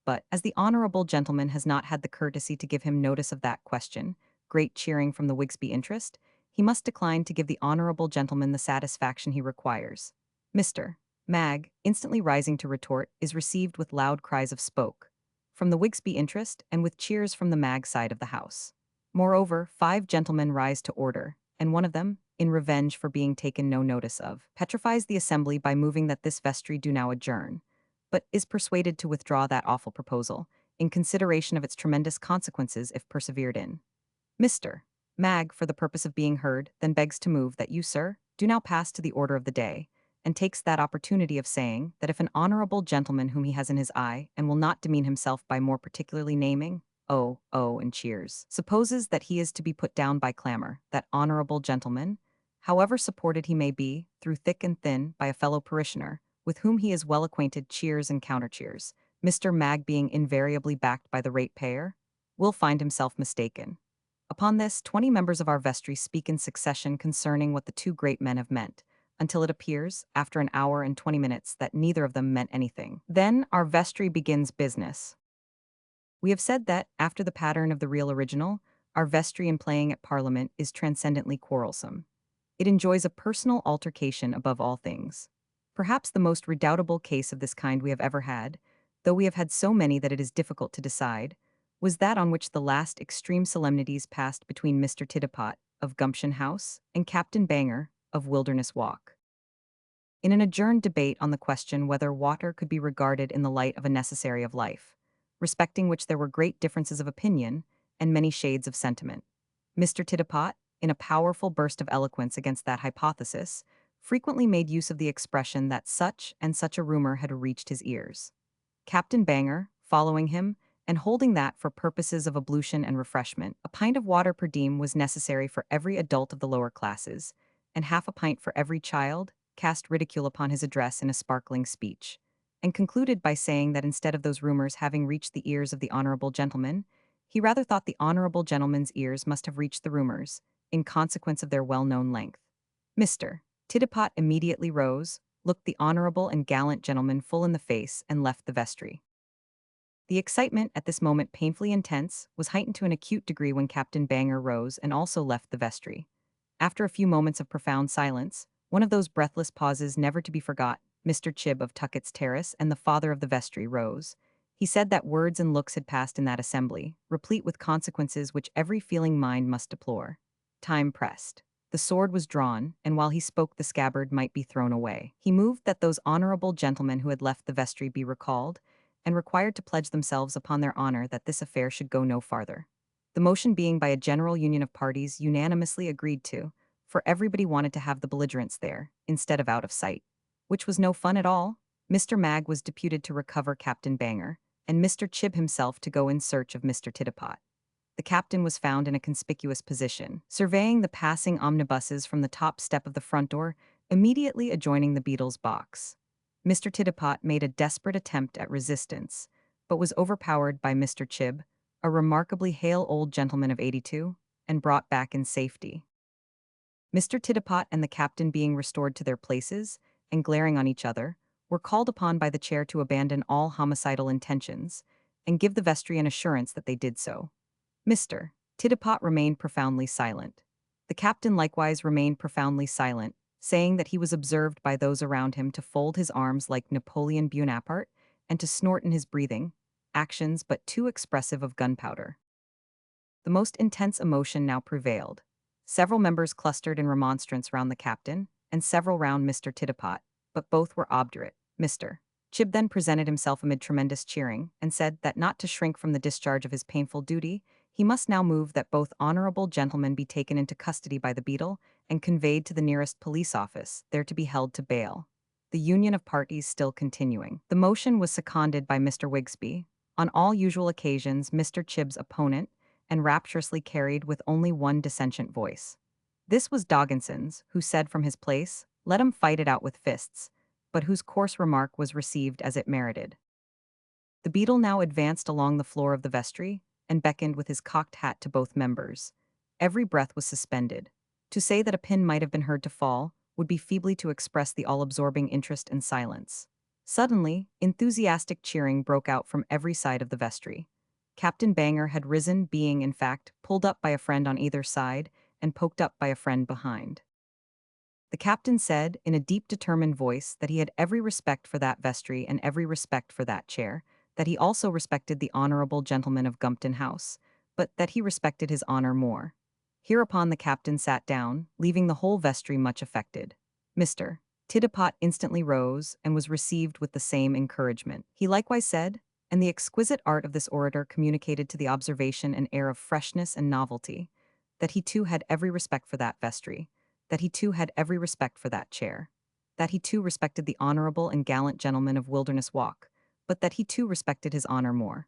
But, as the honorable gentleman has not had the courtesy to give him notice of that question, great cheering from the Wigsby interest, he must decline to give the honorable gentleman the satisfaction he requires. Mr. Mag, instantly rising to retort, is received with loud cries of spoke from the Wigsby interest and with cheers from the Mag side of the house. Moreover, 5 gentlemen rise to order, and one of them, in revenge for being taken no notice of, petrifies the assembly by moving that this vestry do now adjourn, but is persuaded to withdraw that awful proposal, in consideration of its tremendous consequences if persevered in. Mr. Mag, for the purpose of being heard, then begs to move that you, sir, do now pass to the order of the day, and takes that opportunity of saying that if an honorable gentleman whom he has in his eye, and will not demean himself by more particularly naming, and cheers, supposes that he is to be put down by clamor, that honorable gentleman, however supported he may be, through thick and thin, by a fellow parishioner, with whom he is well acquainted, cheers and countercheers, Mr. Mag being invariably backed by the ratepayer, will find himself mistaken. Upon this, 20 members of our vestry speak in succession concerning what the two great men have meant, until it appears, after an hour and 20 minutes, that neither of them meant anything. Then our vestry begins business. We have said that, after the pattern of the real original, our vestry in playing at Parliament is transcendently quarrelsome. It enjoys a personal altercation above all things. Perhaps the most redoubtable case of this kind we have ever had, though we have had so many that it is difficult to decide, was that on which the last extreme solemnities passed between Mr. Tittipot, of Gumption House, and Captain Banger, of Wilderness Walk. In an adjourned debate on the question whether water could be regarded in the light of a necessary of life, respecting which there were great differences of opinion and many shades of sentiment, Mr. Tittipot, in a powerful burst of eloquence against that hypothesis, frequently made use of the expression that such and such a rumor had reached his ears. Captain Banger, following him, and holding that for purposes of ablution and refreshment, a pint of water per diem was necessary for every adult of the lower classes, and half a pint for every child, cast ridicule upon his address in a sparkling speech, and concluded by saying that instead of those rumors having reached the ears of the honorable gentleman, he rather thought the honorable gentleman's ears must have reached the rumors, in consequence of their well-known length. Mr. Tittipot immediately rose, looked the honorable and gallant gentleman full in the face, and left the vestry. The excitement, at this moment painfully intense, was heightened to an acute degree when Captain Banger rose and also left the vestry. After a few moments of profound silence, one of those breathless pauses never to be forgot, Mr. Chibb of Tuckett's Terrace and the father of the vestry rose. He said that words and looks had passed in that assembly, replete with consequences which every feeling mind must deplore. Time pressed. The sword was drawn, and while he spoke the scabbard might be thrown away. He moved that those honorable gentlemen who had left the vestry be recalled, and required to pledge themselves upon their honor that this affair should go no farther. The motion being by a general union of parties unanimously agreed to, for everybody wanted to have the belligerents there, instead of out of sight. Which was no fun at all. Mr. Mag was deputed to recover Captain Banger, and Mr. Chibb himself to go in search of Mr. Tittipot. The captain was found in a conspicuous position, surveying the passing omnibuses from the top step of the front door, immediately adjoining the beetle's box. Mr. Titipot made a desperate attempt at resistance, but was overpowered by Mr. Chib, a remarkably hale old gentleman of 82, and brought back in safety. Mr. Titipot and the captain being restored to their places, and glaring on each other, were called upon by the chair to abandon all homicidal intentions, and give the vestry an assurance that they did so. Mr. Titipot remained profoundly silent. The captain likewise remained profoundly silent, saying that he was observed by those around him to fold his arms like Napoleon Bonaparte and to snort in his breathing, actions but too expressive of gunpowder. The most intense emotion now prevailed. Several members clustered in remonstrance round the captain, and several round Mr. Titipot, but both were obdurate. Mr. Chib then presented himself amid tremendous cheering, and said that not to shrink from the discharge of his painful duty, he must now move that both honorable gentlemen be taken into custody by the beadle, and conveyed to the nearest police office, there to be held to bail. The union of parties still continuing. The motion was seconded by Mr. Wigsby. On all usual occasions, Mr. Chib's opponent, and rapturously carried with only one dissentient voice. This was Dogginson's, who said from his place, "Let 'em fight it out with fists," but whose coarse remark was received as it merited. The beadle now advanced along the floor of the vestry, and beckoned with his cocked hat to both members. Every breath was suspended. To say that a pin might have been heard to fall would be feebly to express the all-absorbing interest and silence. Suddenly, enthusiastic cheering broke out from every side of the vestry. Captain Banger had risen, being, in fact, pulled up by a friend on either side, and poked up by a friend behind. The captain said, in a deep determined voice, that he had every respect for that vestry and every respect for that chair, that he also respected the honorable gentleman of Gumpton House, but that he respected his honor more. Hereupon the captain sat down, leaving the whole vestry much affected. Mr. Titipot instantly rose, and was received with the same encouragement. He likewise said, and the exquisite art of this orator communicated to the observation an air of freshness and novelty, that he too had every respect for that vestry, that he too had every respect for that chair, that he too respected the honorable and gallant gentleman of Wilderness Walk, but that he too respected his honor more.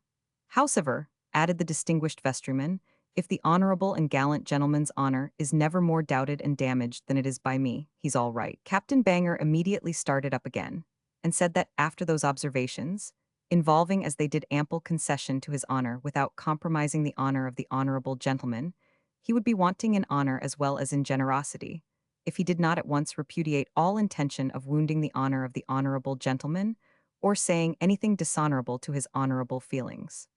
Howsoever, added the distinguished vestryman, if the honorable and gallant gentleman's honor is never more doubted and damaged than it is by me, he's all right. Captain Banger immediately started up again, and said that after those observations, involving as they did ample concession to his honor without compromising the honor of the honorable gentleman, he would be wanting in honor as well as in generosity, if he did not at once repudiate all intention of wounding the honor of the honorable gentleman, or saying anything dishonorable to his honorable feelings.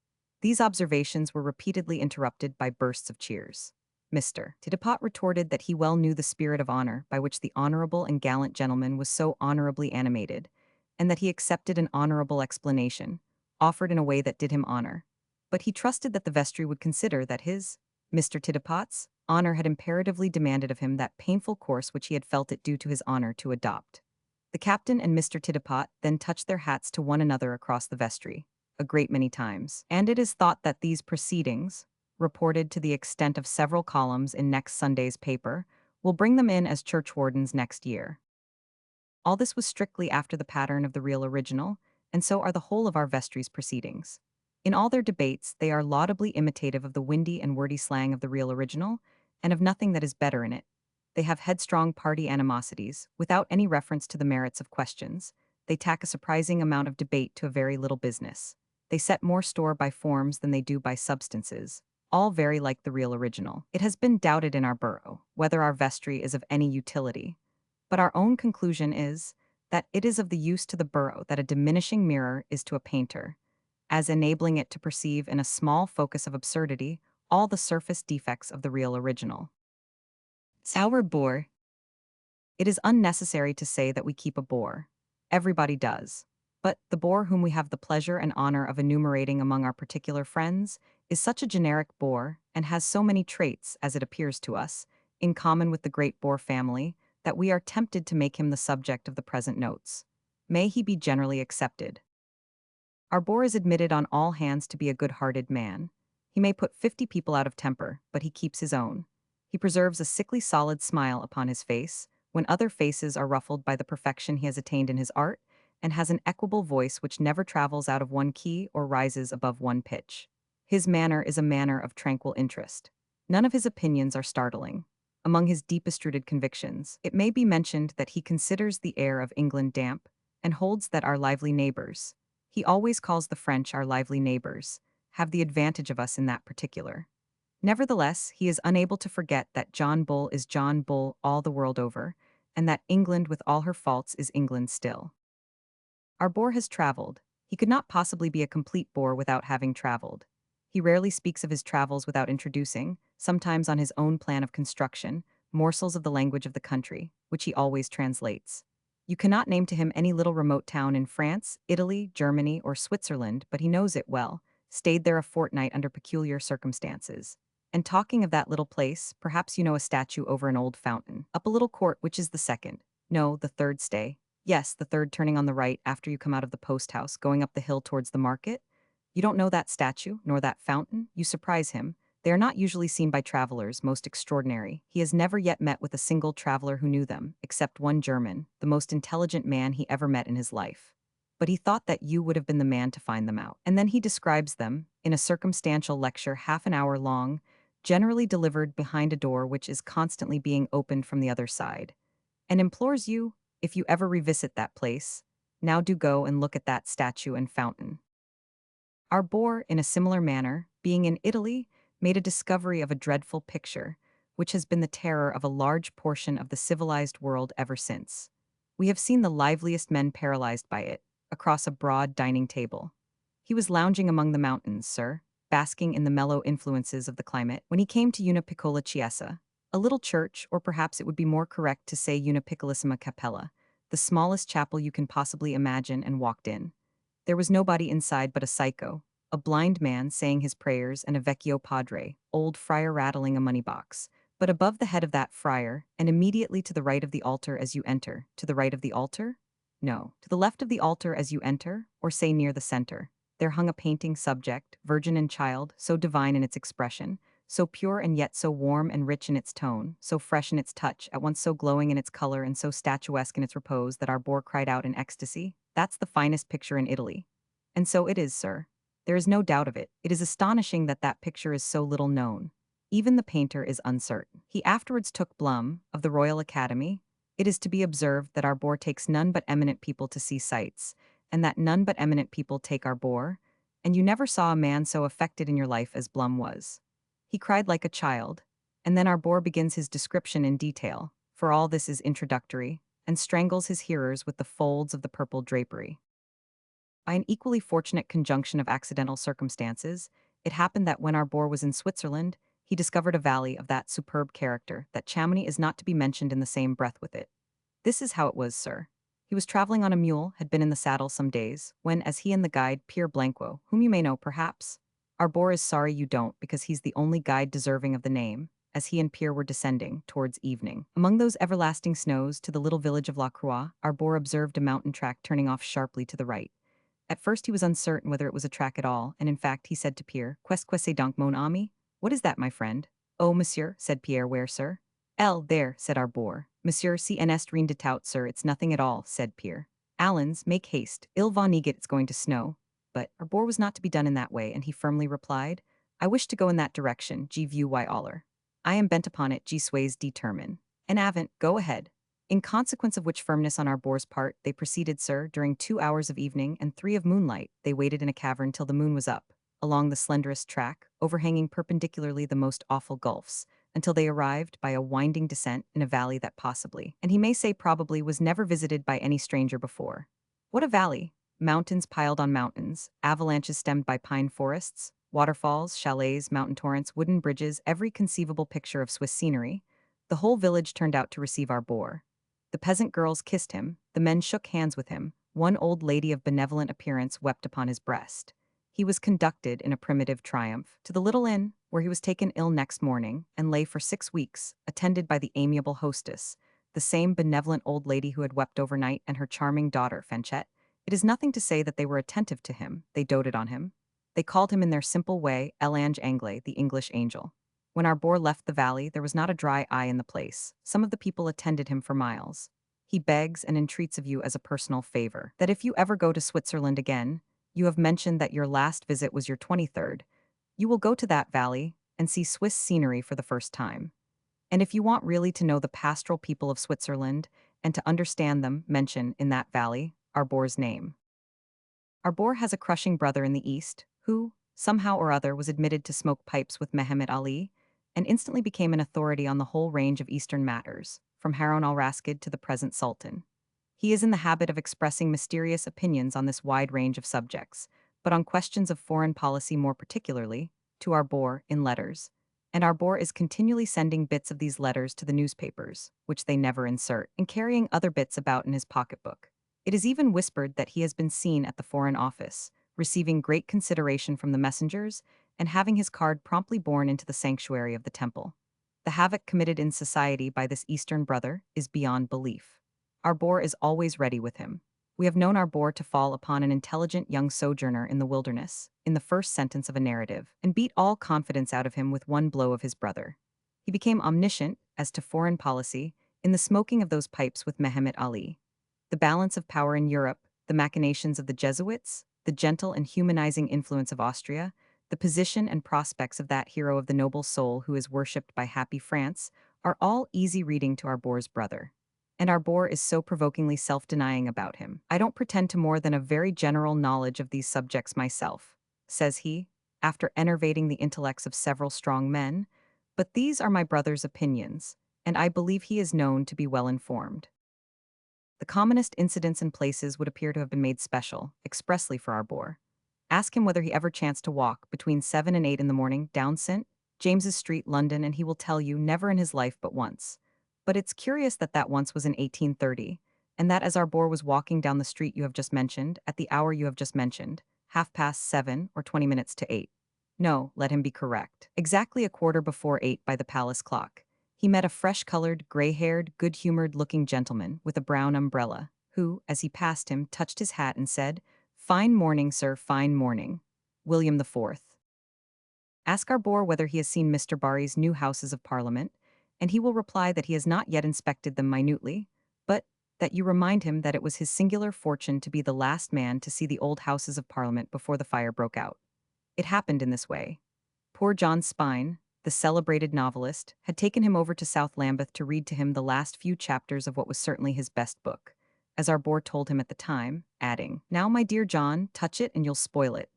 These observations were repeatedly interrupted by bursts of cheers. Mr. Titipot retorted that he well knew the spirit of honor by which the honorable and gallant gentleman was so honorably animated, and that he accepted an honorable explanation, offered in a way that did him honor. But he trusted that the vestry would consider that his, Mr. Titipot's, honor had imperatively demanded of him that painful course which he had felt it due to his honor to adopt. The captain and Mr. Titipot then touched their hats to one another across the vestry, a great many times, and it is thought that these proceedings, reported to the extent of several columns in next Sunday's paper, will bring them in as churchwardens next year. All this was strictly after the pattern of the real original, and so are the whole of our vestry's proceedings. In all their debates, they are laudably imitative of the windy and wordy slang of the real original, and of nothing that is better in it. They have headstrong party animosities, without any reference to the merits of questions. They tack a surprising amount of debate to a very little business. They set more store by forms than they do by substances, all very like the real original. It has been doubted in our borough whether our vestry is of any utility, but our own conclusion is that it is of the use to the borough that a diminishing mirror is to a painter, as enabling it to perceive in a small focus of absurdity all the surface defects of the real original. Sour bore. It is unnecessary to say that we keep a bore. Everybody does. But the bore whom we have the pleasure and honor of enumerating among our particular friends is such a generic bore, and has so many traits, as it appears to us, in common with the great bore family, that we are tempted to make him the subject of the present notes. May he be generally accepted. Our bore is admitted on all hands to be a good-hearted man. He may put 50 people out of temper, but he keeps his own. He preserves a sickly solid smile upon his face, when other faces are ruffled by the perfection he has attained in his art, and has an equable voice which never travels out of one key or rises above one pitch. His manner is a manner of tranquil interest. None of his opinions are startling. Among his deepest rooted convictions, it may be mentioned that he considers the air of England damp and holds that our lively neighbors, he always calls the French our lively neighbors, have the advantage of us in that particular. Nevertheless, he is unable to forget that John Bull is John Bull all the world over, and that England with all her faults is England still. Our bore has traveled. He could not possibly be a complete bore without having traveled. He rarely speaks of his travels without introducing, sometimes on his own plan of construction, morsels of the language of the country, which he always translates. You cannot name to him any little remote town in France, Italy, Germany, or Switzerland, but he knows it well, stayed there a fortnight under peculiar circumstances. And talking of that little place, perhaps you know a statue over an old fountain, up a little court which is the second, no, the third stay. Yes, the third turning on the right after you come out of the post house, going up the hill towards the market. You don't know that statue, nor that fountain? You surprise him. They are not usually seen by travelers, most extraordinary. He has never yet met with a single traveler who knew them, except one German, the most intelligent man he ever met in his life. But he thought that you would have been the man to find them out. And then he describes them, in a circumstantial lecture half an hour long, generally delivered behind a door which is constantly being opened from the other side, and implores you, if you ever revisit that place, now do go and look at that statue and fountain. Our bore, in a similar manner, being in Italy, made a discovery of a dreadful picture, which has been the terror of a large portion of the civilized world ever since. We have seen the liveliest men paralyzed by it, across a broad dining table. He was lounging among the mountains, sir, basking in the mellow influences of the climate, when he came to una piccola chiesa, a little church, or perhaps it would be more correct to say una piccolissima capella, the smallest chapel you can possibly imagine, and walked in. There was nobody inside but a psycho, a blind man saying his prayers, and a vecchio padre, old friar rattling a money box. But above the head of that friar, and immediately to the right of the altar as you enter, to the right of the altar? No, to the left of the altar as you enter, or say near the center, there hung a painting subject, Virgin and Child, so divine in its expression, so pure and yet so warm and rich in its tone, so fresh in its touch, at once so glowing in its color and so statuesque in its repose that our bore cried out in ecstasy, "That's the finest picture in Italy." And so it is, sir. There is no doubt of it. It is astonishing that that picture is so little known. Even the painter is uncertain. He afterwards took Blum, of the Royal Academy. It is to be observed that our bore takes none but eminent people to see sights, and that none but eminent people take our bore, and you never saw a man so affected in your life as Blum was. He cried like a child, and then our bore begins his description in detail, for all this is introductory, and strangles his hearers with the folds of the purple drapery. By an equally fortunate conjunction of accidental circumstances, it happened that when our bore was in Switzerland, he discovered a valley of that superb character that Chamonix is not to be mentioned in the same breath with it. This is how it was, sir. He was traveling on a mule, had been in the saddle some days, when, as he and the guide, Pierre Blanquo, whom you may know perhaps, our bore is sorry you don't, because he's the only guide deserving of the name, as he and Pierre were descending, towards evening, among those everlasting snows to the little village of La Croix, our bore observed a mountain track turning off sharply to the right. At first he was uncertain whether it was a track at all, and in fact he said to Pierre, "Qu'est-ce que c'est donc, mon ami? What is that, my friend?" "Oh, monsieur," said Pierre, "where, sir?" There," said our bore. "Monsieur, si en est rien de tout, sir, it's nothing at all," said Pierre. "Allons, make haste, il va neiger, it's going to snow." But our bore was not to be done in that way, and he firmly replied, "I wish to go in that direction, je veux y aller. I am bent upon it, je suis determined. And avant, go ahead." In consequence of which firmness on our bore's part, they proceeded, sir, during 2 hours of evening and 3 of moonlight. They waited in a cavern till the moon was up, along the slenderest track, overhanging perpendicularly the most awful gulfs, until they arrived, by a winding descent, in a valley that possibly, and he may say probably, was never visited by any stranger before. What a valley! Mountains piled on mountains, avalanches stemmed by pine forests, waterfalls, chalets, mountain torrents, wooden bridges, every conceivable picture of Swiss scenery. The whole village turned out to receive our bore. The peasant girls kissed him, the men shook hands with him, one old lady of benevolent appearance wept upon his breast. He was conducted, in a primitive triumph, to the little inn, where he was taken ill next morning, and lay for 6 weeks, attended by the amiable hostess, the same benevolent old lady who had wept overnight, and her charming daughter, Fanchette. It is nothing to say that they were attentive to him, they doted on him. They called him in their simple way, L'Ange Anglais, the English angel. When our bore left the valley, there was not a dry eye in the place. Some of the people attended him for miles. He begs and entreats of you as a personal favor, that if you ever go to Switzerland again, you have mentioned that your last visit was your 23rd, you will go to that valley and see Swiss scenery for the first time. And if you want really to know the pastoral people of Switzerland and to understand them, mention in that valley Arbor's name. Arbor has a crushing brother in the East, who, somehow or other, was admitted to smoke pipes with Mehemet Ali, and instantly became an authority on the whole range of Eastern matters, from Harun al-Rashid to the present Sultan. He is in the habit of expressing mysterious opinions on this wide range of subjects, but on questions of foreign policy more particularly, to Arbor in letters. And Arbor is continually sending bits of these letters to the newspapers, which they never insert, and carrying other bits about in his pocketbook. It is even whispered that he has been seen at the Foreign Office, receiving great consideration from the messengers, and having his card promptly borne into the sanctuary of the temple. The havoc committed in society by this Eastern brother is beyond belief. Arbor is always ready with him. We have known Arbor to fall upon an intelligent young sojourner in the wilderness, in the first sentence of a narrative, and beat all confidence out of him with one blow of his brother. He became omniscient, as to foreign policy, in the smoking of those pipes with Mehemet Ali. The balance of power in Europe, the machinations of the Jesuits, the gentle and humanizing influence of Austria, the position and prospects of that hero of the noble soul who is worshipped by happy France, are all easy reading to Arbor's brother. And Arbor is so provokingly self-denying about him. I don't pretend to more than a very general knowledge of these subjects myself, says he, after enervating the intellects of several strong men, but these are my brother's opinions, and I believe he is known to be well informed. The commonest incidents and places would appear to have been made special, expressly for Arbor. Ask him whether he ever chanced to walk, between 7 and 8 in the morning, down St. James's Street, London, and he will tell you never in his life but once. But it's curious that that once was in 1830, and that as Arbor was walking down the street you have just mentioned, at the hour you have just mentioned, 7:30 or 20 minutes to 8. No, let him be correct. Exactly a quarter before 8 by the palace clock. He met a fresh-colored, gray-haired, good-humored-looking gentleman with a brown umbrella, who, as he passed him, touched his hat and said, "Fine morning, sir, fine morning. William the Fourth." Ask Arbor whether he has seen Mr. Barry's new Houses of Parliament, and he will reply that he has not yet inspected them minutely, but that you remind him that it was his singular fortune to be the last man to see the old Houses of Parliament before the fire broke out. It happened in this way. Poor John Spine, the celebrated novelist, had taken him over to South Lambeth to read to him the last few chapters of what was certainly his best book, as Arbor told him at the time, adding, "Now, my dear John, touch it and you'll spoil it."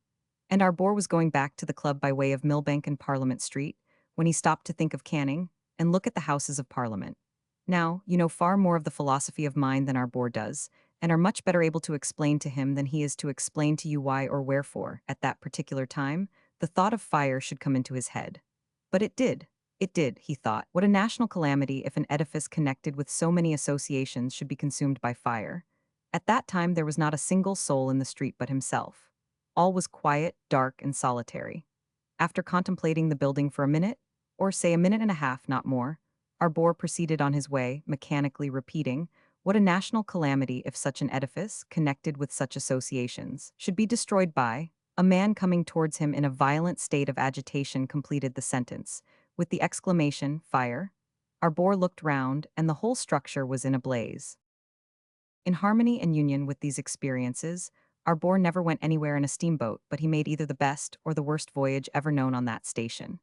And Arbor was going back to the club by way of Millbank and Parliament Street, when he stopped to think of Canning and look at the Houses of Parliament. Now, you know far more of the philosophy of mind than Arbor does, and are much better able to explain to him than he is to explain to you why or wherefore, at that particular time, the thought of fire should come into his head. But it did. It did, he thought. What a national calamity if an edifice connected with so many associations should be consumed by fire. At that time there was not a single soul in the street but himself. All was quiet, dark, and solitary. After contemplating the building for a minute, or say a minute and a half, not more, Arbor proceeded on his way, mechanically repeating, "What a national calamity if such an edifice, connected with such associations, should be destroyed by—" A man coming towards him in a violent state of agitation completed the sentence, with the exclamation, "Fire!" Arbor looked round, and the whole structure was in a blaze. In harmony and union with these experiences, Arbor never went anywhere in a steamboat, but he made either the best or the worst voyage ever known on that station.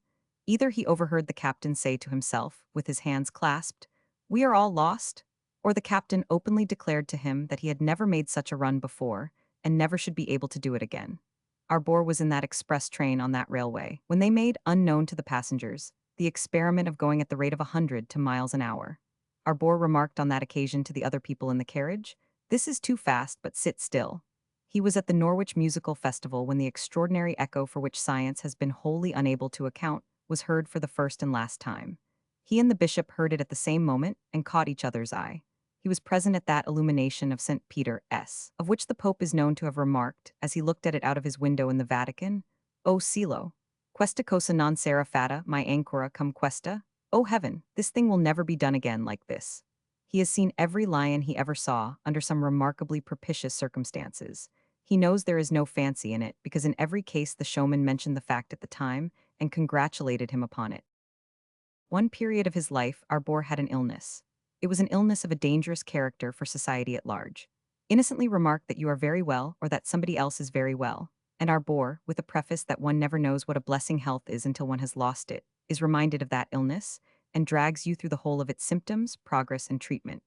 Either he overheard the captain say to himself, with his hands clasped, "We are all lost," or the captain openly declared to him that he had never made such a run before, and never should be able to do it again. Arbor was in that express train on that railway, when they made, unknown to the passengers, the experiment of going at the rate of 100 miles an hour. Arbor remarked on that occasion to the other people in the carriage, "This is too fast, but sit still." He was at the Norwich Musical Festival when the extraordinary echo for which science has been wholly unable to account was heard for the first and last time. He and the bishop heard it at the same moment and caught each other's eye. He was present at that illumination of St. Peter's, of which the Pope is known to have remarked, as he looked at it out of his window in the Vatican, "O cielo, questa cosa non sarà fatta mai ancora come questa? O heaven, this thing will never be done again like this." He has seen every lion he ever saw under some remarkably propitious circumstances. He knows there is no fancy in it, because in every case the showman mentioned the fact at the time and congratulated him upon it. One period of his life, Arbor had an illness. It was an illness of a dangerous character for society at large. Innocently remarked that you are very well or that somebody else is very well, and Arbor, with a preface that one never knows what a blessing health is until one has lost it, is reminded of that illness, and drags you through the whole of its symptoms, progress, and treatment.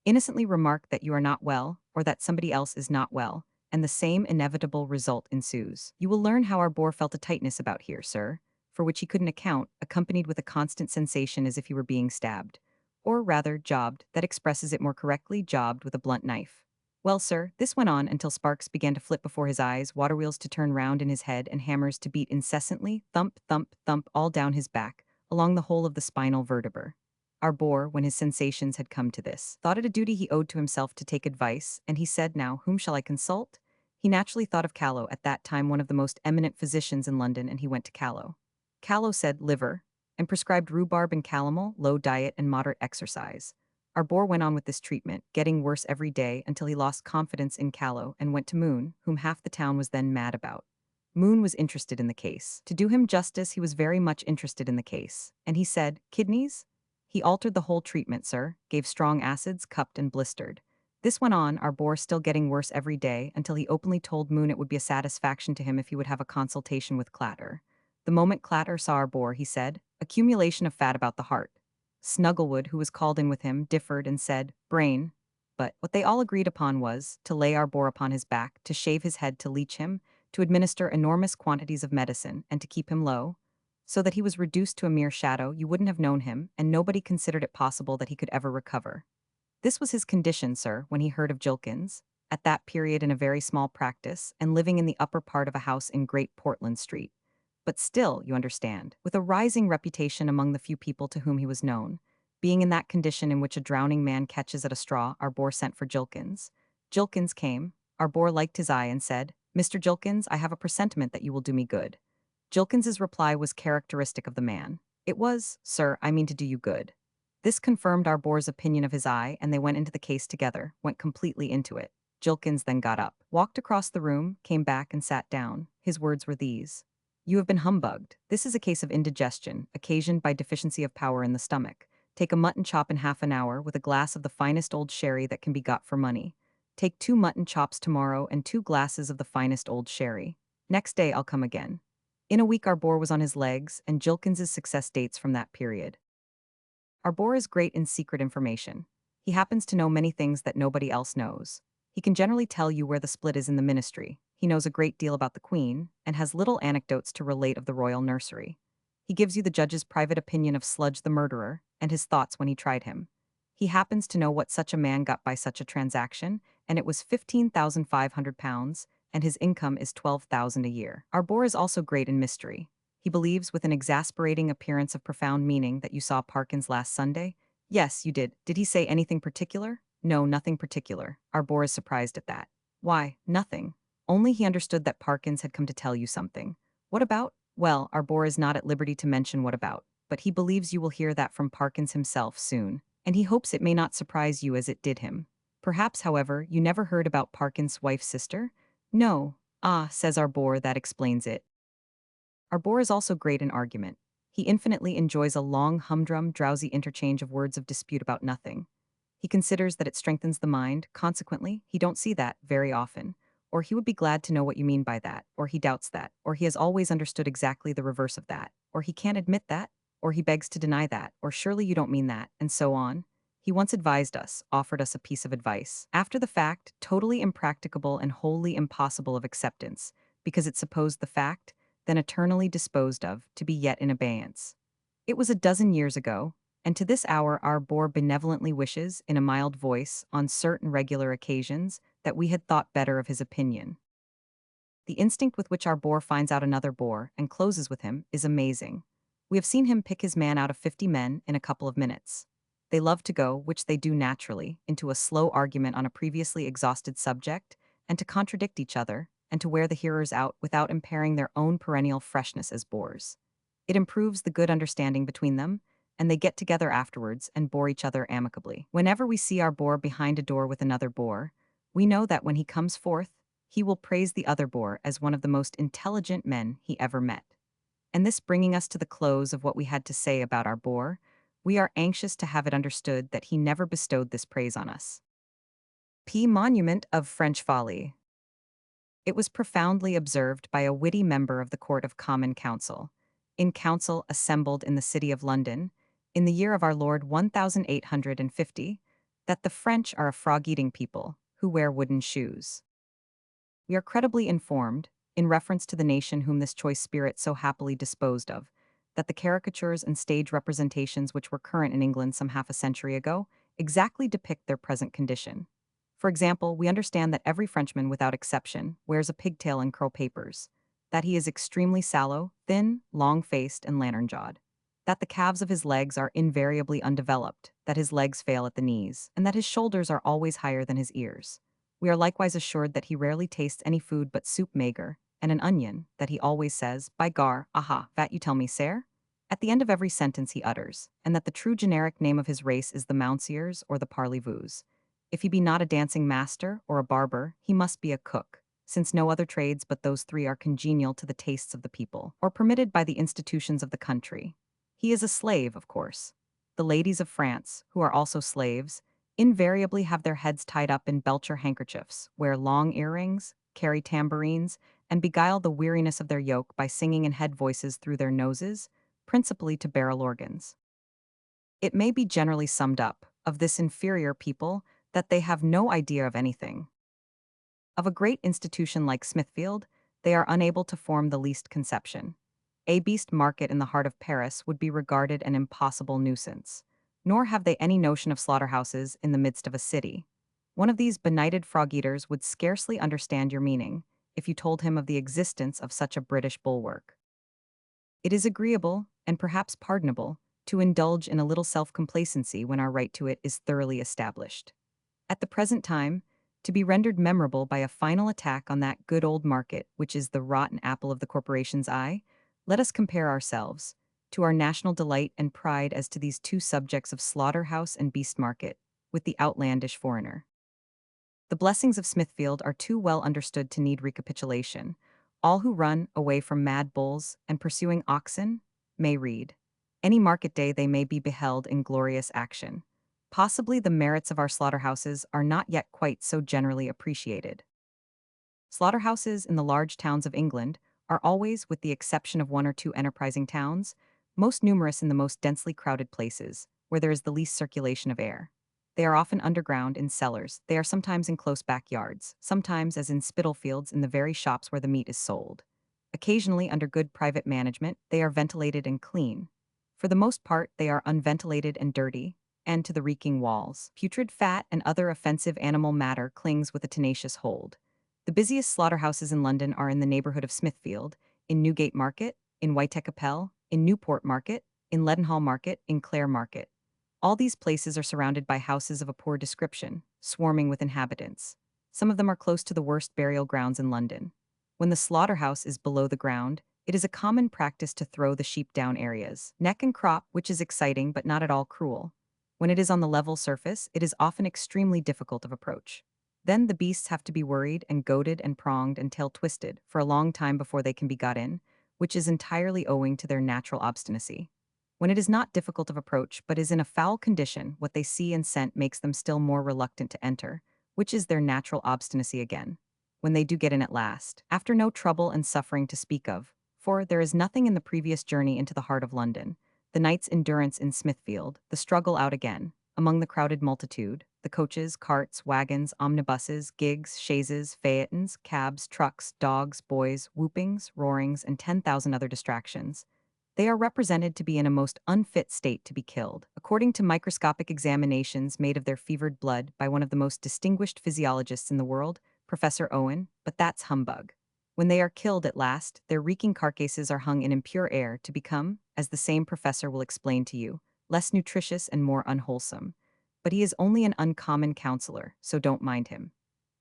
Innocently remark that you are not well, or that somebody else is not well, and the same inevitable result ensues. You will learn how our bore felt a tightness about here, sir, for which he couldn't account, accompanied with a constant sensation as if he were being stabbed. Or rather, jobbed, that expresses it more correctly, jobbed with a blunt knife. Well, sir, this went on until sparks began to flit before his eyes, water wheels to turn round in his head, and hammers to beat incessantly, thump, thump, thump, all down his back, along the whole of the spinal vertebra. Our bore, when his sensations had come to this, thought it a duty he owed to himself to take advice, and he said, now, whom shall I consult? He naturally thought of Callow, at that time one of the most eminent physicians in London, and he went to Callow. Callow said liver, and prescribed rhubarb and calomel, low diet and moderate exercise. Our bore went on with this treatment, getting worse every day until he lost confidence in Callow and went to Moon, whom half the town was then mad about. Moon was interested in the case. To do him justice, he was very much interested in the case, and he said, kidneys? He altered the whole treatment, sir, gave strong acids, cupped and blistered. This went on, our bore still getting worse every day, until he openly told Moon it would be a satisfaction to him if he would have a consultation with Clatter. The moment Clatter saw our bore, he said, accumulation of fat about the heart. Snugglewood, who was called in with him, differed and said, brain. But what they all agreed upon was, to lay our bore upon his back, to shave his head, to leech him, to administer enormous quantities of medicine, and to keep him low, so that he was reduced to a mere shadow, you wouldn't have known him, and nobody considered it possible that he could ever recover. This was his condition, sir, when he heard of Jilkins, at that period in a very small practice, and living in the upper part of a house in Great Portland Street. But still, you understand, with a rising reputation among the few people to whom he was known, being in that condition in which a drowning man catches at a straw, our bore sent for Jilkins. Jilkins came, our bore liked his eye and said, Mr. Jilkins, I have a presentiment that you will do me good. Jilkins's reply was characteristic of the man. It was, sir, I mean to do you good. This confirmed our bore's opinion of his eye, and they went into the case together, went completely into it. Jilkins then got up, walked across the room, came back and sat down. His words were these. You have been humbugged. This is a case of indigestion, occasioned by deficiency of power in the stomach. Take a mutton chop in half an hour with a glass of the finest old sherry that can be got for money. Take 2 mutton chops tomorrow and 2 glasses of the finest old sherry. Next day I'll come again. In a week our bore was on his legs, and Jilkins's success dates from that period. Our bore is great in secret information. He happens to know many things that nobody else knows. He can generally tell you where the split is in the ministry. He knows a great deal about the Queen, and has little anecdotes to relate of the royal nursery. He gives you the judge's private opinion of Sludge the murderer, and his thoughts when he tried him. He happens to know what such a man got by such a transaction, and it was £15,500, and his income is £12,000 a year. Our bore is also great in mystery. He believes, with an exasperating appearance of profound meaning, that you saw Parkins last Sunday. Yes, you did. Did he say anything particular? No, nothing particular. Our bore is surprised at that. Why, nothing. Only he understood that Parkins had come to tell you something. What about? Well, our bore is not at liberty to mention what about, but he believes you will hear that from Parkins himself soon, and he hopes it may not surprise you as it did him. Perhaps, however, you never heard about Parkins' wife's sister? No. Ah, says our bore, that explains it. Our bore is also great in argument. He infinitely enjoys a long, humdrum, drowsy interchange of words of dispute about nothing. He considers that it strengthens the mind, consequently, he don't see that very often. Or he would be glad to know what you mean by that, or he doubts that, or he has always understood exactly the reverse of that, or he can't admit that, or he begs to deny that, or surely you don't mean that, and so on. He once advised us, offered us a piece of advice. After the fact, totally impracticable and wholly impossible of acceptance, because it supposed the fact, then eternally disposed of, to be yet in abeyance. It was a dozen years ago, and to this hour our bore benevolently wishes, in a mild voice, on certain regular occasions, that we had thought better of his opinion. The instinct with which our bore finds out another bore, and closes with him, is amazing. We have seen him pick his man out of 50 men in a couple of minutes. They love to go, which they do naturally, into a slow argument on a previously exhausted subject, and to contradict each other, and to wear the hearers out without impairing their own perennial freshness as bores. It improves the good understanding between them, and they get together afterwards and bore each other amicably. Whenever we see our bore behind a door with another bore, we know that when he comes forth, he will praise the other bore as one of the most intelligent men he ever met. And this bringing us to the close of what we had to say about our bore, we are anxious to have it understood that he never bestowed this praise on us. Monument of French folly. It was profoundly observed by a witty member of the Court of Common Council, in council assembled in the city of London, in the year of our Lord 1850, that the French are a frog-eating people who wear wooden shoes. We are credibly informed, in reference to the nation whom this choice spirit so happily disposed of, that the caricatures and stage representations which were current in England some half a century ago exactly depict their present condition. For example, we understand that every Frenchman, without exception, wears a pigtail and curl papers, that he is extremely sallow, thin, long-faced, and lantern-jawed, that the calves of his legs are invariably undeveloped, that his legs fail at the knees, and that his shoulders are always higher than his ears. We are likewise assured that he rarely tastes any food but soup maigre, and an onion, that he always says, by gar, aha, that you tell me, sir? At the end of every sentence he utters, and that the true generic name of his race is the Mounseers or the Parley-Voos. If he be not a dancing master or a barber, he must be a cook, since no other trades but those three are congenial to the tastes of the people, or permitted by the institutions of the country. He is a slave, of course. The ladies of France, who are also slaves, invariably have their heads tied up in belcher handkerchiefs, wear long earrings, carry tambourines, and beguile the weariness of their yoke by singing in head voices through their noses, principally to barrel organs. It may be generally summed up, of this inferior people, that they have no idea of anything. Of a great institution like Smithfield, they are unable to form the least conception. A beast market in the heart of Paris would be regarded an impossible nuisance, nor have they any notion of slaughterhouses in the midst of a city. One of these benighted frog-eaters would scarcely understand your meaning if you told him of the existence of such a British bulwark. It is agreeable, and perhaps pardonable, to indulge in a little self-complacency when our right to it is thoroughly established. At the present time, to be rendered memorable by a final attack on that good old market which is the rotten apple of the corporation's eye, let us compare ourselves, to our national delight and pride as to these two subjects of slaughterhouse and beast market, with the outlandish foreigner. The blessings of Smithfield are too well understood to need recapitulation. All who run away from mad bulls and pursuing oxen may read. Any market day they may be beheld in glorious action. Possibly the merits of our slaughterhouses are not yet quite so generally appreciated. Slaughterhouses in the large towns of England are always, with the exception of one or two enterprising towns, most numerous in the most densely crowded places, where there is the least circulation of air. They are often underground in cellars, they are sometimes in close backyards, sometimes as in Spitalfields in the very shops where the meat is sold. Occasionally, under good private management, they are ventilated and clean. For the most part, they are unventilated and dirty, and to the reeking walls. Putrid fat and other offensive animal matter clings with a tenacious hold. The busiest slaughterhouses in London are in the neighborhood of Smithfield, in Newgate Market, in Whitechapel, in Newport Market, in Leadenhall Market, in Clare Market. All these places are surrounded by houses of a poor description, swarming with inhabitants. Some of them are close to the worst burial grounds in London. When the slaughterhouse is below the ground, it is a common practice to throw the sheep down areas, neck and crop, which is exciting but not at all cruel. When it is on the level surface, it is often extremely difficult of approach. Then the beasts have to be worried and goaded and pronged and tail-twisted for a long time before they can be got in, which is entirely owing to their natural obstinacy. When it is not difficult of approach but is in a foul condition, what they see and scent makes them still more reluctant to enter, which is their natural obstinacy again. When they do get in at last, after no trouble and suffering to speak of, for there is nothing in the previous journey into the heart of London, the night's endurance in Smithfield, the struggle out again, among the crowded multitude, the coaches, carts, wagons, omnibuses, gigs, chaises, phaetons, cabs, trucks, dogs, boys, whoopings, roarings, and 10,000 other distractions. They are represented to be in a most unfit state to be killed, according to microscopic examinations made of their fevered blood by one of the most distinguished physiologists in the world, Professor Owen, but that's humbug. When they are killed at last, their reeking carcasses are hung in impure air to become, as the same professor will explain to you, less nutritious and more unwholesome. But he is only an uncommon counselor, so don't mind him.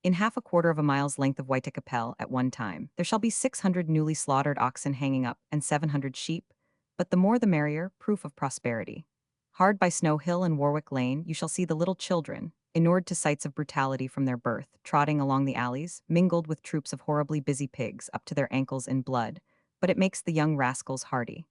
In half a quarter of a mile's length of Whitechapel at one time, there shall be 600 newly slaughtered oxen hanging up and 700 sheep, but the more the merrier, proof of prosperity. Hard by Snow Hill and Warwick Lane, you shall see the little children, inured to sights of brutality from their birth, trotting along the alleys, mingled with troops of horribly busy pigs up to their ankles in blood, but it makes the young rascals hardy.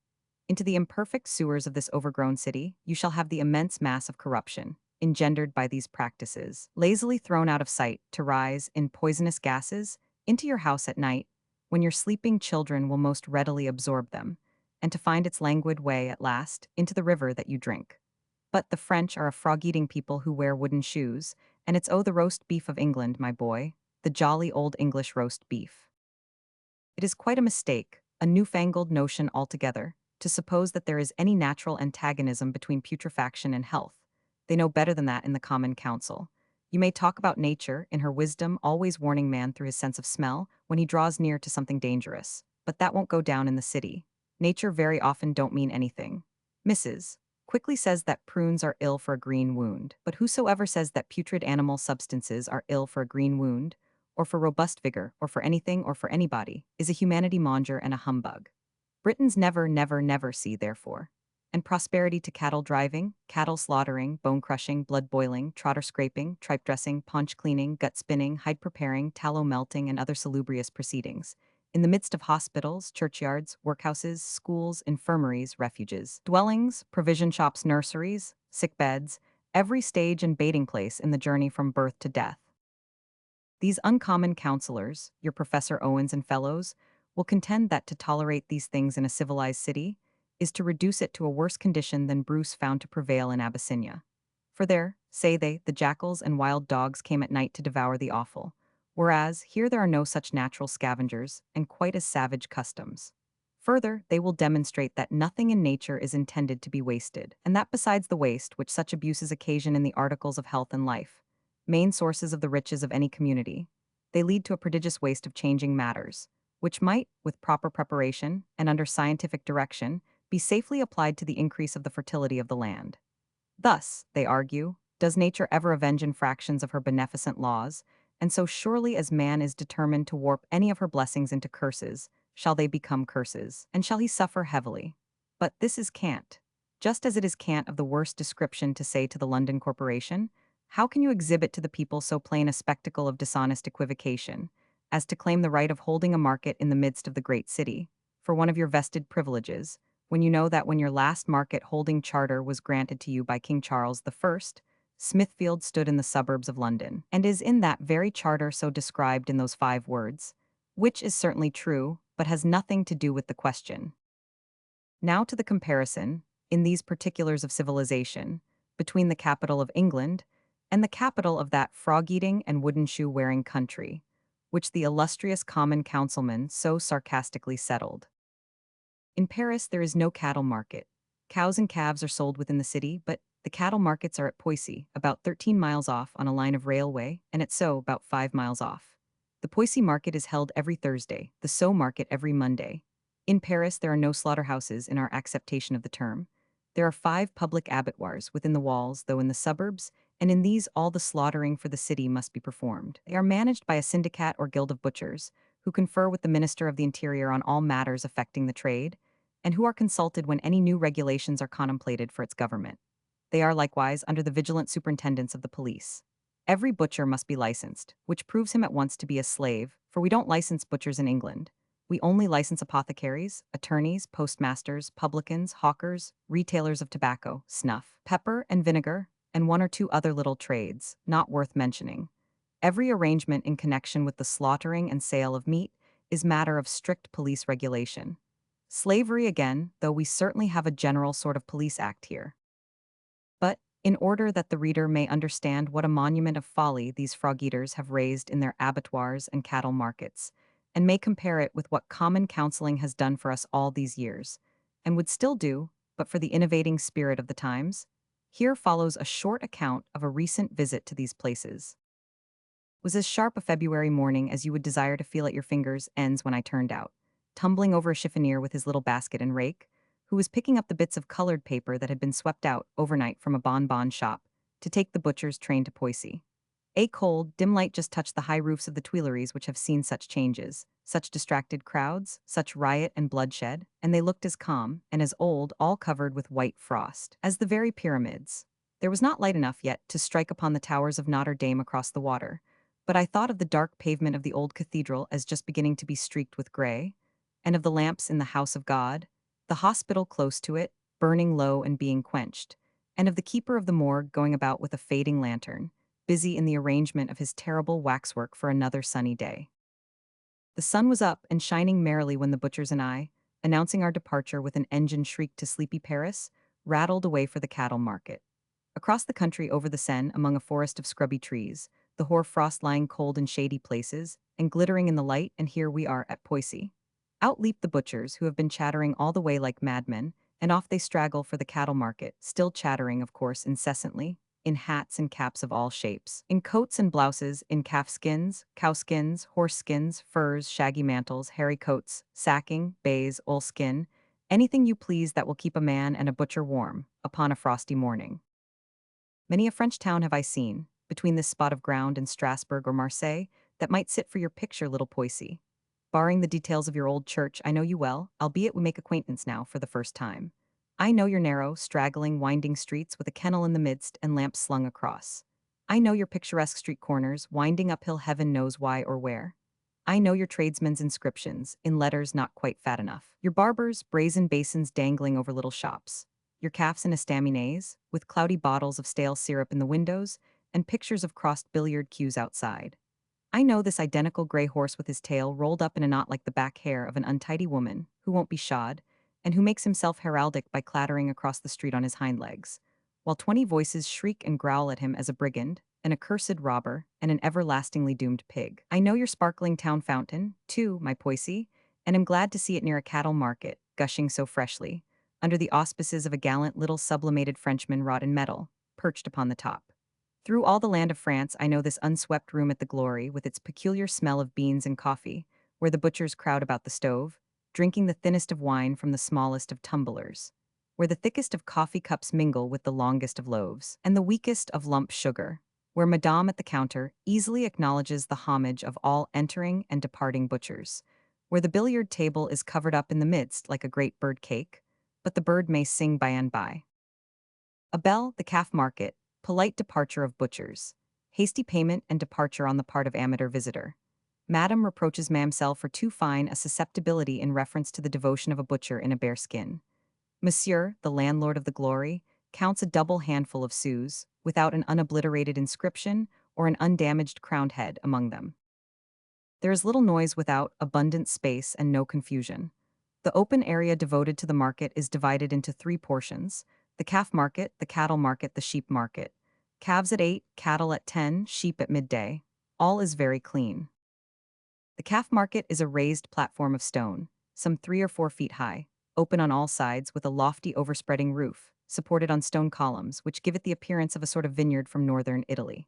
Into the imperfect sewers of this overgrown city, you shall have the immense mass of corruption, engendered by these practices, lazily thrown out of sight to rise, in poisonous gases, into your house at night, when your sleeping children will most readily absorb them, and to find its languid way, at last, into the river that you drink. But the French are a frog-eating people who wear wooden shoes, and it's the roast beef of England, my boy, the jolly old English roast beef. It is quite a mistake, a newfangled notion altogether, to suppose that there is any natural antagonism between putrefaction and health. They know better than that in the Common Council. You may talk about nature, in her wisdom, always warning man through his sense of smell when he draws near to something dangerous, but that won't go down in the city. Nature very often don't mean anything. Mrs. quickly says that prunes are ill for a green wound, but whosoever says that putrid animal substances are ill for a green wound, or for robust vigor, or for anything or for anybody, is a humanity monger and a humbug. Britons never, never, never see, therefore. And prosperity to cattle driving, cattle slaughtering, bone crushing, blood boiling, trotter scraping, tripe dressing, paunch cleaning, gut spinning, hide preparing, tallow melting, and other salubrious proceedings. In the midst of hospitals, churchyards, workhouses, schools, infirmaries, refuges, dwellings, provision shops, nurseries, sick beds, every stage and baiting place in the journey from birth to death. These uncommon counselors, your Professor Owens and fellows, will contend that to tolerate these things in a civilized city is to reduce it to a worse condition than Bruce found to prevail in Abyssinia. For there, say they, the jackals and wild dogs came at night to devour the offal, whereas here there are no such natural scavengers and quite as savage customs. Further, they will demonstrate that nothing in nature is intended to be wasted, and that besides the waste which such abuses occasion in the articles of health and life, main sources of the riches of any community, they lead to a prodigious waste of changing matters, which might, with proper preparation and under scientific direction, be safely applied to the increase of the fertility of the land. Thus, they argue, does nature ever avenge infractions of her beneficent laws, and so surely as man is determined to warp any of her blessings into curses, shall they become curses, and shall he suffer heavily. But this is cant. Just as it is cant of the worst description to say to the London Corporation, how can you exhibit to the people so plain a spectacle of dishonest equivocation, as to claim the right of holding a market in the midst of the great city, for one of your vested privileges, when you know that when your last market-holding charter was granted to you by King Charles I, Smithfield stood in the suburbs of London, and is in that very charter so described in those 5 words, which is certainly true, but has nothing to do with the question. Now to the comparison, in these particulars of civilization, between the capital of England and the capital of that frog-eating and wooden-shoe-wearing country, which the illustrious common councilman so sarcastically settled. In Paris there is no cattle market. Cows and calves are sold within the city, but the cattle markets are at Poissy, about 13 miles off on a line of railway, and at Sceaux, about 5 miles off. The Poissy market is held every Thursday, the Sceaux market every Monday. In Paris there are no slaughterhouses in our acceptation of the term. There are 5 public abattoirs within the walls, though in the suburbs, and in these all the slaughtering for the city must be performed. They are managed by a syndicate or guild of butchers, who confer with the Minister of the Interior on all matters affecting the trade, and who are consulted when any new regulations are contemplated for its government. They are likewise under the vigilant superintendence of the police. Every butcher must be licensed, which proves him at once to be a slave, for we don't license butchers in England. We only license apothecaries, attorneys, postmasters, publicans, hawkers, retailers of tobacco, snuff, pepper, and vinegar, and 1 or 2 other little trades, not worth mentioning. Every arrangement in connection with the slaughtering and sale of meat is matter of strict police regulation. Slavery again, though we certainly have a general sort of police act here. But, in order that the reader may understand what a monument of folly these frog-eaters have raised in their abattoirs and cattle markets, and may compare it with what common counseling has done for us all these years, and would still do, but for the innovating spirit of the times, here follows a short account of a recent visit to these places. Was as sharp a February morning as you would desire to feel at your fingers' ends when I turned out, tumbling over a chiffonier with his little basket and rake, who was picking up the bits of colored paper that had been swept out overnight from a bonbon shop to take the butcher's train to Poissy. A cold, dim light just touched the high roofs of the Tuileries which have seen such changes, such distracted crowds, such riot and bloodshed, and they looked as calm and as old, all covered with white frost, as the very pyramids. There was not light enough yet to strike upon the towers of Notre Dame across the water, but I thought of the dark pavement of the old cathedral as just beginning to be streaked with gray, and of the lamps in the house of God, the hospital close to it, burning low and being quenched, and of the keeper of the morgue going about with a fading lantern, busy in the arrangement of his terrible waxwork for another sunny day. The sun was up and shining merrily when the butchers and I, announcing our departure with an engine shriek to sleepy Paris, rattled away for the cattle market. Across the country over the Seine, among a forest of scrubby trees, the hoar frost lying cold in shady places, and glittering in the light, and here we are at Poissy. Out leap the butchers, who have been chattering all the way like madmen, and off they straggle for the cattle market, still chattering, of course, incessantly, in hats and caps of all shapes, in coats and blouses, in calf skins, cow skins, horse skins, furs, shaggy mantles, hairy coats, sacking, baize, oilskin, anything you please that will keep a man and a butcher warm, upon a frosty morning. Many a French town have I seen, between this spot of ground and Strasbourg or Marseille, that might sit for your picture, little Poissy. Barring the details of your old church, I know you well, albeit we make acquaintance now for the first time. I know your narrow, straggling, winding streets with a kennel in the midst and lamps slung across. I know your picturesque street corners, winding uphill heaven knows why or where. I know your tradesmen's inscriptions, in letters not quite fat enough. Your barbers' brazen basins dangling over little shops. Your calves in estaminets, with cloudy bottles of stale syrup in the windows, and pictures of crossed billiard cues outside. I know this identical gray horse with his tail rolled up in a knot like the back hair of an untidy woman, who won't be shod, and who makes himself heraldic by clattering across the street on his hind legs, while 20 voices shriek and growl at him as a brigand, an accursed robber, and an everlastingly doomed pig. I know your sparkling town fountain, too, my Poissy, and am glad to see it near a cattle market, gushing so freshly, under the auspices of a gallant little sublimated Frenchman wrought in metal, perched upon the top. Through all the land of France, I know this unswept room at the Glory, with its peculiar smell of beans and coffee, where the butchers crowd about the stove, drinking the thinnest of wine from the smallest of tumblers, where the thickest of coffee cups mingle with the longest of loaves, and the weakest of lump sugar, where Madame at the counter easily acknowledges the homage of all entering and departing butchers, where the billiard table is covered up in the midst like a great bird cake, but the bird may sing by and by. A bell, the calf market, polite departure of butchers. Hasty payment and departure on the part of amateur visitor. Madam reproaches Mamselle for too fine a susceptibility in reference to the devotion of a butcher in a bear skin. Monsieur, the landlord of the Glory, counts a double handful of sous, without an unobliterated inscription or an undamaged crowned head among them. There is little noise without, abundant space, and no confusion. The open area devoted to the market is divided into 3 portions: the calf market, the cattle market, the sheep market. Calves at 8, cattle at 10, sheep at midday. All is very clean. The calf market is a raised platform of stone, some 3 or 4 feet high, open on all sides with a lofty overspreading roof, supported on stone columns which give it the appearance of a sort of vineyard from northern Italy.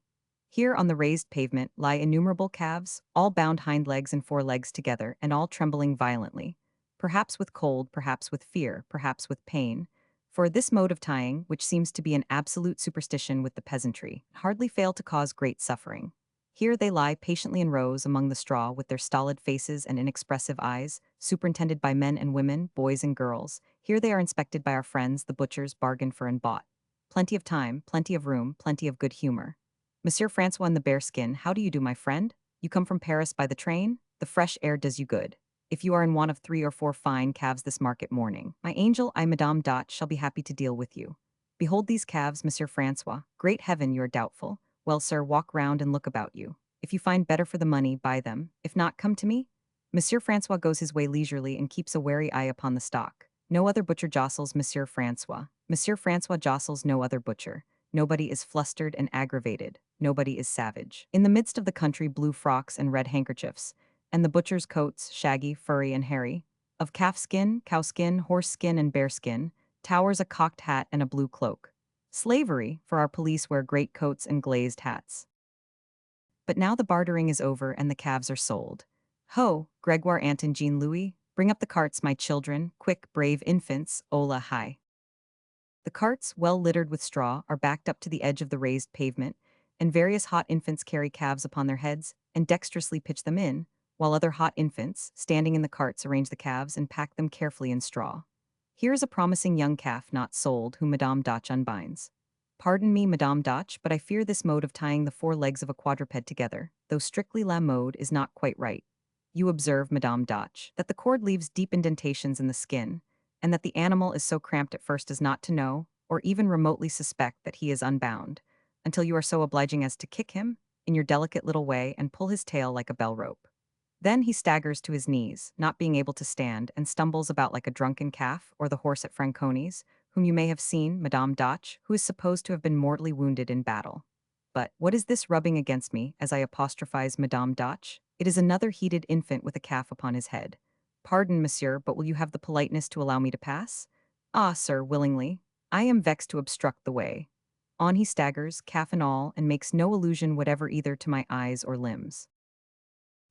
Here on the raised pavement lie innumerable calves, all bound hind legs and fore legs together and all trembling violently, perhaps with cold, perhaps with fear, perhaps with pain, for this mode of tying, which seems to be an absolute superstition with the peasantry, hardly fail to cause great suffering. Here they lie patiently in rows among the straw with their stolid faces and inexpressive eyes, superintended by men and women, boys and girls. Here they are inspected by our friends, the butchers, bargained for and bought. Plenty of time, plenty of room, plenty of good humor. Monsieur Francois in the bearskin, how do you do, my friend? You come from Paris by the train? The fresh air does you good. If you are in want of 3 or 4 fine calves this market morning, my angel, I, Madame Dot, shall be happy to deal with you. Behold these calves, Monsieur Francois. Great heaven, you are doubtful. Well, sir, walk round and look about you. If you find better for the money, buy them. If not, come to me. Monsieur Francois goes his way leisurely and keeps a wary eye upon the stock. No other butcher jostles Monsieur Francois. Monsieur Francois jostles no other butcher. Nobody is flustered and aggravated. Nobody is savage. In the midst of the country, blue frocks and red handkerchiefs, and the butcher's coats, shaggy, furry, and hairy, of calf skin, cow skin, horse skin, and bear skin, towers a cocked hat and a blue cloak. Slavery, for our police wear great coats and glazed hats. But now the bartering is over and the calves are sold. Ho, Gregoire, Aunt and Jean Louis, bring up the carts, my children, quick, brave infants, hola, hi. The carts, well littered with straw, are backed up to the edge of the raised pavement, and various hot infants carry calves upon their heads and dexterously pitch them in, while other hot infants, standing in the carts, arrange the calves and pack them carefully in straw. Here is a promising young calf not sold, whom Madame Dotch unbinds. Pardon me, Madame Dotch, but I fear this mode of tying the 4 legs of a quadruped together, though strictly la mode, is not quite right. You observe, Madame Dotch, that the cord leaves deep indentations in the skin, and that the animal is so cramped at first as not to know, or even remotely suspect that he is unbound, until you are so obliging as to kick him, in your delicate little way, and pull his tail like a bell rope. Then he staggers to his knees, not being able to stand, and stumbles about like a drunken calf or the horse at Franconi's, whom you may have seen, Madame Dotch, who is supposed to have been mortally wounded in battle. But what is this rubbing against me as I apostrophize Madame Dotch? It is another heated infant with a calf upon his head. Pardon, monsieur, but will you have the politeness to allow me to pass? Ah, sir, willingly. I am vexed to obstruct the way. On he staggers, calf and all, and makes no allusion whatever either to my eyes or limbs.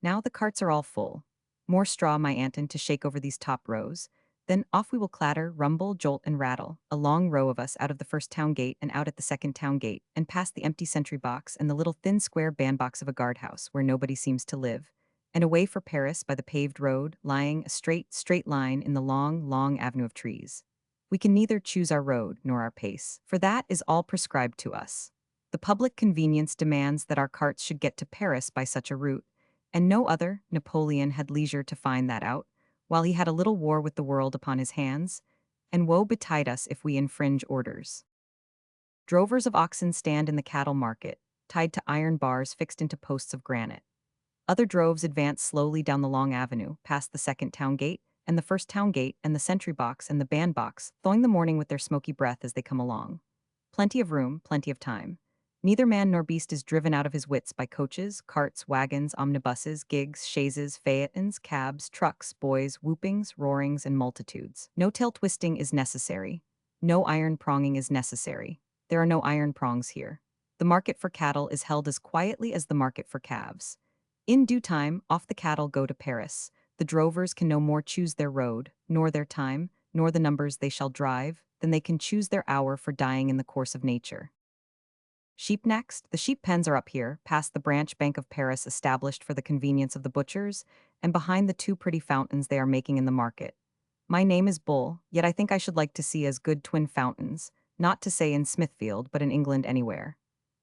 Now the carts are all full. More straw, my Anton, to shake over these top rows. Then off we will clatter, rumble, jolt, and rattle, a long row of us out of the first town gate and out at the second town gate, and past the empty sentry box and the little thin square bandbox of a guardhouse where nobody seems to live, and away for Paris by the paved road, lying a straight line in the long, long avenue of trees. We can neither choose our road nor our pace, for that is all prescribed to us. The public convenience demands that our carts should get to Paris by such a route, and no other. Napoleon had leisure to find that out, while he had a little war with the world upon his hands, and woe betide us if we infringe orders. Drovers of oxen stand in the cattle market, tied to iron bars fixed into posts of granite. Other droves advance slowly down the long avenue, past the second town gate, and the first town gate, and the sentry box and the bandbox, thawing the morning with their smoky breath as they come along. Plenty of room, plenty of time. Neither man nor beast is driven out of his wits by coaches, carts, wagons, omnibuses, gigs, chaises, phaetons, cabs, trucks, boys, whoopings, roarings, and multitudes. No tail twisting is necessary. No iron pronging is necessary. There are no iron prongs here. The market for cattle is held as quietly as the market for calves. In due time, off the cattle go to Paris. The drovers can no more choose their road, nor their time, nor the numbers they shall drive, than they can choose their hour for dying in the course of nature. Sheep next. The sheep pens are up here, past the branch bank of Paris established for the convenience of the butchers, and behind the two pretty fountains they are making in the market. My name is Bull, yet I think I should like to see as good twin fountains, not to say in Smithfield, but in England anywhere.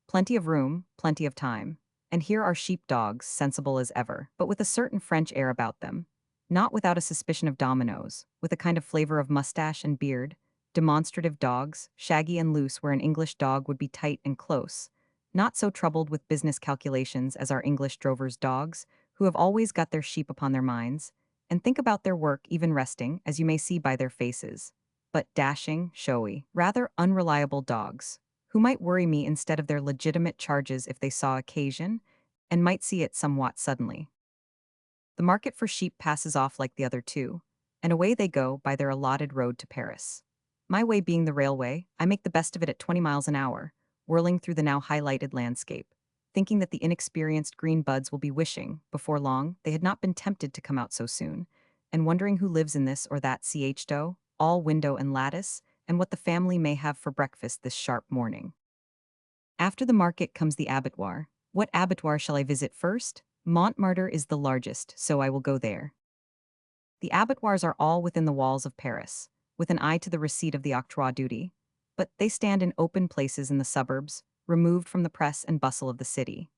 Plenty of room, plenty of time. And here are sheep dogs, sensible as ever, but with a certain French air about them. Not without a suspicion of dominoes, with a kind of flavor of mustache and beard, demonstrative dogs, shaggy and loose where an English dog would be tight and close, not so troubled with business calculations as our English drovers' dogs, who have always got their sheep upon their minds, and think about their work even resting, as you may see by their faces. But dashing, showy, rather unreliable dogs, who might worry me instead of their legitimate charges if they saw occasion, and might see it somewhat suddenly. The market for sheep passes off like the other two, and away they go by their allotted road to Paris. My way being the railway, I make the best of it at 20 miles an hour, whirling through the now highlighted landscape, thinking that the inexperienced green buds will be wishing, before long, they had not been tempted to come out so soon, and wondering who lives in this or that ch-dough, all window and lattice, and what the family may have for breakfast this sharp morning. After the market comes the abattoir. What abattoir shall I visit first? Montmartre is the largest, so I will go there. The abattoirs are all within the walls of Paris, with an eye to the receipt of the octroi duty, but they stand in open places in the suburbs, removed from the press and bustle of the city.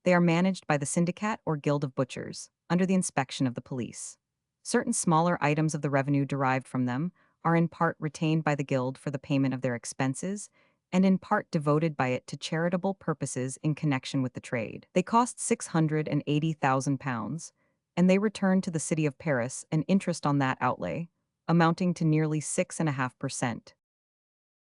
They are managed by the syndicate or guild of butchers, under the inspection of the police. Certain smaller items of the revenue derived from them are in part retained by the guild for the payment of their expenses, and in part devoted by it to charitable purposes in connection with the trade. They cost £680,000, and they return to the city of Paris an interest on that outlay, amounting to nearly 6.5%.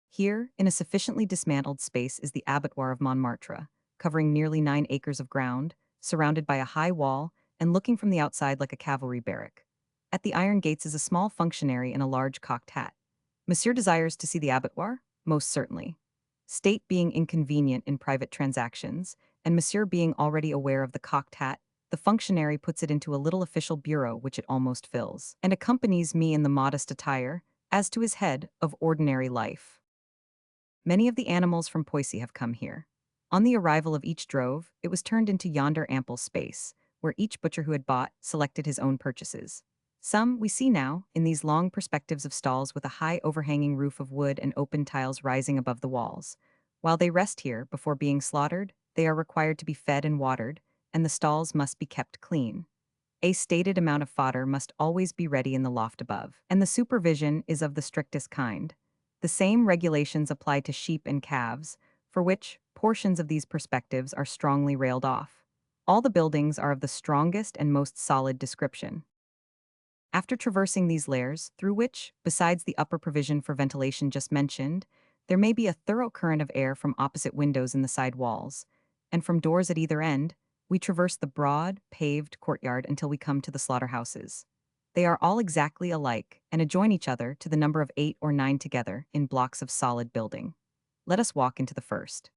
Here, in a sufficiently dismantled space, is the abattoir of Montmartre, covering nearly 9 acres of ground, surrounded by a high wall, and looking from the outside like a cavalry barrack. At the iron gates is a small functionary in a large cocked hat. Monsieur desires to see the abattoir? Most certainly. State being inconvenient in private transactions, and Monsieur being already aware of the cocked hat, the functionary puts it into a little official bureau which it almost fills, and accompanies me in the modest attire, as to his head, of ordinary life. Many of the animals from Poissy have come here. On the arrival of each drove, it was turned into yonder ample space, where each butcher who had bought selected his own purchases. Some we see now, in these long perspectives of stalls with a high overhanging roof of wood and open tiles rising above the walls. While they rest here, before being slaughtered, they are required to be fed and watered, and the stalls must be kept clean. A stated amount of fodder must always be ready in the loft above, and the supervision is of the strictest kind. The same regulations apply to sheep and calves, for which portions of these perspectives are strongly railed off. All the buildings are of the strongest and most solid description. After traversing these layers, through which, besides the upper provision for ventilation just mentioned, there may be a thorough current of air from opposite windows in the side walls, and from doors at either end, we traverse the broad, paved courtyard until we come to the slaughterhouses. They are all exactly alike and adjoin each other to the number of 8 or 9 together in blocks of solid building. Let us walk into the first.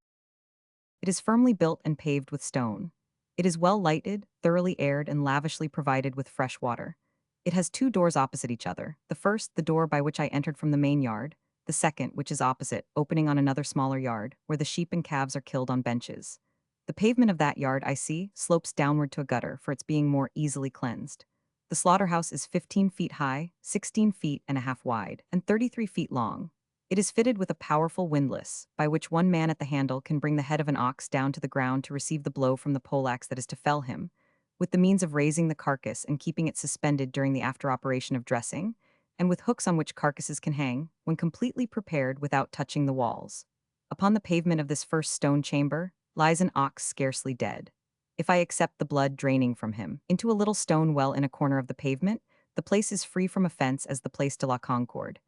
It is firmly built and paved with stone. It is well lighted, thoroughly aired, and lavishly provided with fresh water. It has two doors opposite each other. The first, the door by which I entered from the main yard. The second, which is opposite, opening on another smaller yard, where the sheep and calves are killed on benches. The pavement of that yard, I see, slopes downward to a gutter for its being more easily cleansed. The slaughterhouse is 15 feet high, 16 feet and a half wide, and 33 feet long. It is fitted with a powerful windlass, by which one man at the handle can bring the head of an ox down to the ground to receive the blow from the poleaxe that is to fell him, with the means of raising the carcass and keeping it suspended during the after operation of dressing, and with hooks on which carcasses can hang, when completely prepared without touching the walls. Upon the pavement of this first stone chamber lies an ox scarcely dead. If I accept the blood draining from him into a little stone well in a corner of the pavement, the place is free from offense as the Place de la Concorde.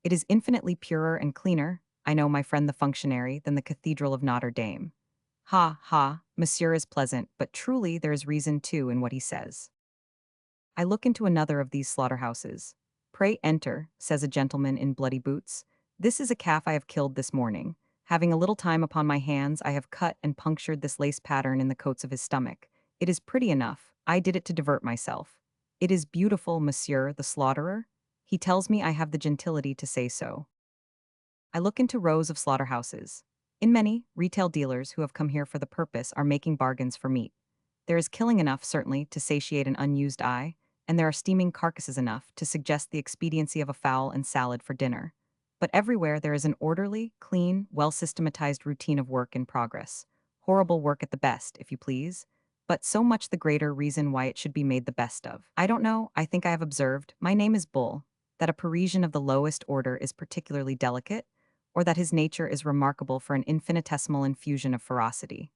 It is infinitely purer and cleaner, I know, my friend the functionary, than the Cathedral of Notre Dame. Ha, ha, monsieur is pleasant, but truly there is reason too in what he says. I look into another of these slaughterhouses. Pray enter, says a gentleman in bloody boots. This is a calf I have killed this morning. Having a little time upon my hands, I have cut and punctured this lace pattern in the coats of his stomach. It is pretty enough. I did it to divert myself. It is beautiful, monsieur the slaughterer. He tells me I have the gentility to say so. I look into rows of slaughterhouses. In many, retail dealers who have come here for the purpose are making bargains for meat. There is killing enough, certainly, to satiate an unused eye, and there are steaming carcasses enough to suggest the expediency of a fowl and salad for dinner. But everywhere there is an orderly, clean, well-systematized routine of work in progress. Horrible work at the best, if you please, but so much the greater reason why it should be made the best of. I don't know, I think I have observed, my name is Bull, that a Parisian of the lowest order is particularly delicate, or that his nature is remarkable for an infinitesimal infusion of ferocity.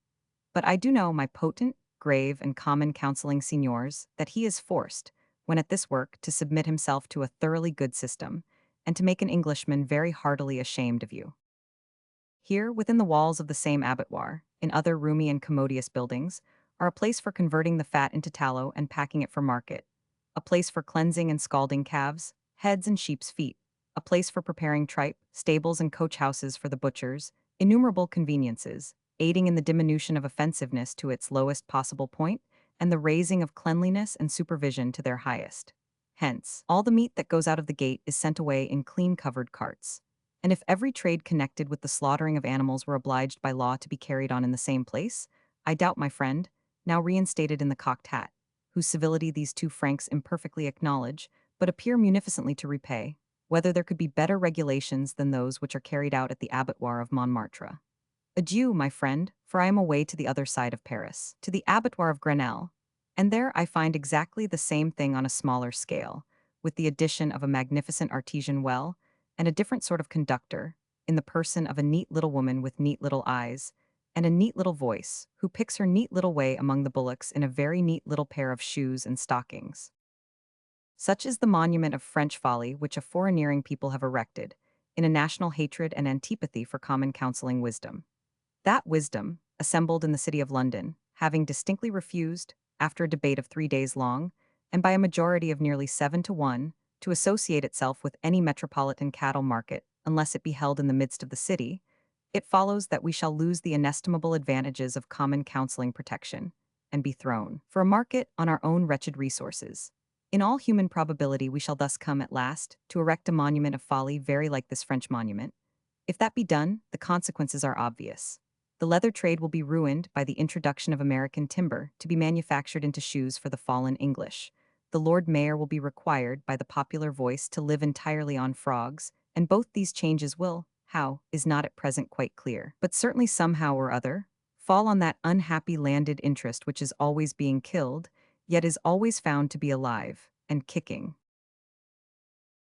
But I do know, my potent, grave, and common counseling signors, that he is forced, when at this work, to submit himself to a thoroughly good system, and to make an Englishman very heartily ashamed of you. Here, within the walls of the same abattoir, in other roomy and commodious buildings, are a place for converting the fat into tallow and packing it for market, a place for cleansing and scalding calves, heads, and sheep's feet, a place for preparing tripe, stables and coach houses for the butchers, innumerable conveniences, aiding in the diminution of offensiveness to its lowest possible point, and the raising of cleanliness and supervision to their highest. Hence, all the meat that goes out of the gate is sent away in clean-covered carts. And if every trade connected with the slaughtering of animals were obliged by law to be carried on in the same place, I doubt, my friend, now reinstated in the cocked hat, whose civility these 2 francs imperfectly acknowledge, but appear munificently to repay, whether there could be better regulations than those which are carried out at the abattoir of Montmartre. Adieu, my friend, for I am away to the other side of Paris, to the abattoir of Grenelle, and there I find exactly the same thing on a smaller scale, with the addition of a magnificent artesian well, and a different sort of conductor, in the person of a neat little woman with neat little eyes, and a neat little voice, who picks her neat little way among the bullocks in a very neat little pair of shoes and stockings. Such is the monument of French folly which a foreigneering people have erected, in a national hatred and antipathy for common counseling wisdom. That wisdom, assembled in the city of London, having distinctly refused, after a debate of 3 days long, and by a majority of nearly 7 to 1, to associate itself with any metropolitan cattle market unless it be held in the midst of the city, it follows that we shall lose the inestimable advantages of common counseling protection, and be thrown, for a market, on our own wretched resources. In all human probability we shall thus come, at last, to erect a monument of folly very like this French monument. If that be done, the consequences are obvious. The leather trade will be ruined by the introduction of American timber to be manufactured into shoes for the fallen English. The Lord Mayor will be required, by the popular voice, to live entirely on frogs, and both these changes will, how, is not at present quite clear, but certainly somehow or other, fall on that unhappy landed interest which is always being killed, yet is always found to be alive and kicking.